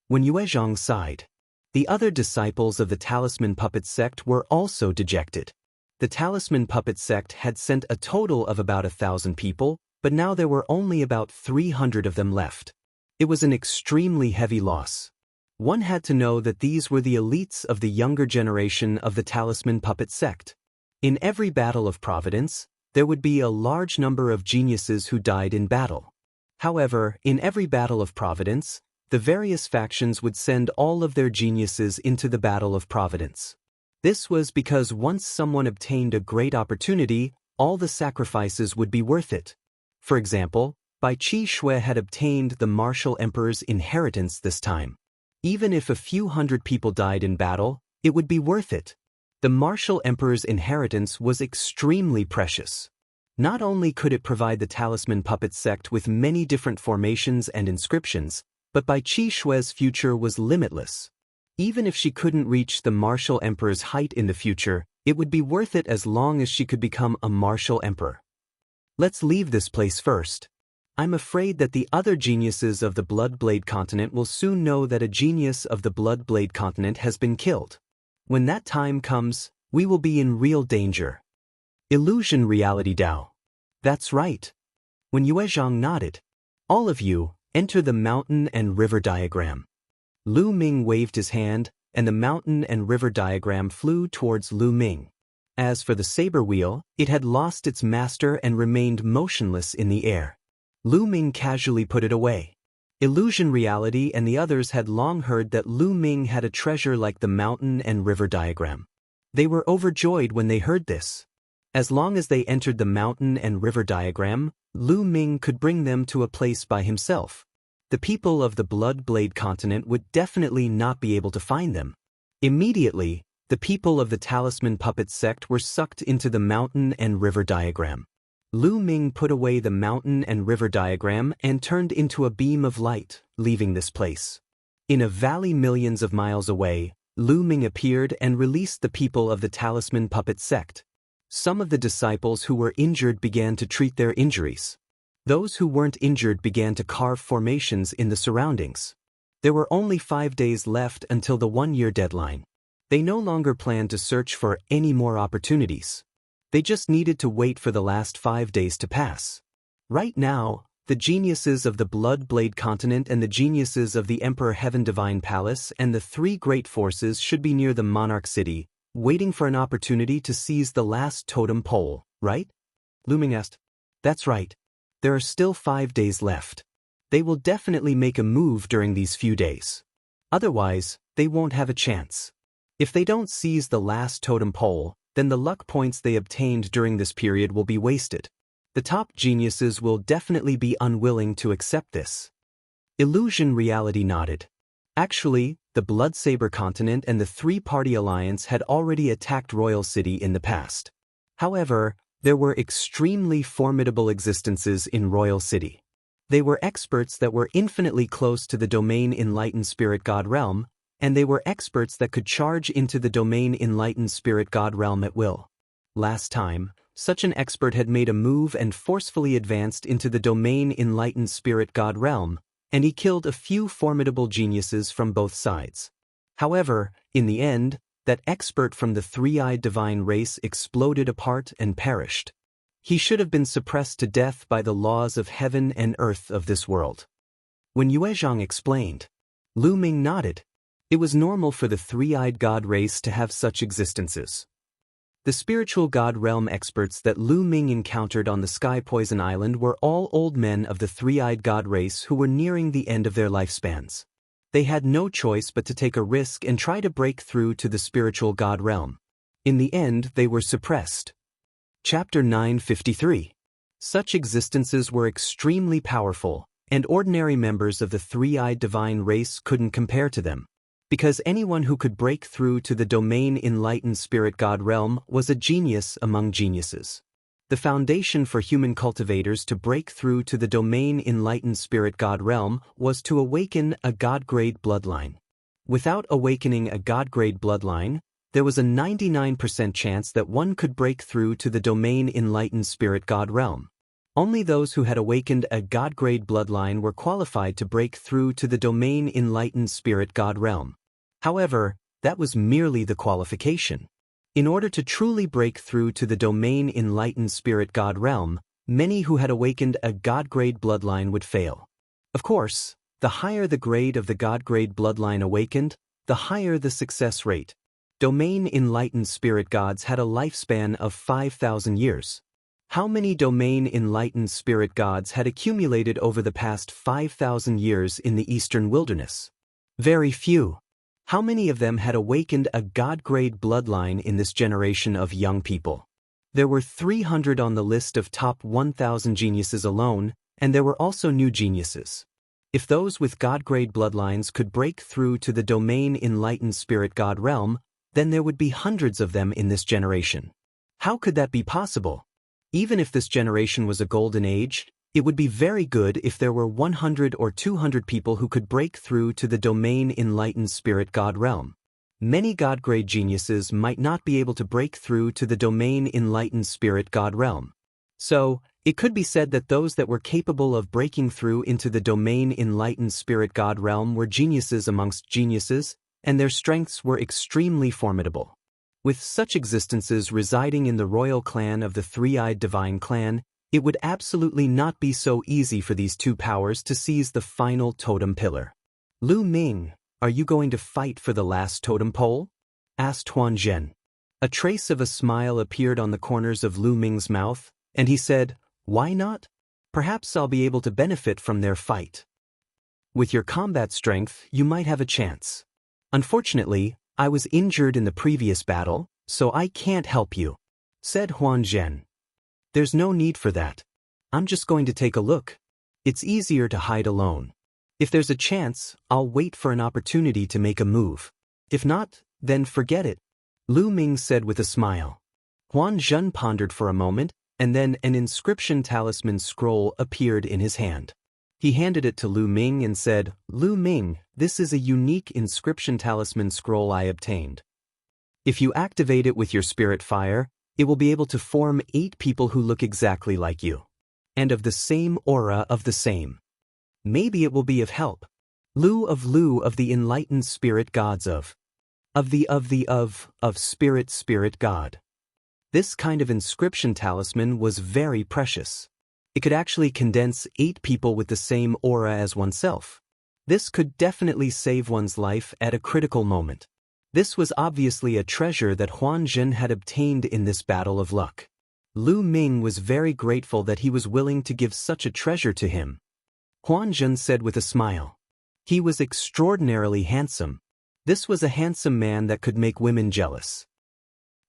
When Yuezhang sighed, the other disciples of the Talisman Puppet sect were also dejected. The Talisman Puppet sect had sent a total of about 1,000 people, but now there were only about 300 of them left. It was an extremely heavy loss. One had to know that these were the elites of the younger generation of the Talisman Puppet sect. In every battle of Providence, there would be a large number of geniuses who died in battle. However, in every battle of Providence, the various factions would send all of their geniuses into the Battle of Providence. This was because once someone obtained a great opportunity, all the sacrifices would be worth it. For example, Bai Qi Shui had obtained the martial emperor's inheritance this time. Even if a few hundred people died in battle, it would be worth it. The martial emperor's inheritance was extremely precious. Not only could it provide the Talisman Puppet sect with many different formations and inscriptions, but Bai Qi Shui's future was limitless. Even if she couldn't reach the martial emperor's height in the future, it would be worth it as long as she could become a martial emperor. Let's leave this place first. I'm afraid that the other geniuses of the Bloodblade continent will soon know that a genius of the Bloodblade continent has been killed. When that time comes, we will be in real danger. Illusion Reality Dao. That's right. When Yuezhang nodded, all of you, enter the mountain and river diagram. Lu Ming waved his hand, and the mountain and river diagram flew towards Lu Ming. As for the saber wheel, it had lost its master and remained motionless in the air. Lu Ming casually put it away. Illusion Reality and the others had long heard that Lu Ming had a treasure like the mountain and river diagram. They were overjoyed when they heard this. As long as they entered the mountain and river diagram, Lu Ming could bring them to a place by himself. The people of the Bloodblade continent would definitely not be able to find them. Immediately, the people of the Talisman Puppet sect were sucked into the mountain and river diagram. Lu Ming put away the mountain and river diagram and turned into a beam of light, leaving this place. In a valley millions of miles away, Lu Ming appeared and released the people of the Talisman Puppet sect. Some of the disciples who were injured began to treat their injuries. Those who weren't injured began to carve formations in the surroundings. There were only 5 days left until the 1-year deadline. They no longer planned to search for any more opportunities. They just needed to wait for the last 5 days to pass. Right now, the geniuses of the Bloodblade continent and the geniuses of the Emperor Heaven Divine Palace and the 3 great forces should be near the Monarch City, waiting for an opportunity to seize the last totem pole, right? Lu Ming asked. That's right. There are still 5 days left. They will definitely make a move during these few days. Otherwise, they won't have a chance. If they don't seize the last totem pole, then the luck points they obtained during this period will be wasted. The top geniuses will definitely be unwilling to accept this. Illusion Reality nodded. Actually, the Bloodsaber continent and the 3-party alliance had already attacked Royal City in the past. However, there were extremely formidable existences in Royal City. They were experts that were infinitely close to the domain Enlightened Spirit God Realm, and they were experts that could charge into the domain Enlightened Spirit God Realm at will. Last time, such an expert had made a move and forcefully advanced into the domain Enlightened Spirit God Realm, and he killed a few formidable geniuses from both sides. However, in the end, that expert from the 3-eyed divine race exploded apart and perished. He should have been suppressed to death by the laws of heaven and earth of this world. When Yuezhang explained, Lu Ming nodded. It was normal for the 3-eyed god race to have such existences. The spiritual god realm experts that Lu Ming encountered on the Sky Poison Island were all old men of the 3-eyed god race who were nearing the end of their lifespans. They had no choice but to take a risk and try to break through to the spiritual god realm. In the end, they were suppressed. Chapter 953. Such existences were extremely powerful, and ordinary members of the 3-eyed divine race couldn't compare to them. Because anyone who could break through to the domain Enlightened Spirit God Realm was a genius among geniuses. The foundation for human cultivators to break through to the domain Enlightened Spirit God Realm was to awaken a God-grade bloodline. Without awakening a God-grade bloodline, there was a 99% chance that one could break through to the domain Enlightened Spirit God Realm. Only those who had awakened a God-grade bloodline were qualified to break through to the domain enlightened spirit God realm. However, that was merely the qualification. In order to truly break through to the domain enlightened spirit God realm, many who had awakened a God-grade bloodline would fail. Of course, the higher the grade of the God-grade bloodline awakened, the higher the success rate. Domain enlightened spirit gods had a lifespan of 5,000 years. How many domain enlightened spirit gods had accumulated over the past 5,000 years in the eastern wilderness? Very few. How many of them had awakened a God-grade bloodline in this generation of young people? There were 300 on the list of top 1,000 geniuses alone, and there were also new geniuses. If those with God-grade bloodlines could break through to the domain enlightened spirit God realm, then there would be hundreds of them in this generation. How could that be possible? Even if this generation was a golden age, it would be very good if there were 100 or 200 people who could break through to the domain enlightened spirit God realm. Many God-grade geniuses might not be able to break through to the domain enlightened spirit God realm. So, it could be said that those that were capable of breaking through into the domain enlightened spirit God realm were geniuses amongst geniuses, and their strengths were extremely formidable. With such existences residing in the royal clan of the three-eyed divine clan, it would absolutely not be so easy for these two powers to seize the final totem pillar. Lu Ming, are you going to fight for the last totem pole? Asked Huan Zhen. A trace of a smile appeared on the corners of Lu Ming's mouth, and he said, "Why not? Perhaps I'll be able to benefit from their fight. With your combat strength, you might have a chance. Unfortunately, I was injured in the previous battle, so I can't help you," said Huan Zhen. "There's no need for that. I'm just going to take a look. It's easier to hide alone. If there's a chance, I'll wait for an opportunity to make a move. If not, then forget it," Lu Ming said with a smile. Huan Zhen pondered for a moment, and then an inscription talisman scroll appeared in his hand. He handed it to Lu Ming and said, "Lu Ming, this is a unique inscription talisman scroll I obtained. If you activate it with your spirit fire, it will be able to form 8 people who look exactly like you, and of the same aura of the same. Maybe it will be of help. Lu of the enlightened spirit gods of spirit God." This kind of inscription talisman was very precious. It could actually condense 8 people with the same aura as oneself. This could definitely save one's life at a critical moment. This was obviously a treasure that Huan Zhen had obtained in this battle of luck. Lu Ming was very grateful that he was willing to give such a treasure to him. Huan Zhen said with a smile. He was extraordinarily handsome. This was a handsome man that could make women jealous.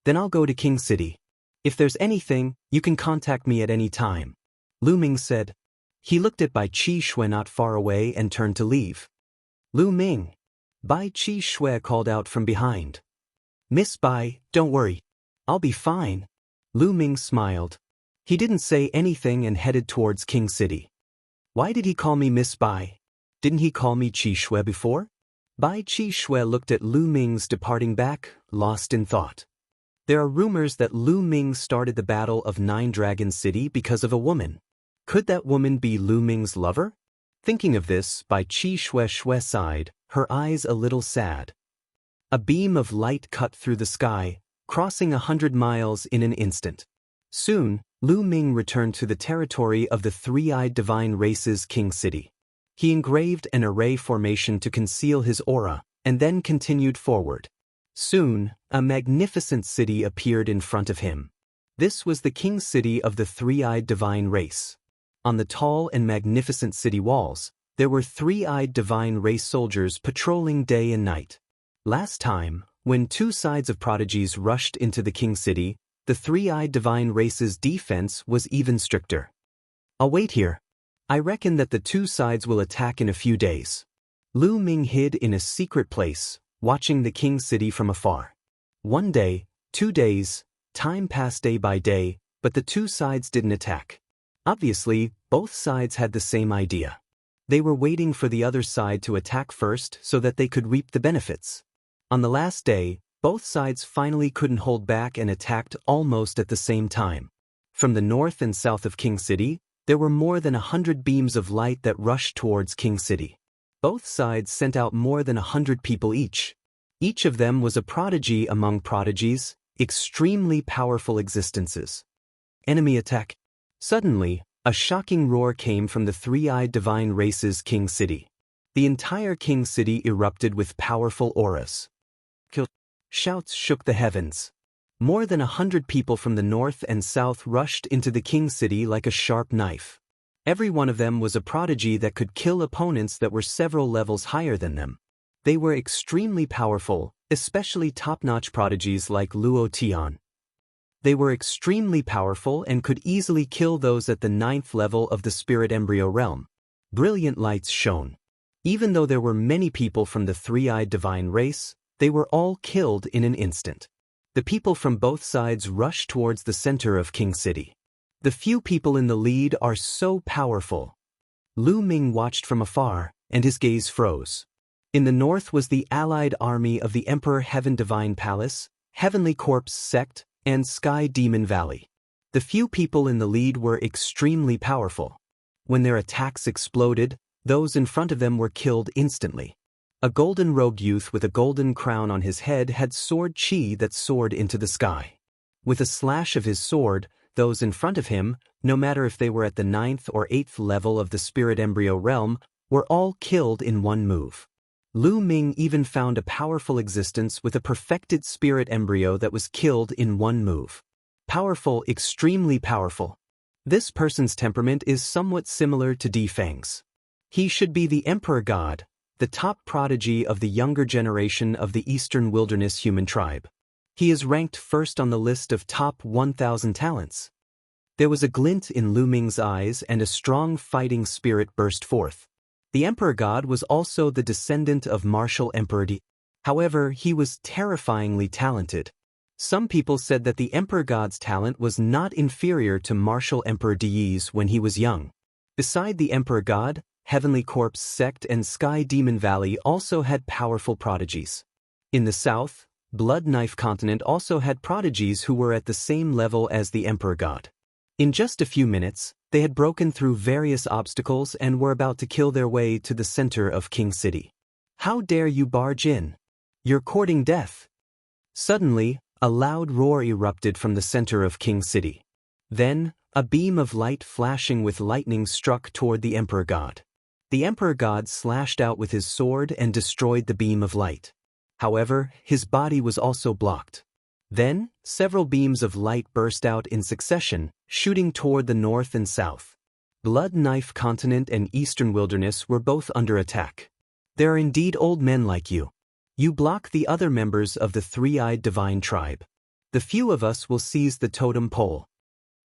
"Then I'll go to King City. If there's anything, you can contact me at any time," Lu Ming said. He looked at Bai Qi Shui not far away and turned to leave. "Lu Ming," Bai Qi Shui called out from behind. "Miss Bai, don't worry. I'll be fine." Lu Ming smiled. He didn't say anything and headed towards King City. "Why did he call me Miss Bai? Didn't he call me Qi Shui before?" Bai Qi Shui looked at Lu Ming's departing back, lost in thought. There are rumors that Lu Ming started the Battle of Nine Dragon City because of a woman. Could that woman be Lu Ming's lover? Thinking of this, Bai Qi Shui sighed, her eyes a little sad. A beam of light cut through the sky, crossing 100 miles in an instant. Soon, Lu Ming returned to the territory of the three-eyed divine race's King City. He engraved an array formation to conceal his aura, and then continued forward. Soon, a magnificent city appeared in front of him. This was the King City of the three-eyed divine race. On the tall and magnificent city walls, there were three-eyed divine race soldiers patrolling day and night. Last time, when 2 sides of prodigies rushed into the King City, the three-eyed divine race's defense was even stricter. "I'll wait here. I reckon that the 2 sides will attack in a few days." Lu Ming hid in a secret place, watching the King City from afar. 1 day, 2 days, time passed day by day, but the 2 sides didn't attack. Obviously, both sides had the same idea. They were waiting for the other side to attack first so that they could reap the benefits. On the last day, both sides finally couldn't hold back and attacked almost at the same time. From the north and south of King City, There were more than 100 beams of light that rushed towards King City. Both sides sent out more than 100 people each. Each of them was a prodigy among prodigies, extremely powerful existences. Enemy attack. Suddenly, a shocking roar came from the three-eyed divine race's King City. The entire King City erupted with powerful auras. Shouts shook the heavens. More than 100 people from the north and south rushed into the King City like a sharp knife. Every one of them was a prodigy that could kill opponents that were several levels higher than them. They were extremely powerful, especially top-notch prodigies like Luo Tian. They were extremely powerful and could easily kill those at the 9th level of the spirit embryo realm. Brilliant lights shone. Even though there were many people from the three-eyed divine race, they were all killed in an instant. The people from both sides rushed towards the center of King City. The few people in the lead are so powerful. Lu Ming watched from afar, and his gaze froze. In the north was the allied army of the Emperor Heaven Divine Palace, Heavenly Corpse Sect, and Sky Demon Valley. The few people in the lead were extremely powerful. When their attacks exploded, those in front of them were killed instantly. A golden-robed youth with a golden crown on his head had sword chi that soared into the sky. With a slash of his sword, those in front of him, no matter if they were at the 9th or 8th level of the spirit embryo realm, were all killed in one move. Lu Ming even found a powerful existence with a perfected spirit embryo that was killed in one move. Powerful, extremely powerful. This person's temperament is somewhat similar to Di Feng's. He should be the Emperor God, the top prodigy of the younger generation of the Eastern Wilderness human tribe. He is ranked first on the list of top 1,000 talents. There was a glint in Lu Ming's eyes and a strong fighting spirit burst forth. The Emperor God was also the descendant of Martial Emperor Di. However, he was terrifyingly talented. Some people said that the Emperor God's talent was not inferior to Martial Emperor Di's when he was young. Beside the Emperor God, Heavenly Corpse Sect and Sky Demon Valley also had powerful prodigies. In the south, Blood Knife Continent also had prodigies who were at the same level as the Emperor God. In just a few minutes, they had broken through various obstacles and were about to kill their way to the center of King City. How dare you barge in? You're courting death. Suddenly, a loud roar erupted from the center of King City. Then, a beam of light flashing with lightning struck toward the Emperor God. The Emperor God slashed out with his sword and destroyed the beam of light. However, his body was also blocked. Then, several beams of light burst out in succession, shooting toward the north and south. Blood Knife Continent and Eastern Wilderness were both under attack. There are indeed old men like you. You block the other members of the three-eyed divine tribe. The few of us will seize the totem pole.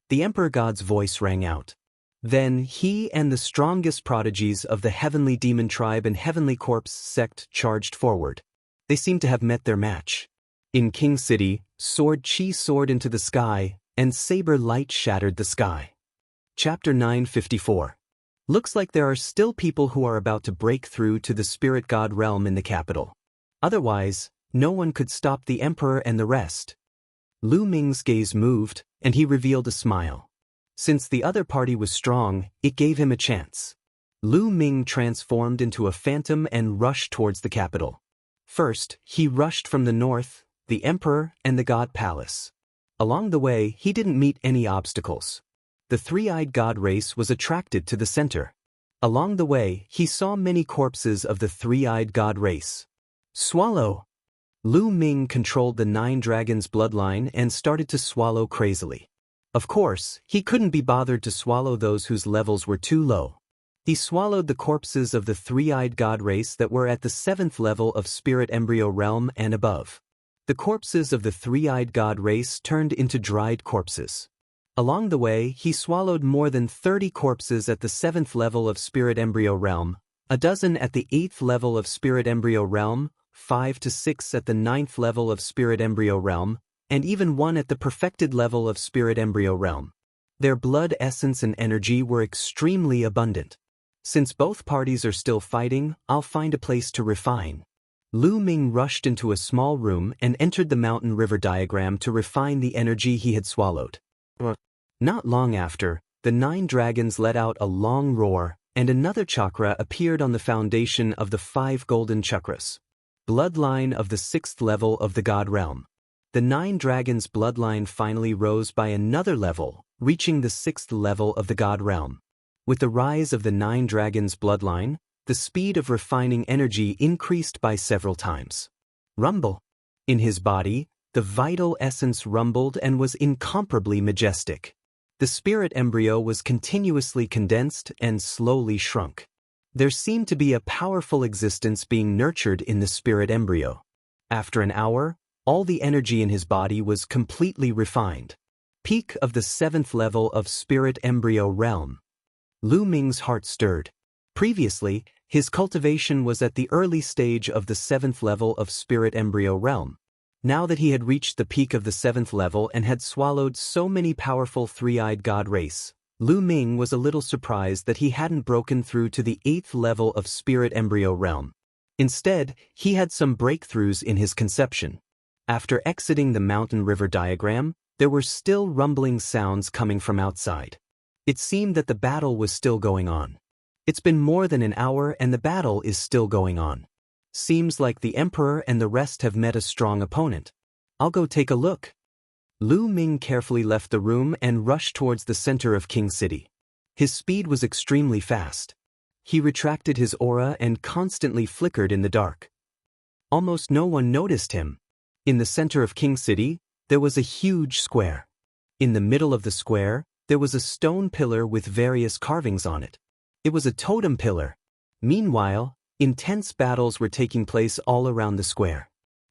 The Emperor God's voice rang out. Then he and the strongest prodigies of the Heavenly Demon Tribe and Heavenly Corpse Sect charged forward. They seemed to have met their match. In King City, sword chi soared into the sky, and saber light shattered the sky. Chapter 954. Looks like there are still people who are about to break through to the spirit god realm in the capital. Otherwise, no one could stop the Emperor and the rest. Lu Ming's gaze moved, and he revealed a smile. Since the other party was strong, it gave him a chance. Lu Ming transformed into a phantom and rushed towards the capital. First, he rushed from the north, the Emperor, and the God Palace. Along the way, he didn't meet any obstacles. The three-eyed god race was attracted to the center. Along the way, he saw many corpses of the three-eyed god race. Swallow! Lu Ming controlled the 9 dragons bloodline and started to swallow crazily. Of course, he couldn't be bothered to swallow those whose levels were too low. He swallowed the corpses of the three-eyed god race that were at the 7th level of spirit embryo realm and above. The corpses of the three-eyed god race turned into dried corpses. Along the way, he swallowed more than 30 corpses at the 7th level of spirit embryo realm, a dozen at the 8th level of spirit embryo realm, 5 to 6 at the 9th level of spirit embryo realm, and even one at the perfected level of spirit embryo realm. Their blood essence and energy were extremely abundant. Since both parties are still fighting, I'll find a place to refine. Lu Ming rushed into a small room and entered the mountain river diagram to refine the energy he had swallowed. Not long after, the 9 dragons let out a long roar, and another chakra appeared on the foundation of the 5 golden chakras. Bloodline of the 6th level of the God realm. The 9 dragons' bloodline finally rose by another level, reaching the 6th level of the God realm. With the rise of the 9 dragons' bloodline, the speed of refining energy increased by several times. Rumble. In his body, the vital essence rumbled and was incomparably majestic. The spirit embryo was continuously condensed and slowly shrunk. There seemed to be a powerful existence being nurtured in the spirit embryo. After an hour, all the energy in his body was completely refined. Peak of the 7th level of spirit embryo realm. Lu Ming's heart stirred. Previously, his cultivation was at the early stage of the 7th level of spirit embryo realm. Now that he had reached the peak of the 7th level and had swallowed so many powerful 3-eyed god race, Lu Ming was a little surprised that he hadn't broken through to the 8th level of spirit embryo realm. Instead, he had some breakthroughs in his conception. After exiting the mountain river diagram, there were still rumbling sounds coming from outside. It seemed that the battle was still going on. It's been more than an hour and the battle is still going on. Seems like the Emperor and the rest have met a strong opponent. I'll go take a look. Lu Ming carefully left the room and rushed towards the center of King City. His speed was extremely fast. He retracted his aura and constantly flickered in the dark. Almost no one noticed him. In the center of King City, there was a huge square. In the middle of the square, there was a stone pillar with various carvings on it. It was a totem pillar. Meanwhile, intense battles were taking place all around the square.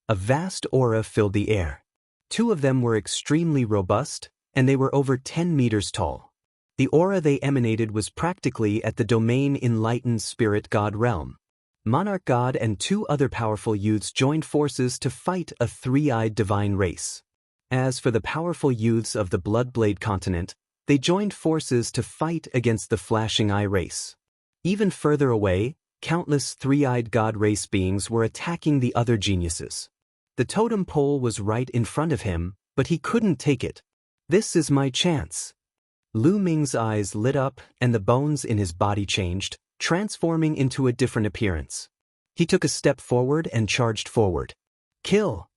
A vast aura filled the air. 2 of them were extremely robust, and they were over 10 meters tall. The aura they emanated was practically at the domain enlightened spirit god realm. Monarch God and 2 other powerful youths joined forces to fight a 3-eyed divine race. As for the powerful youths of the Bloodblade continent, they joined forces to fight against the Flashing Eye race. Even further away, countless 3-eyed god race beings were attacking the other geniuses. The totem pole was right in front of him, but he couldn't take it. This is my chance. Lu Ming's eyes lit up and the bones in his body changed, transforming into a different appearance. He took a step forward and charged forward. Kill!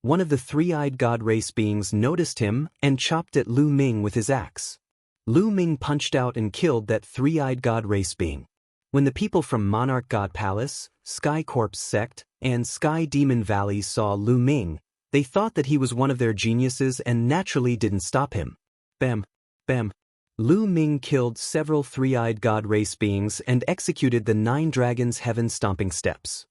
One of the 3-eyed god race beings noticed him and chopped at Lu Ming with his axe. Lu Ming punched out and killed that 3-eyed god race being. When the people from Monarch God Palace, Sky Corpse Sect, and Sky Demon Valley saw Lu Ming, they thought that he was one of their geniuses and naturally didn't stop him. Bam! Bam! Lu Ming killed several 3-eyed god race beings and executed the 9 dragons' heaven-stomping steps.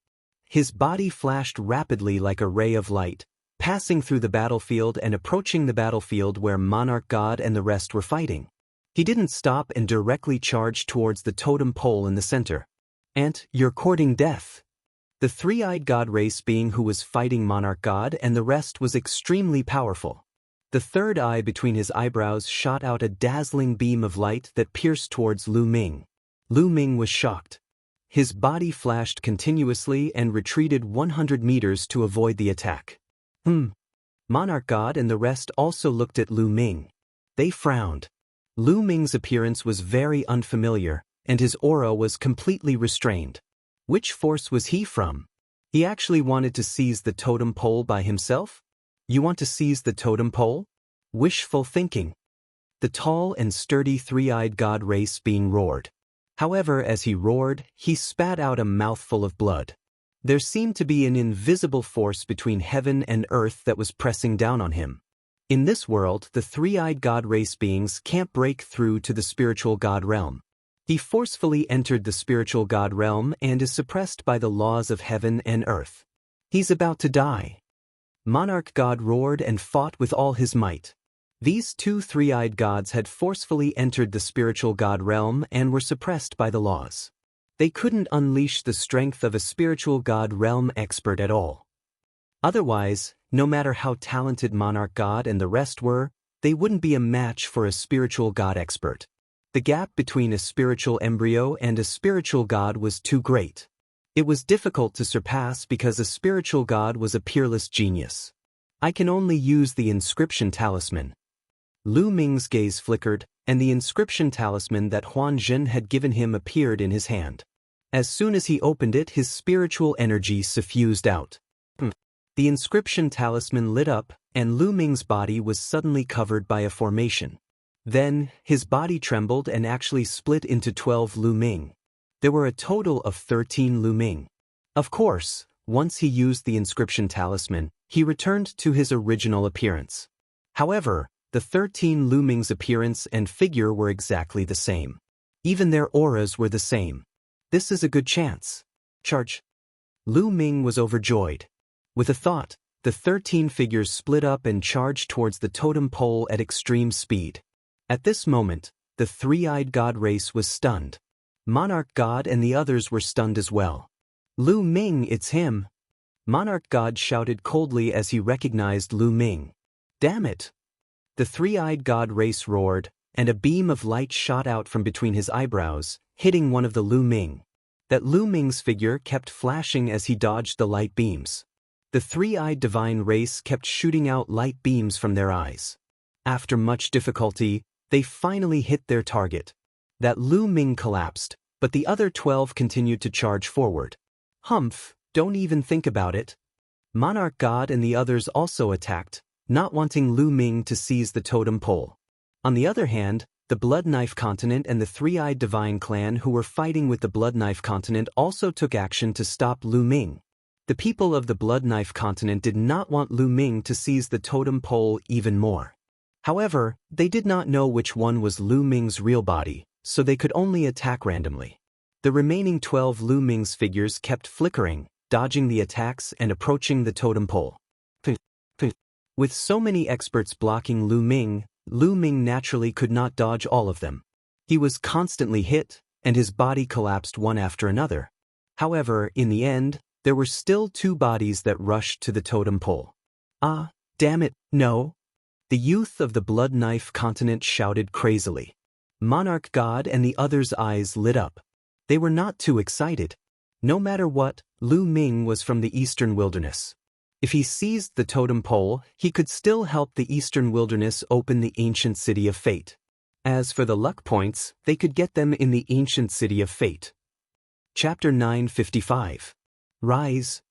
His body flashed rapidly like a ray of light, passing through the battlefield and approaching the battlefield where Monarch God and the rest were fighting. He didn't stop and directly charged towards the totem pole in the center. "Ant, you're courting death." The 3-eyed god race being who was fighting Monarch God and the rest was extremely powerful. The 3rd eye between his eyebrows shot out a dazzling beam of light that pierced towards Lu Ming. Lu Ming was shocked. His body flashed continuously and retreated 100 meters to avoid the attack. Monarch God and the rest also looked at Lu Ming. They frowned. Lu Ming's appearance was very unfamiliar, and his aura was completely restrained. Which force was he from? He actually wanted to seize the totem pole by himself? You want to seize the totem pole? Wishful thinking. The tall and sturdy 3-eyed god race being roared. However, as he roared, he spat out a mouthful of blood. There seemed to be an invisible force between heaven and earth that was pressing down on him. In this world, the 3-eyed god race beings can't break through to the spiritual god realm. He forcefully entered the spiritual god realm and is suppressed by the laws of heaven and earth. He's about to die. Monarch God roared and fought with all his might. These 2 3-eyed gods had forcefully entered the spiritual god realm and were suppressed by the laws. They couldn't unleash the strength of a spiritual god realm expert at all. Otherwise, no matter how talented Monarch God and the rest were, they wouldn't be a match for a spiritual god expert. The gap between a spiritual embryo and a spiritual god was too great. It was difficult to surpass because a spiritual god was a peerless genius. I can only use the inscription talisman. Lu Ming's gaze flickered, and the inscription talisman that Huan Zhen had given him appeared in his hand. As soon as he opened it, his spiritual energy suffused out. The inscription talisman lit up, and Lu Ming's body was suddenly covered by a formation. Then, his body trembled and actually split into 12 Lu Ming. There were a total of 13 Lu Ming. Of course, once he used the inscription talisman, he returned to his original appearance. However, the 13 Lu Ming's appearance and figure were exactly the same. Even their auras were the same. This is a good chance. Charge. Lu Ming was overjoyed. With a thought, the 13 figures split up and charged towards the totem pole at extreme speed. At this moment, the three-eyed god race was stunned. Monarch God and the others were stunned as well. Lu Ming, it's him! Monarch God shouted coldly as he recognized Lu Ming. Damn it! The three-eyed god race roared, and a beam of light shot out from between his eyebrows, hitting one of the Lu Ming. That Lu Ming's figure kept flashing as he dodged the light beams. The three-eyed divine race kept shooting out light beams from their eyes. After much difficulty, they finally hit their target. That Lu Ming collapsed, but the other 12 continued to charge forward. Humph, don't even think about it. Monarch God and the others also attacked, not wanting Lu Ming to seize the totem pole. On the other hand, the Blood Knife Continent and the Three-Eyed Divine Clan who were fighting with the Blood Knife Continent also took action to stop Lu Ming. The people of the Blood Knife Continent did not want Lu Ming to seize the totem pole even more. However, they did not know which one was Lu Ming's real body, so they could only attack randomly. The remaining 12 Lu Ming's figures kept flickering, dodging the attacks and approaching the totem pole. With so many experts blocking Lu Ming naturally could not dodge all of them. He was constantly hit, and his body collapsed one after another. However, in the end, there were still 2 bodies that rushed to the totem pole. Ah, damn it, no! The youth of the Blood Knife Continent shouted crazily. Monarch God and the others' eyes lit up. They were not too excited. No matter what, Lu Ming was from the Eastern Wilderness. If he seized the totem pole, he could still help the Eastern Wilderness open the ancient City of Fate. As for the luck points, they could get them in the ancient City of Fate. Chapter 955. Rise.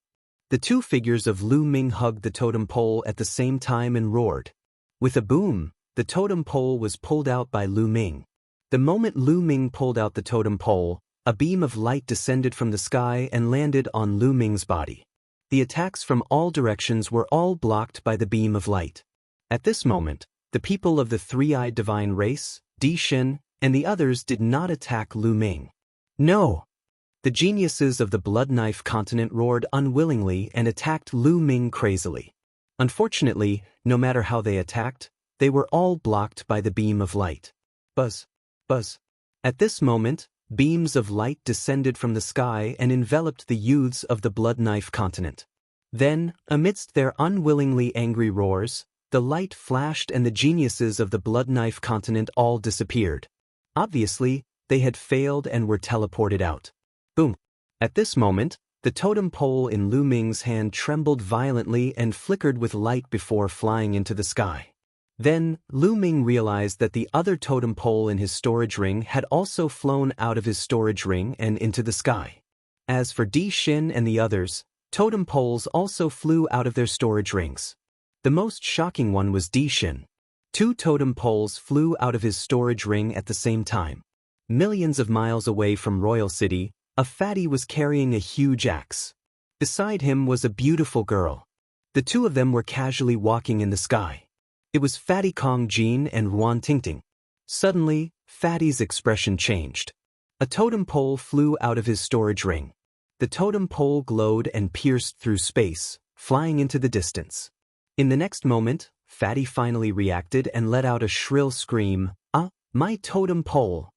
The 2 figures of Lu Ming hugged the totem pole at the same time and roared. With a boom, the totem pole was pulled out by Lu Ming. The moment Lu Ming pulled out the totem pole, a beam of light descended from the sky and landed on Lu Ming's body. The attacks from all directions were all blocked by the beam of light. At this moment, the people of the Three-Eyed Divine Race, Di Shin, and the others did not attack Lu Ming. No! The geniuses of the Blood Knife Continent roared unwillingly and attacked Lu Ming crazily. Unfortunately, no matter how they attacked, they were all blocked by the beam of light. Buzz. Buzz. At this moment, beams of light descended from the sky and enveloped the youths of the Blood Knife Continent. Then, amidst their unwillingly angry roars, the light flashed and the geniuses of the Blood Knife Continent all disappeared. Obviously, they had failed and were teleported out. Boom. At this moment, the totem pole in Lu Ming's hand trembled violently and flickered with light before flying into the sky. Then, Lu Ming realized that the other totem pole in his storage ring had also flown out of his storage ring and into the sky. As for Di Shin and the others, totem poles also flew out of their storage rings. The most shocking one was Di Shin. 2 totem poles flew out of his storage ring at the same time. Millions of miles away from Royal City, a fatty was carrying a huge axe. Beside him was a beautiful girl. The 2 of them were casually walking in the sky. It was Fatty Kong Jin and Ruan Tingting. Suddenly, Fatty's expression changed. A totem pole flew out of his storage ring. The totem pole glowed and pierced through space, flying into the distance. In the next moment, Fatty finally reacted and let out a shrill scream, "Ah, my totem pole!"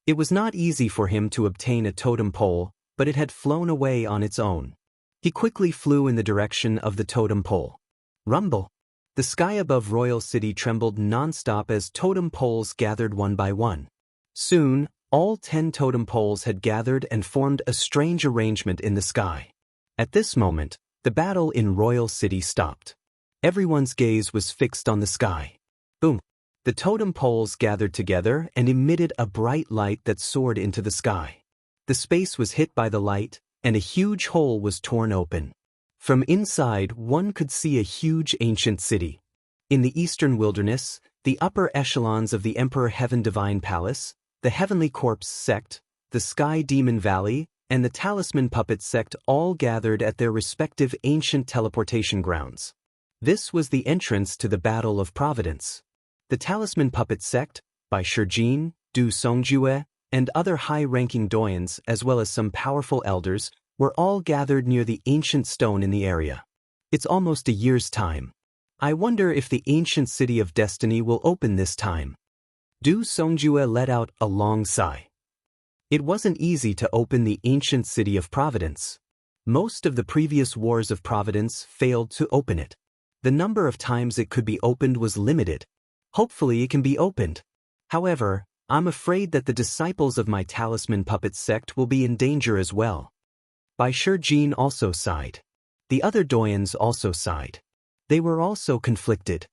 It was not easy for him to obtain a totem pole, but it had flown away on its own. He quickly flew in the direction of the totem pole. Rumble! The sky above Royal City trembled non-stop as totem poles gathered one by one. Soon, all 10 totem poles had gathered and formed a strange arrangement in the sky. At this moment, the battle in Royal City stopped. Everyone's gaze was fixed on the sky. Boom! The totem poles gathered together and emitted a bright light that soared into the sky. The space was hit by the light, and a huge hole was torn open. From inside, one could see a huge ancient city. In the eastern wilderness, the upper echelons of the Emperor Heaven Divine Palace, the Heavenly Corpse Sect, the Sky Demon Valley, and the Talisman Puppet Sect all gathered at their respective ancient teleportation grounds. This was the entrance to the Battle of Providence. The Talisman Puppet Sect, by Shijin, Du Songjue, and other high-ranking doyens as well as some powerful elders, were all gathered near the ancient stone in the area. It's almost a year's time. I wonder if the ancient city of destiny will open this time. Du Songjue let out a long sigh. It wasn't easy to open the ancient city of Providence. Most of the previous wars of Providence failed to open it. The number of times it could be opened was limited. Hopefully it can be opened. However, I'm afraid that the disciples of my Talisman Puppet Sect will be in danger as well. Bai Shijin also sighed. The other doyens also sighed. They were also conflicted.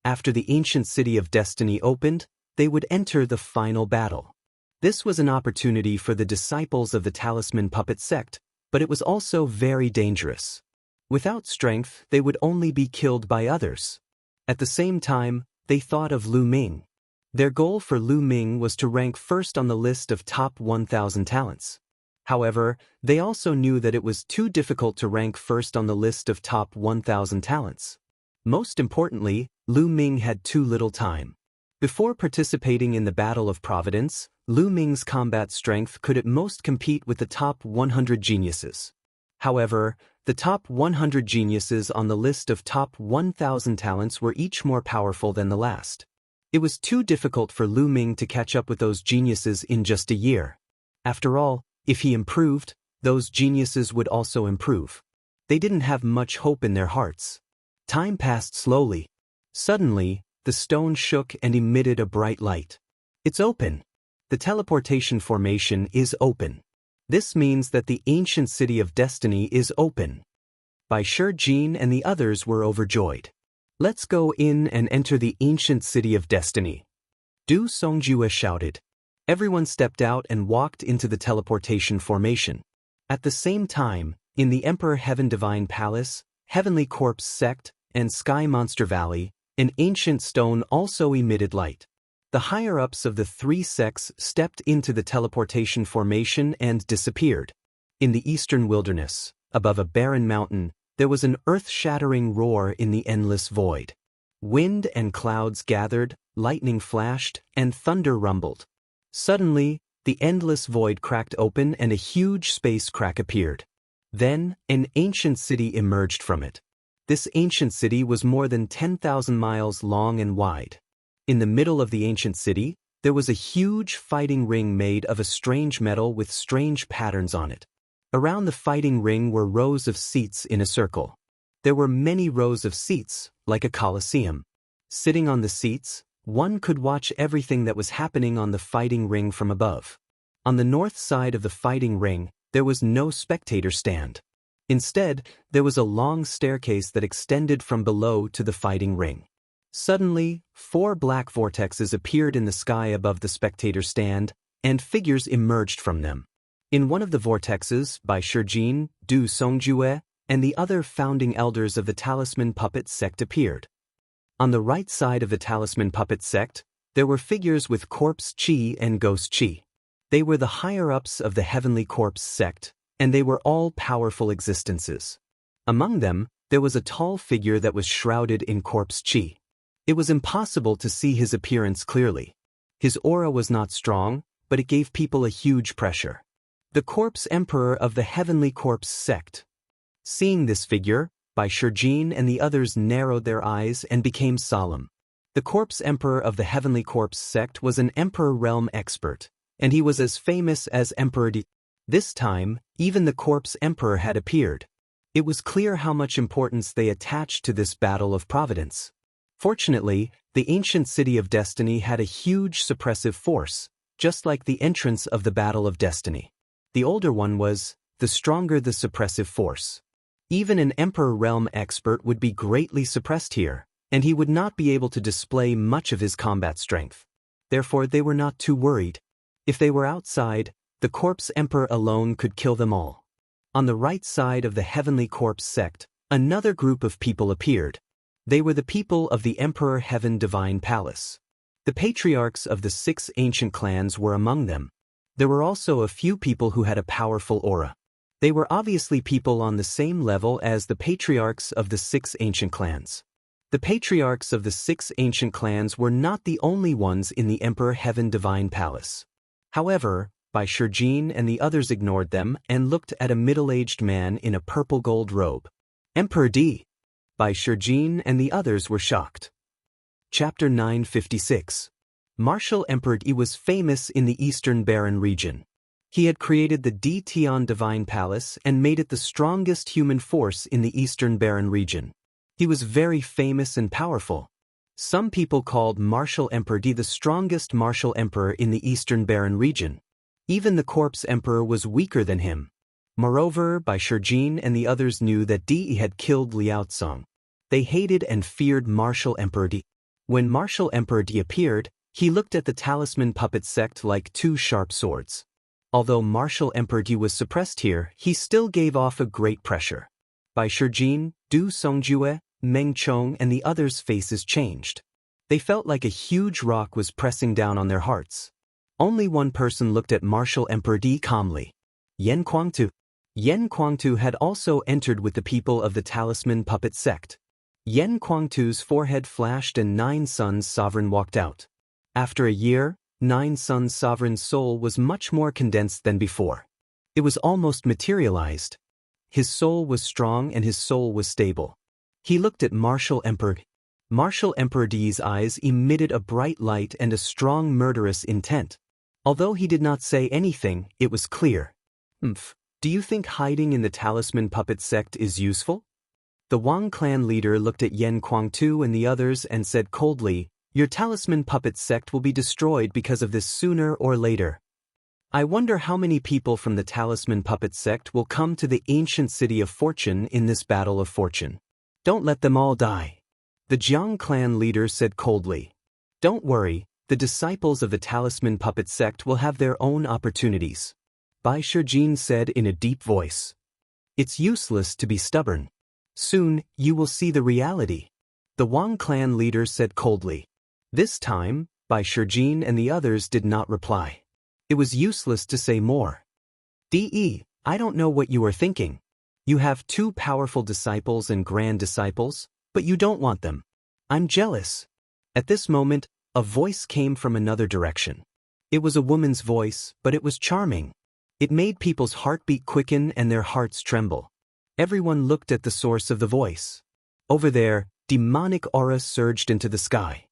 After the ancient city of destiny opened, they would enter the final battle. This was an opportunity for the disciples of the Talisman Puppet Sect, but it was also very dangerous. Without strength, they would only be killed by others. At the same time, they thought of Lu Ming. Their goal for Lu Ming was to rank first on the list of top 1,000 talents. However, they also knew that it was too difficult to rank first on the list of top 1,000 talents. Most importantly, Lu Ming had too little time. Before participating in the Battle of Providence, Lu Ming's combat strength could at most compete with the top 100 geniuses. However, the top 100 geniuses on the list of top 1,000 talents were each more powerful than the last. It was too difficult for Lu Ming to catch up with those geniuses in just a year. After all, if he improved, those geniuses would also improve. They didn't have much hope in their hearts. Time passed slowly. Suddenly, the stone shook and emitted a bright light. It's open. The teleportation formation is open. This means that the ancient city of destiny is open. Bai Shijin and the others were overjoyed. Let's go in and enter the ancient city of destiny. Du Songjue shouted. Everyone stepped out and walked into the teleportation formation. At the same time, in the Emperor Heaven Divine Palace, Heavenly Corpse Sect, and Sky Monster Valley, an ancient stone also emitted light. The higher-ups of the three sects stepped into the teleportation formation and disappeared. In the eastern wilderness, above a barren mountain, there was an earth-shattering roar in the endless void. Wind and clouds gathered, lightning flashed, and thunder rumbled. Suddenly, the endless void cracked open and a huge space crack appeared. Then, an ancient city emerged from it. This ancient city was more than 10,000 miles long and wide. In the middle of the ancient city, there was a huge fighting ring made of a strange metal with strange patterns on it. Around the fighting ring were rows of seats in a circle. There were many rows of seats, like a coliseum. Sitting on the seats, one could watch everything that was happening on the fighting ring from above. On the north side of the fighting ring, there was no spectator stand. Instead, there was a long staircase that extended from below to the fighting ring. Suddenly, 4 black vortexes appeared in the sky above the spectator stand, and figures emerged from them. In one of the vortexes, Bai Shijin, Du Songjue, and the other founding elders of the Talisman Puppet Sect appeared. On the right side of the Talisman Puppet Sect, there were figures with corpse chi and ghost chi. They were the higher-ups of the Heavenly Corpse Sect, and they were all powerful existences. Among them, there was a tall figure that was shrouded in corpse chi. It was impossible to see his appearance clearly. His aura was not strong, but it gave people a huge pressure. The Corpse Emperor of the Heavenly Corpse Sect. Seeing this figure, Bai Shijin and the others narrowed their eyes and became solemn. The Corpse Emperor of the Heavenly Corpse Sect was an Emperor realm expert, and he was as famous as Emperor D. This time, even the Corpse Emperor had appeared. It was clear how much importance they attached to this battle of Providence. Fortunately, the ancient city of destiny had a huge suppressive force, just like the entrance of the Battle of Destiny. The older one was, the stronger the suppressive force. Even an Emperor realm expert would be greatly suppressed here. and he would not be able to display much of his combat strength. Therefore they were not too worried. If they were outside, the Corpse Emperor alone could kill them all. On the right side of the Heavenly Corpse sect, another group of people appeared. They were the people of the Emperor Heaven Divine Palace. The patriarchs of the 6 ancient clans were among them. There were also a few people who had a powerful aura. They were obviously people on the same level as the patriarchs of the 6 ancient clans. The patriarchs of the 6 ancient clans were not the only ones in the Emperor Heaven Divine Palace. However, Bai Shijin and the others ignored them and looked at a middle-aged man in a purple gold robe. Emperor D. Bai Shijin and the others were shocked. Chapter 956. Martial Emperor D was famous in the Eastern Barren region. He had created the D Tian Divine Palace and made it the strongest human force in the Eastern Barren region. He was very famous and powerful. Some people called Martial Emperor D the strongest martial emperor in the Eastern Barren region. Even the Corpse Emperor was weaker than him. Moreover, Bai Shijin and the others knew that Di had killed Liao Tsong. They hated and feared Martial Emperor Di. When Martial Emperor Di appeared, he looked at the Talisman Puppet sect like 2 sharp swords. Although Martial Emperor Di was suppressed here, he still gave off a great pressure. Bai Shijin, Du Songjue, Meng Chong and the others' faces changed. They felt like a huge rock was pressing down on their hearts. Only one person looked at Martial Emperor Di calmly. Yen Kuangtu. Yen Kuangtu had also entered with the people of the Talisman Puppet sect. Yen Kuangtu's forehead flashed and 9 Suns Sovereign walked out. After a year, 9 Suns Sovereign's soul was much more condensed than before. It was almost materialized. His soul was strong and his soul was stable. He looked at Martial Emperor. Martial Emperor Di's eyes emitted a bright light and a strong murderous intent. Although he did not say anything, it was clear. Do you think hiding in the Talisman Puppet sect is useful? The Wang clan leader looked at Yen Kuangtu and the others and said coldly, Your Talisman Puppet sect will be destroyed because of this sooner or later. I wonder how many people from the Talisman Puppet sect will come to the ancient city of fortune in this battle of fortune. Don't let them all die. The Jiang clan leader said coldly. Don't worry, the disciples of the Talisman Puppet sect will have their own opportunities. Bai Shijin said in a deep voice. It's useless to be stubborn. Soon, you will see the reality. The Wang clan leader said coldly. This time, Bai Shijin and the others did not reply. It was useless to say more. I don't know what you are thinking. You have 2 powerful disciples and grand disciples, but you don't want them. I'm jealous. At this moment, a voice came from another direction. It was a woman's voice, but it was charming. It made people's heartbeat quicken and their hearts tremble. Everyone looked at the source of the voice. Over there, demonic aura surged into the sky.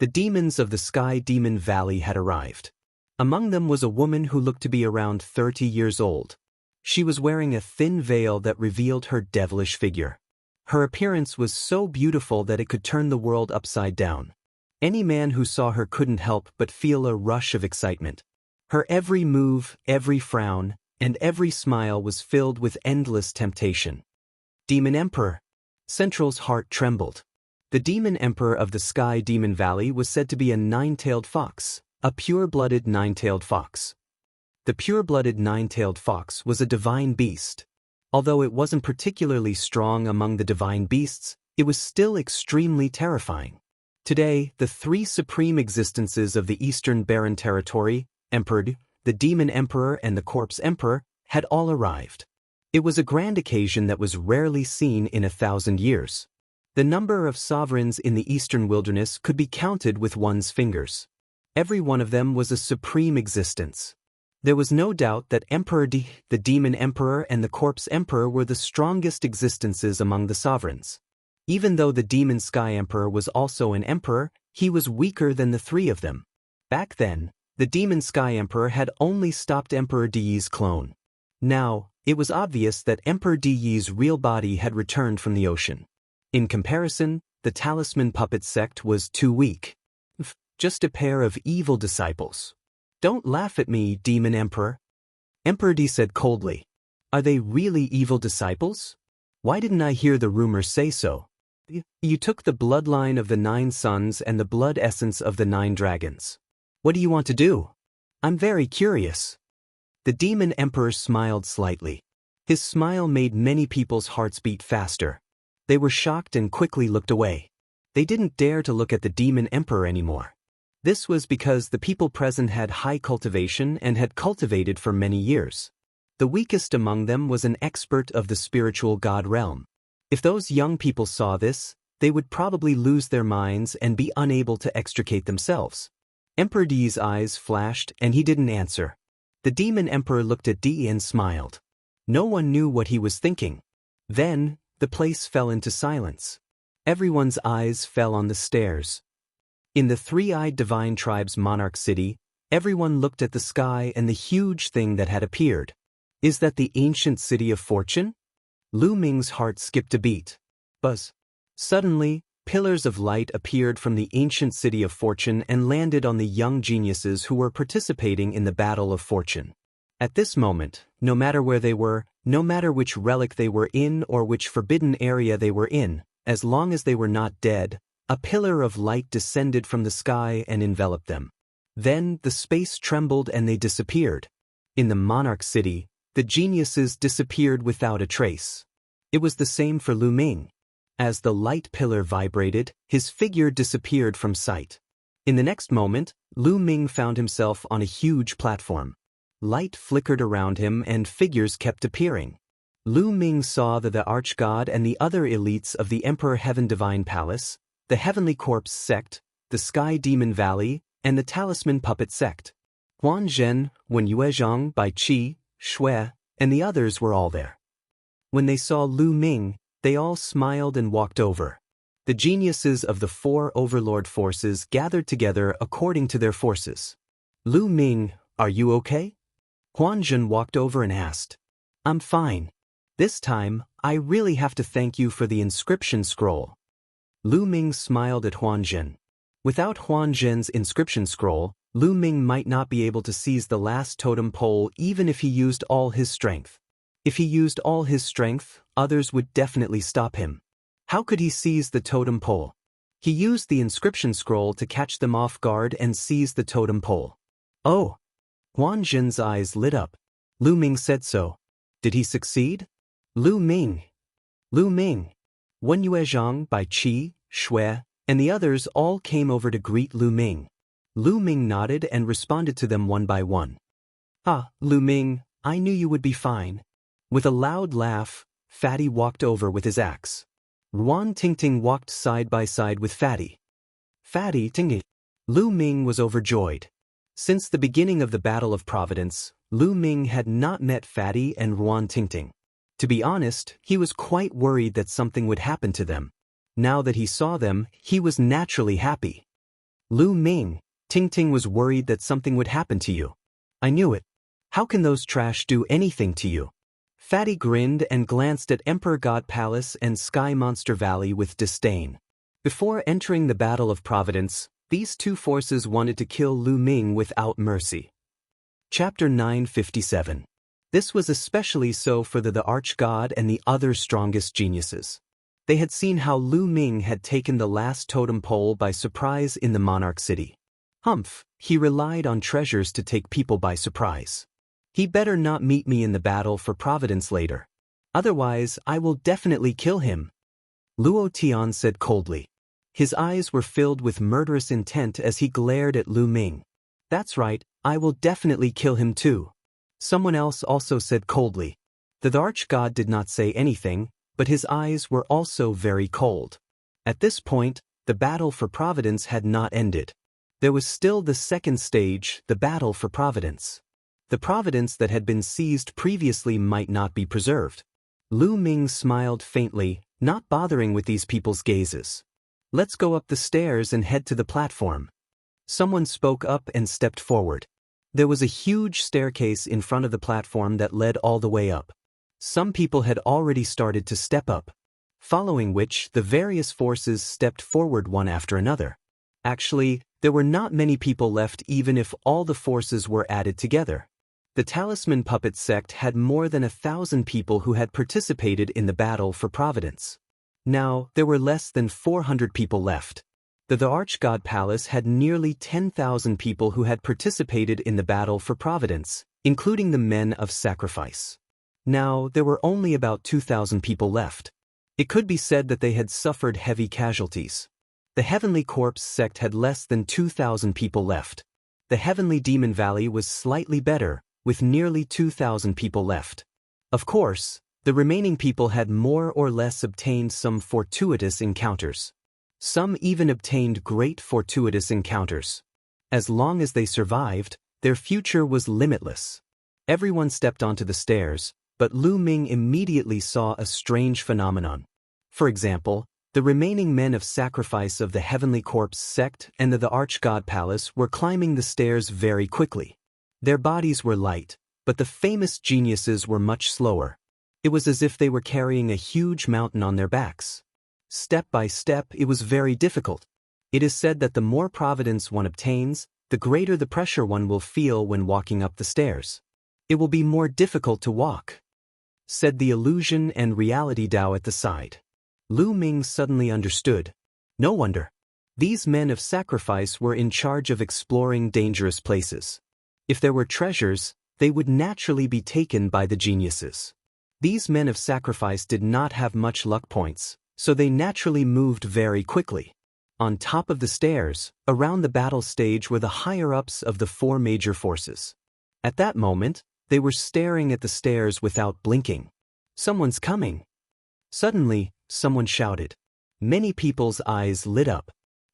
The demons of the Sky Demon Valley had arrived. Among them was a woman who looked to be around 30 years old. She was wearing a thin veil that revealed her devilish figure. Her appearance was so beautiful that it could turn the world upside down. Any man who saw her couldn't help but feel a rush of excitement. Her every move, every frown, and every smile was filled with endless temptation. Demon Emperor. Central's heart trembled. The Demon Emperor of the Sky Demon Valley was said to be a 9-tailed fox, a pure-blooded 9-tailed fox. The pure-blooded 9-tailed fox was a divine beast. Although it wasn't particularly strong among the divine beasts, it was still extremely terrifying. Today, the 3 supreme existences of the Eastern Barren Territory, Emperor, the Demon Emperor and the Corpse Emperor, had all arrived. It was a grand occasion that was rarely seen in 1,000 years. The number of sovereigns in the Eastern Wilderness could be counted with one's fingers. Every one of them was a supreme existence. There was no doubt that Emperor D, the Demon Emperor and the Corpse Emperor were the strongest existences among the sovereigns. Even though the Demon Sky Emperor was also an emperor, he was weaker than the 3 of them. Back then, the Demon Sky Emperor had only stopped Emperor Di's clone. Now, it was obvious that Emperor Di's real body had returned from the ocean. In comparison, the Talisman Puppet sect was too weak. Just a pair of evil disciples. Don't laugh at me, Demon Emperor. Emperor Di said coldly. Are they really evil disciples? Why didn't I hear the rumors say so? You took the bloodline of the 9 sons and the blood essence of the 9 dragons. What do you want to do? I'm very curious. The demon emperor smiled slightly. His smile made many people's hearts beat faster. They were shocked and quickly looked away. They didn't dare to look at the demon emperor anymore. This was because the people present had high cultivation and had cultivated for many years. The weakest among them was an expert of the spiritual god realm. If those young people saw this, they would probably lose their minds and be unable to extricate themselves. Emperor Di's eyes flashed and he didn't answer. The demon emperor looked at Di and smiled. No one knew what he was thinking. Then, the place fell into silence. Everyone's eyes fell on the stairs. In the 3-eyed divine tribe's monarch city, everyone looked at the sky and the huge thing that had appeared. Is that the ancient city of fortune? Lu Ming's heart skipped a beat. Buzz. Suddenly, pillars of light appeared from the ancient city of fortune and landed on the young geniuses who were participating in the battle of fortune. At this moment, no matter where they were, no matter which relic they were in or which forbidden area they were in, as long as they were not dead, a pillar of light descended from the sky and enveloped them. Then the space trembled and they disappeared. In the monarch city, the geniuses disappeared without a trace. It was the same for Lu Ming. As the light pillar vibrated, his figure disappeared from sight. In the next moment, Lu Ming found himself on a huge platform. Light flickered around him and figures kept appearing. Lu Ming saw that the archgod and the other elites of the Emperor Heaven Divine Palace, the Heavenly Corpse Sect, the Sky Demon Valley, and the Talisman Puppet Sect. Huan Zhen, Wen Yuezhang, Bai Qi, Shui, and the others were all there. When they saw Lu Ming, they all smiled and walked over. The geniuses of the 4 overlord forces gathered together according to their forces. Lu Ming, are you okay? Huan Zhen walked over and asked. I'm fine. This time, I really have to thank you for the inscription scroll. Lu Ming smiled at Huan Zhen. Without Huan Zhen's inscription scroll, Lu Ming might not be able to seize the last totem pole even if he used all his strength. If he used all his strength, others would definitely stop him. How could he seize the totem pole? He used the inscription scroll to catch them off guard and seize the totem pole. Oh! Huan Zhen's eyes lit up. Lu Ming said so. Did he succeed? Lu Ming! Lu Ming! Wen Yuezhang, Bai Qi, Shui, and the others all came over to greet Lu Ming. Lu Ming nodded and responded to them one by one. Ah, Lu Ming, I knew you would be fine. With a loud laugh, Fatty walked over with his axe. Ruan Tingting walked side by side with Fatty. Fatty Tingting. Lu Ming was overjoyed. Since the beginning of the Battle of Providence, Lu Ming had not met Fatty and Ruan Tingting. To be honest, he was quite worried that something would happen to them. Now that he saw them, he was naturally happy. Lu Ming, Tingting was worried that something would happen to you. I knew it. How can those trash do anything to you? Fatty grinned and glanced at Emperor God Palace and Sky Monster Valley with disdain. Before entering the Battle of Providence, these 2 forces wanted to kill Lu Ming without mercy. Chapter 957. This was especially so for the Archgod and the other strongest geniuses. They had seen how Lu Ming had taken the last totem pole by surprise in the monarch city. Humph, he relied on treasures to take people by surprise. He better not meet me in the battle for Providence later. Otherwise, I will definitely kill him. Luo Tian said coldly. His eyes were filled with murderous intent as he glared at Lu Ming. That's right, I will definitely kill him too. Someone else also said coldly. The archgod did not say anything, but his eyes were also very cold. At this point, the battle for Providence had not ended. There was still the second stage, the battle for Providence. The Providence that had been seized previously might not be preserved. Lu Ming smiled faintly, not bothering with these people's gazes. Let's go up the stairs and head to the platform. Someone spoke up and stepped forward. There was a huge staircase in front of the platform that led all the way up. Some people had already started to step up. Following which, the various forces stepped forward one after another. Actually, there were not many people left even if all the forces were added together. The Talisman Puppet Sect had more than 1,000 people who had participated in the battle for Providence. Now, there were less than 400 people left. The Arch-God Palace had nearly 10,000 people who had participated in the battle for Providence, including the men of sacrifice. Now, there were only about 2,000 people left. It could be said that they had suffered heavy casualties. The Heavenly Corpse sect had less than 2,000 people left. The Heavenly Demon Valley was slightly better, with nearly 2,000 people left. Of course, the remaining people had more or less obtained some fortuitous encounters. Some even obtained great fortuitous encounters. As long as they survived, their future was limitless. Everyone stepped onto the stairs, but Lu Ming immediately saw a strange phenomenon. For example, the remaining men of sacrifice of the Heavenly Corpse sect and the Arch-God Palace were climbing the stairs very quickly. Their bodies were light, but the famous geniuses were much slower. It was as if they were carrying a huge mountain on their backs. Step by step, it was very difficult. It is said that the more providence one obtains, the greater the pressure one will feel when walking up the stairs. It will be more difficult to walk, said the illusion and reality Tao at the side. Lu Ming suddenly understood. No wonder. These men of sacrifice were in charge of exploring dangerous places. If there were treasures, they would naturally be taken by the geniuses. These men of sacrifice did not have much luck points, so they naturally moved very quickly. On top of the stairs, around the battle stage were the higher-ups of the four major forces. At that moment, they were staring at the stairs without blinking. Someone's coming. Suddenly, someone shouted. Many people's eyes lit up.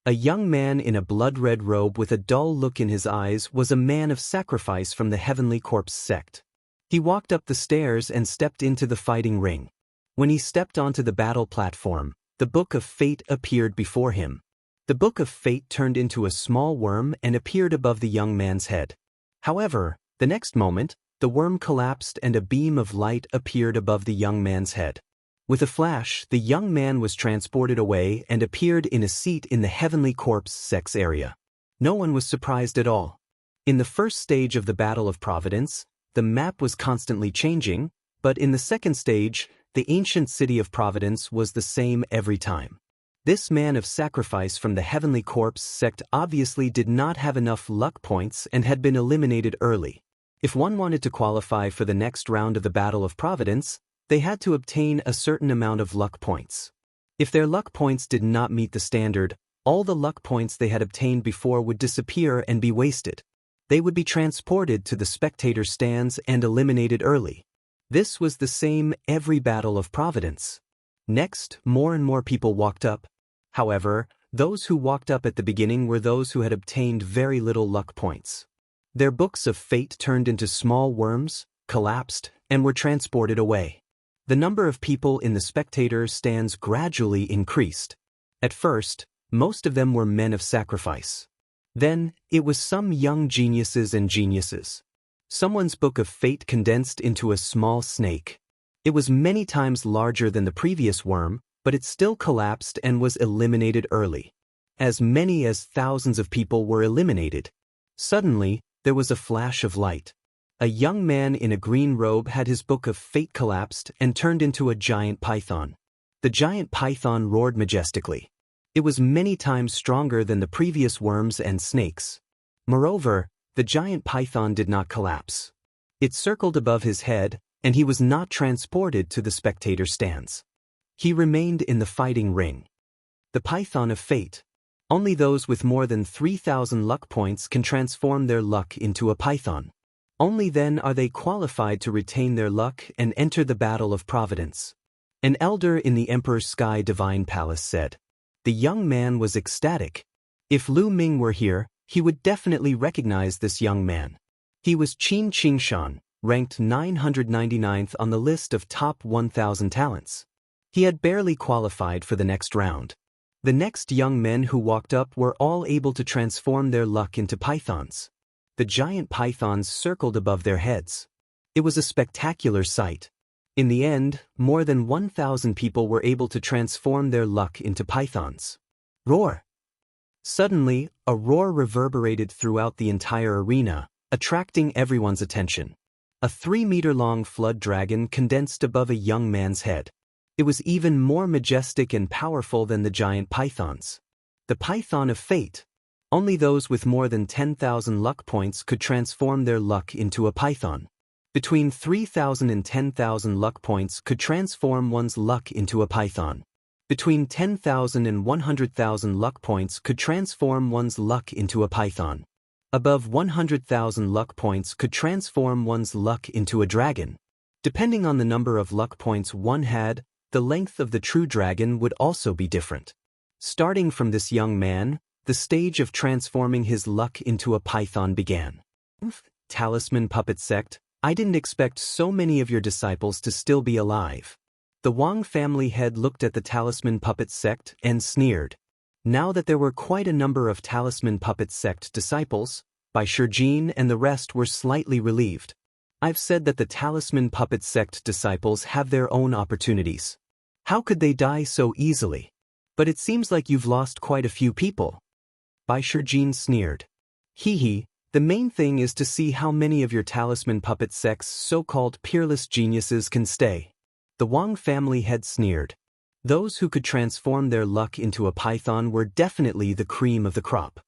A young man in a blood-red robe with a dull look in his eyes was a man of sacrifice from the Heavenly Corpse sect. He walked up the stairs and stepped into the fighting ring. When he stepped onto the battle platform, the Book of Fate appeared before him. The Book of Fate turned into a small worm and appeared above the young man's head. However, the next moment, the worm collapsed and a beam of light appeared above the young man's head. With a flash, the young man was transported away and appeared in a seat in the Heavenly Corpse sect's area. No one was surprised at all. In the first stage of the Battle of Providence, the map was constantly changing, but in the second stage, the ancient city of Providence was the same every time. This man of sacrifice from the Heavenly Corpse sect obviously did not have enough luck points and had been eliminated early. If one wanted to qualify for the next round of the Battle of Providence, they had to obtain a certain amount of luck points. If their luck points did not meet the standard, all the luck points they had obtained before would disappear and be wasted. They would be transported to the spectator stands and eliminated early. This was the same every Battle of Providence. Next, more and more people walked up. However, those who walked up at the beginning were those who had obtained very little luck points. Their books of fate turned into small worms, collapsed, and were transported away. The number of people in the spectator stands gradually increased. At first, most of them were men of sacrifice. Then, it was some young geniuses and geniuses. Someone's book of fate condensed into a small snake. It was many times larger than the previous worm, but it still collapsed and was eliminated early. As many as thousands of people were eliminated. Suddenly, there was a flash of light. A young man in a green robe had his book of fate collapsed and turned into a giant python. The giant python roared majestically. It was many times stronger than the previous worms and snakes. Moreover, the giant python did not collapse. It circled above his head, and he was not transported to the spectator stands. He remained in the fighting ring. The Python of Fate. Only those with more than 3,000 luck points can transform their luck into a python. Only then are they qualified to retain their luck and enter the Battle of Providence. An elder in the Emperor's Sky Divine Palace said. The young man was ecstatic. If Lu Ming were here, he would definitely recognize this young man. He was Qin Qingshan, ranked 999th on the list of top 1,000 talents. He had barely qualified for the next round. The next young men who walked up were all able to transform their luck into pythons. The giant pythons circled above their heads. It was a spectacular sight. In the end, more than 1,000 people were able to transform their luck into pythons. Roar! Suddenly, a roar reverberated throughout the entire arena, attracting everyone's attention. A 3-meter-long flood dragon condensed above a young man's head. It was even more majestic and powerful than the giant pythons. The Python of Fate. Only those with more than 10,000 luck points could transform their luck into a python. Between 3,000 and 10,000 luck points could transform one's luck into a python. Between 10,000 and 100,000 luck points could transform one's luck into a python. Above 100,000 luck points could transform one's luck into a dragon. Depending on the number of luck points one had, the length of the true dragon would also be different. Starting from this young man, the stage of transforming his luck into a python began. Talisman Puppet Sect, I didn't expect so many of your disciples to still be alive. The Wang family head looked at the Talisman Puppet Sect and sneered. Now that there were quite a number of Talisman Puppet Sect disciples, Bai Shijin and the rest were slightly relieved. I've said that the Talisman Puppet Sect disciples have their own opportunities. How could they die so easily? But it seems like you've lost quite a few people. Bai Shijin sneered. Hee, the main thing is to see how many of your Talisman Puppet Sect's so-called peerless geniuses can stay. The Wang family head sneered. Those who could transform their luck into a python were definitely the cream of the crop.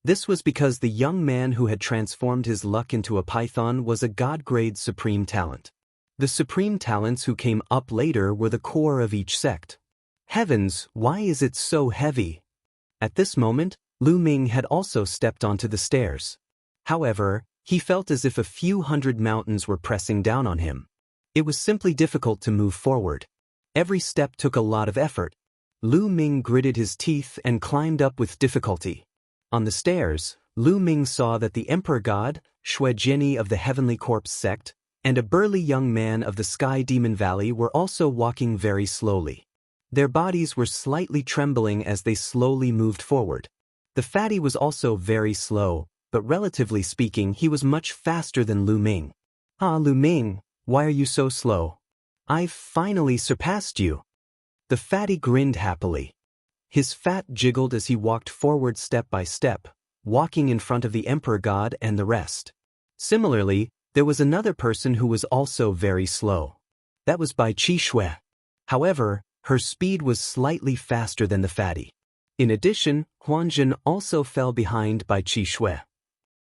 This was because the young man who had transformed his luck into a python was a God-grade supreme talent. The supreme talents who came up later were the core of each sect. Heavens, why is it so heavy? At this moment, Lu Ming had also stepped onto the stairs. However, he felt as if a few hundred mountains were pressing down on him. It was simply difficult to move forward. Every step took a lot of effort. Lu Ming gritted his teeth and climbed up with difficulty. On the stairs, Lu Ming saw that the Emperor God, Shui Jiani of the Heavenly Corpse sect, and a burly young man of the Sky Demon Valley were also walking very slowly. Their bodies were slightly trembling as they slowly moved forward. The fatty was also very slow, but relatively speaking he was much faster than Lu Ming. Ah, Lu Ming, why are you so slow? I've finally surpassed you. The fatty grinned happily. His fat jiggled as he walked forward step by step, walking in front of the Emperor God and the rest. Similarly, there was another person who was also very slow. That was Bai Qishui. However, her speed was slightly faster than the fatty. In addition, Huanzhen also fell behind Bai Qishui.